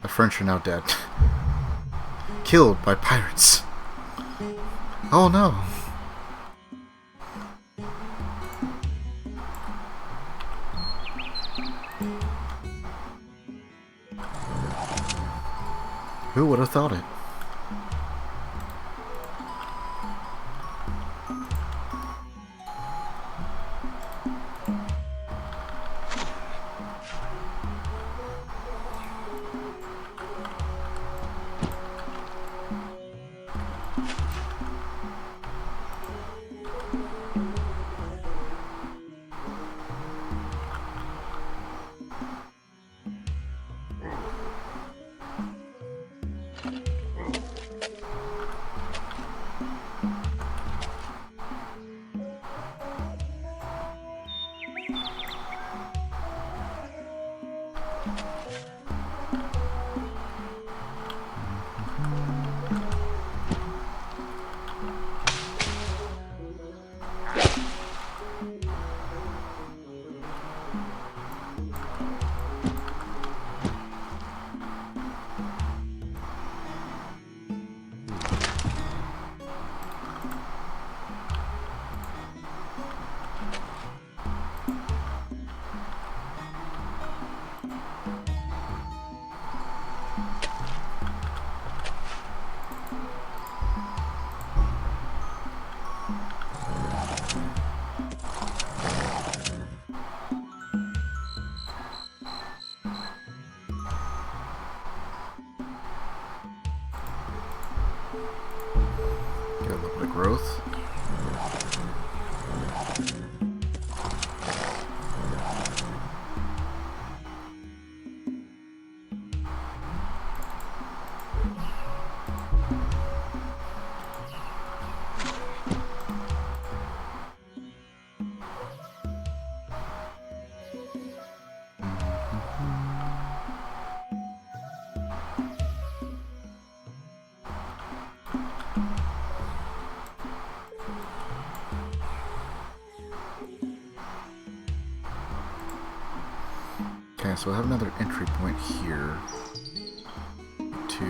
The French are now dead. Killed by pirates. Oh no. Who would have thought it? Get a little bit of growth. Okay, so we'll have another entry point here. Two.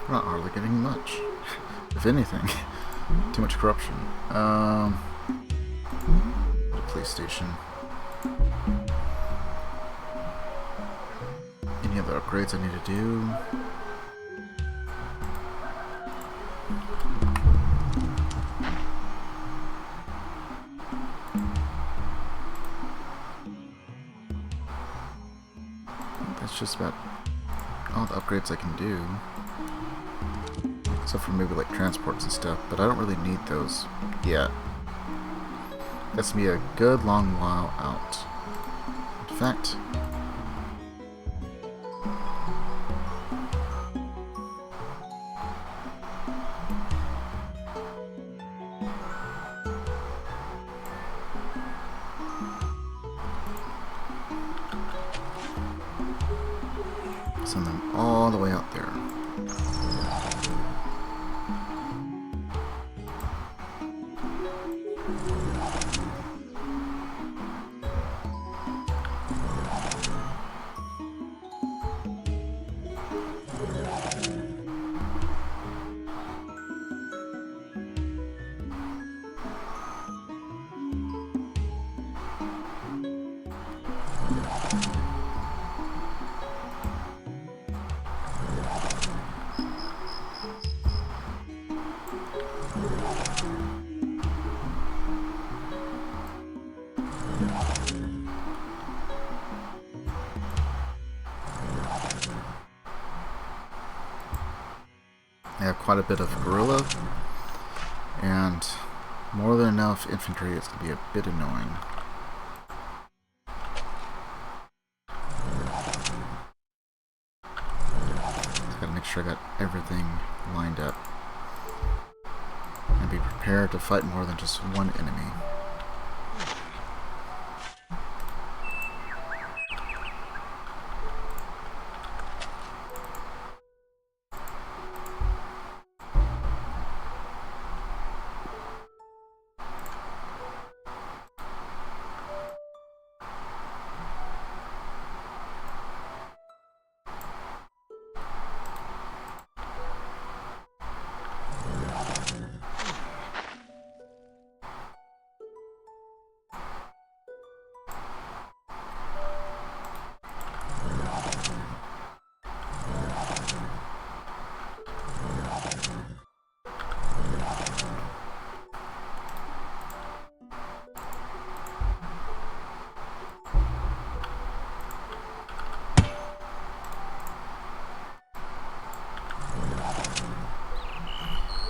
We're not hardly getting much. If anything. Too much corruption. Police station. Any other upgrades I need to do? That's just about all the upgrades I can do. Except for maybe like transports and stuff, but I don't really need those yet. That's gonna be a good long while out. In fact, send them all the way out there. I have quite a bit of guerrilla, and more than enough infantry. It's going to be a bit annoying. Just got to make sure I got everything lined up, and be prepared to fight more than just one enemy.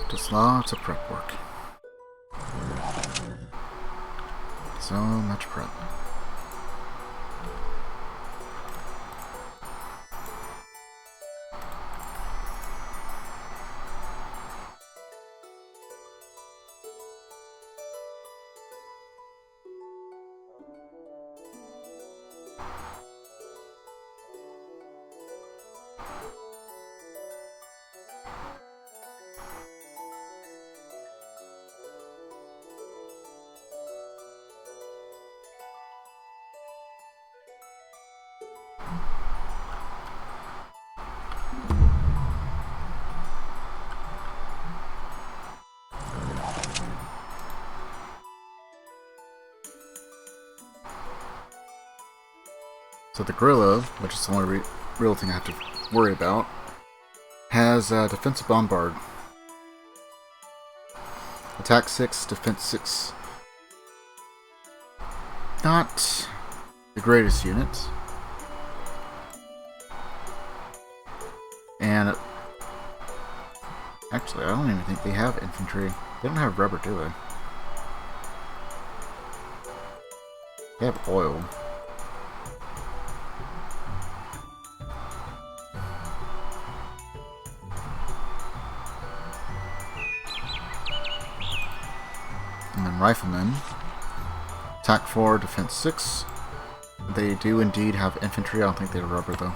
Just lots of prep work. So much prep. So the guerrilla, which is the only real thing I have to worry about, has defensive bombard. Attack 6, defense 6. Not the greatest unit. And actually, I don't even think they have infantry. They don't have rubber, do they? They have oil. And then riflemen. Attack 4, defense 6. They do indeed have infantry. I don't think they have rubber though.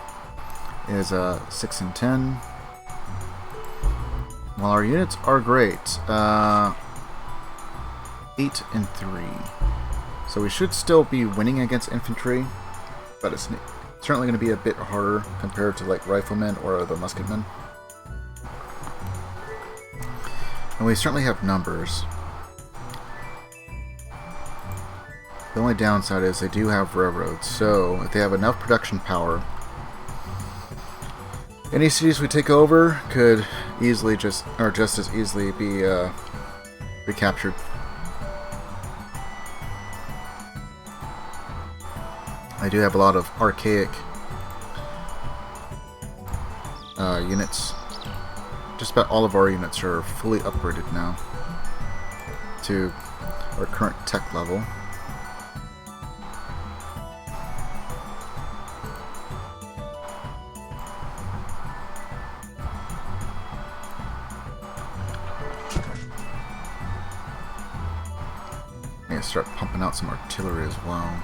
Is 6 and 10. While our units are great, 8 and 3. So we should still be winning against infantry, but it's certainly going to be a bit harder compared to like riflemen or the musketmen. And we certainly have numbers. The only downside is they do have railroads, so if they have enough production power, any cities we take over could easily just as easily be recaptured. I do have a lot of archaic units. Just about all of our units are fully upgraded now to our current tech level. I need to start pumping out some artillery as well.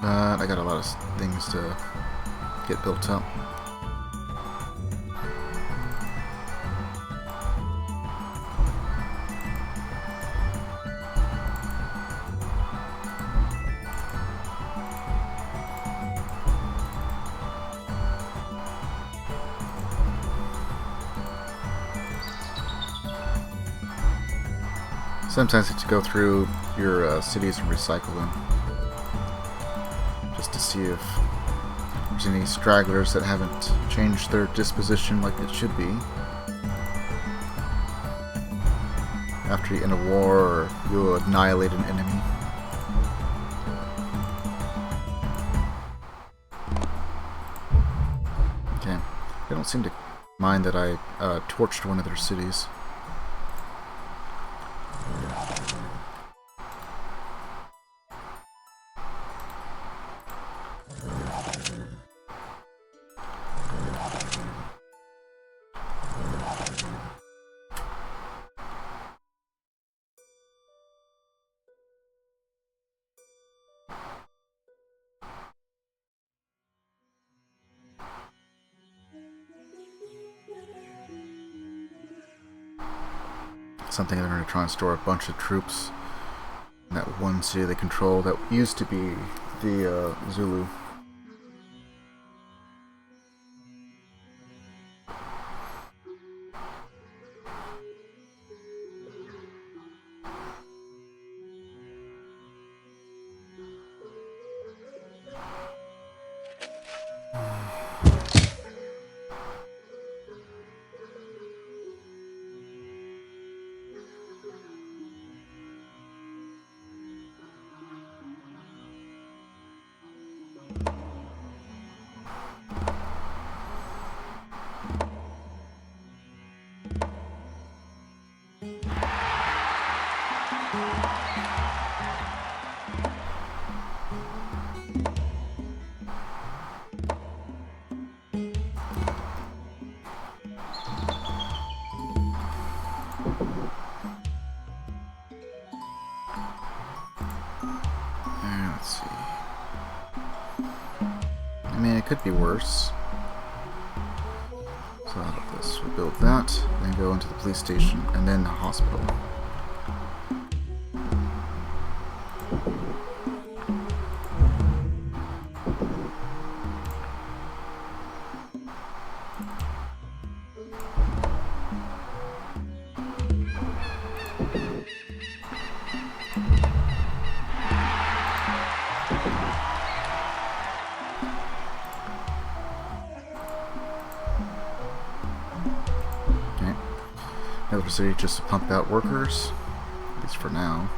But I got a lot of things to get built up. Sometimes you have to go through your cities and recycle them, just to see if there's any stragglers that haven't changed their disposition like it should be. After you end a war or you annihilate an enemy. Okay, they don't seem to mind that I torched one of their cities. Something they're going to try and store a bunch of troops in that one city they control that used to be the Zulu. Let's see. I mean, it could be worse. So out of this, we'll build that, then go into the police station, and then the hospital. Another city just to pump out workers, at least for now.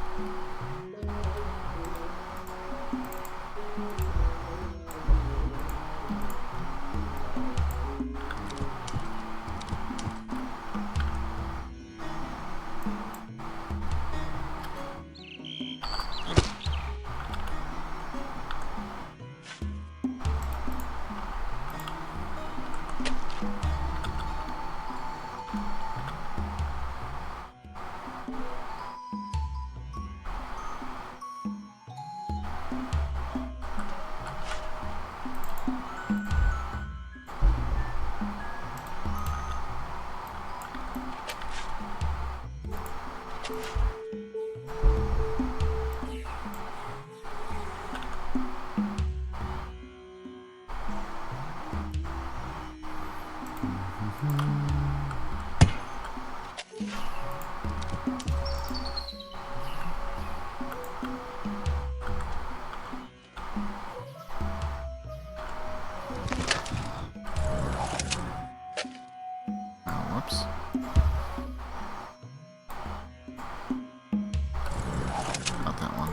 not that one.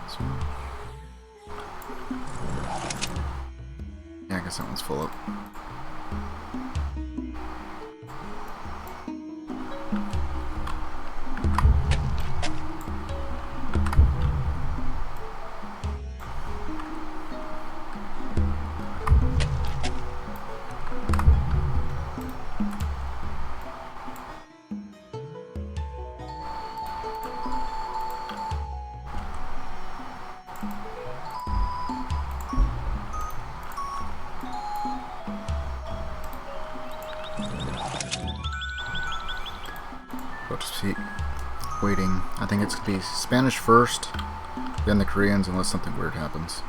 This one. Yeah, I guess that one's full up. Just keep waiting. I think it's gonna be Spanish first, then the Koreans, unless something weird happens.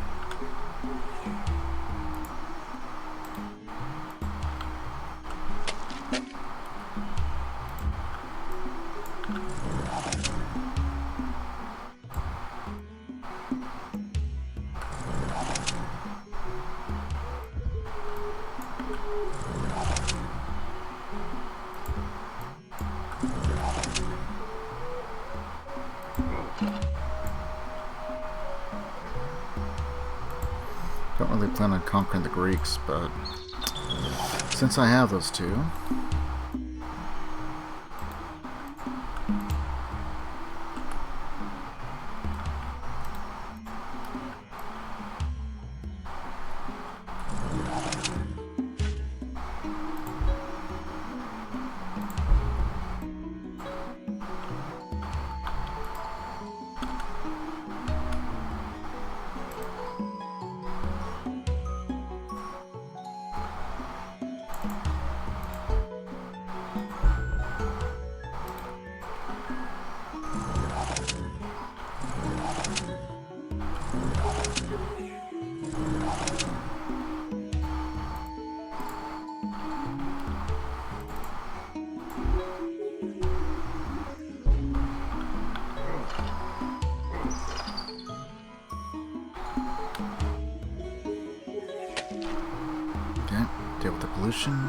Don't really plan on conquering the Greeks, but since I have those two, deal with the pollution.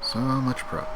So much prep.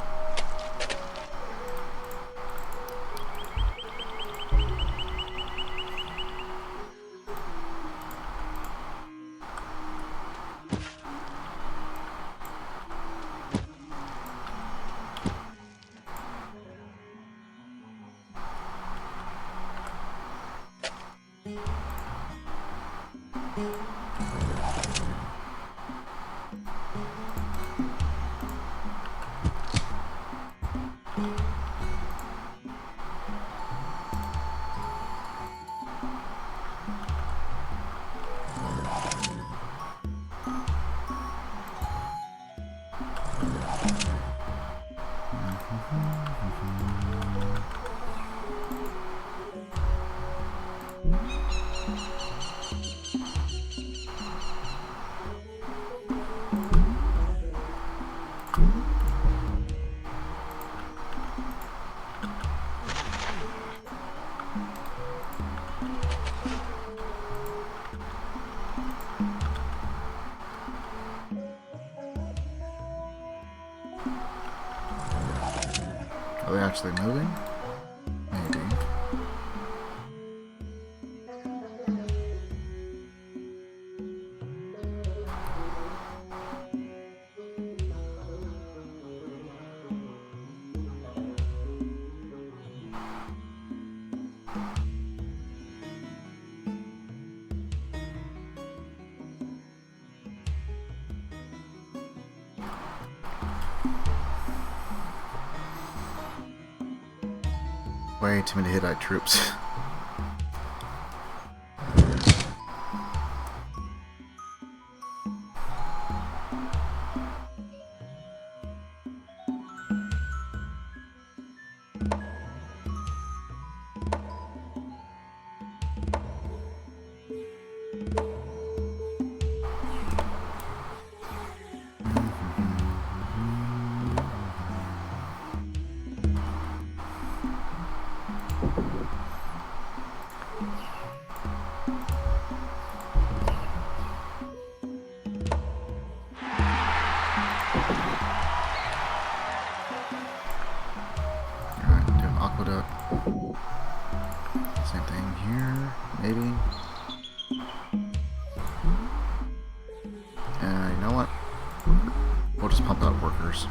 Are they actually moving? Maybe. Way too many Hittite troops. Same thing here, maybe. You know what? We'll just pump out workers.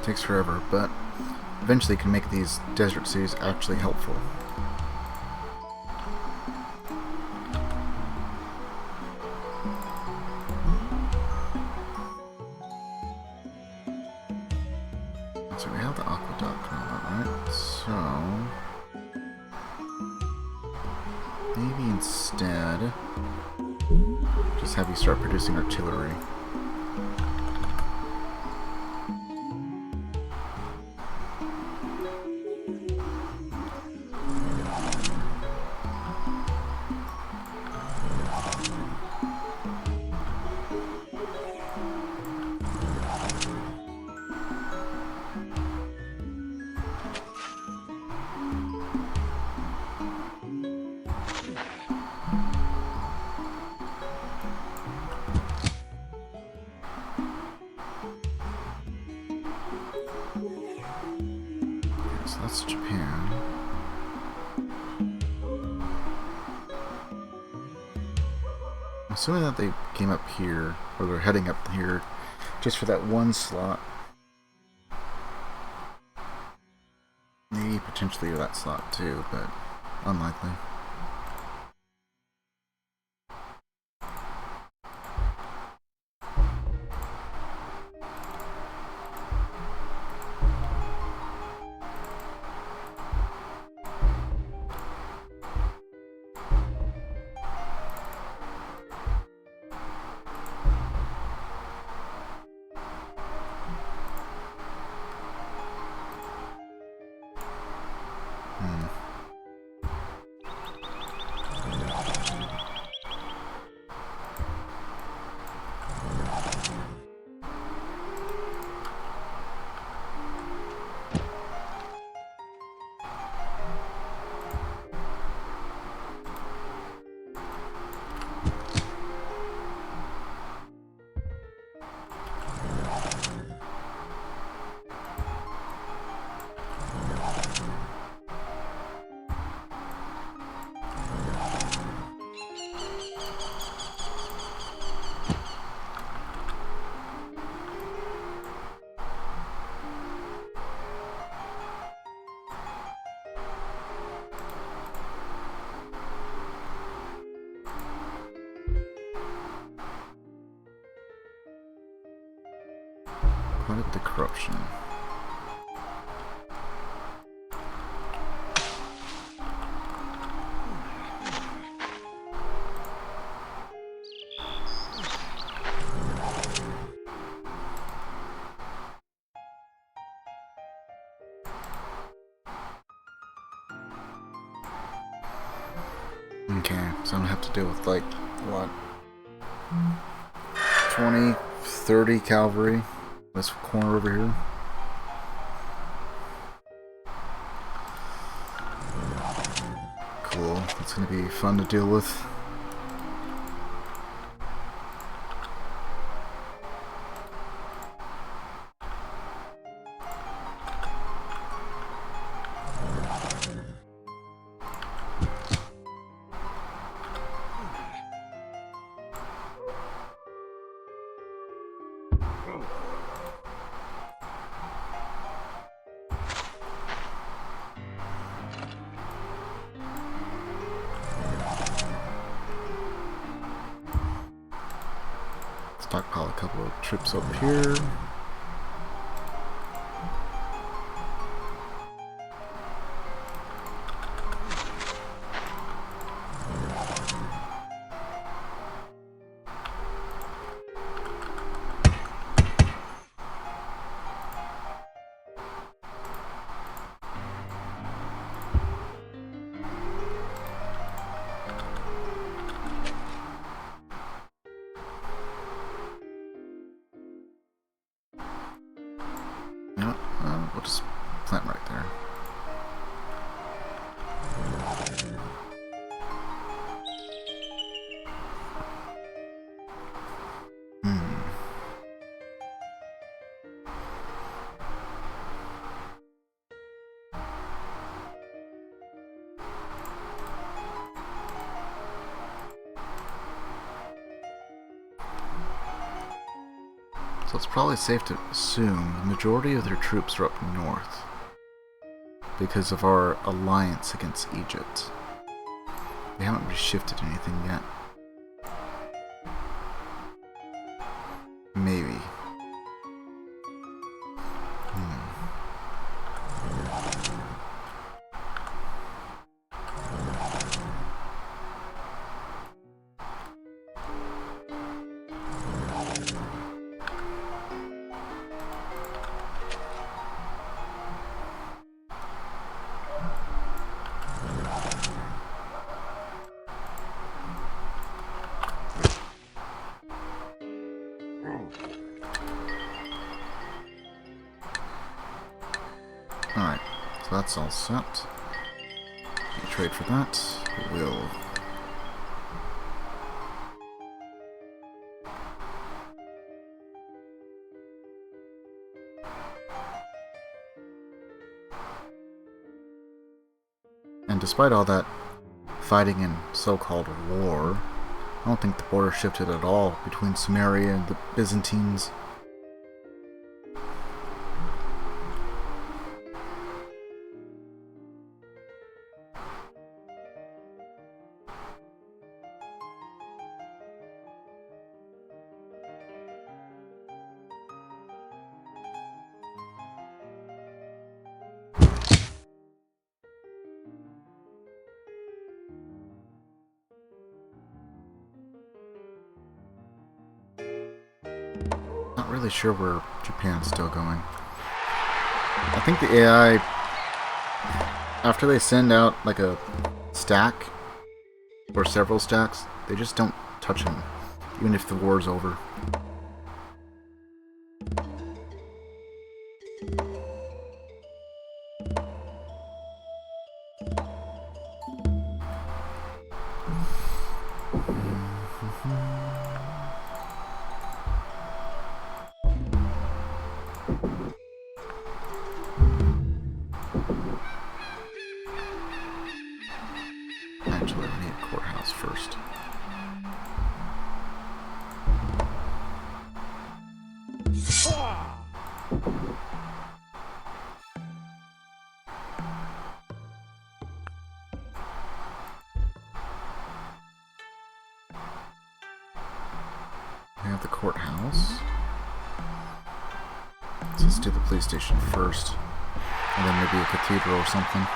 Takes forever, but eventually can make these desert cities actually helpful. So we have the aqueduct and all that, right? So maybe instead just have you start producing artillery. That's Japan. I'm assuming that they came up here, or they're heading up here, just for that one slot. Maybe potentially that slot too, but unlikely. What the corruption? Okay, so I'm gonna have to deal with like, what? 20, 30 cavalry. This corner over here. Cool, that's gonna be fun to deal with. Stockpile a couple of troops up here. You know what? We'll just plant right there. So it's probably safe to assume the majority of their troops are up north because of our alliance against Egypt. They haven't reshifted anything yet. Maybe. Alright, so that's all set. We trade for that. We'll... And despite all that fighting and so-called war, I don't think the border shifted at all between Samaria and the Byzantines. Not really sure where Japan's still going. I think the AI, after they send out like a stack or several stacks, they just don't touch him, even if the war's over. Actually, I need a courthouse first. We have the courthouse. let's do the police station first. And then maybe a cathedral or something.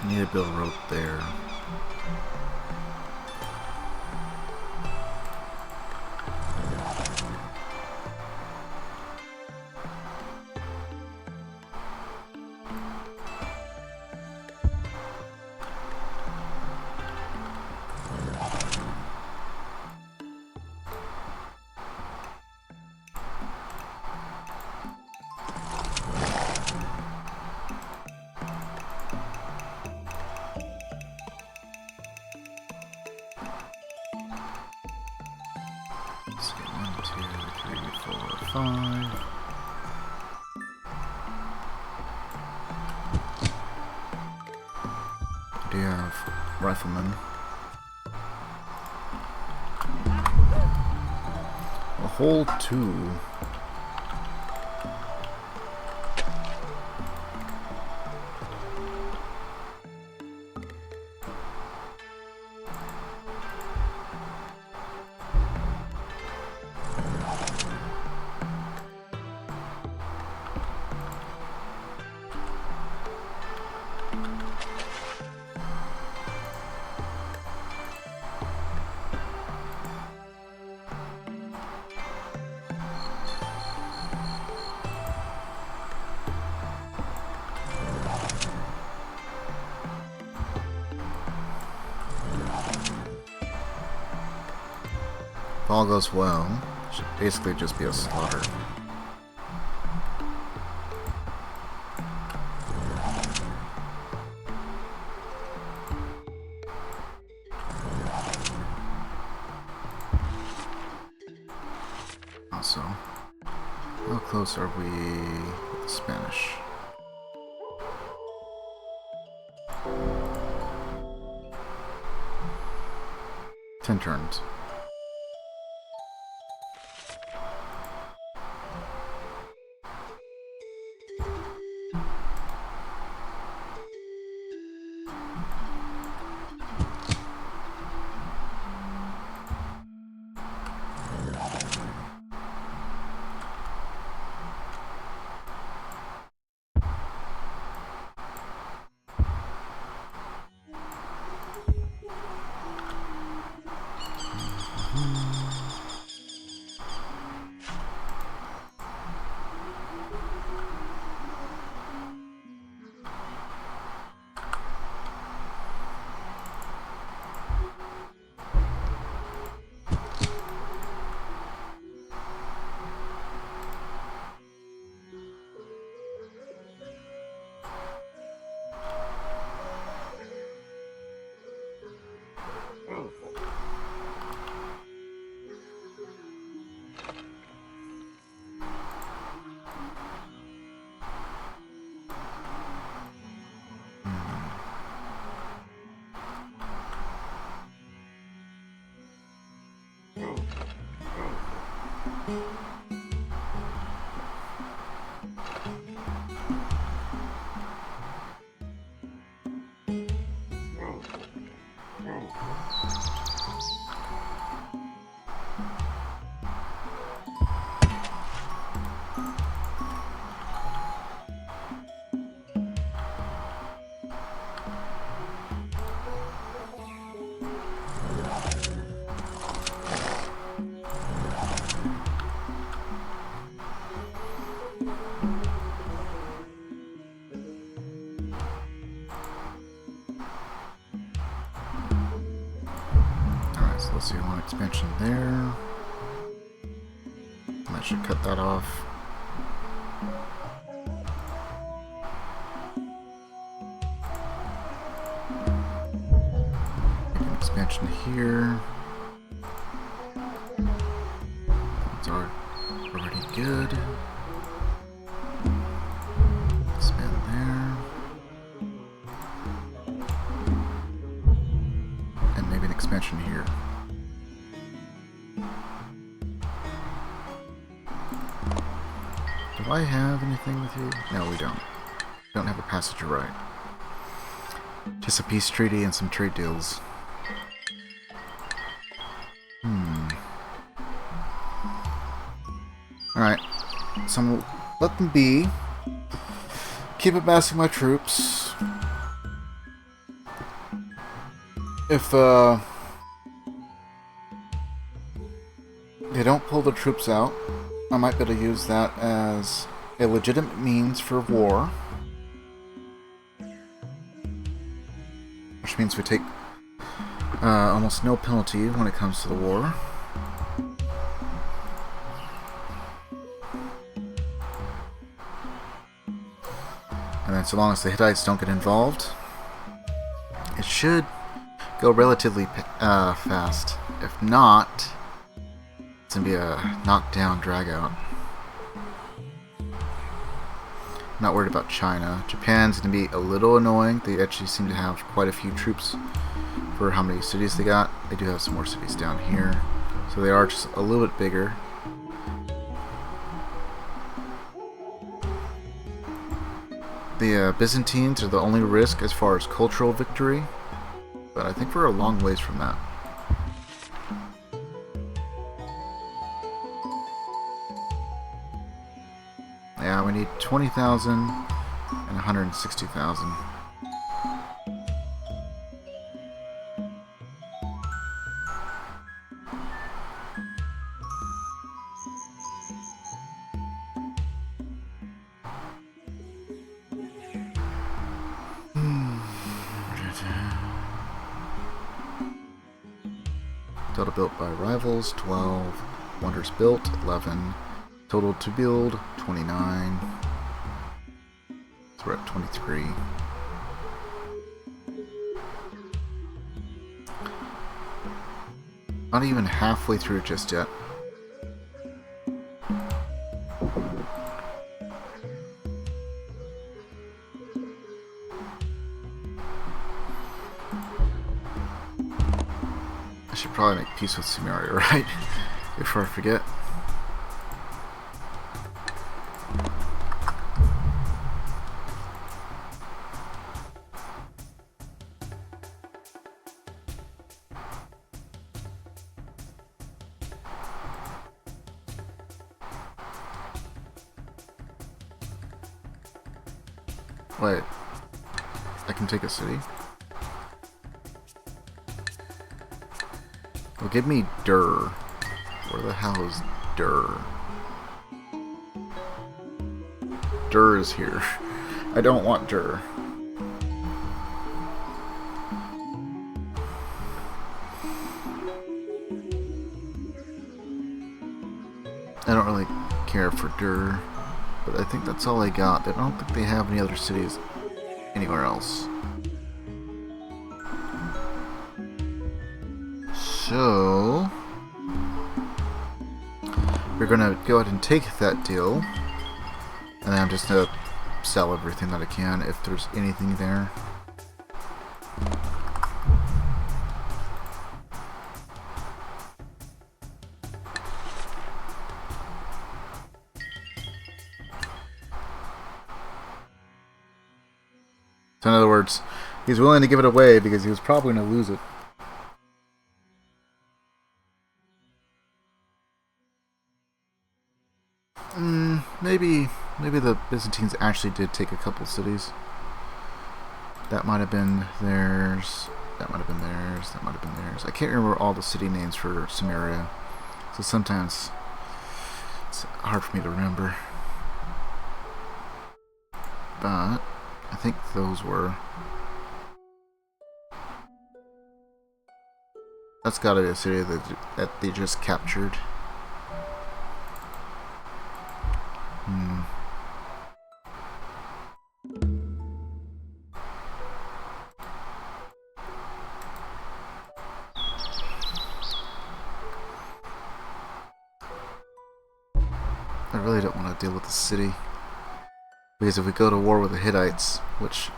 Need to build a road there. Let's see, 1, 2, 3, 4, 5. Do you have riflemen? A whole 2. If all goes well, it should basically just be a slaughter. Also, how close are we with the Spanish? Ten turns. Alright, so let's see, one expansion there. That should cut that off. Make an expansion here. It's already good. Expand there. And maybe an expansion here. Do I have anything with you? No, we don't. We don't have a passage of right. Just a peace treaty and some trade deals. Alright. So I'm gonna let them be. Keep amassing my troops. If they don't pull the troops out, I might be able to use that as a legitimate means for war. Which means we take almost no penalty when it comes to the war. And then so long as the Hittites don't get involved, it should go relatively fast. If not, it's going to be a knockdown, drag-out. Not worried about China. Japan's going to be a little annoying. They actually seem to have quite a few troops for how many cities they got. They do have some more cities down here. So they are just a little bit bigger. The Byzantines are the only risk as far as cultural victory. But I think we're a long ways from that. Yeah, we need 20,000 and 160,000. Total built by rivals, 12. Wonders built, 11. Total to build, 29. So we're at 23. Not even halfway through just yet. I should probably make peace with Sumeria, right? Before I forget. Wait, I can take a city? Well, give me Dur. Where the hell is Dur? Dur is here. I don't want Dur. I don't really care for Dur. But I think that's all I got. I don't think they have any other cities anywhere else. So we're gonna go ahead and take that deal. And then I'm just gonna sell everything that I can if there's anything there. So in other words, he's willing to give it away because he was probably going to lose it. Maybe the Byzantines actually did take a couple cities. That might have been theirs. That might have been theirs. That might have been theirs. I can't remember all the city names for Samaria, so sometimes it's hard for me to remember. But I think those were. That's got to be a city that they just captured. I really don't want to deal with the city, because if we go to war with the Hittites, which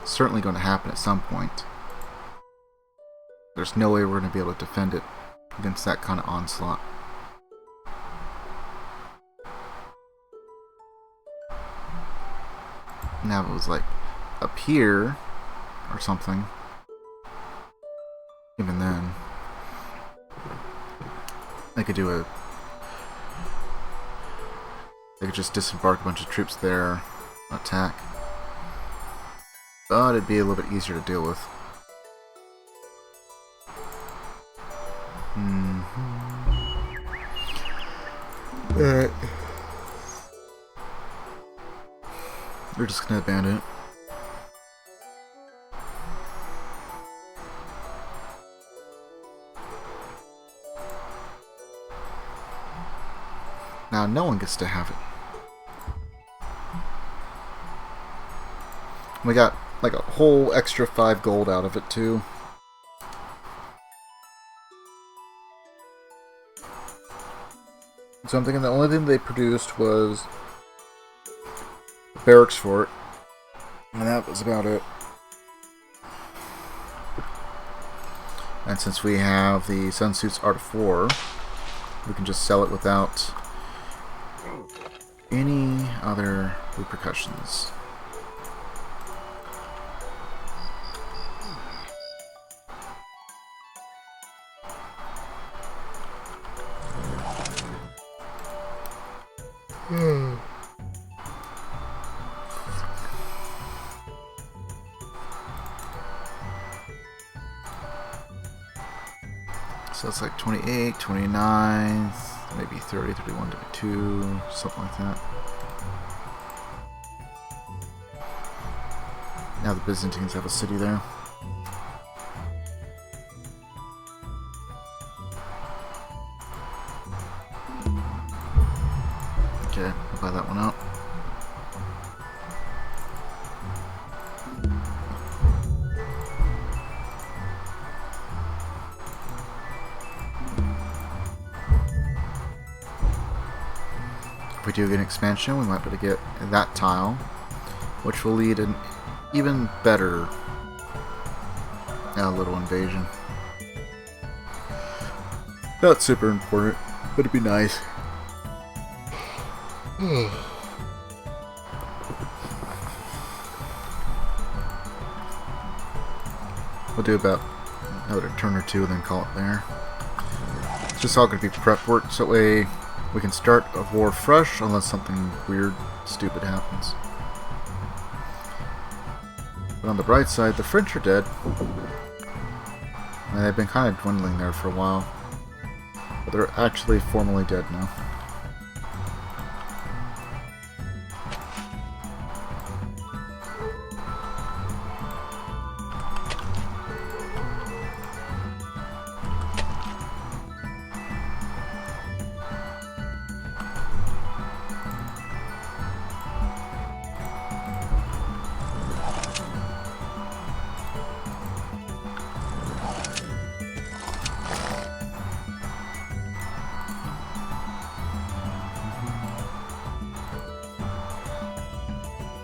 is certainly going to happen at some point, there's no way we're going to be able to defend it against that kind of onslaught. Now if it was like up here or something, even then I could just disembark a bunch of troops there, attack. But it'd be a little bit easier to deal with. Alright. We're just gonna abandon it. Now no one gets to have it. We got like a whole extra 5 gold out of it too. So I'm thinking the only thing they produced was the barracks fort, and that was about it. And since we have the Sun Suit's Art of War, we can just sell it without any other repercussions. So it's like 28, 29, maybe 30, 31, 32, something like that. Now the Byzantines have a city there. Okay, I'll buy that one out. If we do get an expansion, we might be able to get that tile, which will lead an even better little invasion. Not super important, but it'd be nice. We'll do about another turn or two and then call it there. It's just all going to be prep work, so that way we can start a war fresh unless something weird, stupid happens. But on the bright side, the French are dead. And they've been kind of dwindling there for a while. But they're actually formally dead now.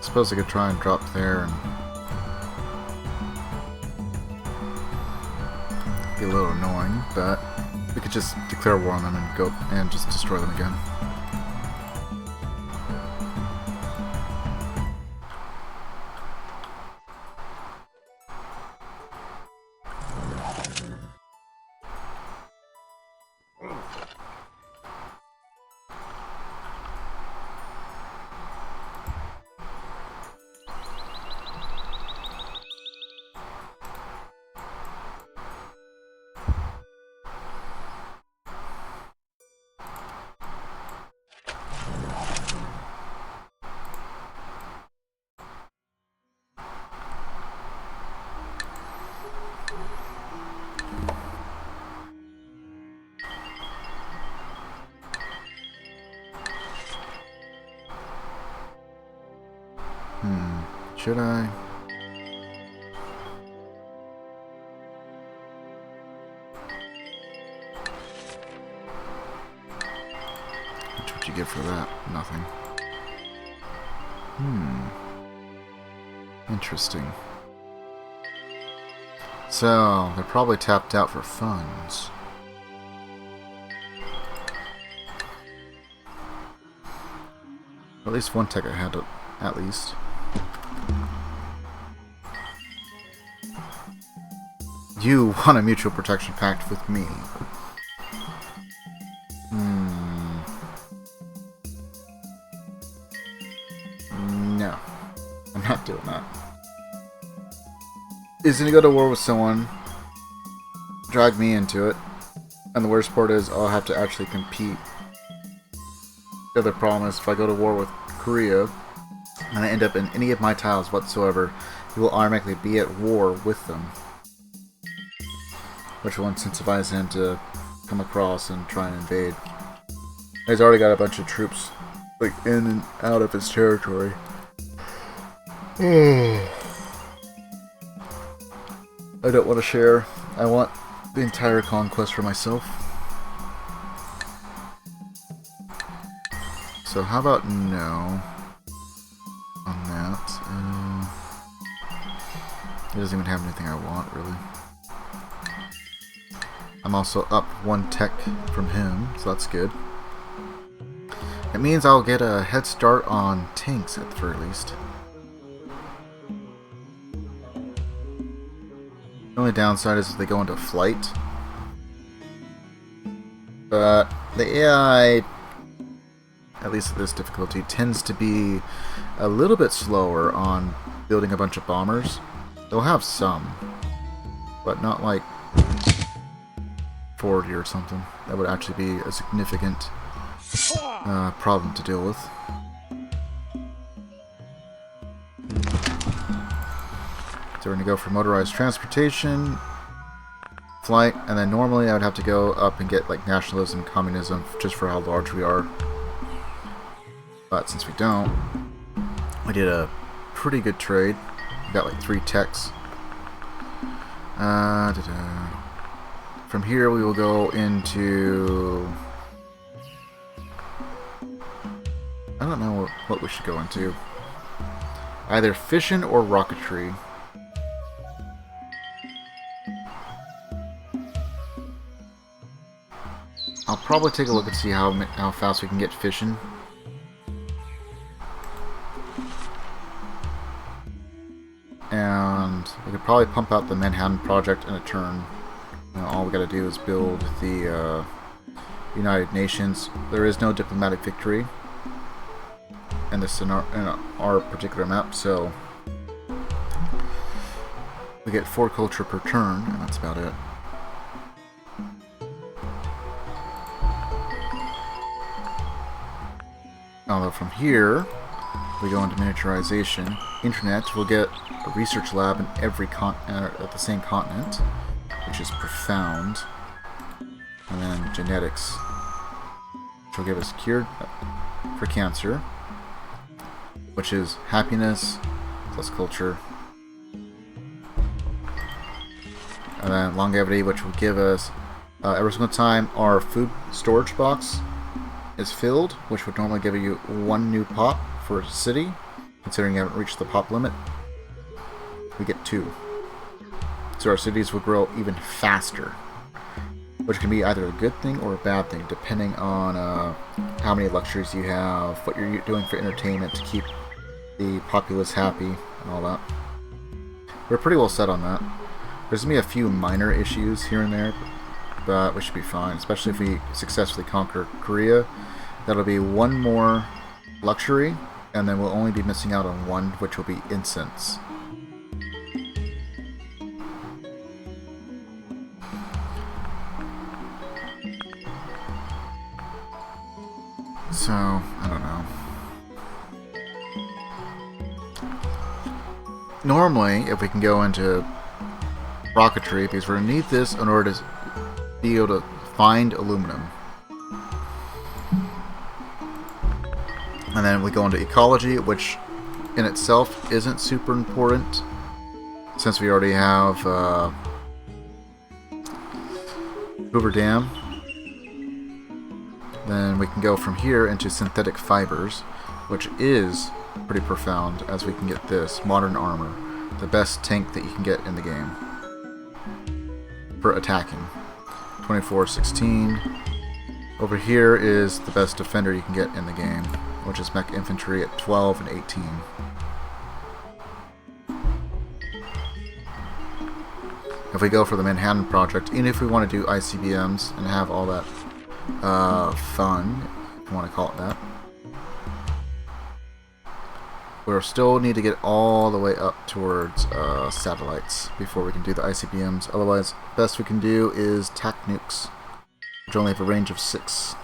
I suppose I could try and drop there and be a little annoying, but we could just declare war on them and go and just destroy them again. Should I? What would you get for that? Nothing. Interesting. So, they're probably tapped out for funds. At least one tech I had to, at least. You want a mutual protection pact with me. No. I'm not doing that. He's gonna go to war with someone, drag me into it, and the worst part is I'll have to actually compete. The other problem is if I go to war with Korea, and I end up in any of my tiles whatsoever, he will automatically be at war with them. Which will incentivize him to come across and try and invade. He's already got a bunch of troops like in and out of his territory. I don't want to share. I want the entire conquest for myself. So how about no on that? He doesn't even have anything I want, really. I'm also up one tech from him, so that's good. It means I'll get a head start on tanks at the very least. The only downside is if they go into flight. But the AI, at least at this difficulty, tends to be a little bit slower on building a bunch of bombers. They'll have some, but not like 40 or something. That would actually be a significant problem to deal with. So we're going to go for motorized transportation, flight, and then normally I would have to go up and get like nationalism, communism, just for how large we are. But since we don't, we did a pretty good trade. We got like 3 techs. From here we will go into... I don't know what we should go into. Either fission or rocketry. I'll probably take a look and see how fast we can get fission. And we could probably pump out the Manhattan Project in a turn. You know, all we gotta do is build the United Nations. There is no diplomatic victory in this in our particular map, so we get 4 culture per turn, and that's about it. Although from here, we go into miniaturization. Internet, we'll get a research lab in every at the same continent, which is profound. And then genetics, which will give us cure for cancer, which is happiness plus culture. And then longevity, which will give us every single time our food storage box is filled, which would normally give you 1 new pop for a city, considering you haven't reached the pop limit, we get 2. So our cities will grow even faster, which can be either a good thing or a bad thing, depending on how many luxuries you have, what you're doing for entertainment to keep the populace happy, and all that. We're pretty well set on that. There's going to be a few minor issues here and there, but we should be fine, especially if we successfully conquer Korea. That'll be 1 more luxury, and then we'll only be missing out on 1, which will be incense. So, I don't know. Normally, if we can go into rocketry, because we're going to need this in order to be able to find aluminum. And then we go into ecology, which in itself isn't super important, since we already have Hoover Dam. Then we can go from here into synthetic fibers, which is pretty profound, as we can get this modern armor, the best tank that you can get in the game for attacking. 2416. Over here is the best defender you can get in the game, which is mech infantry at 12 and 18. If we go for the Manhattan Project, even if we want to do ICBMs and have all that fun, if you want to call it that, we'll still need to get all the way up towards satellites before we can do the ICBMs. Otherwise, best we can do is TAC nukes, which only have a range of 6.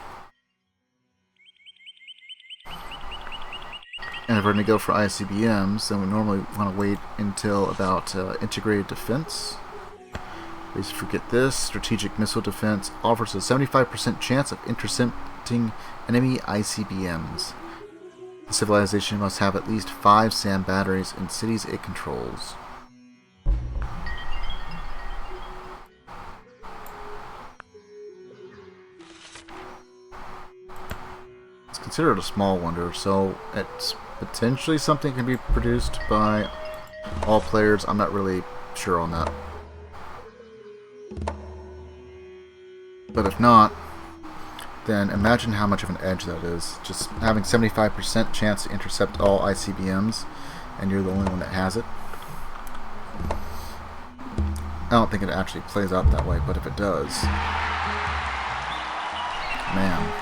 And if we're going to go for ICBMs, then we normally want to wait until about integrated defense. Please forget this. Strategic missile defense offers a 75% chance of intercepting enemy ICBMs. The civilization must have at least 5 SAM batteries in cities it controls. It's considered a small wonder, so it's potentially something that can be produced by all players. I'm not really sure on that. But if not, then imagine how much of an edge that is. Just having 75% chance to intercept all ICBMs, and you're the only one that has it. I don't think it actually plays out that way, but if it does, man.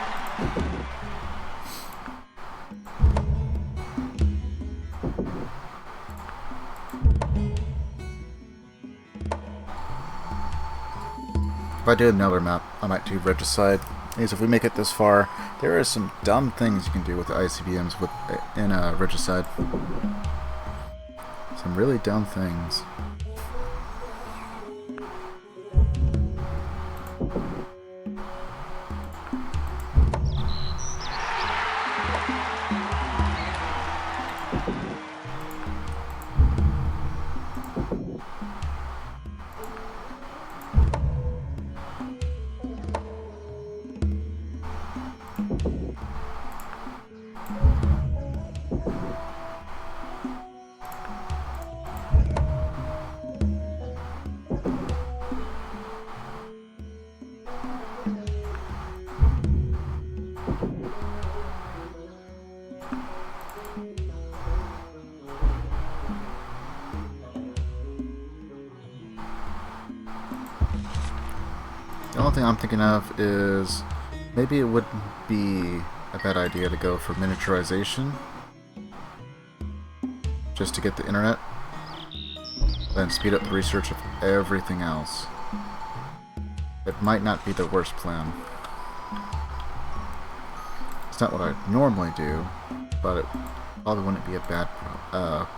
If I do another map, I might do Regicide. Because if we make it this far, there are some dumb things you can do with the ICBMs in Regicide. Some really dumb things. The only thing I'm thinking of is maybe it would be a bad idea to go for miniaturization just to get the internet, then speed up the research of everything else. It might not be the worst plan. It's not what I normally do, but it probably wouldn't be a bad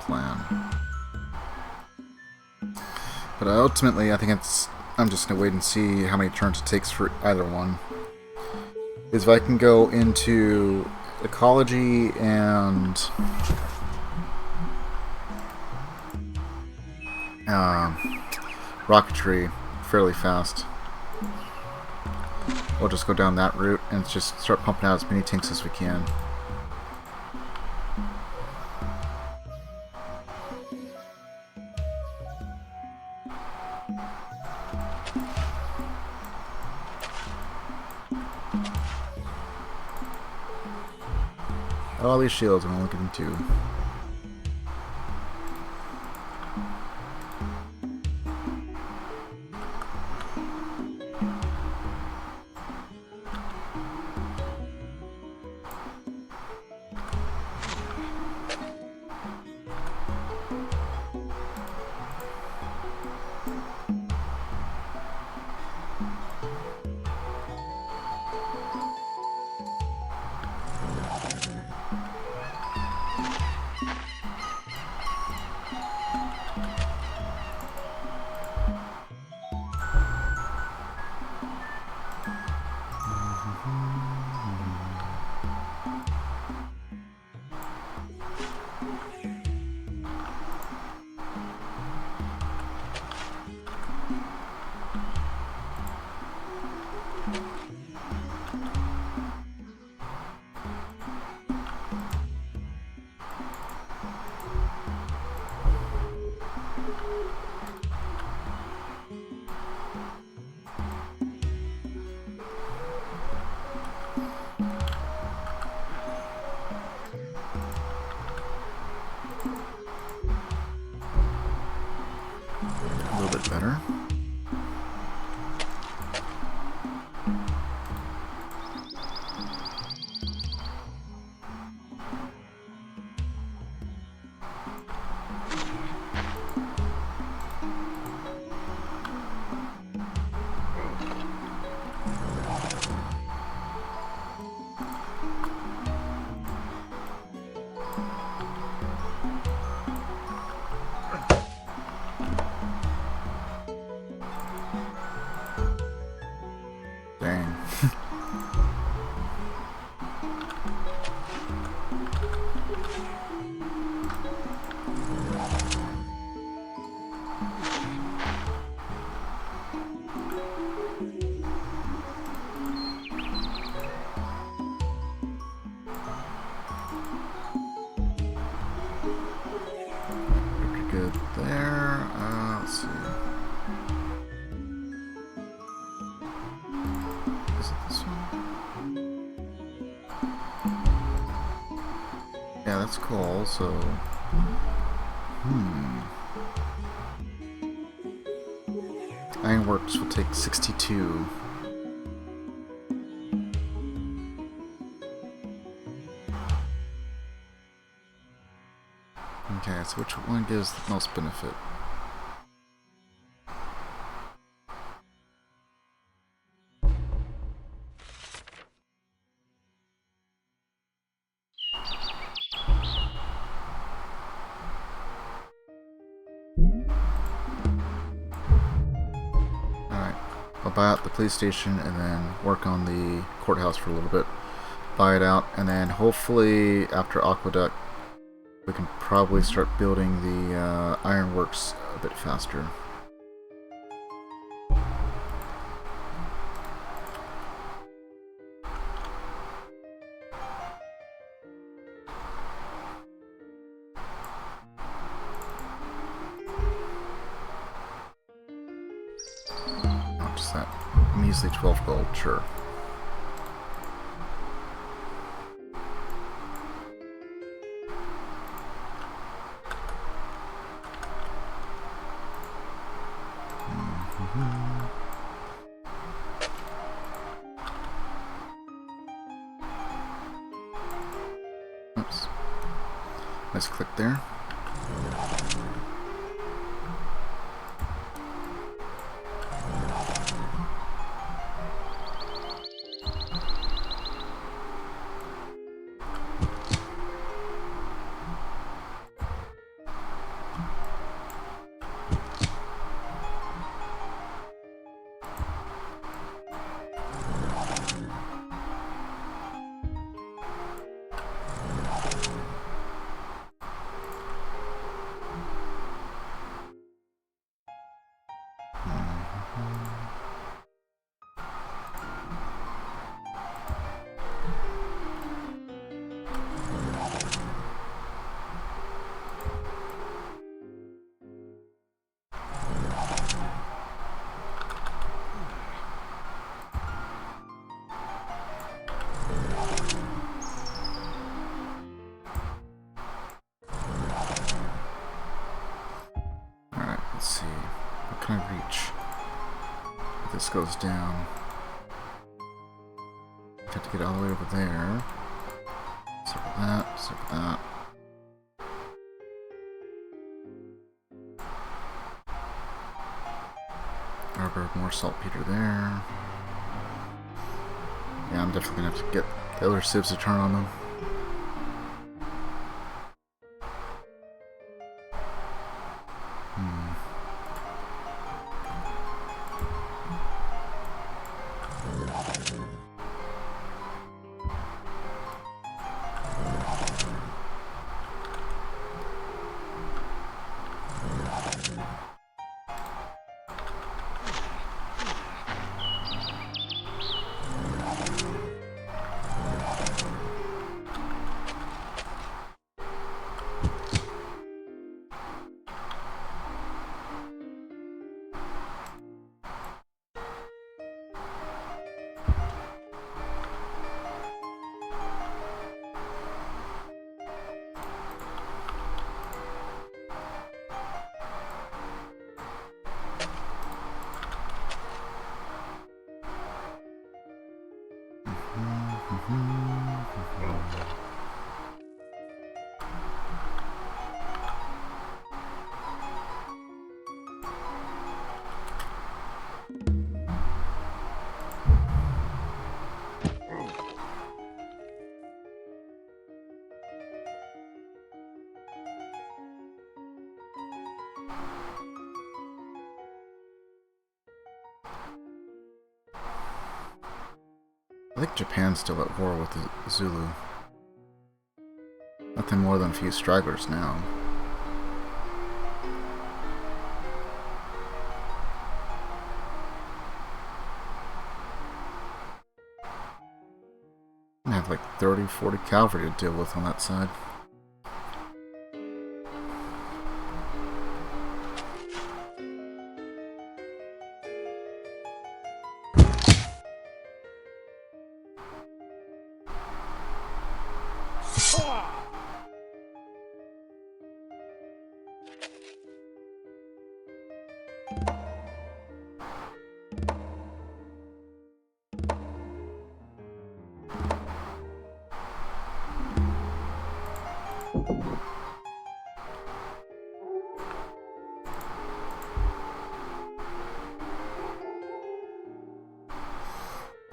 plan. But ultimately, I think I'm just going to wait and see how many turns it takes for either one. Is if I can go into ecology and rocketry fairly fast, we'll just go down that route and just start pumping out as many tanks as we can. All these shields, I'm only getting 2. little bit better. Dang. Pretty good there. Let's see. Is it this one? Yeah, that's cool. So, Ironworks will take 62. Okay, so which one gives the most benefit? Alright, I'll buy out the police station and then work on the courthouse for a little bit. Buy it out, and then hopefully after Aqueduct we can probably start building the ironworks a bit faster. How much is that? Measly 12 gold, sure. Oops. Nice click there. Let's see. What can I reach? If this goes down. Have to get all the way over there. Circle that, circle that. Arbor, more saltpeter there. Yeah, I'm definitely gonna have to get the other sieves to turn on them. I think Japan's still at war with the Zulu. Nothing more than a few stragglers now. I have like 30, 40 cavalry to deal with on that side.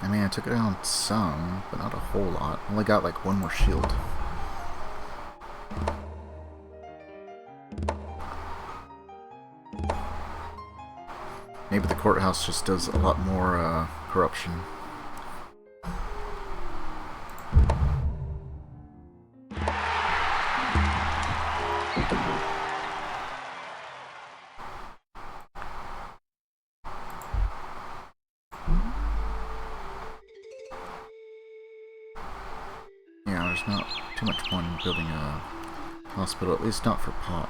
I mean, I took it down some, but not a whole lot. Only got like one more shield. Maybe the courthouse just does a lot more corruption. Yeah, there's not too much point in building a hospital, at least not for Pop.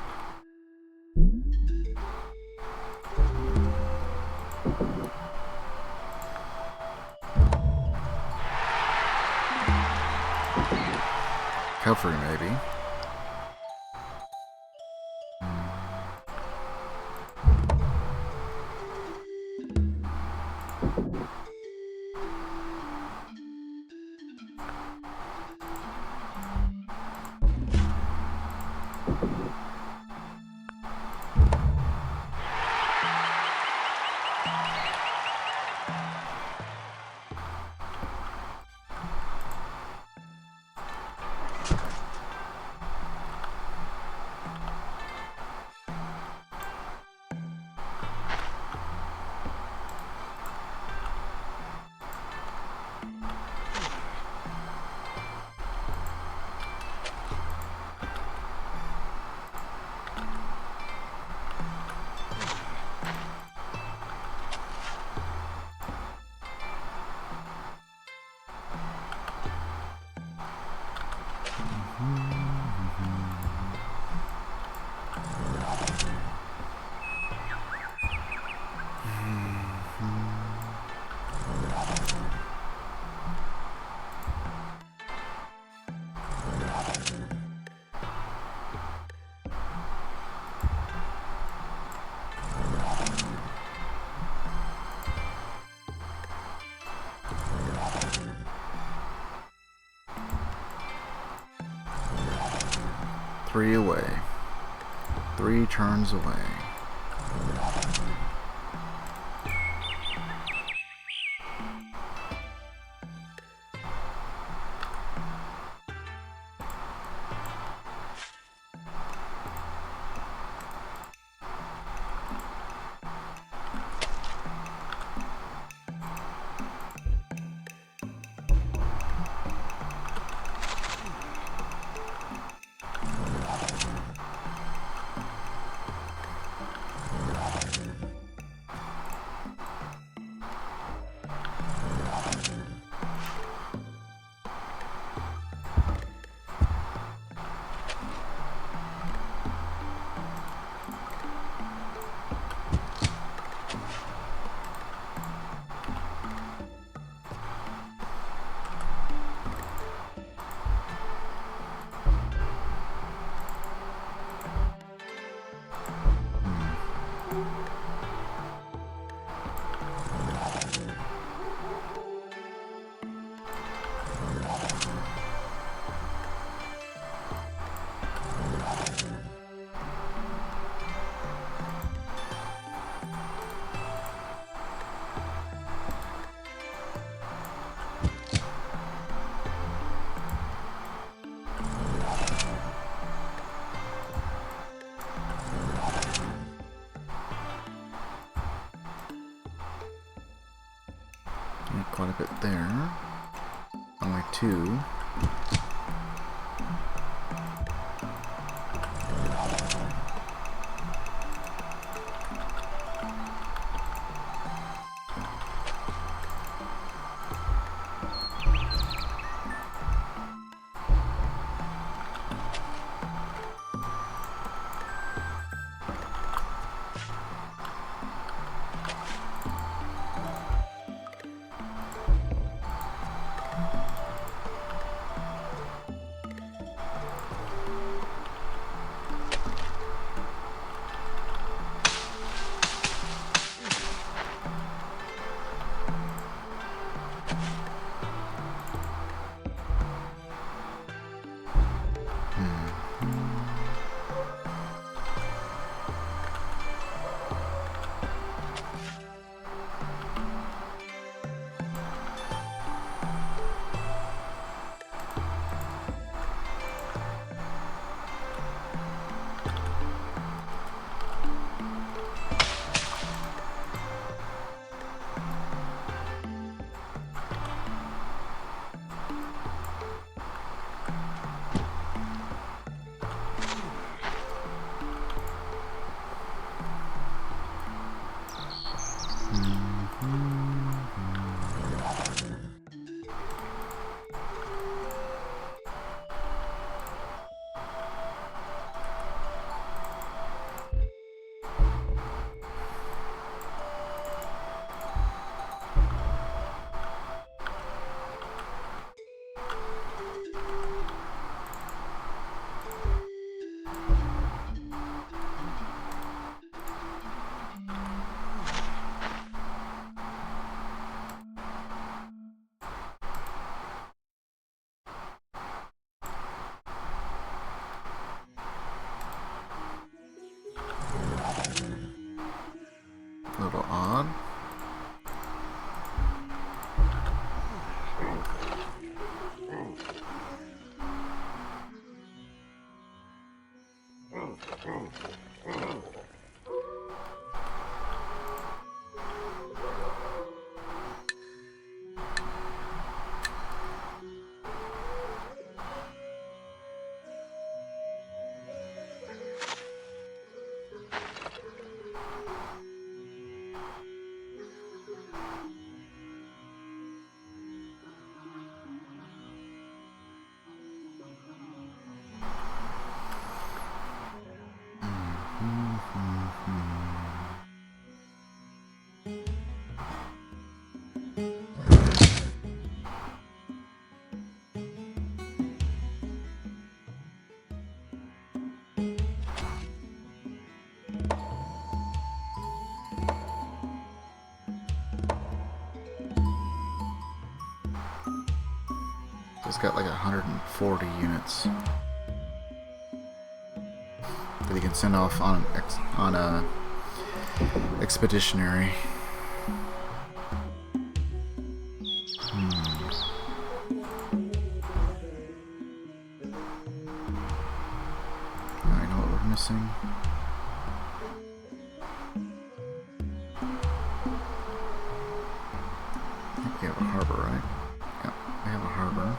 Cavalry, maybe. Three away. 3 turns away. quite a bit there. Only 2. A little odd. It's got like 140 units that he can send off on a expeditionary. I know what we're missing. I think we have a harbor, right? Yep, we have a harbor.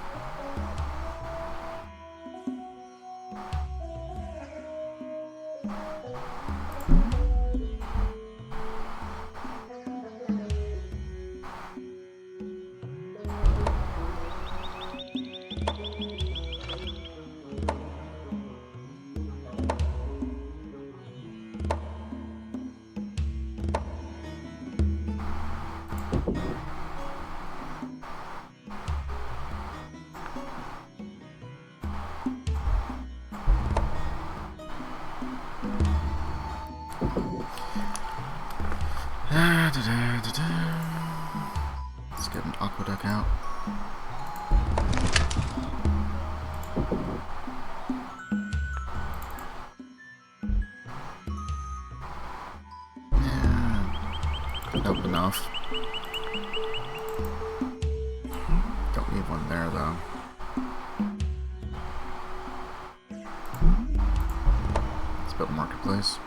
Let's get an aqueduct out. Yeah, nope, enough. Don't need one there though. Let's build a marketplace.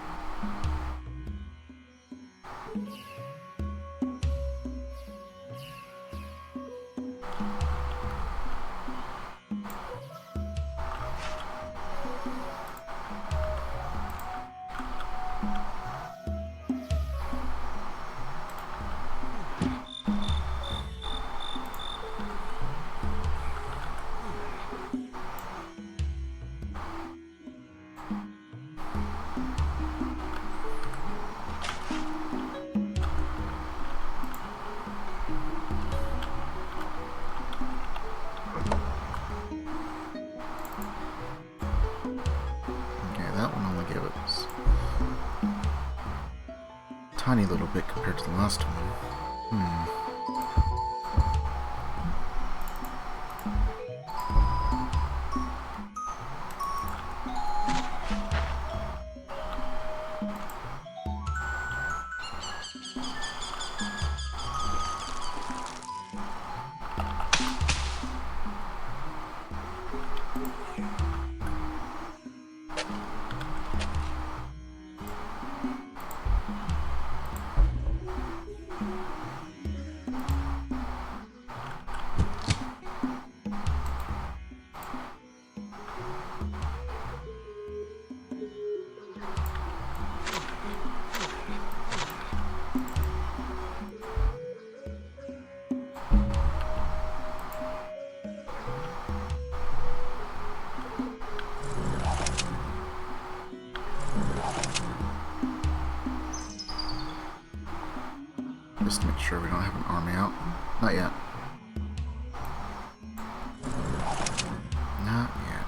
tiny little bit compared to the last one. Just to make sure we don't have an army out. Not yet. Not yet.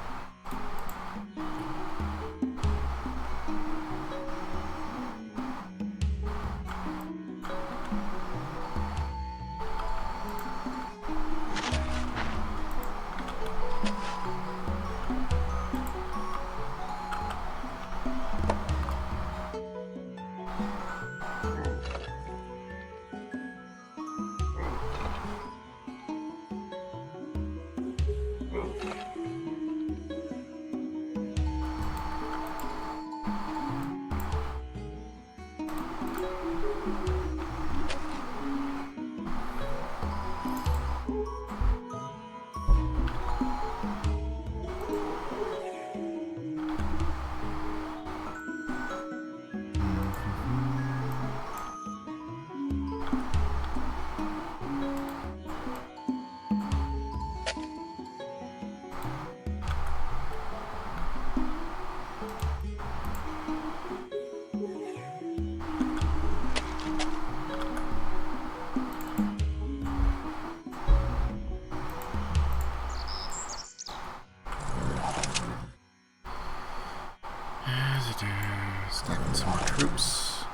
Stacking some more troops.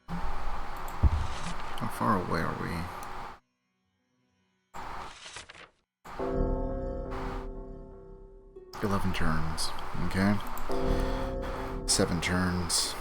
How far away are we? "11 turns. Okay. 7 turns.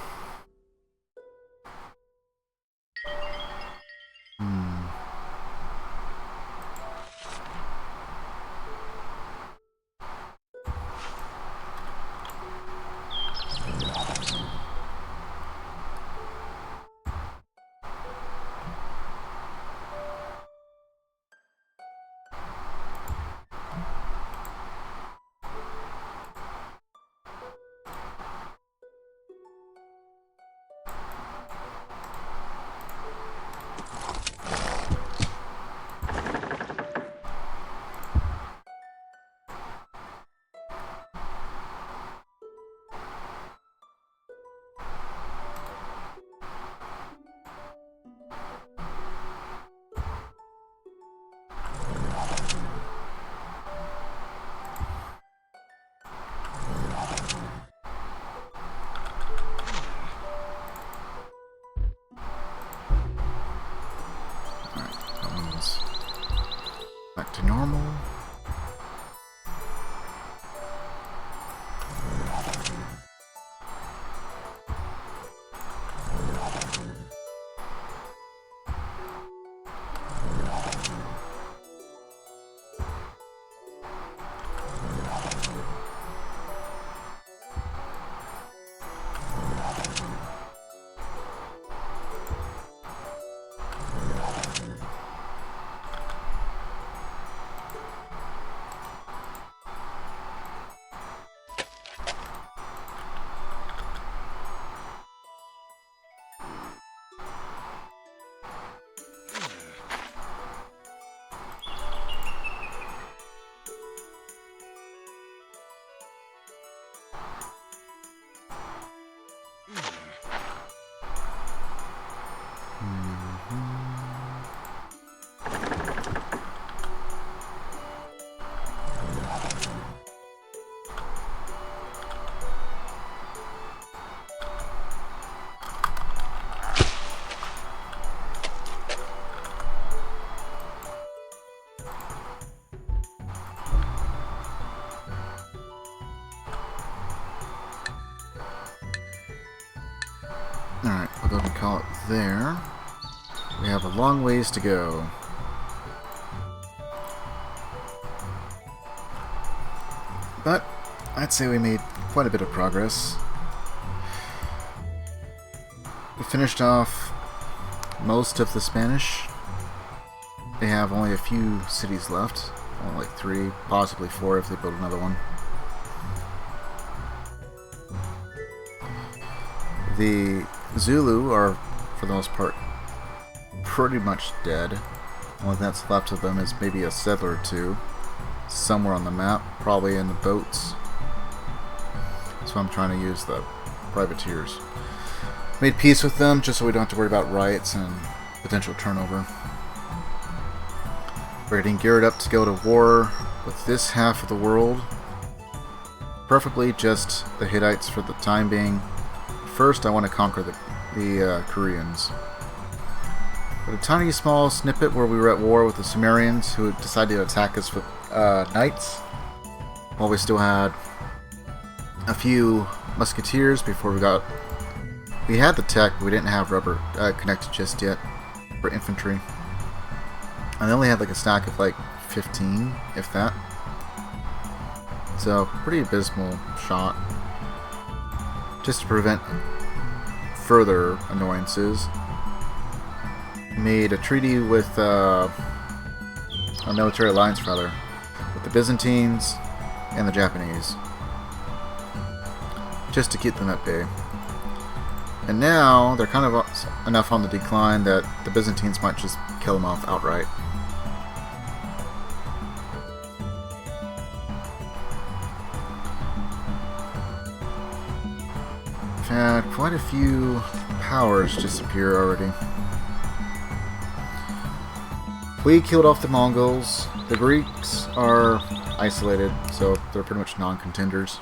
Back to normal. Alright, we'll go ahead and call it there. We have a long ways to go. But I'd say we made quite a bit of progress. We finished off most of the Spanish. They have only a few cities left. Only like 3, possibly 4 if they build another one. The Zulu are, for the most part, pretty much dead. The only thing that's left of them is maybe a settler or two. Somewhere on the map, probably in the boats. So I'm trying to use the privateers. Made peace with them just so we don't have to worry about riots and potential turnover. We're getting geared up to go to war with this half of the world. Preferably just the Hittites for the time being. First, I want to conquer the Koreans. But a tiny small snippet where we were at war with the Sumerians who decided to attack us with knights. While we still had a few musketeers before we got... We had the tech, but we didn't have rubber connected just yet for infantry. And they only had like a stack of like 15, if that. So, pretty abysmal shot. Just to prevent further annoyances. Made a treaty with, a military alliance rather, with the Byzantines and the Japanese. Just to keep them at bay. And now, they're kind of enough on the decline that the Byzantines might just kill them off outright. We've had quite a few powers disappear already. We killed off the Mongols. The Greeks are isolated, so they're pretty much non-contenders.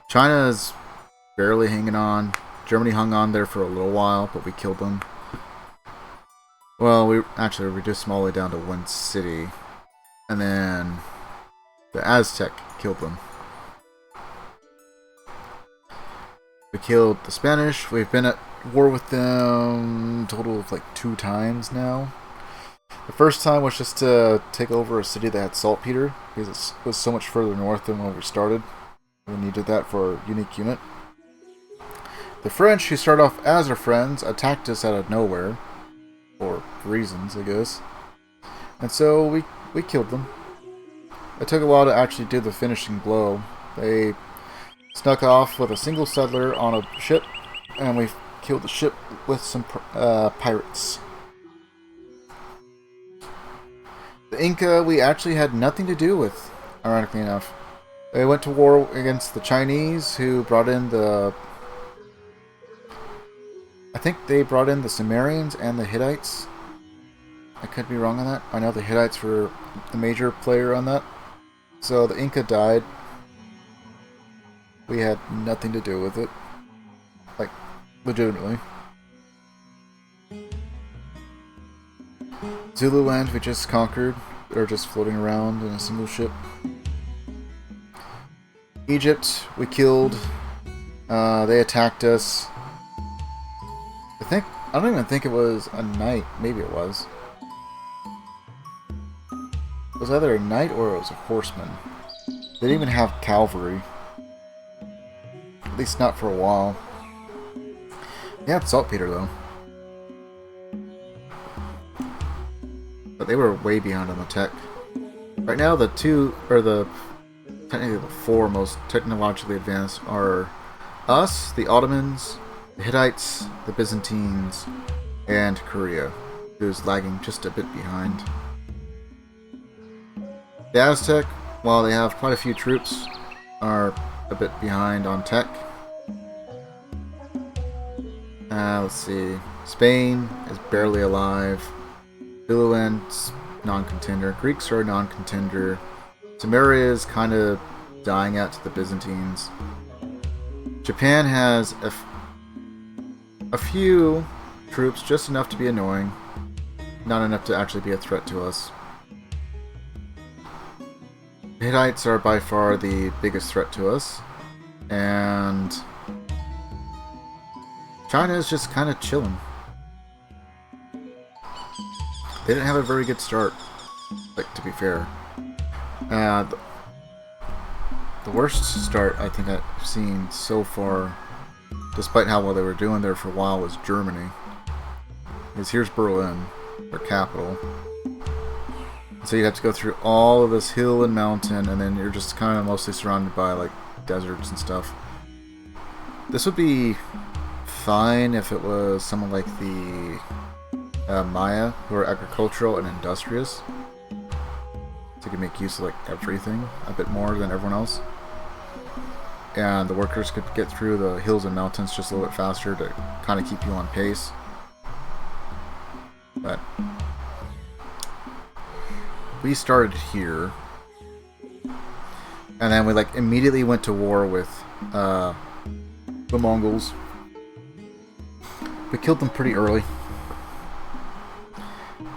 China is barely hanging on. Germany hung on there for a little while, but we killed them. Well, we actually reduced them all the way down to 1 city. And then the Aztec killed them. We killed the Spanish. We've been at war with them a total of like 2 times now. The first time was just to take over a city that had saltpeter, because it was so much further north than when we started. We needed that for a unique unit. The French, who started off as our friends, attacked us out of nowhere. For reasons, I guess. And so we killed them. It took a while to actually do the finishing blow. They snuck off with a single settler on a ship, and we killed the ship with some pirates. The Inca we actually had nothing to do with, ironically enough. They went to war against the Chinese, who brought in the... I think they brought in the Sumerians and the Hittites. I could be wrong on that. I know the Hittites were the major player on that. So the Inca died. We had nothing to do with it. Like, legitimately. Zululand we just conquered. They're just floating around in a single ship. Egypt we killed. They attacked us. I don't even think it was a knight. Maybe it was. It was either a knight or it was a horseman. They didn't even have cavalry. At least not for a while. They had saltpeter though. But they were way behind on the tech. Right now technically the 4 most technologically advanced are us, the Ottomans, the Hittites, the Byzantines, and Korea, who's lagging just a bit behind. The Aztec, while they have quite a few troops, are a bit behind on tech. Let's see. Spain is barely alive. Zululand's non-contender. Greeks are a non-contender. Samaria is kind of dying out to the Byzantines. Japan has a few troops, just enough to be annoying. Not enough to actually be a threat to us. The Hittites are by far the biggest threat to us. And China is just kind of chilling. They didn't have a very good start, like, to be fair. The worst start I think I've seen so far, despite how well they were doing there for a while, was Germany. Because here's Berlin, their capital. So you have to go through all of this hill and mountain, and then you're just kind of mostly surrounded by, like, deserts and stuff. This would be fine if it was someone like the Maya, who are agricultural and industrious. So you can make use of, like, everything a bit more than everyone else. And the workers could get through the hills and mountains just a little bit faster to kind of keep you on pace. But we started here, and then we, like, immediately went to war with the Mongols. We killed them pretty early,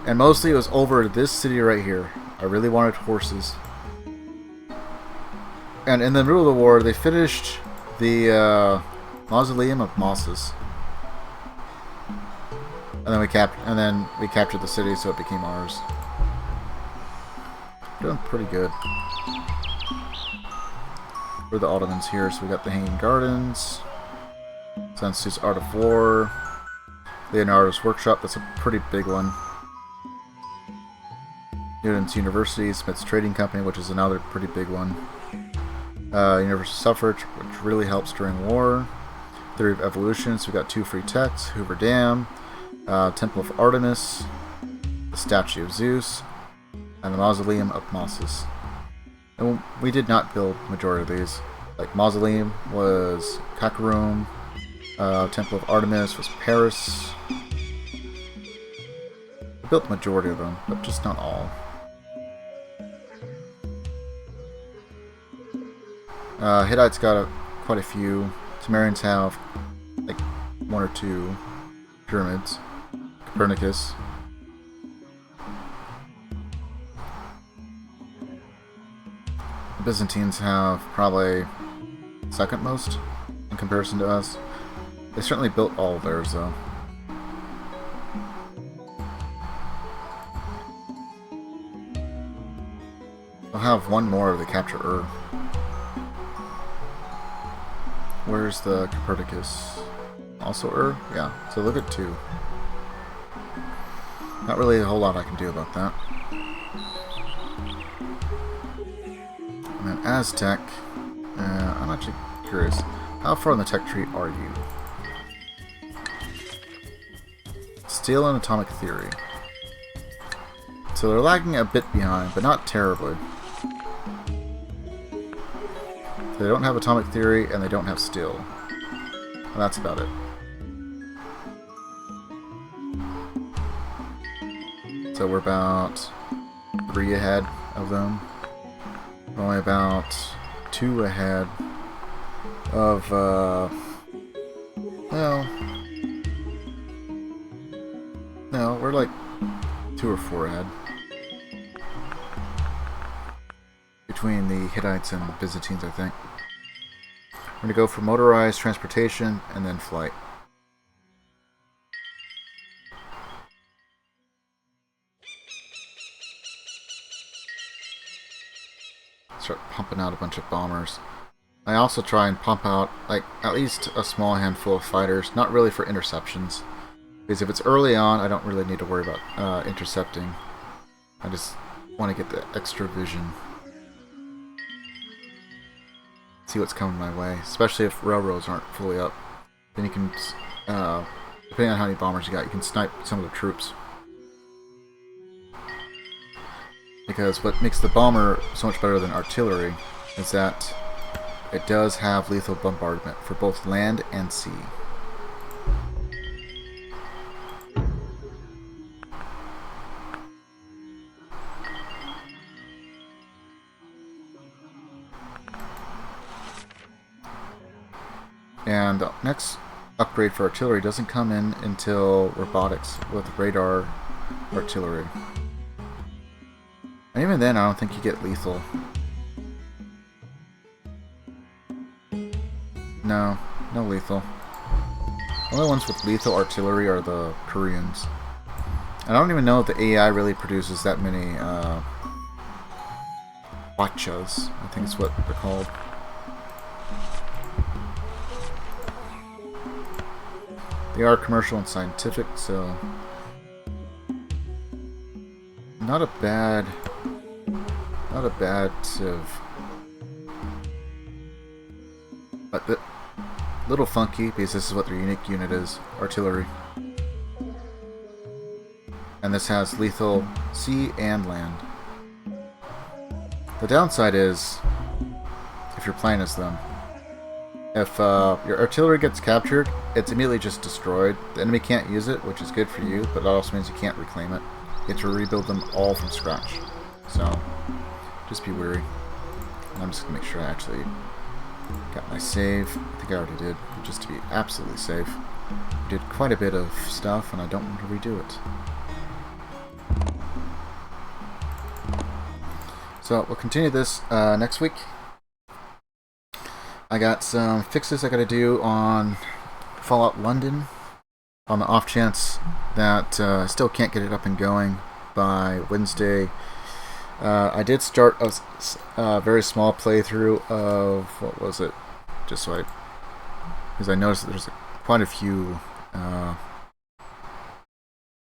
and mostly it was over this city right here. I really wanted horses, and in the middle of the war, they finished the mausoleum of Mosses, and then we captured the city, so it became ours. Doing pretty good. We're the Ottomans here, so we got the Hanging Gardens, Sansu's Art of War, Leonardo's Workshop, that's a pretty big one. Newton's University, Smith's Trading Company, which is another pretty big one. Universal Suffrage, which really helps during war. Theory of Evolution, so we got 2 free texts, Hoover Dam, Temple of Artemis, the Statue of Zeus, and the Mausoleum of Mosses. And we did not build majority of these. Like, Mausoleum was Kakaroom, Temple of Artemis was Paris. We built the majority of them, but just not all. Hittites got quite a few. Sumerians have like 1 or 2 pyramids. Copernicus. The Byzantines have probably second most in comparison to us. They certainly built all of theirs, though. I'll have one more of the capture Ur. Where's the Copernicus? Also Ur? Yeah, so look at 2. Not really a whole lot I can do about that. And then Aztec. I'm actually curious. How far on the tech tree are you? Steel and atomic theory. So they're lagging a bit behind, but not terribly. They don't have atomic theory, and they don't have steel. And that's about it. So we're about 3 ahead of them. We're only about 2 ahead of, well, no, we're like 2 or 4 ahead. Between the Hittites and the Byzantines, I think. We're going to go for motorized transportation and then flight. Start pumping out a bunch of bombers. I also try and pump out like at least a small handful of fighters, not really for interceptions. Because if it's early on, I don't really need to worry about intercepting. I just want to get the extra vision. See what's coming my way, especially if railroads aren't fully up. Then you can, depending on how many bombers you got, you can snipe some of the troops. Because what makes the bomber so much better than artillery is that it does have lethal bombardment for both land and sea. And the next upgrade for artillery doesn't come in until robotics with radar artillery. And even then, I don't think you get lethal. No, no lethal. only ones with lethal artillery are the Koreans. I don't even know if the AI really produces that many Wachas, I think is what they're called. They are commercial and scientific, so not a bad civ. But a little funky because this is what their unique unit is, artillery. And this has lethal sea and land. The downside is, if you're playing as them, if your artillery gets captured, it's immediately just destroyed. The enemy can't use it, which is good for you, but it also means you can't reclaim it. You have to rebuild them all from scratch. So, just be wary. And I'm just going to make sure I actually got my save. I think I already did, but just to be absolutely safe. I did quite a bit of stuff, and I don't want to redo it. So, we'll continue this next week. I got some fixes I gotta do on Fallout London, on the off chance that I still can't get it up and going by Wednesday. I did start a very small playthrough of, what was it, just so because I noticed that there's quite a few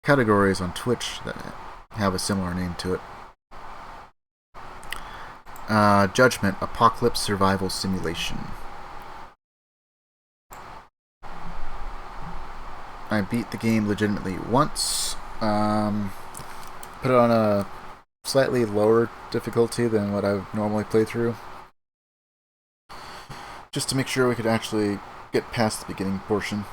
categories on Twitch that have a similar name to it. Judgment, Apocalypse Survival Simulation. I beat the game legitimately once. Put it on a slightly lower difficulty than what I would normally play through, just to make sure we could actually get past the beginning portion.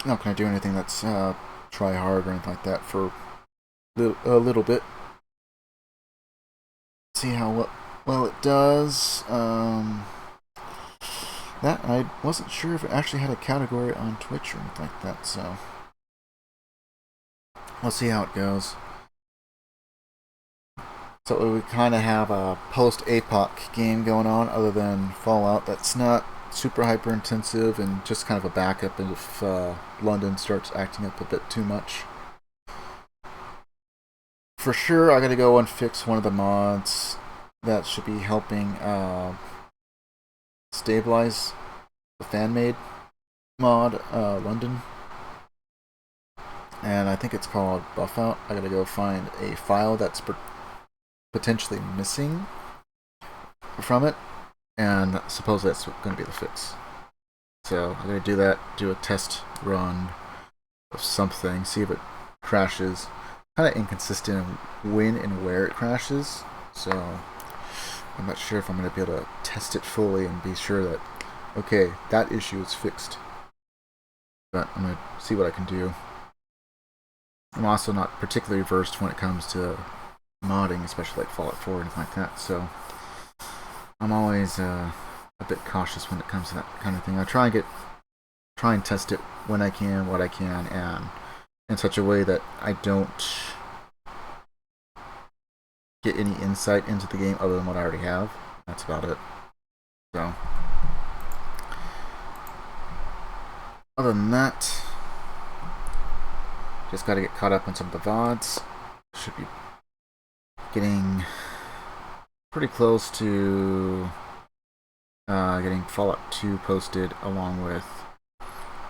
Not gonna do anything that's try hard or anything like that for a little bit. See how well it does. That I wasn't sure if it actually had a category on Twitch or anything like that, so we'll see how it goes. So we kind of have a post-APOC game going on, other than Fallout. That's not super hyper intensive and just kind of a backup if London starts acting up a bit too much. For sure, I gotta go and fix one of the mods that should be helping stabilize the fan-made mod, London. And I think it's called Buffout. I gotta go find a file that's potentially missing from it, and suppose that's going to be the fix. So I'm going to do that, do a test run of something, see if it crashes. Kind of inconsistent in when and where it crashes, so I'm not sure if I'm going to be able to test it fully and be sure that, okay, that issue is fixed. But I'm going to see what I can do. I'm also not particularly versed when it comes to modding, especially like Fallout 4 and anything like that, so I'm always a bit cautious when it comes to that kind of thing. I try and test it when I can, what I can, and in such a way that I don't get any insight into the game other than what I already have. That's about it. So, other than that, just got to get caught up on some of the VODs. Should be getting pretty close to getting Fallout 2 posted, along with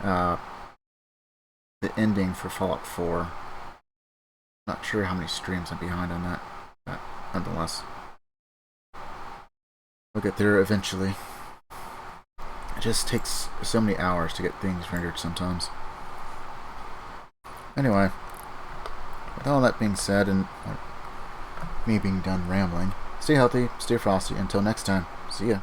the ending for Fallout 4. Not sure how many streams I'm behind on that, but nonetheless, we'll get there eventually. It just takes so many hours to get things rendered sometimes. Anyway, with all that being said, and me being done rambling, stay healthy, stay frosty. Until next time, see ya.